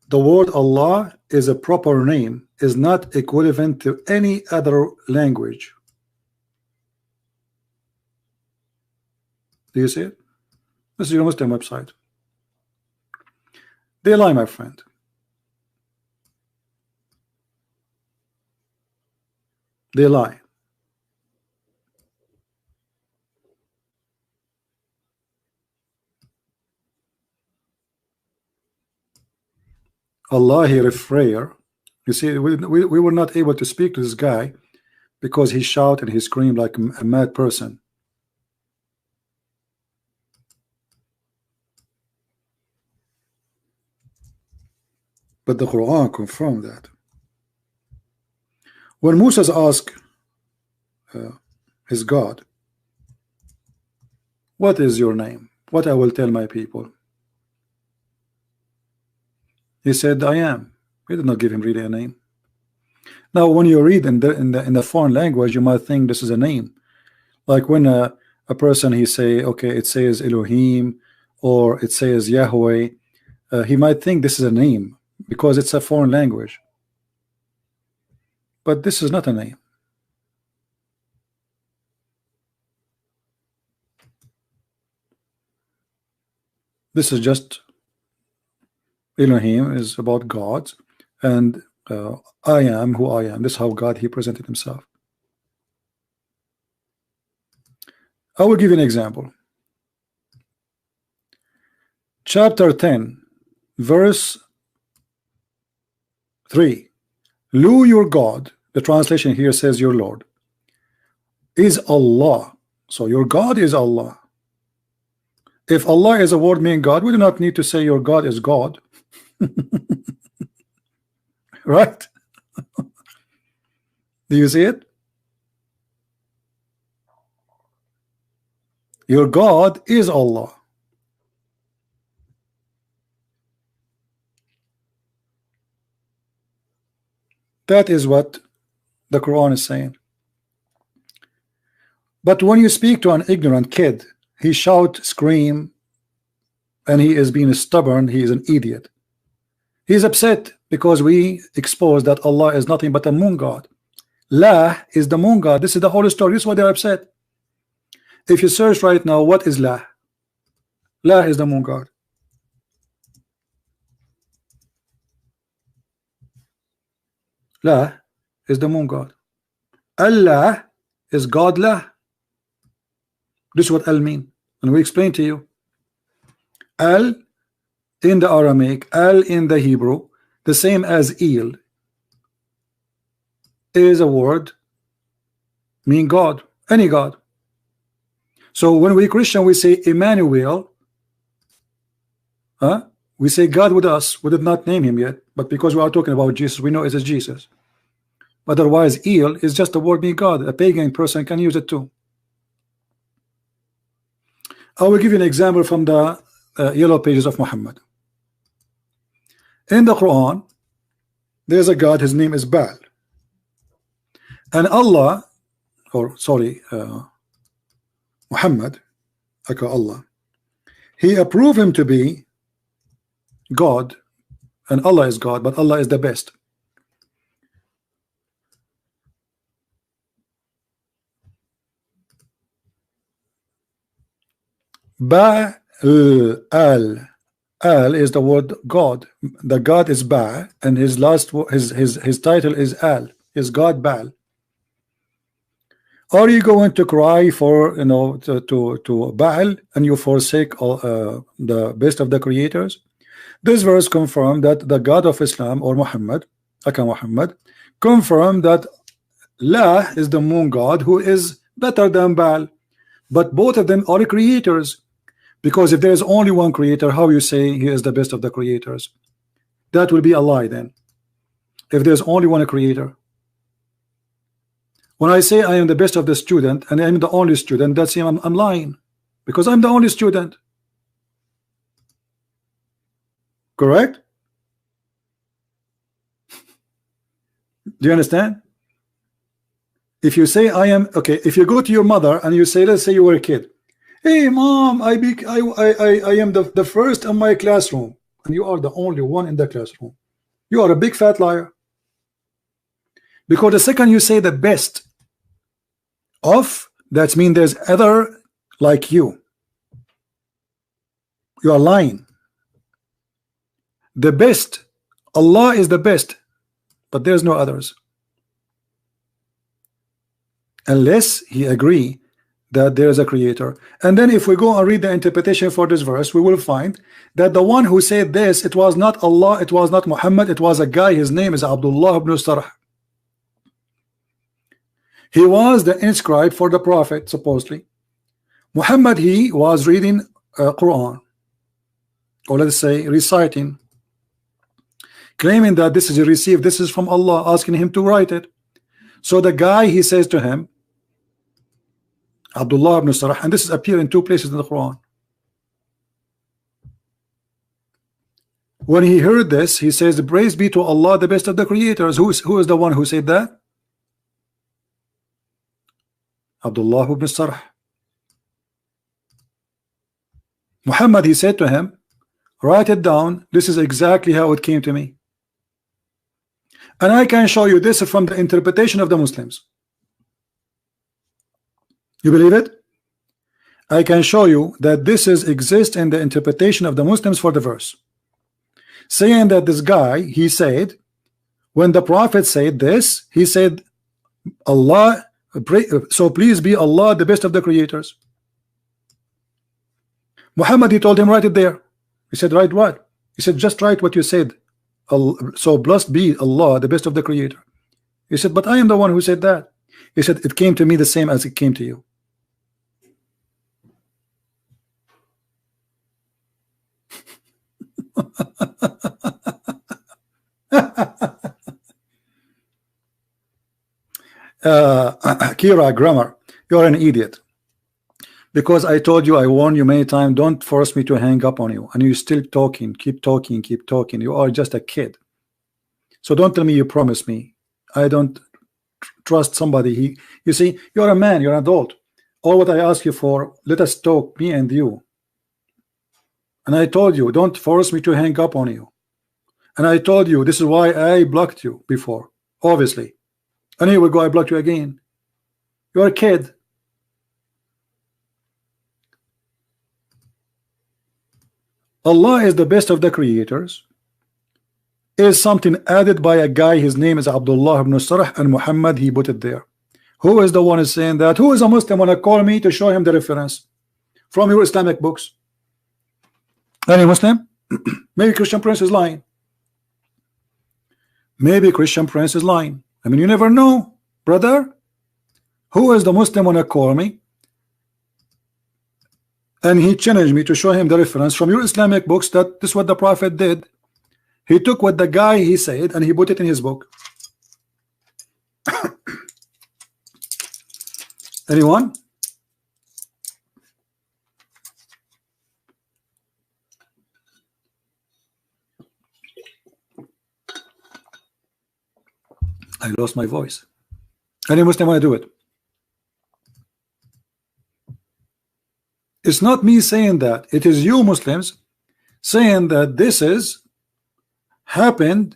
S6: the word Allah is a proper name, is not equivalent to any other language. Do you see it? This is your Muslim website. They lie, my friend. They lie. Allah here is prayer. You see, we were not able to speak to this guy because he shouted and he screamed like a mad person. But the Quran confirmed that. When Moses asked his God, what is your name? What I will tell my people? He said, I am. We did not give him really a name. Now, when you read in the foreign language, you might think this is a name. Like when a person he say, okay, it says Elohim or it says Yahweh, he might think this is a name because it's a foreign language. But this is not a name. This is just Elohim is about God, and I am who I am. This is how God he presented himself. I will give you an example. Chapter 10, verse 3. Lu, your God, the translation here says your Lord, is Allah. So your God is Allah. If Allah is a word meaning God, we do not need to say your God is God. Right? Do you see it? Your God is Allah. That is what the Quran is saying. But when you speak to an ignorant kid, he shout, scream, and he is being stubborn, he is an idiot. He is upset because we expose that Allah is nothing but a moon god. La is the moon god. This is the whole story. This is why they're upset. If you search right now, what is La? La is the moon god. La is the moon god. Allah is God La. This is what Al mean. And we explain to you. Al in the Aramaic, al in the Hebrew, the same as el, is a word mean God, any God. So when we Christian, we say Emmanuel, we say God with us. We did not name him yet, but because we are talking about Jesus, we know it is Jesus. Otherwise, El is just a word mean God. A pagan person can use it too. I will give you an example from the yellow pages of Muhammad. In the Quran, there's a God, his name is Baal. And Allah, or sorry, Muhammad, aka Allah, he approved him to be God, and Allah is God, but Allah is the best. Ba al is the word God. The God is Ba, and his last his title is Al, is God Baal. Are you going to cry for to Baal and you forsake the best of the creators? This verse confirmed that the God of Islam, or Muhammad, aka Muhammad, confirmed that La is the moon god who is better than Baal, but both of them are creators. Because if there is only one creator, how you say he is the best of the creators? That will be a lie then. If there's only one creator. When I say I am the best of the student and I'm the only student, that's him. I'm lying, because I'm the only student. Correct? Do you understand? If you say I am, okay, if you go to your mother and you say, let's say you were a kid, hey mom, I am the first in my classroom, and you are the only one in the classroom, you are a big fat liar. Because the second you say the best of, that means there's other like you are lying. The best, Allah is the best, but there's no others, unless he agree that there is a creator. And then if we go and read the interpretation for this verse, we will find that the one who said this, it was not Allah, it was not Muhammad, it was a guy, his name is Abdullah ibn Sarh. He was the inscribe for the Prophet, supposedly. Muhammad, he was reading Quran, or let's say reciting, claiming that this is received, this is from Allah, asking him to write it. So the guy, he says to him, Abdullah ibn Sarh, and this is appear in two places in the Quran. When he heard this, he says, praise be to Allah, the best of the creators. Who is the one who said that? Abdullah ibn Sarh. Muhammad, he said to him, write it down, this is exactly how it came to me. And I can show you this from the interpretation of the Muslims. You believe it? I can show you that this exists in the interpretation of the Muslims for the verse, saying that this guy, he said, when the Prophet said this, he said, Allah, so please be Allah, the best of the creators. Muhammad, he told him, write it there. He said, write what? He said, just write what you said. So blessed be Allah, the best of the creator. He said, but I am the one who said that. He said, it came to me the same as it came to you. Kira Grammar, you're an idiot, because I told you, I warned you many times, don't force me to hang up on you, and you're still talking, keep talking, keep talking. You are just a kid, so don't tell me you promise me. I don't trust somebody. You see, you're a man, you're an adult. All what I ask you for, let us talk, me and you. And I told you, don't force me to hang up on you. And I told you, this is why I blocked you before, obviously. And here we go, I blocked you again. You're a kid. Allah is the best of the creators is something added by a guy, his name is Abdullah ibn Sarh, and Muhammad, he put it there. Who is the one is saying that? Who is a Muslim wanna call me to show him the reference from your Islamic books? Any Muslim? Maybe Crhistian Prince is lying. Maybe Crhistian Prince is lying. I mean, you never know, brother. Who is the Muslim wanna call me? And he challenged me to show him the reference from your Islamic books that this is what the Prophet did. He took what the guy he said and he put it in his book. Anyone? I lost my voice. Any Muslim want to do it? It's not me saying that. It is you Muslims saying that this is happened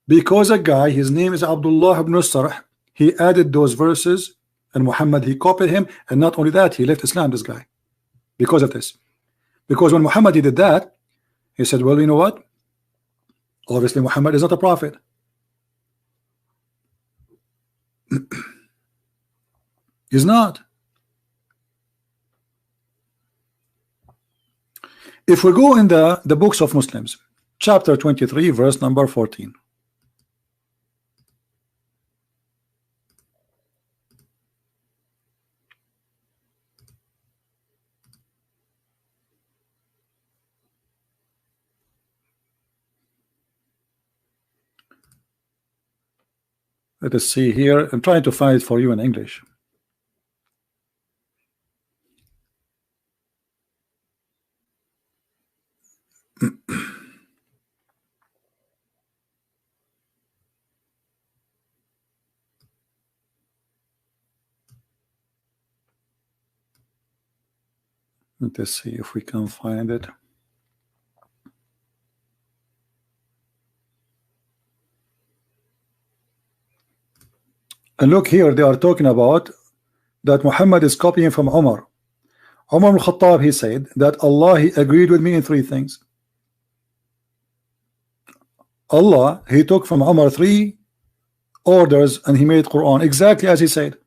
S6: because a guy, his name is Abdullah ibn Sarh, he added those verses, and Muhammad, he copied him, and not only that, he left Islam, this guy, because of this. Because when Muhammad he did that, he said, well, you know what? Obviously Muhammad is not a prophet. He's not. If we go in the books of Muslims, chapter 23, verse number 14. Let us see here. I'm trying to find it for you in English. Let us see if we can find it. And look here, they are talking about that Muhammad is copying from Umar. Umar al-Khattab, he said that Allah, he agreed with me in three things. Allah, he took from Umar 3 orders and he made Quran exactly as he said.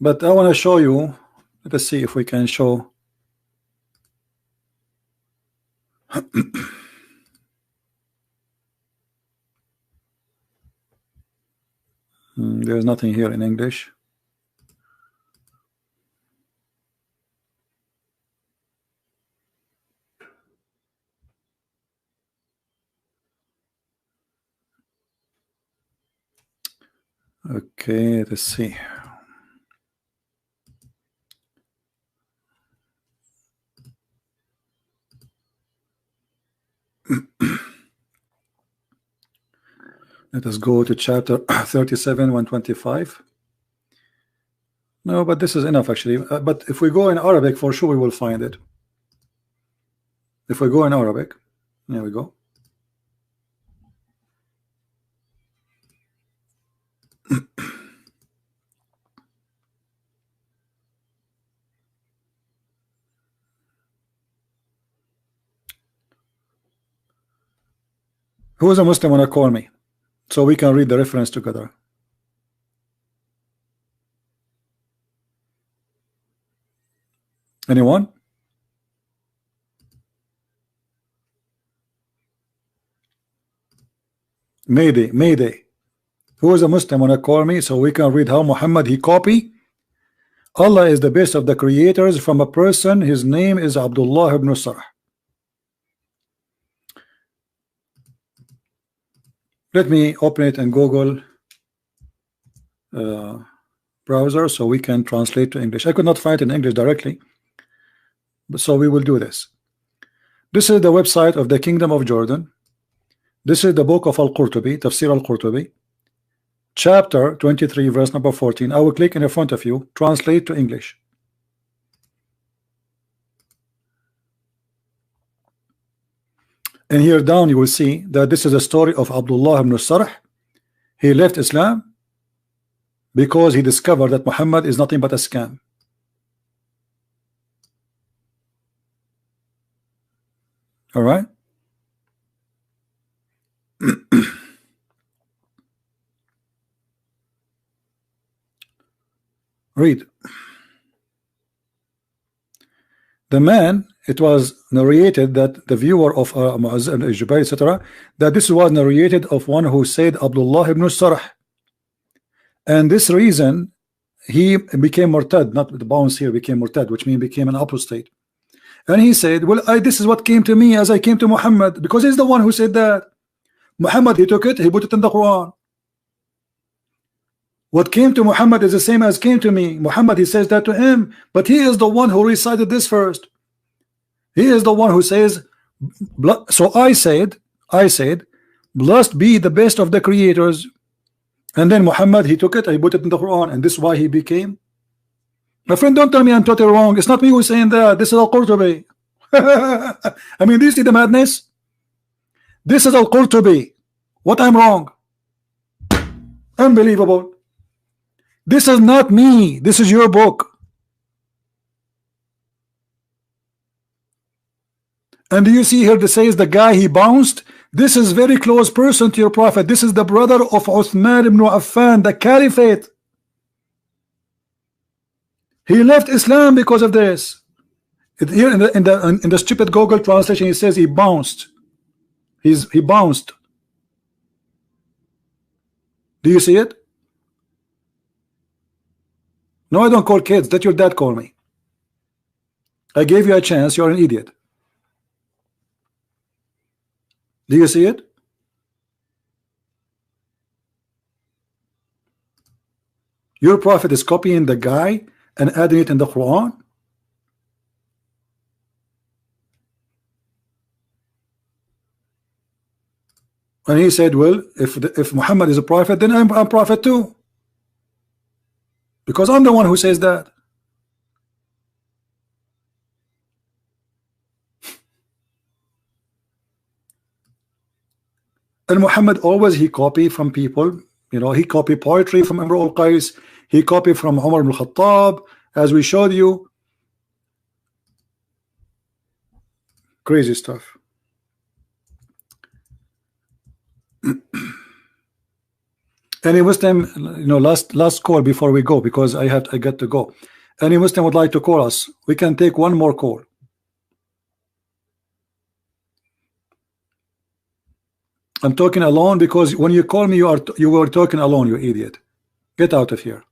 S6: But I want to show you. Let us see if we can show. There's nothing here in English. Okay, let's see. Let us go to chapter 37, 125. No, but this is enough actually. But if we go in Arabic, for sure we will find it. If we go in Arabic, there we go. Who is a Muslim wanna call me so we can read the reference together? Anyone? Mayday, Mayday. Who is a Muslim wanna call me so we can read how Muhammad he copy? Allah is the best of the creators from a person. His name is Abdullah ibn Sarh. Let me open it in Google browser so we can translate to English. I could not find it in English directly, but so we will do this. This is the website of the Kingdom of Jordan. This is the book of Al-Qurtubi, Tafsir Al-Qurtubi, chapter 23, verse number 14. I will click in front of you, translate to English. And here down you will see that this is a story of Abdullah ibn Sarh. He left Islam because he discovered that Muhammad is nothing but a scam. All right. Read. The man it was narrated that the viewer of Mu'azz and Jubayr, etc., that this was narrated of one who said Abdullah ibn Sarh, and this reason he became murtad, not the bounce here, became murtad, which means became an apostate. And he said, well, this is what came to me as I came to Muhammad, because he's the one who said that. Muhammad, he took it, he put it in the Quran. What came to Muhammad is the same as came to me. Muhammad, he says that to him, but he is the one who recited this first. He is the one who says, so I said, blessed be the best of the creators. And then Muhammad, he took it, he put it in the Quran, and this is why he became. My friend, don't tell me I'm totally wrong. It's not me who's saying that. This is Al-Qurtubi. I mean, do you see the madness? This is Al-Qurtubi. What I'm wrong? Unbelievable. This is not me. This is your book. And do you see here that says the guy he bounced? This is very close person to your prophet. This is the brother of Uthman ibn Affan, the caliphate. He left Islam because of this. Here in the stupid Google translation, he says he bounced. He bounced. Do you see it? No, I don't call kids. That your dad called me. I gave you a chance. You're an idiot. Do you see it? Your prophet is copying the guy and adding it in the Quran. And he said, well, if Muhammad is a prophet, then I'm a prophet too, because I'm the one who says that. And Muhammad always, he copied from people. You know, he copied poetry from Imru al-Qais. He copied from Umar ibn Khattab, as we showed you. Crazy stuff. Any Muslim, you know, last call before we go, because I got to go. Any Muslim would like to call us? We can take one more call. I'm talking alone, because when you call me, you were talking alone, you idiot. Get out of here.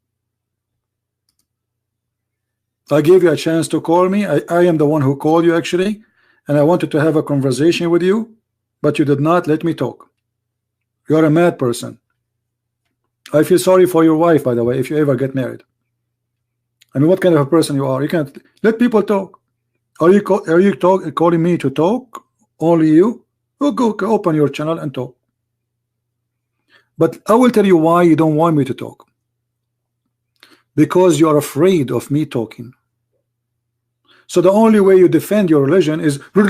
S6: I gave you a chance to call me. I am the one who called you, actually, and I wanted to have a conversation with you, but you did not let me talk. You are a mad person. I feel sorry for your wife, by the way, if you ever get married. I mean, what kind of a person you are? You can't let people talk. Are you calling me to talk? Only you? Go open your channel and talk. But I will tell you why you don't want me to talk. Because you are afraid of me talking. So the only way you defend your religion is we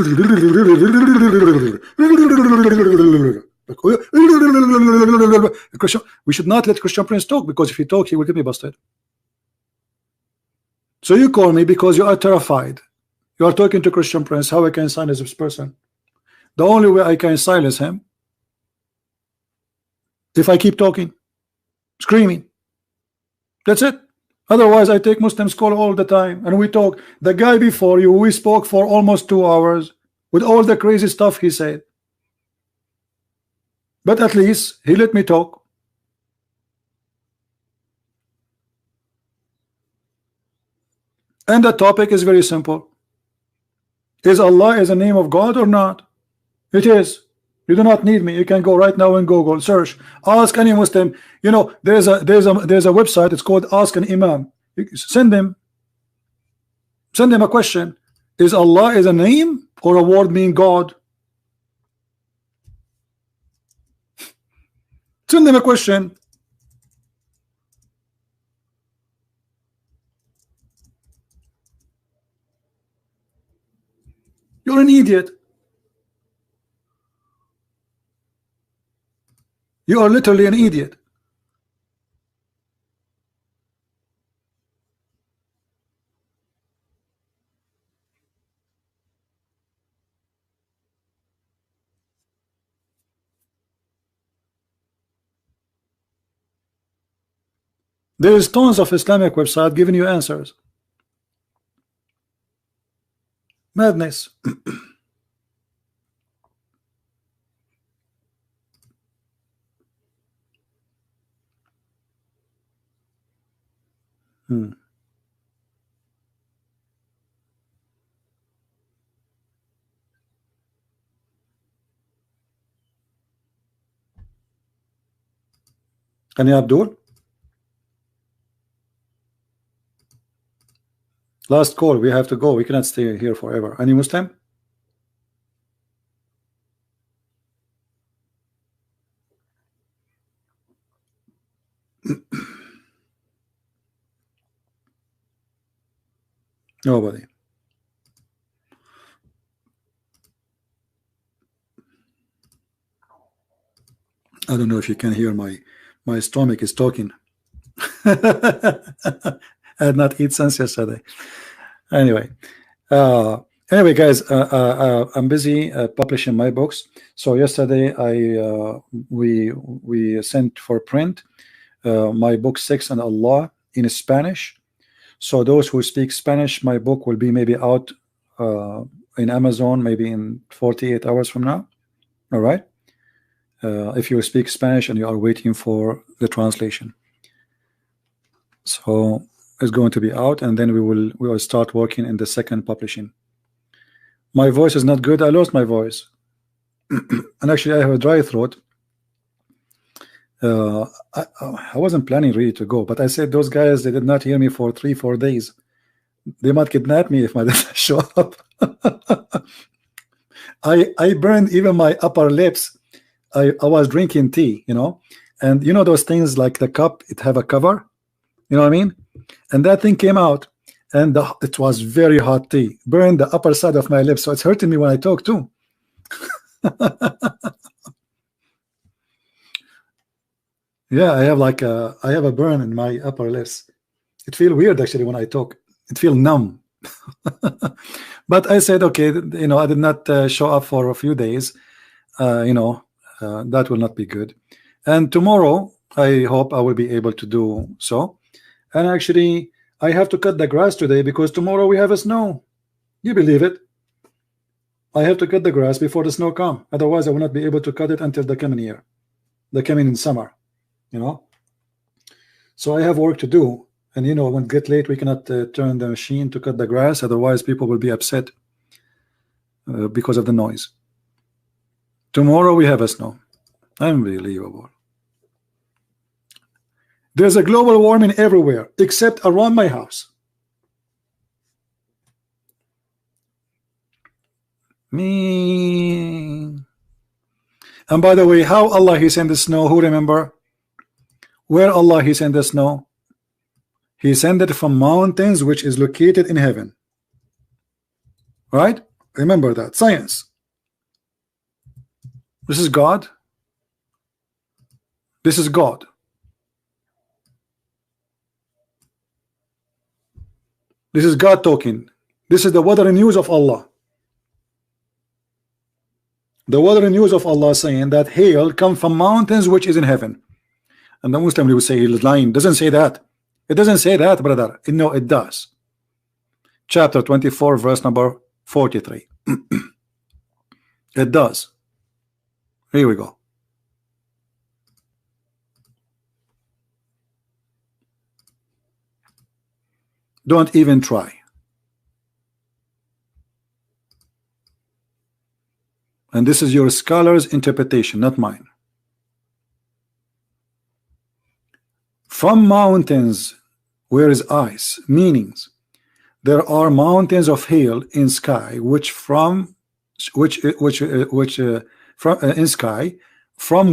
S6: should not let Crhistian Prince talk, because if he talk, he will get me busted. So you call me because you are terrified. You are talking to Crhistian Prince. How I can silence this person? The only way I can silence him, if I keep talking, screaming. That's it. Otherwise, I take Muslims call all the time, and we talk. The guy before you, we spoke for almost 2 hours with all the crazy stuff he said. But at least he let me talk. And the topic is very simple. Is Allah is a name of God or not? It is. You do not need me. You can go right now and Google, search, ask any Muslim. You know, there's a website. It's called Ask an Imam. Send them a question. Is Allah is a name or a word mean God? Send them a question. You're an idiot. You are literally an idiot. There is tons of Islamic websites giving you answers. Madness. Any Abdul? Last call. We have to go. We cannot stay here forever. Any Muslim? Nobody. I don't know if you can hear my stomach is talking. I had not eaten since yesterday. Anyway, guys, I'm busy publishing my books. So yesterday we sent for print my book 6 and Allah in Spanish. So those who speak Spanish, my book will be maybe out in Amazon maybe in 48 hours from now. All right. If you speak Spanish and you are waiting for the translation, so it's going to be out, and then we will start working in the second publishing. My voice is not good. I lost my voice, and actually I have a dry throat. I wasn't planning really to go, but I said those guys, they did not hear me for 3-4 days. They might kidnap me if I didn't show up. I burned even my upper lips. I was drinking tea, you know, and you know those things like the cup, it have a cover, you know what I mean? And that thing came out, and it was very hot tea, burned the upper side of my lips, so it's hurting me when I talk too. Yeah, I have a burn in my upper lips. It feels weird actually when I talk. It feels numb. But I said, okay, you know, I did not show up for a few days. You know, that will not be good. And tomorrow, I hope I will be able to do so. And actually, I have to cut the grass today because tomorrow we have a snow. You believe it? I have to cut the grass before the snow comes. Otherwise, I will not be able to cut it until the coming year, the coming summer. You know, so I have work to do, and you know, when it gets late, we cannot turn the machine to cut the grass. Otherwise, people will be upset because of the noise. Tomorrow we have a snow. Unbelievable. There's a global warming everywhere except around my house. Me. And by the way, how Allah He sent the snow? Who remember? Where Allah He sent the snow? He sent it from mountains which is located in heaven. Right? Remember that. Science. This is God. This is God. This is God talking. This is the weather news of Allah. The weather news of Allah saying that hail come from mountains which is in heaven. And the Muslim will say he's lying. Doesn't say that. It doesn't say that, brother. No, it does. Chapter 24, verse number 43. It does. Here we go. Don't even try. And this is your scholar's interpretation, not mine. From mountains where is ice, meanings there are mountains of hail in sky from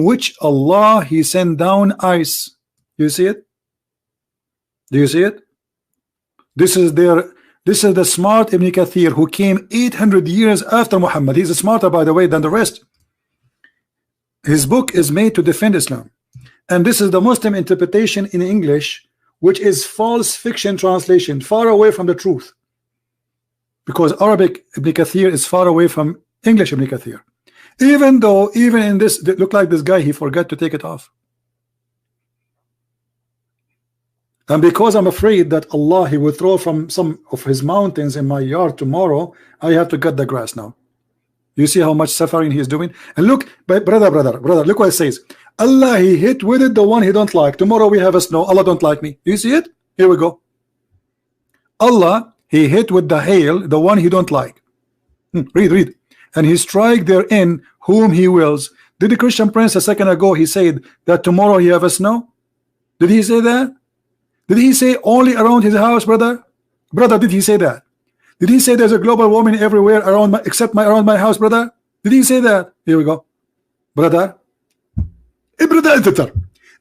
S6: which Allah He sent down ice. You see it? Do you see it? This is the smart Ibn Kathir who came 800 years after Muhammad. He's smarter, by the way, than the rest. His book is made to defend Islam. And this is the Muslim interpretation in English, which is false fiction translation, far away from the truth. Because Arabic Ibn Kathir is far away from English Ibn Kathir. Even though, even in this, look like this guy, he forgot to take it off. And because I'm afraid that Allah, He will throw from some of His mountains in my yard tomorrow, I have to cut the grass now. You see how much suffering He is doing? And look, brother, look what it says. Allah, He hit with it the one He don't like. Tomorrow we have a snow. Allah don't like me. You see it? Here we go. Allah, He hit with the hail the one He don't like. Read. And He strike therein whom He wills. Did the Crhistian Prince a second ago, he said that tomorrow He have a snow? Did he say that? Did he say only around his house, brother? Brother, did he say that? Did he say there's a global warming everywhere around except around my house, brother? Did he say that? Here we go. Brother. Brother,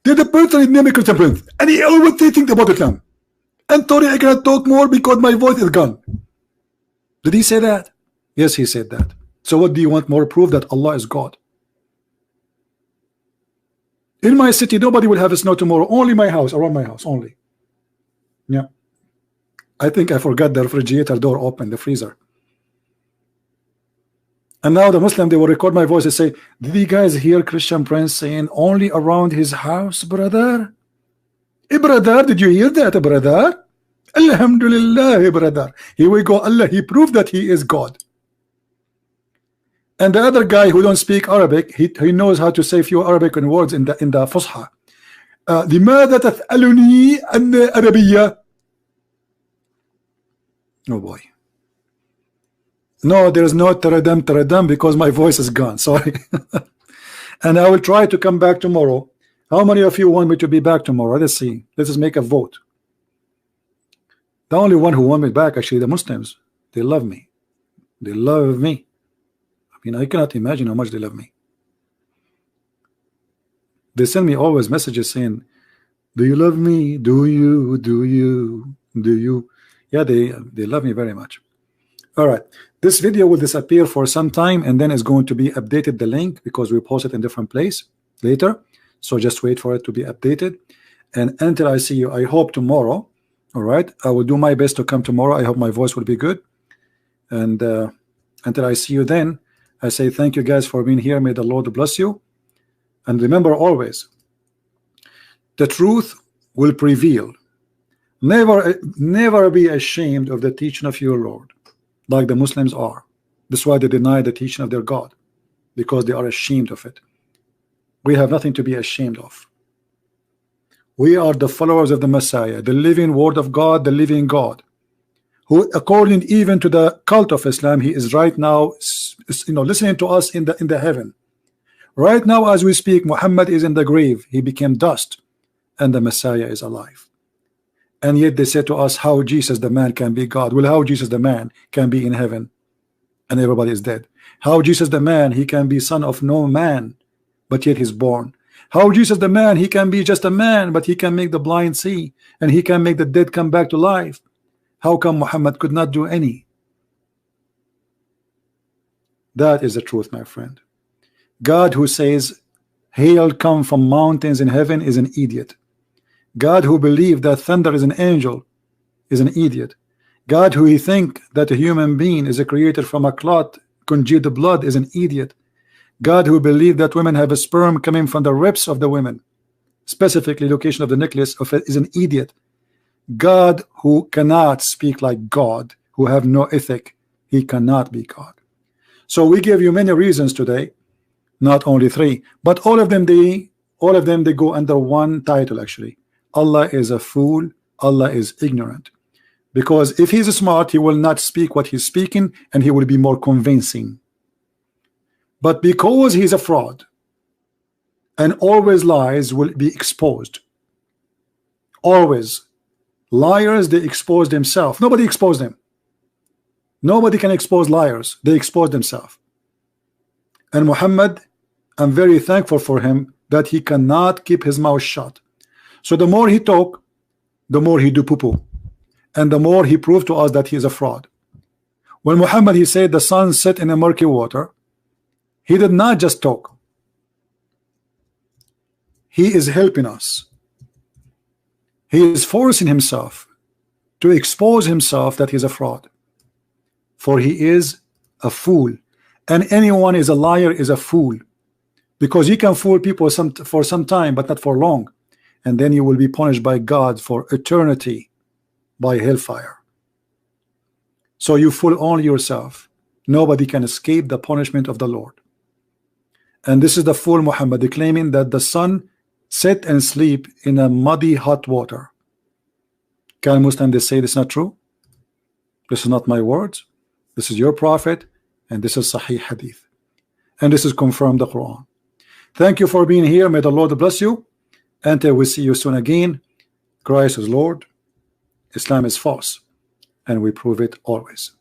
S6: they're the person named Crhistian Prince. And he always say things about Islam. And sorry, I cannot talk more because my voice is gone. Did he say that? Yes, he said that. So what do you want more proof that Allah is God? In my city, nobody will have a snow tomorrow. Only my house, around my house, only. Yeah. I think I forgot the refrigerator door open, the freezer. And now the Muslim, they will record my voice and say, did you guys hear Crhistian Prince saying only around his house, brother? Brother, did you hear that, brother? Alhamdulillah, brother. Here we go. Allah, He proved that He is God. And the other guy who don't speak Arabic, he knows how to say few Arabic words in the Fusha. لماذا تسألني عن عربية? Oh boy. No, there is no taradam because my voice is gone. Sorry. And I will try to come back tomorrow. How many of you want me to be back tomorrow? Let's see. Let's just make a vote. The only one who want me back, actually, the Muslims. They love me. They love me. I mean, I cannot imagine how much they love me. They send me always messages saying, do you love me? Do you? Do you? Do you? Yeah, they love me very much. All right. This video will disappear for some time and then it's going to be updated, the link, because we post it in different place later. So just wait for it to be updated. And until I see you, I hope tomorrow. All right. I will do my best to come tomorrow. I hope my voice will be good. And until I see you then, I say thank you guys for being here. May the Lord bless you. And remember always, the truth will prevail. Never be ashamed of the teaching of your Lord, like the Muslims are. That's why they deny the teaching of their God, because they are ashamed of it. We have nothing to be ashamed of. We are the followers of the Messiah, the living word of God, the living God, who, according even to the cult of Islam, he is right now, listening to us in the heaven. Right now, as we speak, Muhammad is in the grave. He became dust, and the Messiah is alive. And yet they say to us, how Jesus the man can be God? Well, how Jesus the man can be in heaven and everybody is dead? How Jesus the man, he can be son of no man, but yet he's born? How Jesus the man, he can be just a man, but he can make the blind see and he can make the dead come back to life? How come Muhammad could not do any? That is the truth, my friend. God who says hail come from mountains in heaven is an idiot. God who believed that thunder is an angel is an idiot. God who he think that a human being is created from a clot congealed blood is an idiot. God who believed that women have a sperm coming from the ribs of the women, specifically location of the necklace of it, is an idiot. God who cannot speak like God, who have no ethic, he cannot be God. So we give you many reasons today, not only three, but all of them they go under one title actually. Allah is a fool, Allah is ignorant. Because if he's smart, he will not speak what he's speaking and he will be more convincing. But because he's a fraud and always lies will be exposed. Always. Liars, they expose themselves. Nobody exposed them. Nobody can expose liars. They expose themselves. And Muhammad, I'm very thankful for him that he cannot keep his mouth shut. So the more he talk, the more he do poo-poo. And the more he proved to us that he is a fraud. When Muhammad, he said the sun set in a murky water, he did not just talk. He is helping us. He is forcing himself to expose himself that he is a fraud. For he is a fool. And anyone is a liar is a fool. Because you can fool people for some time, but not for long. and then you will be punished by God for eternity by hellfire. So you fool only yourself. Nobody can escape the punishment of the Lord. And this is the fool Muhammad claiming that the sun sit and sleep in a muddy hot water. Can Muslim they say this is not true? This is not my words. This is your prophet, and this is Sahih Hadith, and this is confirmed the Quran. Thank you for being here. May the Lord bless you. Until we see you soon again. Christ is Lord, Islam is false, and we prove it always.